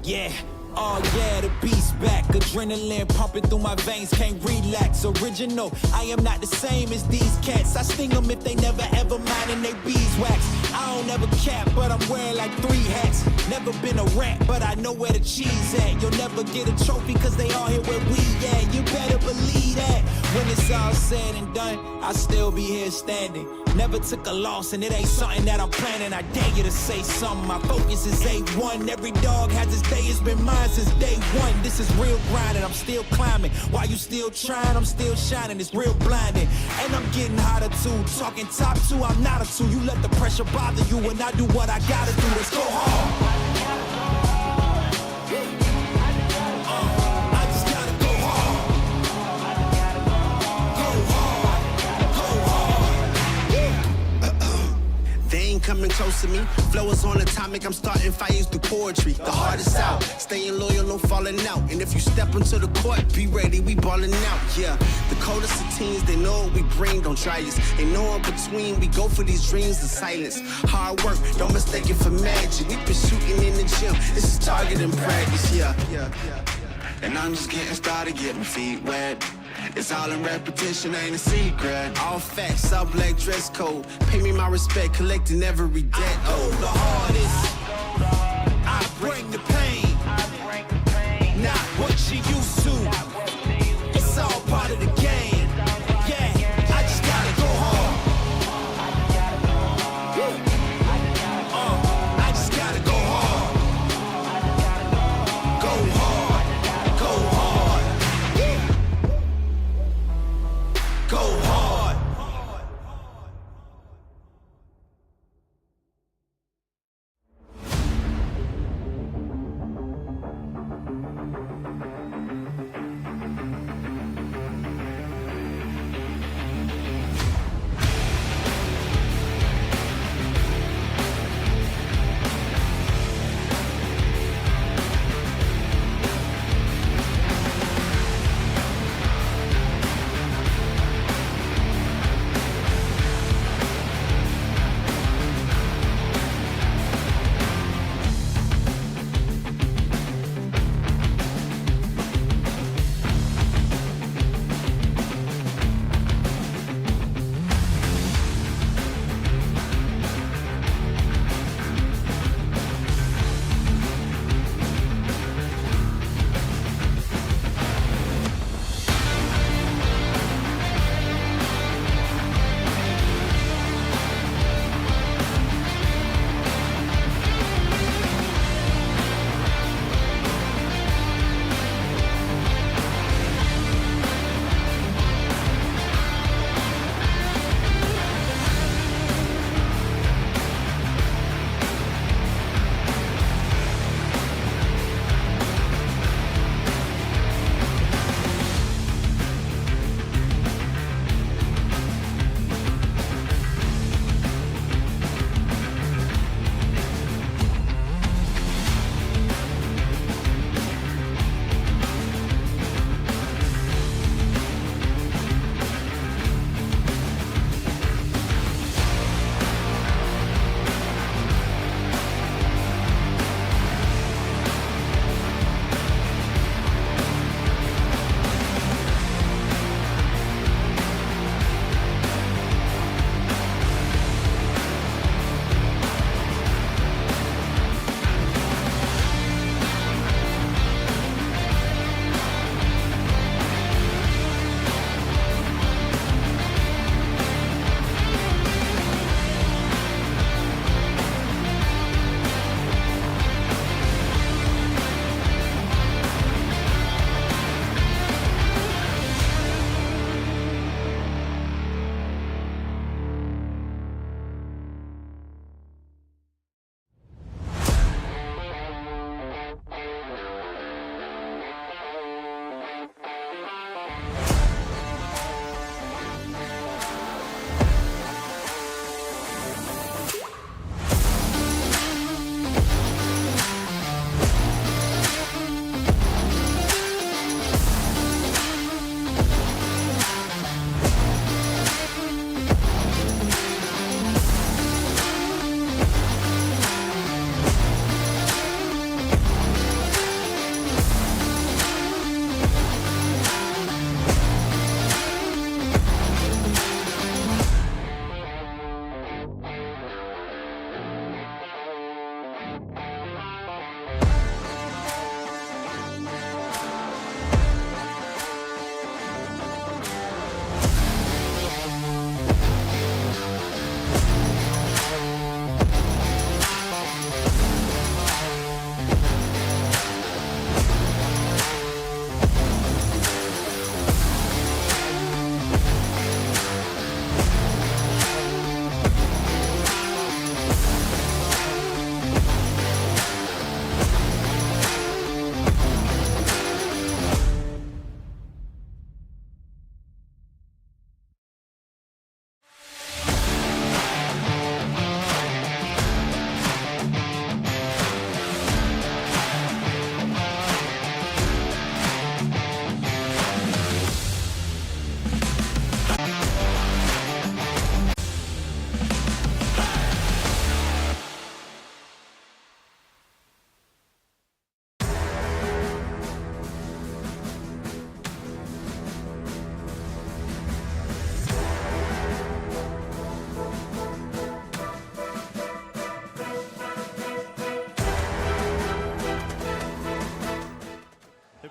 Yeah. Oh yeah, the beast back. Adrenaline pumping through my veins, can't relax. Original, I am not the same as these cats. I sting them if they never ever mind and they beeswax. I don't ever cap, but I'm wearing like 3 hats. Never been a rat, but I know where the cheese at. You'll never get a trophy cause they all here where we at. You better believe that. When it's all said and done, I'll still be here standing. Never took a loss and it ain't something that I'm planning. I dare you to say something, my focus is A1. Every dog has its day, it's been mine since day one. This is real grinding, I'm still climbing. While you still trying, I'm still shining. It's real blinding, and I'm getting hotter too. Talking top 2, I'm not a 2. You let the pressure bother you when I do what I gotta do. Let's go hard. I just gotta go hard. Go hard. Go hard.
They ain't coming close to me. Flow is on atomic, I'm starting fires through poetry. The hardest out, staying loyal, no falling out. And if you step into the court, be ready, we ballin' out. Yeah, the coldest of teens, they know what we bring, don't try us. Ain't no in between, we go for these dreams in silence. Hard work, don't mistake it for magic. We been shooting in the gym, this is target and practice. Yeah. And I'm just getting started, getting feet wet. It's all in repetition, ain't a secret. All facts, all black dress code. Pay me my respect, collecting every debt.
I go the hardest. I bring the pain. Not what you used to. It's all part of the game. Yeah, I just gotta go hard. I just gotta go hard. Go hard. Go hard. Go hard.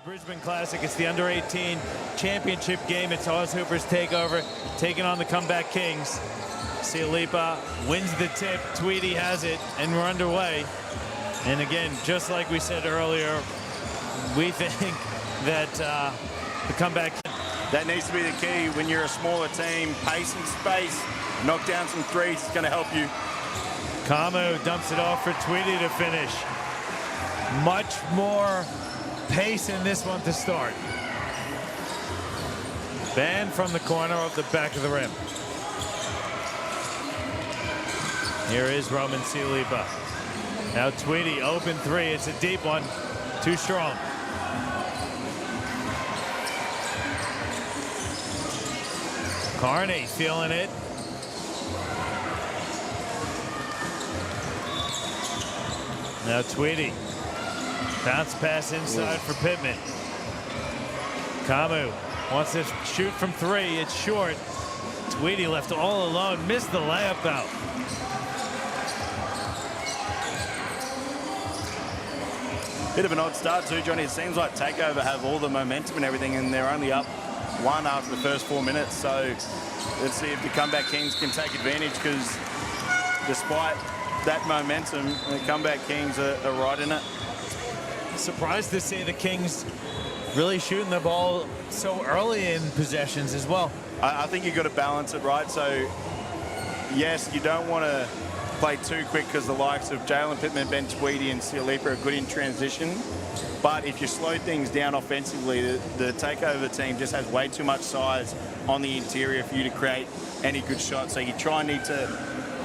Brisbane Classic. It's the under-18 championship game. It's Oz Hooper's takeover, taking on the Comeback Kings. Sialipa wins the tip. Tweedy has it, and we're underway. And again, just like we said earlier, we think that the comeback...
That needs to be the key when you're a smaller team. Pace and space. Knock down some threes. It's going to help you.
Kamu dumps it off for Tweedy to finish. Much more pace in this one to start. Banned from the corner of the back of the rim. Here is Roman Sialipa. Now Tweedy, open three. It's a deep one. Too strong. Carney feeling it. Now Tweedy. Bounce pass inside for Pittman. Kamu wants to shoot from three. It's short. Tweedy left all alone. Missed the layup out.
Bit of an odd start too, Johnny. It seems like TakeOver have all the momentum and everything, and they're only up one after the first 4 minutes. So let's see if the Comeback Kings can take advantage, because despite that momentum, the Comeback Kings are right in it.
Surprised to see the Kings really shooting the ball so early in possessions as well.
I think you've got to balance it, right? So yes, you don't want to play too quick, because the likes of Jalen Pittman, Ben Tweedy and Sialipa are good in transition. But if you slow things down offensively, the TakeOver team just has way too much size on the interior for you to create any good shots. So you need to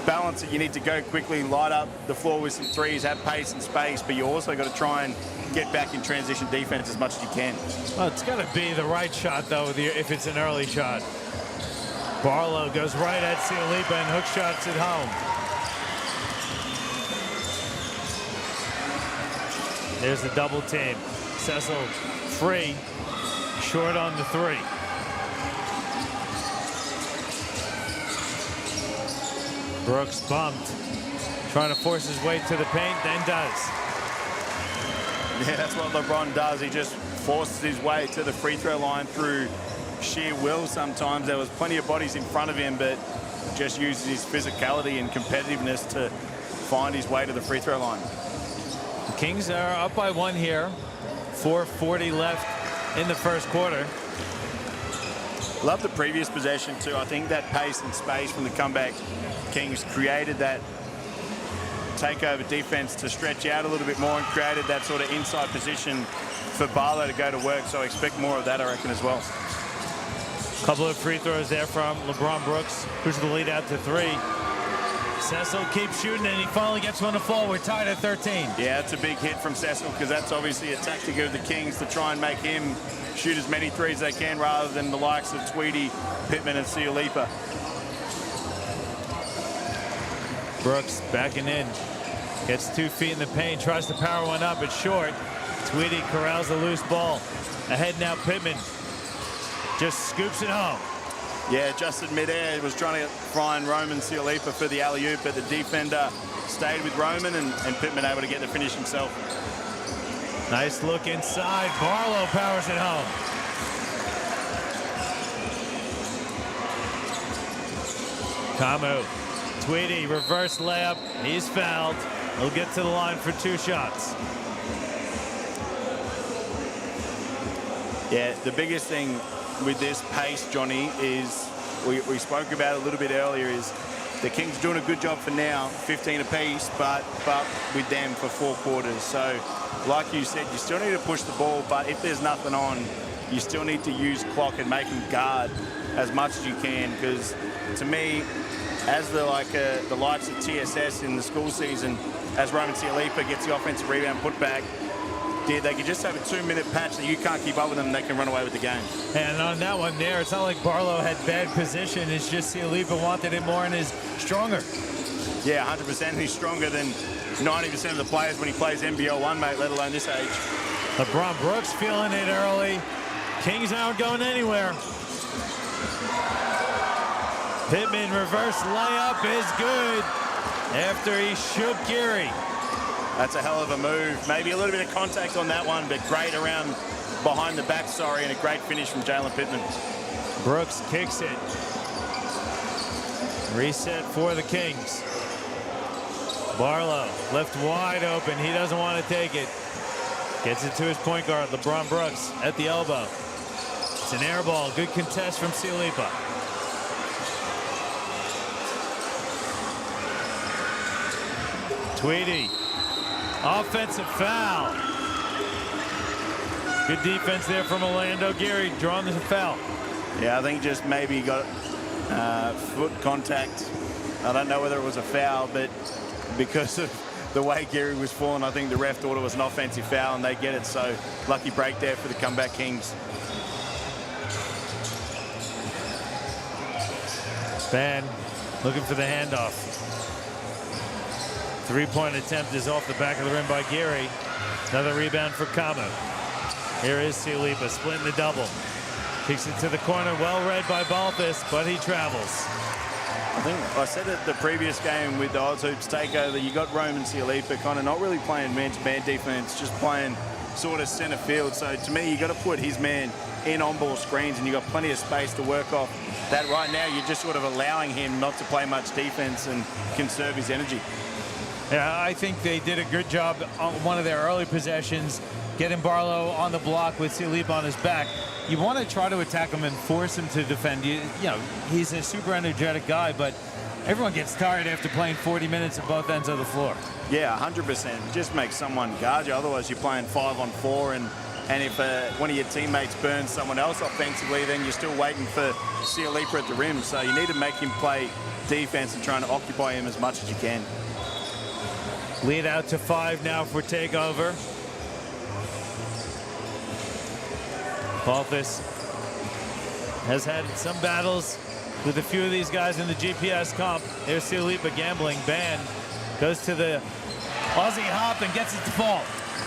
balance it. You need to go quickly, light up the floor with some threes, have pace and space, but you also got to try and get back in transition defense as much as you can.
Well, it's got to be the right shot, though, if it's an early shot. Barlow goes right at Sialipa and hook shots at home. There's the double team. Cecil free, short on the three. Brooks bumped, trying to force his way to the paint, then does.
Yeah, that's what LeBron does. He just forces his way to the free throw line through sheer will sometimes. There was plenty of bodies in front of him, but just uses his physicality and competitiveness to find his way to the free throw line.
The Kings are up by one here. 4:40 left in the first quarter.
Love the previous possession too. I think that pace and space from the Comeback Kings created that TakeOver defense to stretch out a little bit more and created that sort of inside position for Barlow to go to work. So I expect more of that, I reckon, as well.
Couple of free throws there from LeBron Brooks, who's the lead out to three. Cecil keeps shooting, and he finally gets one to fall. We're tied at 13.
Yeah, it's a big hit from Cecil, because that's obviously a tactic of the Kings to try and make him shoot as many threes as they can, rather than the likes of Tweedy, Pittman and Sialipa.
Brooks backing in. Gets 2 feet in the paint, tries to power one up. It's short. Tweedy corrals the loose ball. Ahead now, Pittman just scoops it home.
Yeah, just in midair, was trying to find Roman Sialipa for the alley-oop, but the defender stayed with Roman, and Pittman able to get the finish himself.
Nice look inside. Barlow powers it home. Kamu. Tweedy, reverse layup. He's fouled. He'll get to the line for 2 shots.
Yeah, the biggest thing with this pace, Johnny, is we spoke about it a little bit earlier, is the Kings doing a good job for now, 15 apiece, but with them for 4 quarters. So like you said, you still need to push the ball, but if there's nothing on, you still need to use clock and make them guard as much as you can, because to me, as the likes of TSS in the school season, as Roman Sialipa gets the offensive rebound put back, they could just have a 2-minute patch that you can't keep up with them, and they can run away with the game.
And on that one there, it's not like Barlow had bad position. It's just Sialipa wanted it more and is stronger.
Yeah, 100%. He's stronger than 90% of the players when he plays NBL 1, mate, let alone this age.
LeBron Brooks feeling it early. Kings aren't going anywhere. Pittman reverse layup is good after he shook Geary.
That's a hell of a move. Maybe a little bit of contact on that one, but great around behind the back, and a great finish from Jalen Pittman.
Brooks kicks it. Reset for the Kings. Barlow left wide open. He doesn't want to take it. Gets it to his point guard, LeBron Brooks, at the elbow. It's an air ball. Good contest from Sialipa. Tweedy. Offensive foul. Good defense there from Orlando. Gary drawing the foul.
Yeah, I think just maybe got foot contact. I don't know whether it was a foul, but because of the way Gary was falling, I think the ref thought it was an offensive foul, and they get it. So lucky break there for the comeback Kings.
Span looking for the handoff. Three-point attempt is off the back of the rim by Gary. Another rebound for Kamu. Here is Sialipa splitting the double. Kicks it to the corner, well read by Balthus, but he travels.
I think I said it the previous game with the Oz Hoops takeover, you got Roman Sialipa kind of not really playing man-to-man defense, just playing sort of center field. So to me, you got to put his man in on-ball screens, and you got plenty of space to work off. That right now, you're just sort of allowing him not to play much defense and conserve his energy.
Yeah, I think they did a good job on one of their early possessions, getting Barlow on the block with Sialipa on his back. You want to try to attack him and force him to defend. You know, he's a super energetic guy, but everyone gets tired after playing 40 minutes at both ends of the floor.
Yeah, 100%. Just make someone guard you. Otherwise, you're playing 5-on-4, and if one of your teammates burns someone else offensively, then you're still waiting for Sialipa at the rim. So you need to make him play defense and trying to occupy him as much as you can.
Lead out to 5 now for takeover. Balthus has had some battles with a few of these guys in the GPS comp. There's Sialipa gambling. Ban goes to the Aussie hop and gets it to fall.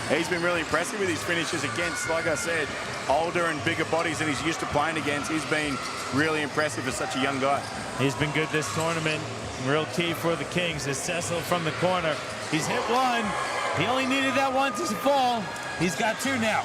He's been really impressive with his finishes against, like I said, older and bigger bodies than he's used to playing against. He's been really impressive for such a young guy.
He's been good this tournament. Real key for the Kings is Cecil from the corner. He's hit one. He only needed that one to fall. He's got 2 now.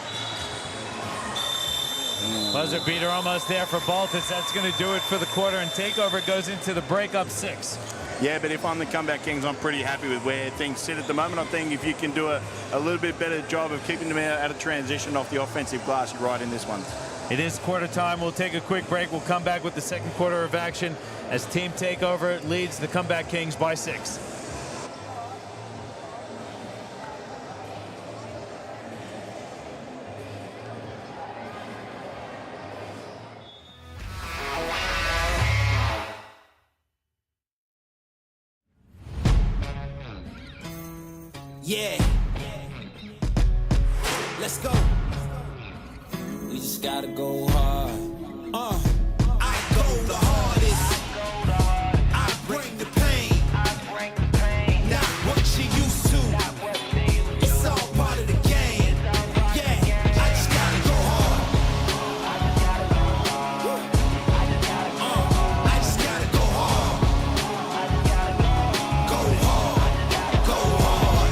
Buzzer beater almost there for Balthus. That's going to do it for the quarter, and takeover goes into the break up 6.
Yeah, but if I'm the comeback Kings, I'm pretty happy with where things sit at the moment. I think if you can do a little bit better job of keeping them out of transition off the offensive glass, you're right in this one.
It is quarter time. We'll take a quick break. We'll come back with the second quarter of action as Team Takeover leads the comeback Kings by 6.
Yeah. Let's go. We just gotta go hard. I go the hardest. I bring the pain. Not what you used to. It's all part of the game. Yeah, I just gotta go hard. I just gotta go hard. Go hard. Go hard.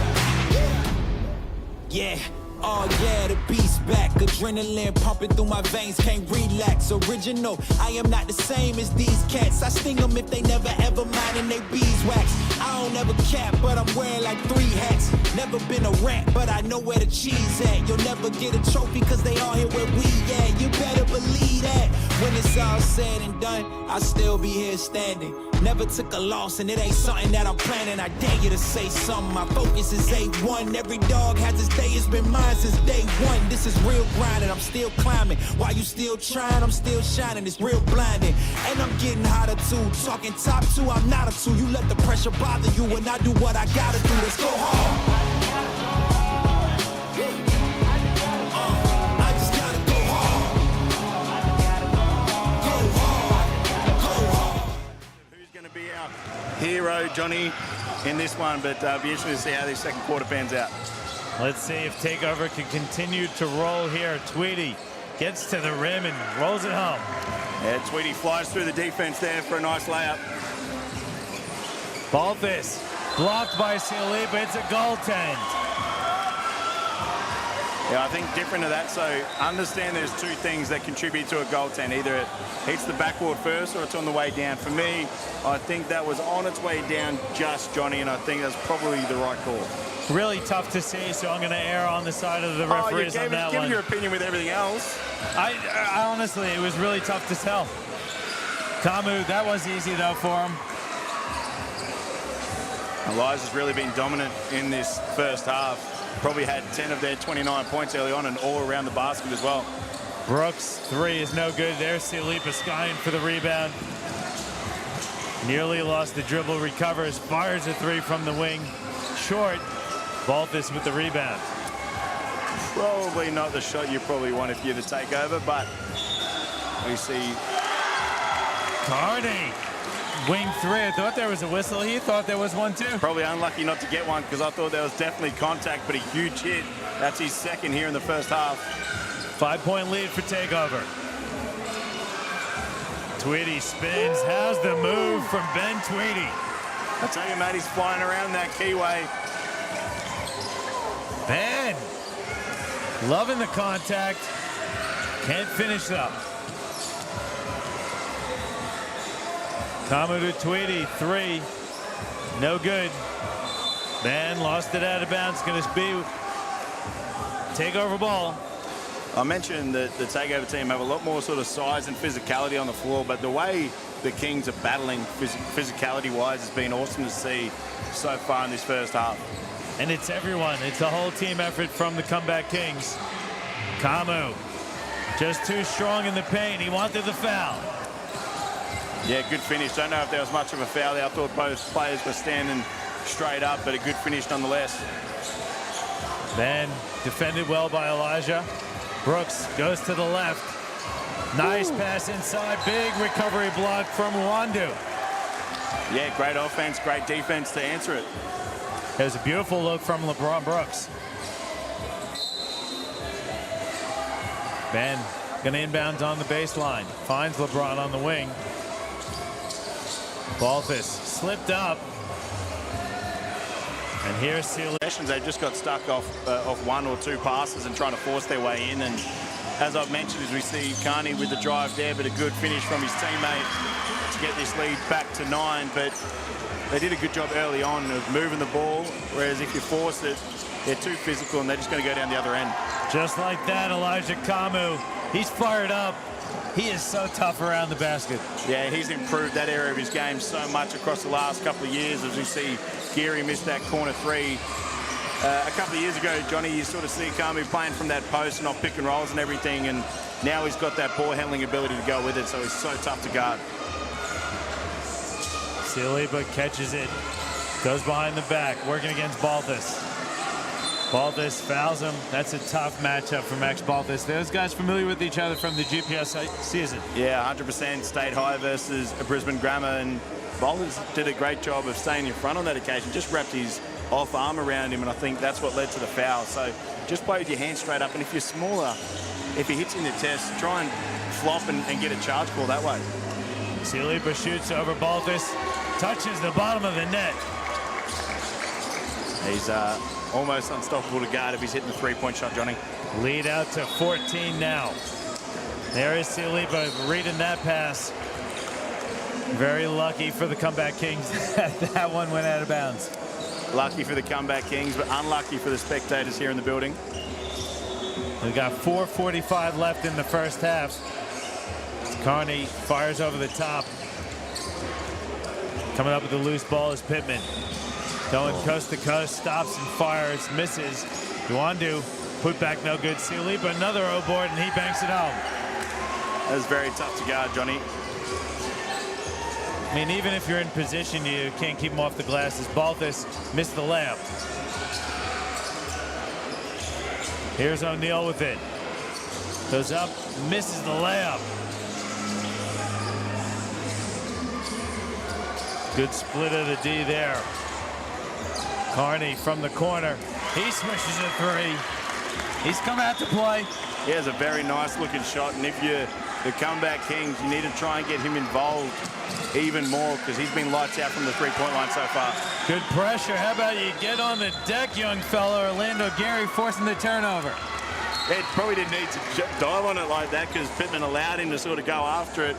Yeah. Oh yeah, the beast back. Adrenaline pumping through my veins, can't relax. Original, I am not the same as these cats. I sting them if they never ever mind and they beeswax. I don't ever cap, but I'm wearing like 3 hats. Never been a rat, but I know where the cheese at. You'll never get a trophy cause they all here where we at. You better believe that. When it's all said and done, I'll still be here standing. Never took a loss and it ain't something that I'm planning. I dare you to say something. My focus is A1. Every dog has his day. It's been mine since day 1. This is real grinding. I'm still climbing. While you still trying, I'm still shining. It's real blinding. And I'm getting hotter too. Talking top 2, I'm not a 2. You let the pressure bother you and I do what I gotta do. Let's go hard. I just gotta go hard. Go hard. Go hard.
Who's going to be our hero, Johnny, in this one? But be interesting to see how this second quarter pans out.
Let's see if Takeover can continue to roll here. Tweedy gets to the rim and rolls it home.
Yeah, Tweedy flies through the defense there for a nice layup.
Balthus blocked by Sialipa. It's a goaltend.
Yeah, I think different to that. So understand there's two things that contribute to a goaltend. Either it hits the backboard first or it's on the way down. For me, I think that was on its way down just, Johnny, and I think that's probably the right call.
Really tough to see, so I'm going to err on the side of the referees on that one.
Give your opinion with everything else.
I honestly, it was really tough to tell. Kamu, that was easy though for him.
Elijah's really been dominant in this first half. Probably had 10 of their 29 points early on and all around the basket as well.
Brooks, 3 is no good. There's Silipa Skyen for the rebound. Nearly lost the dribble, recovers, fires a 3 from the wing. Short. Balthus with the rebound.
Probably not the shot you probably want if you're to take over, but we see
Carney. Wing 3. I thought there was a whistle. He thought there was one too.
Probably unlucky not to get one because I thought there was definitely contact, but a huge hit. That's his second here in the first half.
5-point lead for takeover. Tweedy spins. How's the move from Ben Tweedy?
I tell you, mate, he's flying around that keyway.
Ben, loving the contact. Can't finish up. Kamu to Tweedy, 3. No good. Ben lost it out of bounds. Going to be takeover ball.
I mentioned that the takeover team have a lot more sort of size and physicality on the floor, but the way the Kings are battling physicality-wise has been awesome to see so far in this first half.
And it's everyone. It's a whole team effort from the comeback Kings. Kamu, just too strong in the paint. He wanted the foul.
Yeah, good finish. Don't know if there was much of a foul there. I thought both players were standing straight up, but a good finish nonetheless.
Ben defended well by Elijah. Brooks goes to the left. Nice pass inside. Big recovery block from Wandu.
Yeah, great offense, great defense to answer it.
There's a beautiful look from LeBron Brooks. Ben going to inbound on the baseline. Finds LeBron on the wing. Balthus slipped up. And here's Sealy.
They just got stuck off 1 or 2 passes and trying to force their way in. And as I've mentioned, as we see Carney with the drive there, but a good finish from his teammate to get this lead back to 9. But they did a good job early on of moving the ball, whereas if you force it, they're too physical and they're just going to go down the other end.
Just like that, Elijah Kamu. He's fired up. He is so tough around the basket.
Yeah, he's improved that area of his game so much across the last couple of years. As we see, Geary missed that corner 3. A couple of years ago, Johnny, you sort of see Kamu playing from that post and off pick and rolls and everything, and now he's got that ball handling ability to go with it, so he's so tough to guard.
Silipa catches it, goes behind the back, working against Balthus. Balthus fouls him. That's a tough matchup for Max Balthus. Those guys familiar with each other from the GPS season.
Yeah, 100% State High versus Brisbane Grammar, and Balthus did a great job of staying in front on that occasion, just wrapped his off arm around him, and I think that's what led to the foul. So just play with your hands straight up, and if you're smaller, if he hits in the test, try and flop and get a charge call that way.
Silipa shoots over Balthus, touches the bottom of the net.
He's almost unstoppable to guard if he's hitting the 3-point shot, Johnny.
Lead out to 14 now. There is Silipa reading that pass. Very lucky for the comeback Kings that one went out of bounds.
Lucky for the comeback Kings, but unlucky for the spectators here in the building.
We've got 4:45 left in the first half. Carney fires over the top. Coming up with the loose ball is Pittman. Going coast to coast, stops and fires, misses. Duandu put back no good. Silipa another O-board, and he banks it home.
That was very tough to guard, Johnny.
I mean, even if you're in position, you can't keep him off the glass. As Balthus missed the layup. Here's O'Neal with it. Goes up, misses the layup. Good split of the D there. Carney from the corner. He swishes a 3. He's come out to play.
He has a very nice looking shot, and if you're the comeback Kings, you need to try and get him involved even more because he's been lights out from the 3-point line so far.
Good pressure. How about you get on the deck, young fella? Orlando Geary forcing the turnover.
It probably didn't need to dive on it like that because Pittman allowed him to sort of go after it.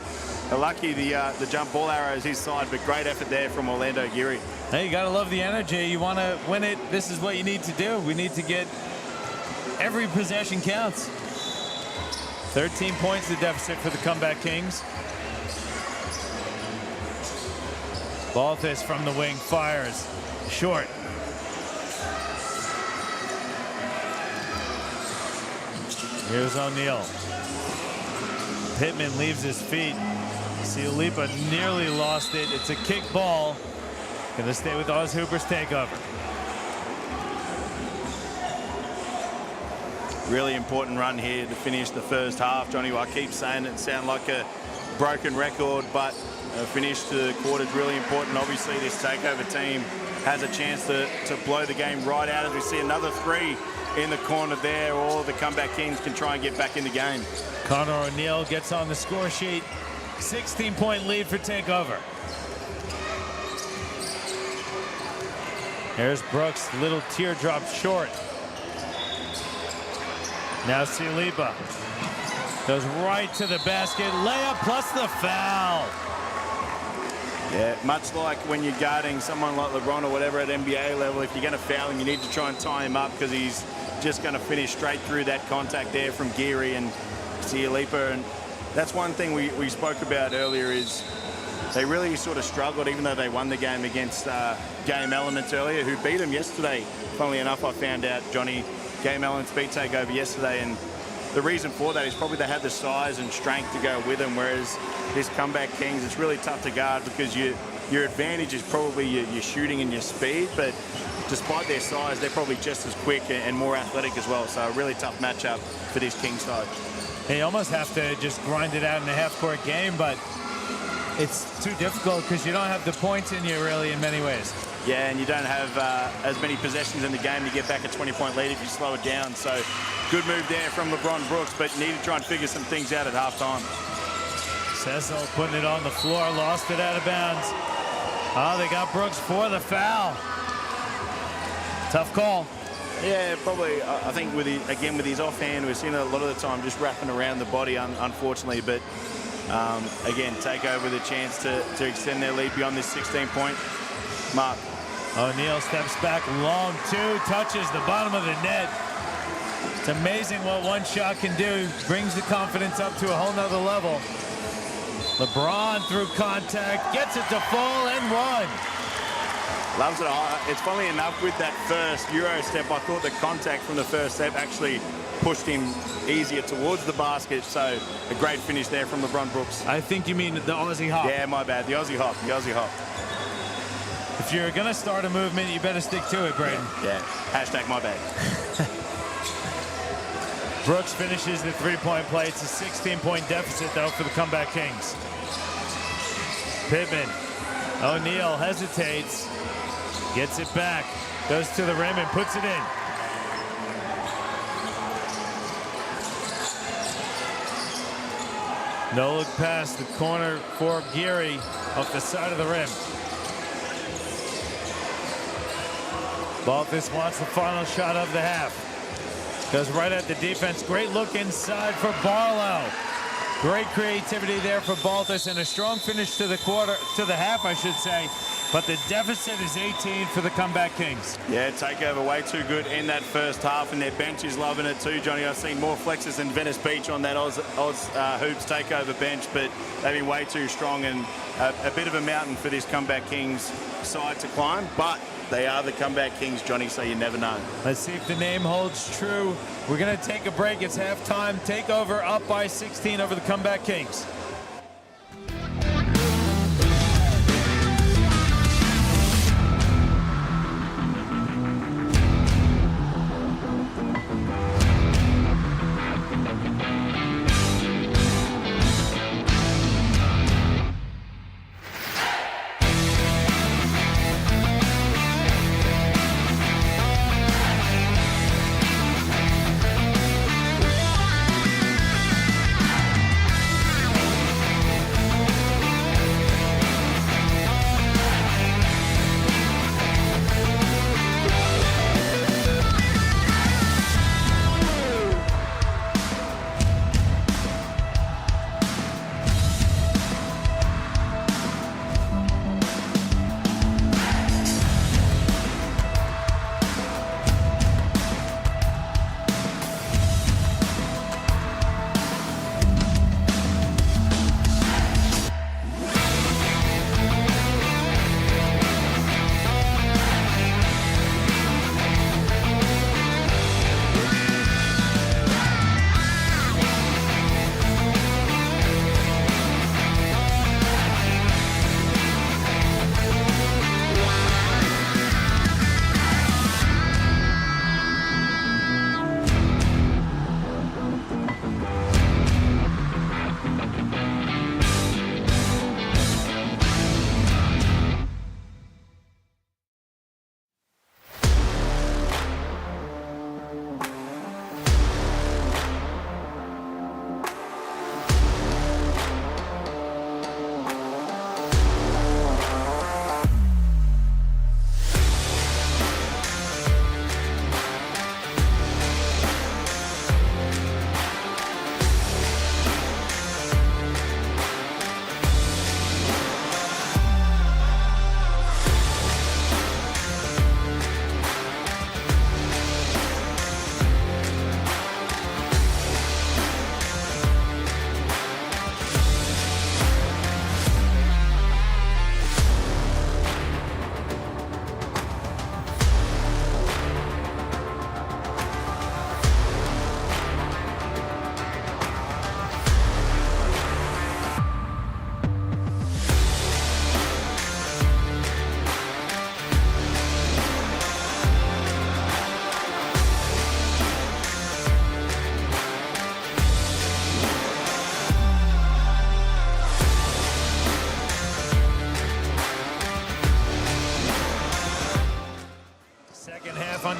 Lucky the jump ball arrow is his side, but great effort there from Orlando Geary.
Hey, you got to love the energy. You want to win it. This is what you need to do. We need to get every possession counts. 13 points the deficit for the Comeback Kings. Balthus from the wing fires. Short. Here's O'Neal. Pittman leaves his feet. Cialipa nearly lost it. It's a kick ball. Gonna stay with Oz Hooper's takeover.
Really important run here to finish the first half. Johnny, I keep saying it sounds like a broken record, but a finish to the quarter is really important. Obviously, this takeover team has a chance to blow the game right out as we see another three in the corner there. All the Comeback Kings can try and get back in the game.
Connor O'Neal gets on the score sheet. 16-point lead for takeover. Here's Brooks, little teardrop short. Now Cialipa goes right to the basket. Layup plus the foul.
Yeah, much like when you're guarding someone like LeBron or whatever at NBA level, if you're going to foul him, you need to try and tie him up because he's just going to finish straight through that contact there from Geary and Cialipa. And that's one thing we spoke about earlier is they really sort of struggled, even though they won the game against Game Elements earlier, who beat them yesterday. Funnily enough, I found out, Johnny, Game Elements beat Takeover yesterday, and the reason for that is probably they had the size and strength to go with them, whereas this Comeback Kings, it's really tough to guard because your advantage is probably your shooting and your speed, but despite their size, they're probably just as quick and more athletic as well. So a really tough matchup for this Kings side.
You almost have to just grind it out in a half-court game, but it's too difficult because you don't have the points in you really in many ways.
Yeah, and you don't have as many possessions in the game to get back a 20-point lead if you slow it down. So good move there from LeBron Brooks, but you need to try and figure some things out at halftime.
Cecil putting it on the floor, lost it out of bounds. Oh, they got Brooks for the foul. Tough call.
Yeah, probably. I think with his offhand, we've seen it a lot of the time just wrapping around the body, unfortunately. But again, Takeover with a chance to extend their lead beyond this 16-point mark.
O'Neal steps back, long two, touches the bottom of the net. It's amazing what one shot can do. Brings the confidence up to a whole nother level. LeBron through contact, gets it to fall and one.
Loves it. It's funny enough with that first Euro step, I thought the contact from the first step actually pushed him easier towards the basket. So a great finish there from LeBron Brooks.
I think you mean the Aussie hop.
Yeah, my bad. The Aussie hop. The Aussie hop.
If you're going to start a movement, you better stick to it, Braden.
Yeah. Hashtag my bad.
Brooks finishes the three-point play. It's a 16-point deficit, though, for the Comeback Kings. Pittman. O'Neal hesitates. Gets it back. Goes to the rim and puts it in. No look past the corner for Geary off the side of the rim. Balthus wants the final shot of the half. Goes right at the defense. Great look inside for Barlow. Great creativity there for Balthus and a strong finish to the half, I should say. But the deficit is 18 for the Comeback Kings.
Yeah, Takeover way too good in that first half, and their bench is loving it too, Johnny. I've seen more flexes than Venice Beach on that Oz Hoops Takeover bench, but they've been way too strong and a bit of a mountain for this Comeback Kings side to climb. But they are the Comeback Kings, Johnny, so you never know.
Let's see if the name holds true. We're going to take a break. It's halftime. Takeover up by 16 over the Comeback Kings.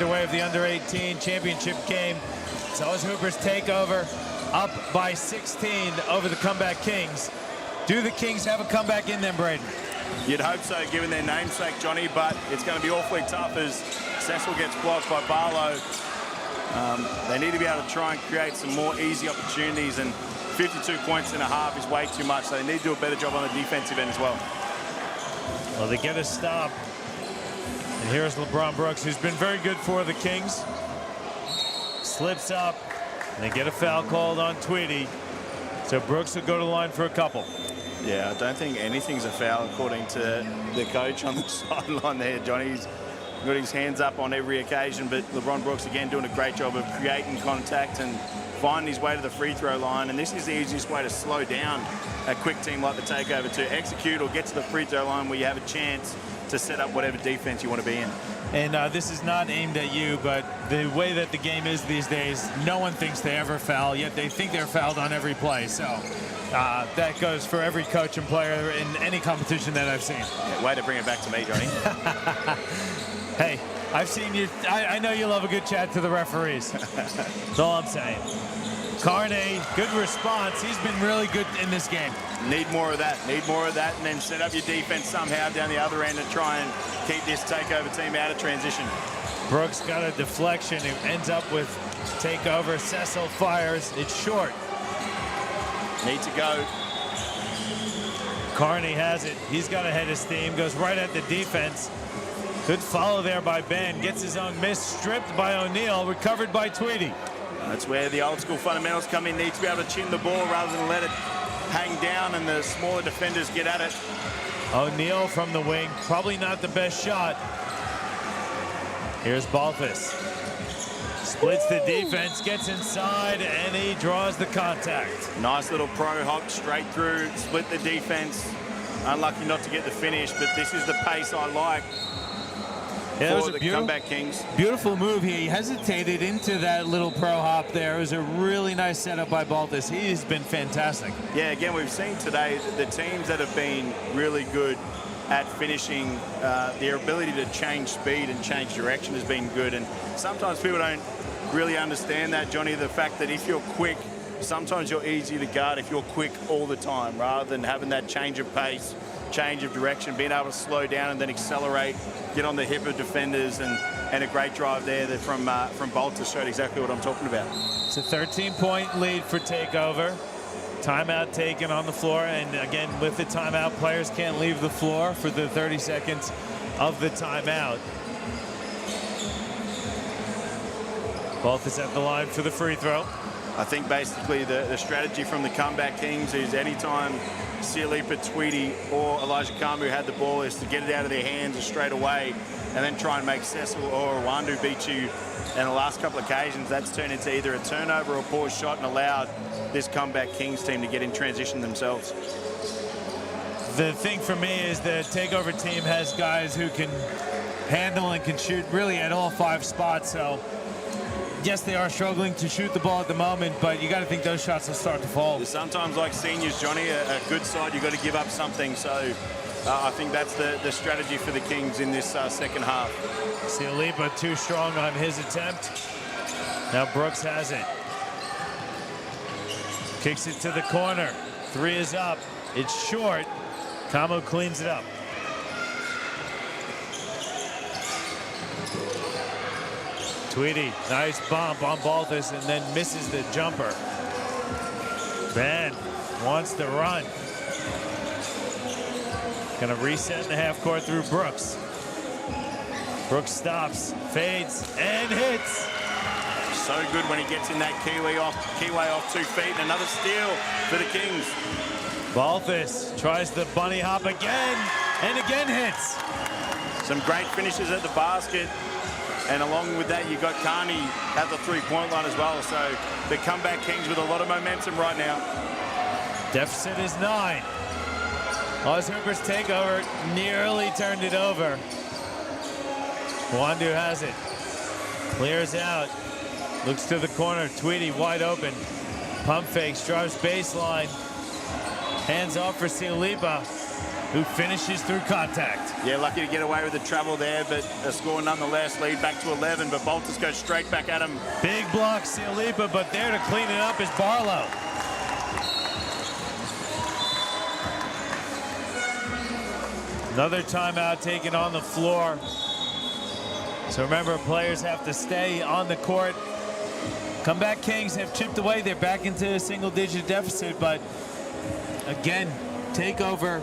underway of the under-18 championship game. So as Hoopers take over, up by 16 over the Comeback Kings. Do the Kings have a comeback in them, Braden?
You'd hope so, given their namesake, Johnny, but it's going to be awfully tough as Cecil gets blocked by Barlow. They need to be able to try and create some more easy opportunities, and 52 points and a half is way too much. So they need to do a better job on the defensive end as well.
Well, they get a stop. And here's LeBron Brooks, who's been very good for the Kings. Slips up, and they get a foul called on Tweedy. So Brooks will go to the line for a couple.
Yeah, I don't think anything's a foul according to the coach on the sideline there, Johnny. He's got his hands up on every occasion, but LeBron Brooks again doing a great job of creating contact and finding his way to the free throw line. And this is the easiest way to slow down a quick team like the Takeover, to execute or get to the free throw line where you have a chance to set up whatever defense you want to be in.
And this is not aimed at you, but the way that the game is these days, no one thinks they ever foul, yet they think they're fouled on every play. So that goes for every coach and player in any competition that I've seen.
Yeah, way to bring it back to me, Johnny.
Hey, I've seen you. I know you love a good chat to the referees. That's all I'm saying. Carney, good response. He's been really good in this game.
Need more of that. Need more of that, and then set up your defense somehow down the other end and try and keep this Takeover team out of transition.
Brooks got a deflection. It ends up with Takeover. Cecil fires. It's short.
Need to go.
Carney has it. He's got a head of steam. Goes right at the defense. Good follow there by Ben. Gets his own miss. Stripped by O'Neal. Recovered by Tweedy.
That's where the old school fundamentals come in. Need to be able to chin the ball rather than let it hang down and the smaller defenders get at it.
O'Neal from the wing. Probably not the best shot. Here's Balthus. Splits the defense, gets inside, and he draws the contact.
Nice little pro hop straight through, split the defense. Unlucky not to get the finish, but this is the pace I like.
Yeah,
for the Comeback Kings.
Beautiful move. He hesitated into that little pro hop there. It was a really nice setup by Balthus. He's been fantastic.
Yeah, again, we've seen today the teams that have been really good at finishing, their ability to change speed and change direction has been good. And sometimes people don't really understand that, Johnny, the fact that if you're quick, sometimes you're easier to guard if you're quick all the time, rather than having that change of pace, change of direction, being able to slow down and then accelerate, get on the hip of defenders, and a great drive there that from Balthus showed exactly what I'm talking about.
It's a 13-point lead for Takeover. Timeout taken on the floor, and again, with the timeout, players can't leave the floor for the 30 seconds of the timeout. Balthus at the line for the free throw.
I think basically the strategy from the Comeback Kings is anytime Sialipa, Tweedy, or Elijah Kambu had the ball is to get it out of their hands straight away and then try and make Cecil or Rwandu beat you. And the last couple of occasions, that's turned into either a turnover or a poor shot and allowed this Comeback Kings team to get in transition themselves.
The thing for me is the Takeover team has guys who can handle and can shoot really at all 5 spots. So yes, they are struggling to shoot the ball at the moment, but you got to think those shots will start to fall.
Sometimes, like seniors, Johnny, a good side, you've got to give up something. So I think that's the strategy for the Kings in this second half.
Sialipa too strong on his attempt. Now Brooks has it. Kicks it to the corner. 3 is up. It's short. Kamo cleans it up. Tweedy, nice bump on Balthus and then misses the jumper. Ben wants to run. Gonna reset in the half court through Brooks. Brooks stops, fades, and hits.
So good when he gets in that keyway off 2 feet. And another steal for the Kings.
Balthus tries the bunny hop again, and again hits.
Some great finishes at the basket. And along with that, you've got Carney at the 3-point line as well. So the Comeback Kings with a lot of momentum right now.
Deficit is 9. Oz Hoopers Takeover nearly turned it over. Rwandu has it. Clears out. Looks to the corner. Tweedy wide open. Pump fakes, drives baseline. Hands off for Sialipa. who finishes through contact.
Yeah, lucky to get away with the trouble there, but a score nonetheless, lead back to 11, but Bolters goes straight back at him.
Big block, Sialipa, but there to clean it up is Barlow. Another timeout taken on the floor. So remember, players have to stay on the court. Comeback Kings have chipped away. They're back into a single-digit deficit, but again, takeover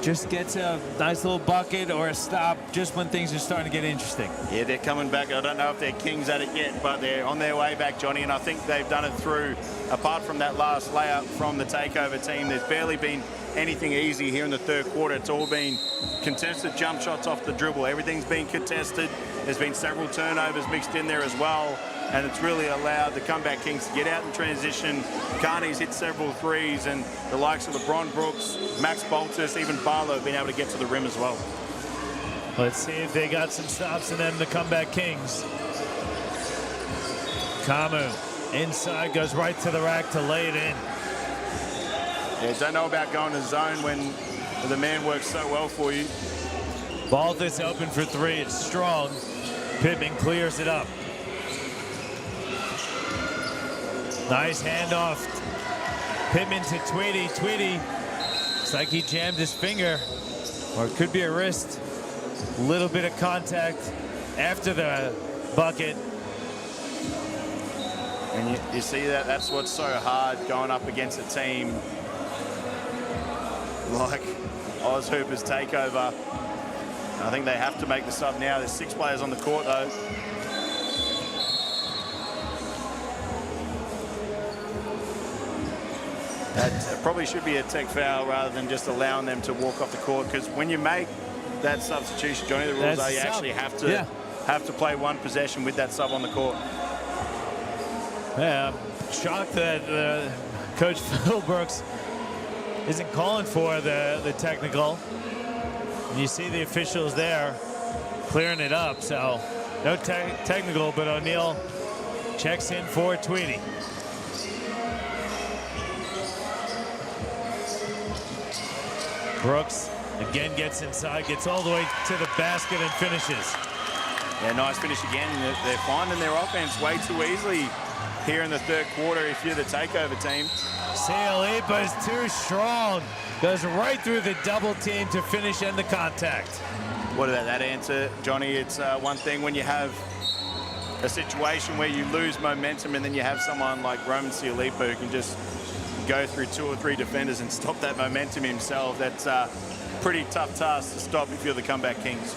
just gets a nice little bucket or a stop just when things are starting to get interesting.
Yeah, they're coming back. I don't know if they're Kings at it yet, but they're on their way back, Johnny, and I think they've done it through, apart from that last layup from the takeover team, there's barely been anything easy here in the third quarter. It's all been contested jump shots off the dribble. Everything's been contested. There's been several turnovers mixed in there as well, and it's really allowed the Comeback Kings to get out in transition. Carney's hit several threes, and the likes of LeBron Brooks, Max Boltus, even Barlow have been able to get to the rim as well.
Let's see if they got some stops in them, the Comeback Kings. Kamu inside, goes right to the rack to lay it in.
Yeah, don't know about going to zone when the man works so well for you.
Baltus open for three. It's strong. Pittman clears it up. Nice handoff. Pittman to Tweedy. Tweedy looks like he jammed his finger, or it could be a wrist. A little bit of contact after the bucket.
And you see that, that's what's so hard going up against a team like Oz Hooper's takeover. I think they have to make the sub now. There's 6 players on the court though. That probably should be a tech foul rather than just allowing them to walk off the court, because when you make that substitution, Johnny, the rules are you actually have to play one possession with that sub on the court.
Yeah, I'm shocked that Coach Phil Brooks isn't calling for the technical. And you see the officials there clearing it up, so no technical, but O'Neal checks in for Tweedy. Brooks again gets inside, gets all the way to the basket and finishes.
Yeah, nice finish again. They're finding their offense way too easily here in the third quarter if you're the takeover team.
Sialipa is too strong. Goes right through the double team to finish and the contact.
What about that answer, Johnny? It's one thing when you have a situation where you lose momentum and then you have someone like Roman Sialipa who can just go through 2 or 3 defenders and stop that momentum himself. That's a pretty tough task to stop if you're the Comeback Kings.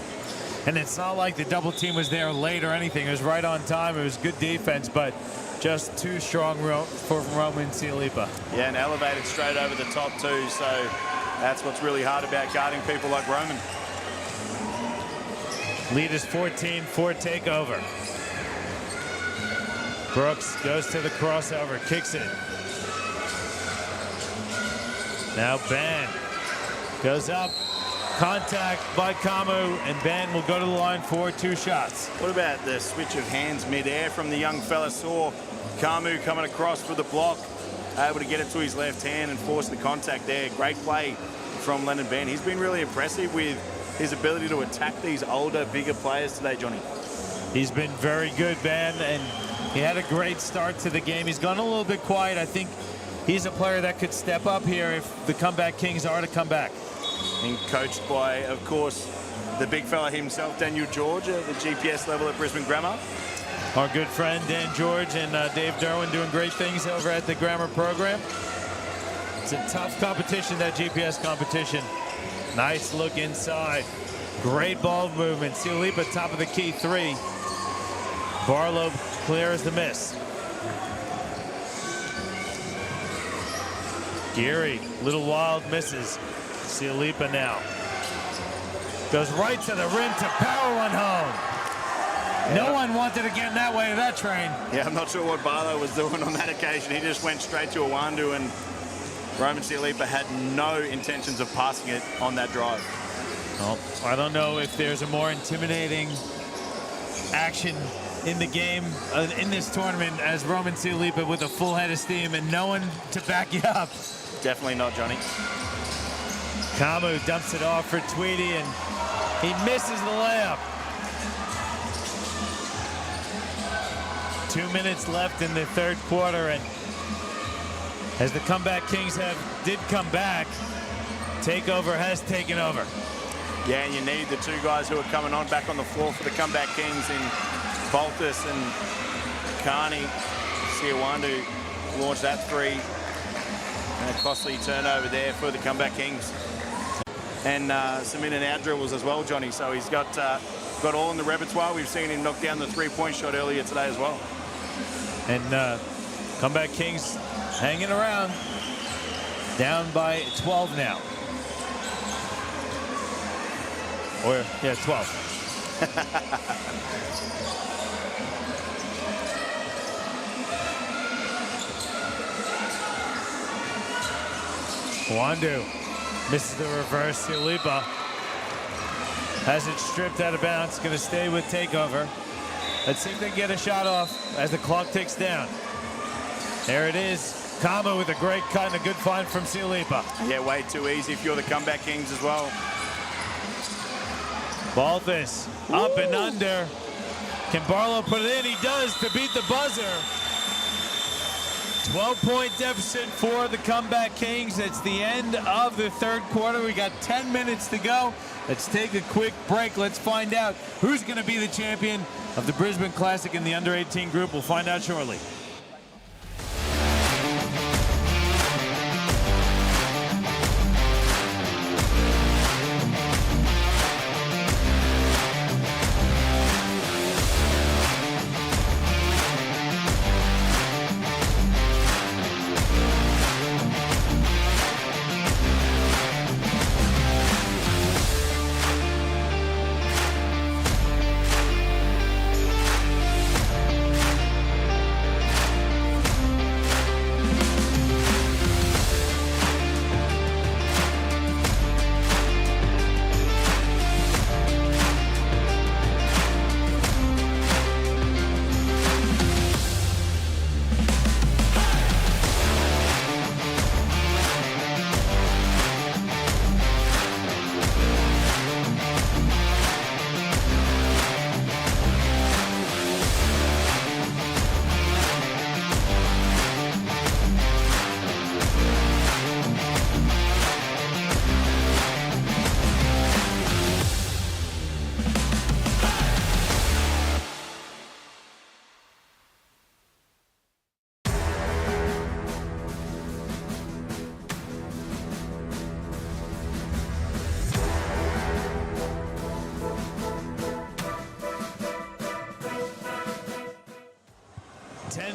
And it's not like the double team was there late or anything. It was right on time. It was good defense, but just too strong for Roman Sialipa. Yeah,
and elevated straight over the top too, so that's what's really hard about guarding people like Roman.
Lead is 14 for takeover. Brooks goes to the crossover, kicks it. Now Ben goes up. Contact by Kamu, and Ben will go to the line for 2 shots.
What about the switch of hands mid-air from the young fella? Saw Kamu coming across for the block, able to get it to his left hand and force the contact there. Great play from Leonard Ben. He's been really impressive with his ability to attack these older, bigger players today, Johnny.
He's been very good, Ben, and he had a great start to the game. He's gone a little bit quiet. I think he's a player that could step up here if the Comeback Kings are to come back.
And coached by, of course, the big fella himself, Daniel George, at the GPS level at Brisbane Grammar.
Our good friend Dan George and Dave Derwin doing great things over at the Grammar program. It's a tough competition, that GPS competition. Nice look inside. Great ball movement. Sialipa, top of the key 3. Barlow clears the miss. Geary, little wild misses. Sialipa now goes right to the rim to power one home. Yeah. No one wanted to get in that way of that train.
Yeah, I'm not sure what Barlow was doing on that occasion. He just went straight to Awandu, and Roman Sialipa had no intentions of passing it on that drive.
Well, I don't know if there's a more intimidating action in the game, in this tournament, as Roman Sialipa with a full head of steam and no one to back you up.
Definitely not, Johnny.
Kamu dumps it off for Tweedy, and he misses the layup. 2 minutes left in the third quarter, and as the Comeback Kings did come back, Takeover has taken over.
Yeah, and you need the two guys who are coming on back on the floor for the Comeback Kings in Baltus and Carney. Siawandu launched that three. And a costly turnover there for the Comeback Kings. And some in and out dribbles as well, Johnny. So he's got all in the repertoire. We've seen him knock down the three-point shot earlier today as well.
And Comeback Kings hanging around. Down by 12 now. Or, yeah, 12. Wandu misses the reverse. Sialipa has it stripped out of bounds. Going to stay with Takeover. Let's see if they can get a shot off as the clock ticks down. There it is. Kama with a great cut and a good find from Sialipa.
Yeah, way too easy if you're the Comeback Kings as well.
Balthus up and under. Can Barlow put it in? He does to beat the buzzer. 12-point deficit for the Comeback Kings. It's the end of the third quarter. We got 10 minutes to go. Let's take a quick break. Let's find out who's going to be the champion of the Brisbane Classic in the under-18 group. We'll find out shortly.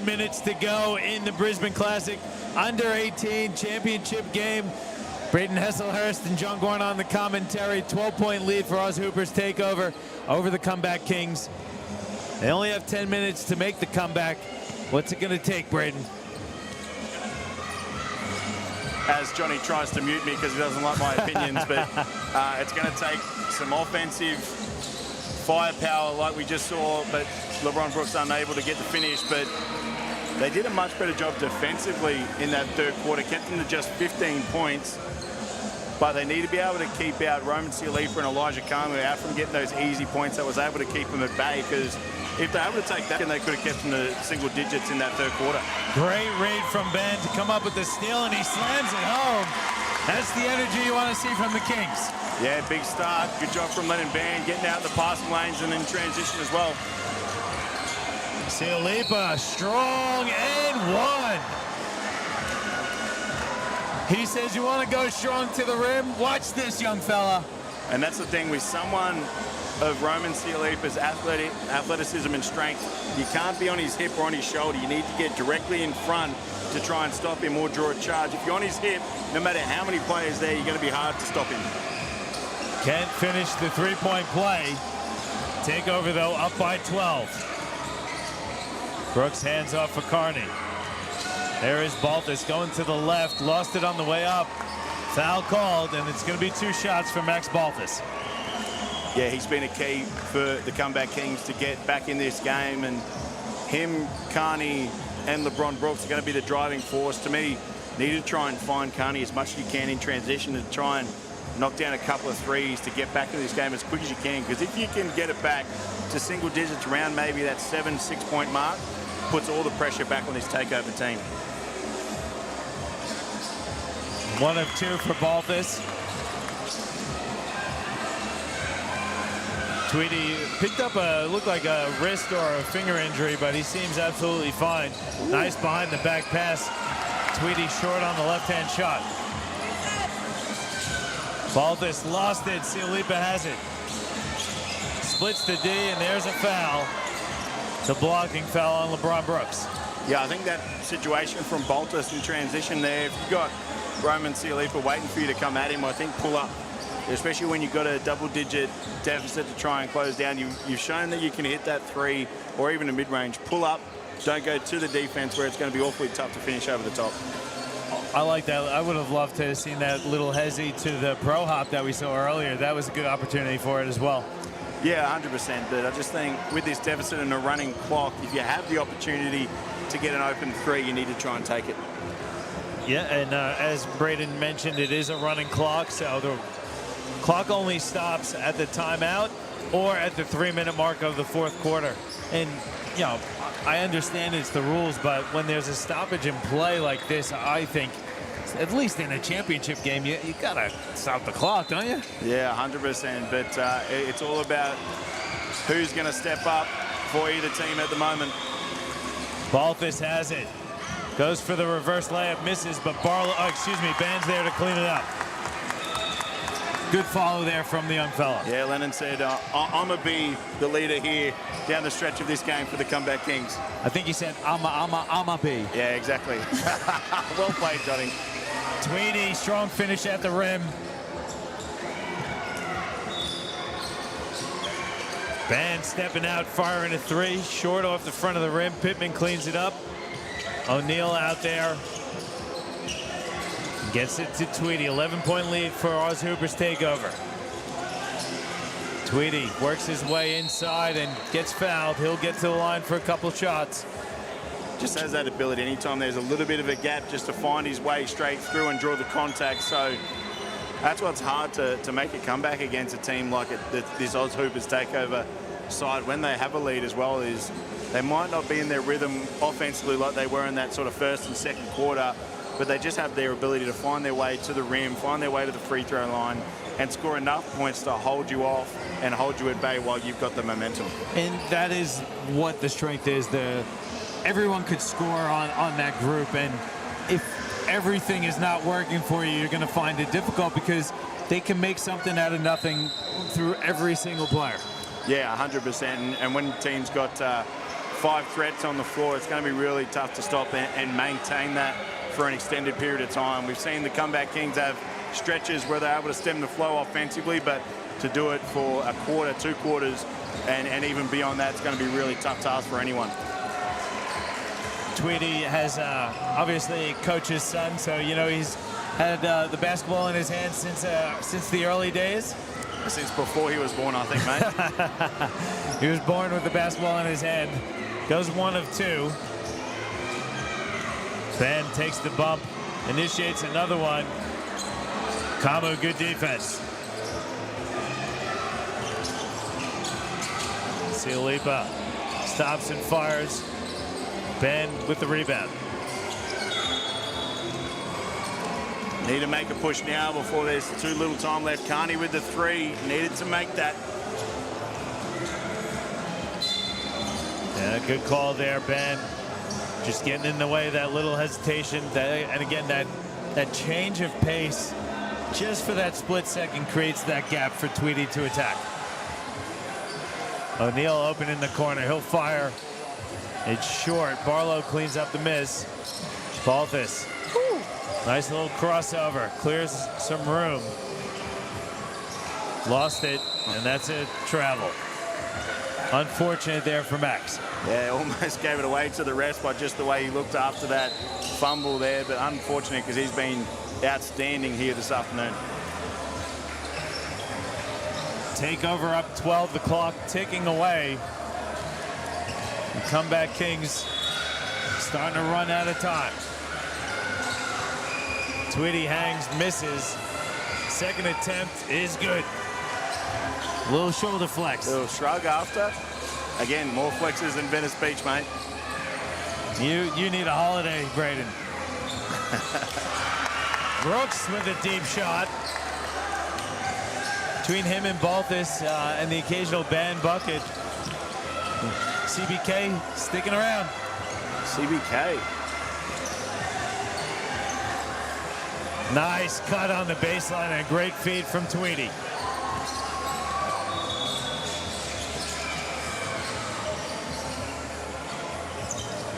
Minutes to go in the Brisbane Classic under-18 championship game. Braden Hesselhurst and John Gorn on the commentary. 12-point lead for Oz Hoopers Takeover over the Comeback Kings. They only have 10 minutes to make the comeback. What's it going to take, Braden?
As Johnny tries to mute me because he doesn't like my opinions, but it's going to take some offensive firepower like we just saw, but LeBron Brooks unable to get the finish. But they did a much better job defensively in that third quarter, kept them to just 15 points. But they need to be able to keep out Roman Sialipa and Elijah Kamu out from getting those easy points that was able to keep them at bay, because if they're able to take that, then they could have kept them to single digits in that third quarter.
Great read from Ben to come up with the steal, and he slams it home. That's the energy you want to see from the Kings.
Yeah, big start. Good job from Lennon Band, getting out in the passing lanes and in transition as well.
Sialipa, strong and one. He says, you want to go strong to the rim? Watch this, young fella.
And that's the thing with someone of Roman Sialipa's athleticism and strength. You can't be on his hip or on his shoulder. You need to get directly in front to try and stop him or draw a charge. If you're on his hip, no matter how many players there, you're going to be hard to stop him.
Can't finish the three-point play. Takeover, though, up by 12. Brooks hands off for Carney. There is Baltus going to the left. Lost it on the way up. Foul called, and it's going to be 2 shots for Max Baltus.
Yeah, he's been a key for the Comeback Kings to get back in this game. And him, Carney, and LeBron Brooks are going to be the driving force. To me, need to try and find Carney as much as you can in transition to try and knock down a couple of threes to get back into this game as quick as you can, because if you can get it back to single digits around maybe that 7-6 point mark, puts all the pressure back on this takeover team.
1 of 2 for Balthus. Tweedy picked up looked like a wrist or a finger injury, but he seems absolutely fine. Nice behind the back pass. Tweedy short on the left-hand shot. Balthus lost it. Sialipa has it. Splits the D, and there's a foul. It's a blocking foul on LeBron Brooks.
Yeah, I think that situation from Balthus in transition there, if you've got Roman Sialipa waiting for you to come at him, I think pull up. Especially when you've got a double-digit deficit to try and close down. You've shown that you can hit that 3 or even a mid-range. Pull up, don't go to the defense where it's going to be awfully tough to finish over the top.
I like that. I would have loved to have seen that little hezzy to the pro hop that we saw earlier. That was a good opportunity for it as well.
Yeah, 100%. But I just think with this deficit and a running clock, if you have the opportunity to get an open 3, you need to try and take it.
Yeah, and as Braden mentioned, it is a running clock, so the clock only stops at the timeout or at the 3-minute mark of the 4th quarter. And, you know, I understand it's the rules, but when there's a stoppage in play like this, I think, at least in a championship game, you got to stop the clock, don't you?
Yeah, 100%. But it's all about who's going to step up for either team at the moment.
Balthus has it. Goes for the reverse layup, misses, but Band's there to clean it up. Good follow there from the young fella.
Yeah, Lennon said, I'm going to be the leader here down the stretch of this game for the Comeback Kings.
I think he said, I'ma be.
Yeah, exactly. Well played, Johnny.
Tweedy, strong finish at the rim. Band stepping out, firing a 3. Short off the front of the rim. Pittman cleans it up. O'Neal out there. Gets it to Tweedy. 11-point lead for Oz Hooper's takeover. Tweedy works his way inside and gets fouled. He'll get to the line for a couple shots.
Just has that ability anytime there's a little bit of a gap just to find his way straight through and draw the contact. So that's what's hard to make a comeback against a team like this Oz Hoopers takeover side when they have a lead as well, is they might not be in their rhythm offensively like they were in that sort of first and second quarter, but they just have their ability to find their way to the rim, find their way to the free throw line, and score enough points to hold you off and hold you at bay while you've got the momentum.
And that is what the strength is. Everyone could score on that group, and if everything is not working for you, you're going to find it difficult because they can make something out of nothing through every single player.
Yeah, 100%. And when the team's got 5 threats on the floor, it's going to be really tough to stop and maintain that for an extended period of time. We've seen the Comeback Kings have stretches where they're able to stem the flow offensively, but to do it for a quarter, 2 quarters, and even beyond that, it's going to be a really tough task for anyone.
Tweedy has obviously a coach's son, so you know he's had the basketball in his hands since the early days.
Since before he was born, I think, mate.
He was born with the basketball in his hand. Goes 1 of 2. Ben takes the bump, initiates another one. Kamu, good defense. Sialipa stops and fires. Ben with the rebound.
Need to make a push now before there's too little time left. Carney with the 3. Needed to make that.
Yeah, good call there, Ben. Just getting in the way of that little hesitation. And again, that change of pace just for that split second creates that gap for Tweedy to attack. O'Neal open in the corner. He'll fire. It's short. Barlow cleans up the miss. Balthus. Nice little crossover. Clears some room. Lost it, and that's a travel. Unfortunate there for Max.
Yeah, almost gave it away to the refs by just the way he looked after that fumble there, but unfortunate because he's been outstanding here this afternoon.
Takeover up 12, the clock ticking away. The Comeback Kings starting to run out of time. Tweedy hangs, misses. Second attempt is good. Little shoulder flex.
Little shrug after. Again, more flexes than Venice Beach, mate.
You need a holiday, Braden. Brooks with a deep shot. Between him and Balthus and the occasional band bucket. CBK sticking around.
CBK.
Nice cut on the baseline and a great feed from Tweedy.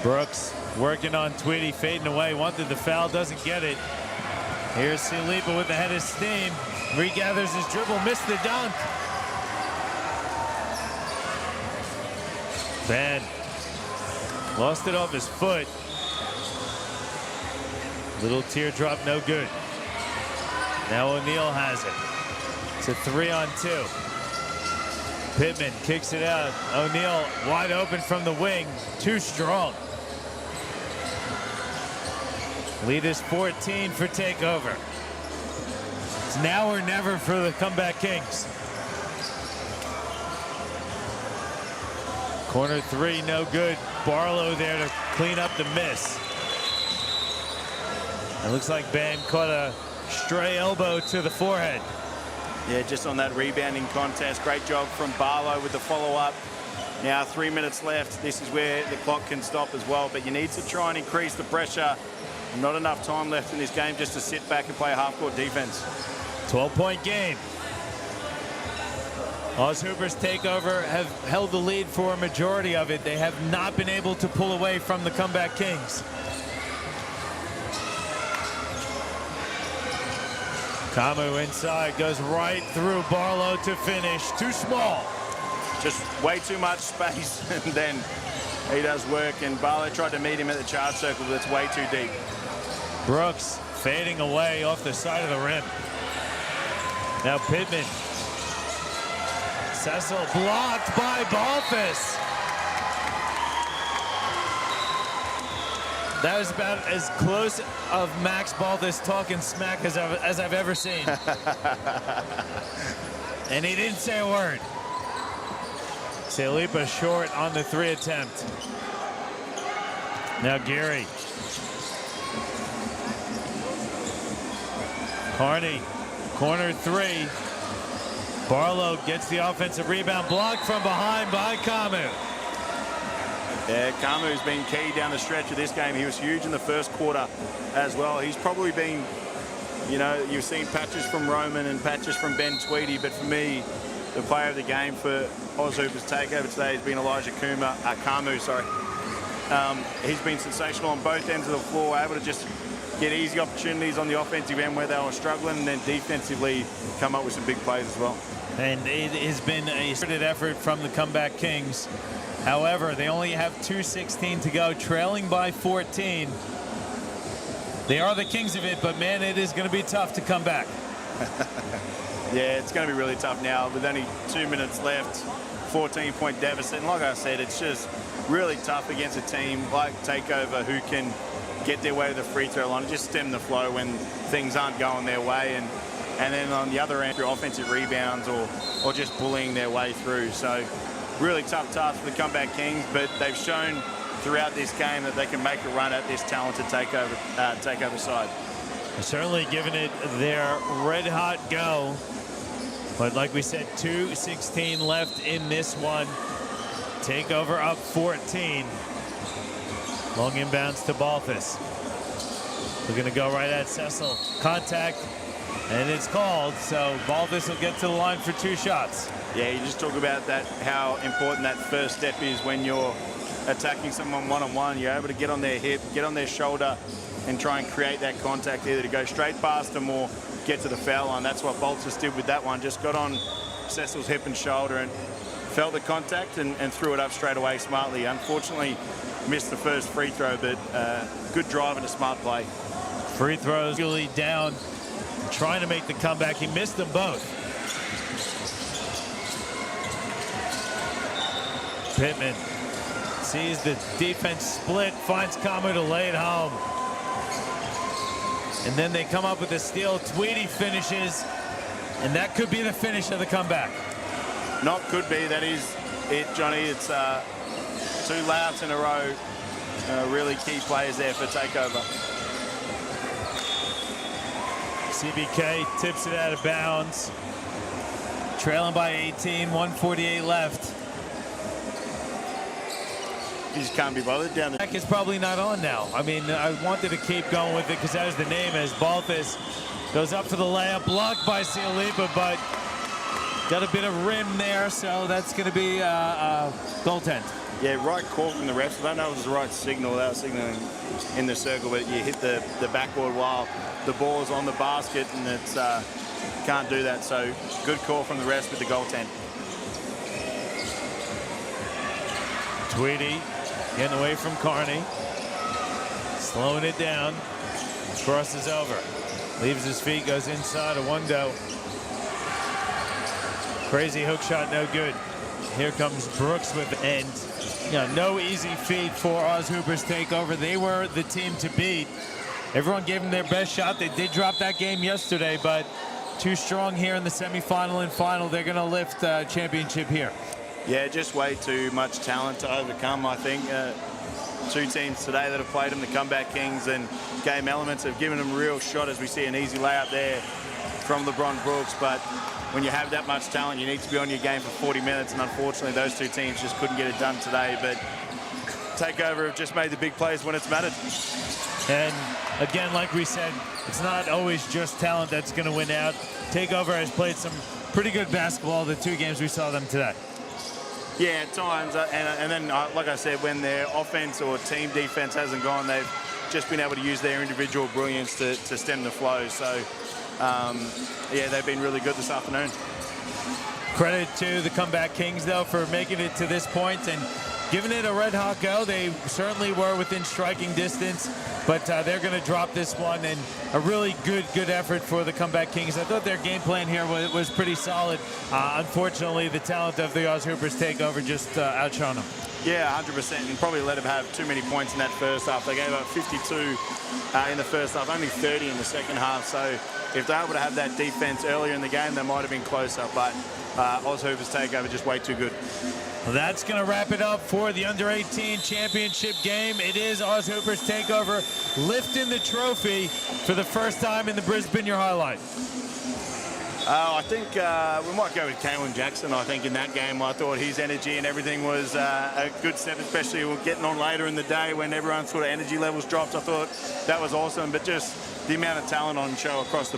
Brooks working on Tweedy, fading away, wanted the foul, doesn't get it. Here's Silipa with the head of steam. Regathers his dribble, missed the dunk. Ben lost it off his foot. Little teardrop, no good. Now O'Neal has it. It's a 3-on-2. Pittman kicks it out. O'Neal wide open from the wing. Too strong. Lead is 14 for takeover. It's now or never for the comeback Kings. Corner three, no good. Barlow there to clean up the miss. It looks like Ben caught a stray elbow to the forehead.
Yeah, just on that rebounding contest. Great job from Barlow with the follow-up. Now 3 minutes left. This is where the clock can stop as well, but you need to try and increase the pressure. Not enough time left in this game just to sit back and play a half-court defense.
12-point game. Oz Hooper's takeover have held the lead for a majority of it. They have not been able to pull away from the comeback Kings. Kamu inside, goes right through Barlow to finish. Too small.
Just way too much space, and then he does work, and Barlow tried to meet him at the charge circle, but it's way too deep.
Brooks fading away off the side of the rim. Now Pittman. Cecil blocked by Balthus. That was about as close of Max Balthus talking smack as I've ever seen. And he didn't say a word. Salipa short on the 3 attempt. Now Gary. Carney, corner 3. Barlow gets the offensive rebound, blocked from behind by Kamu.
Yeah, Kamu's been key down the stretch of this game. He was huge in the first quarter as well. He's probably been, you know, you've seen patches from Roman and patches from Ben Tweedy, but for me, the player of the game for Oz Hooper's takeover today has been Elijah Kamu, sorry. He's been sensational on both ends of the floor, able to just get easy opportunities on the offensive end where they were struggling, and then defensively come up with some big plays as well.
And it has been a spirited effort from the comeback Kings. However, they only have 2:16 to go, trailing by 14. They are the kings of it, but man, it is going to be tough to come back.
Yeah, it's going to be really tough now with only 2 minutes left, 14-point deficit. And like I said, it's just really tough against a team like Takeover who can get their way to the free throw line and just stem the flow when things aren't going their way. And then on the other end, offensive rebounds or just bullying their way through. So really tough task for the comeback Kings, but they've shown throughout this game that they can make a run at this talented takeover side.
Certainly giving it their red hot go. But like we said, 2:16 left in this one. Takeover up 14. Long inbounds to Balthus. We're going to go right at Cecil. Contact, and it's called. So Balthus will get to the line for 2 shots.
Yeah, you just talk about that, how important that first step is when you're attacking someone one-on-one. You're able to get on their hip, get on their shoulder, and try and create that contact, either to go straight past them or get to the foul line. That's what Balthus did with that one. Just got on Cecil's hip and shoulder and felt the contact and threw it up straight away smartly. Unfortunately, missed the first free throw, but good drive and a smart play.
Free throws really down, trying to make the comeback. He missed them both. Pittman sees the defense split, finds Kamu to lay it home. and then they come up with a steal. Tweedy finishes, and that could be the finish of the comeback.
Not could be, that is it, Johnny. It's 2 layups in a row. Really key players there for takeover.
CBK tips it out of bounds. Trailing by 18, 148 left.
You just can't be bothered down there.
Back is probably not on now. I mean, I wanted to keep going with it because that was the name, as Balthus goes up for the layup, blocked by Cialipa, but got a bit of rim there, so that's going to be goaltend.
Yeah, right call from the refs. I don't know if it was the right signal. They were signaling in the circle, but you hit the backboard while the ball is on the basket, and it's can't do that. So good call from the refs with the goaltend.
Tweedy getting away from Carney, slowing it down, crosses over, leaves his feet, goes inside, a 1-go. Crazy hook shot, no good. Here comes Brooks with the end. No easy feat for Oz Hoopers takeover. They were the team to beat. Everyone gave them their best shot. They did drop that game yesterday, but too strong here in the semifinal and final. They're going to lift championship here.
Yeah, just way too much talent to overcome, I think. 2 teams today that have played them, the Comeback Kings and Game Elements, have given them a real shot, as we see an easy layup there from LeBron Brooks. But when you have that much talent, you need to be on your game for 40 minutes, and unfortunately those 2 teams just couldn't get it done today. But takeover have just made the big plays when it's mattered.
And again, like we said, it's not always just talent that's going to win out. Takeover has played some pretty good basketball the 2 games we saw them today.
Yeah, at times, and then like I said, when their offense or team defense hasn't gone, they've just been able to use their individual brilliance to stem the flow. So yeah, they've been really good this afternoon.
Credit to the Comeback Kings, though, for making it to this point and giving it a red-hot go. They certainly were within striking distance, but they're going to drop this one, and a really good effort for the Comeback Kings. I thought their game plan here was pretty solid. Unfortunately, the talent of the Oz Hoopers takeover just outshone them.
Yeah, 100%, and probably let them have too many points in that first half. They gave up 52 in the first half, only 30 in the second half. So if they're able to have that defense earlier in the game, they might have been closer, but Oz Hoopers takeover just way too good.
Well, that's going to wrap it up for the Under-18 championship game. It is Oz Hoopers takeover, lifting the trophy for the first time in the Brisbane. Your highlight?
I think we might go with Kalen Jackson. I think in that game, I thought his energy and everything was a good step, especially getting on later in the day when everyone's sort of energy levels dropped. I thought that was awesome, but just the amount of talent on show across the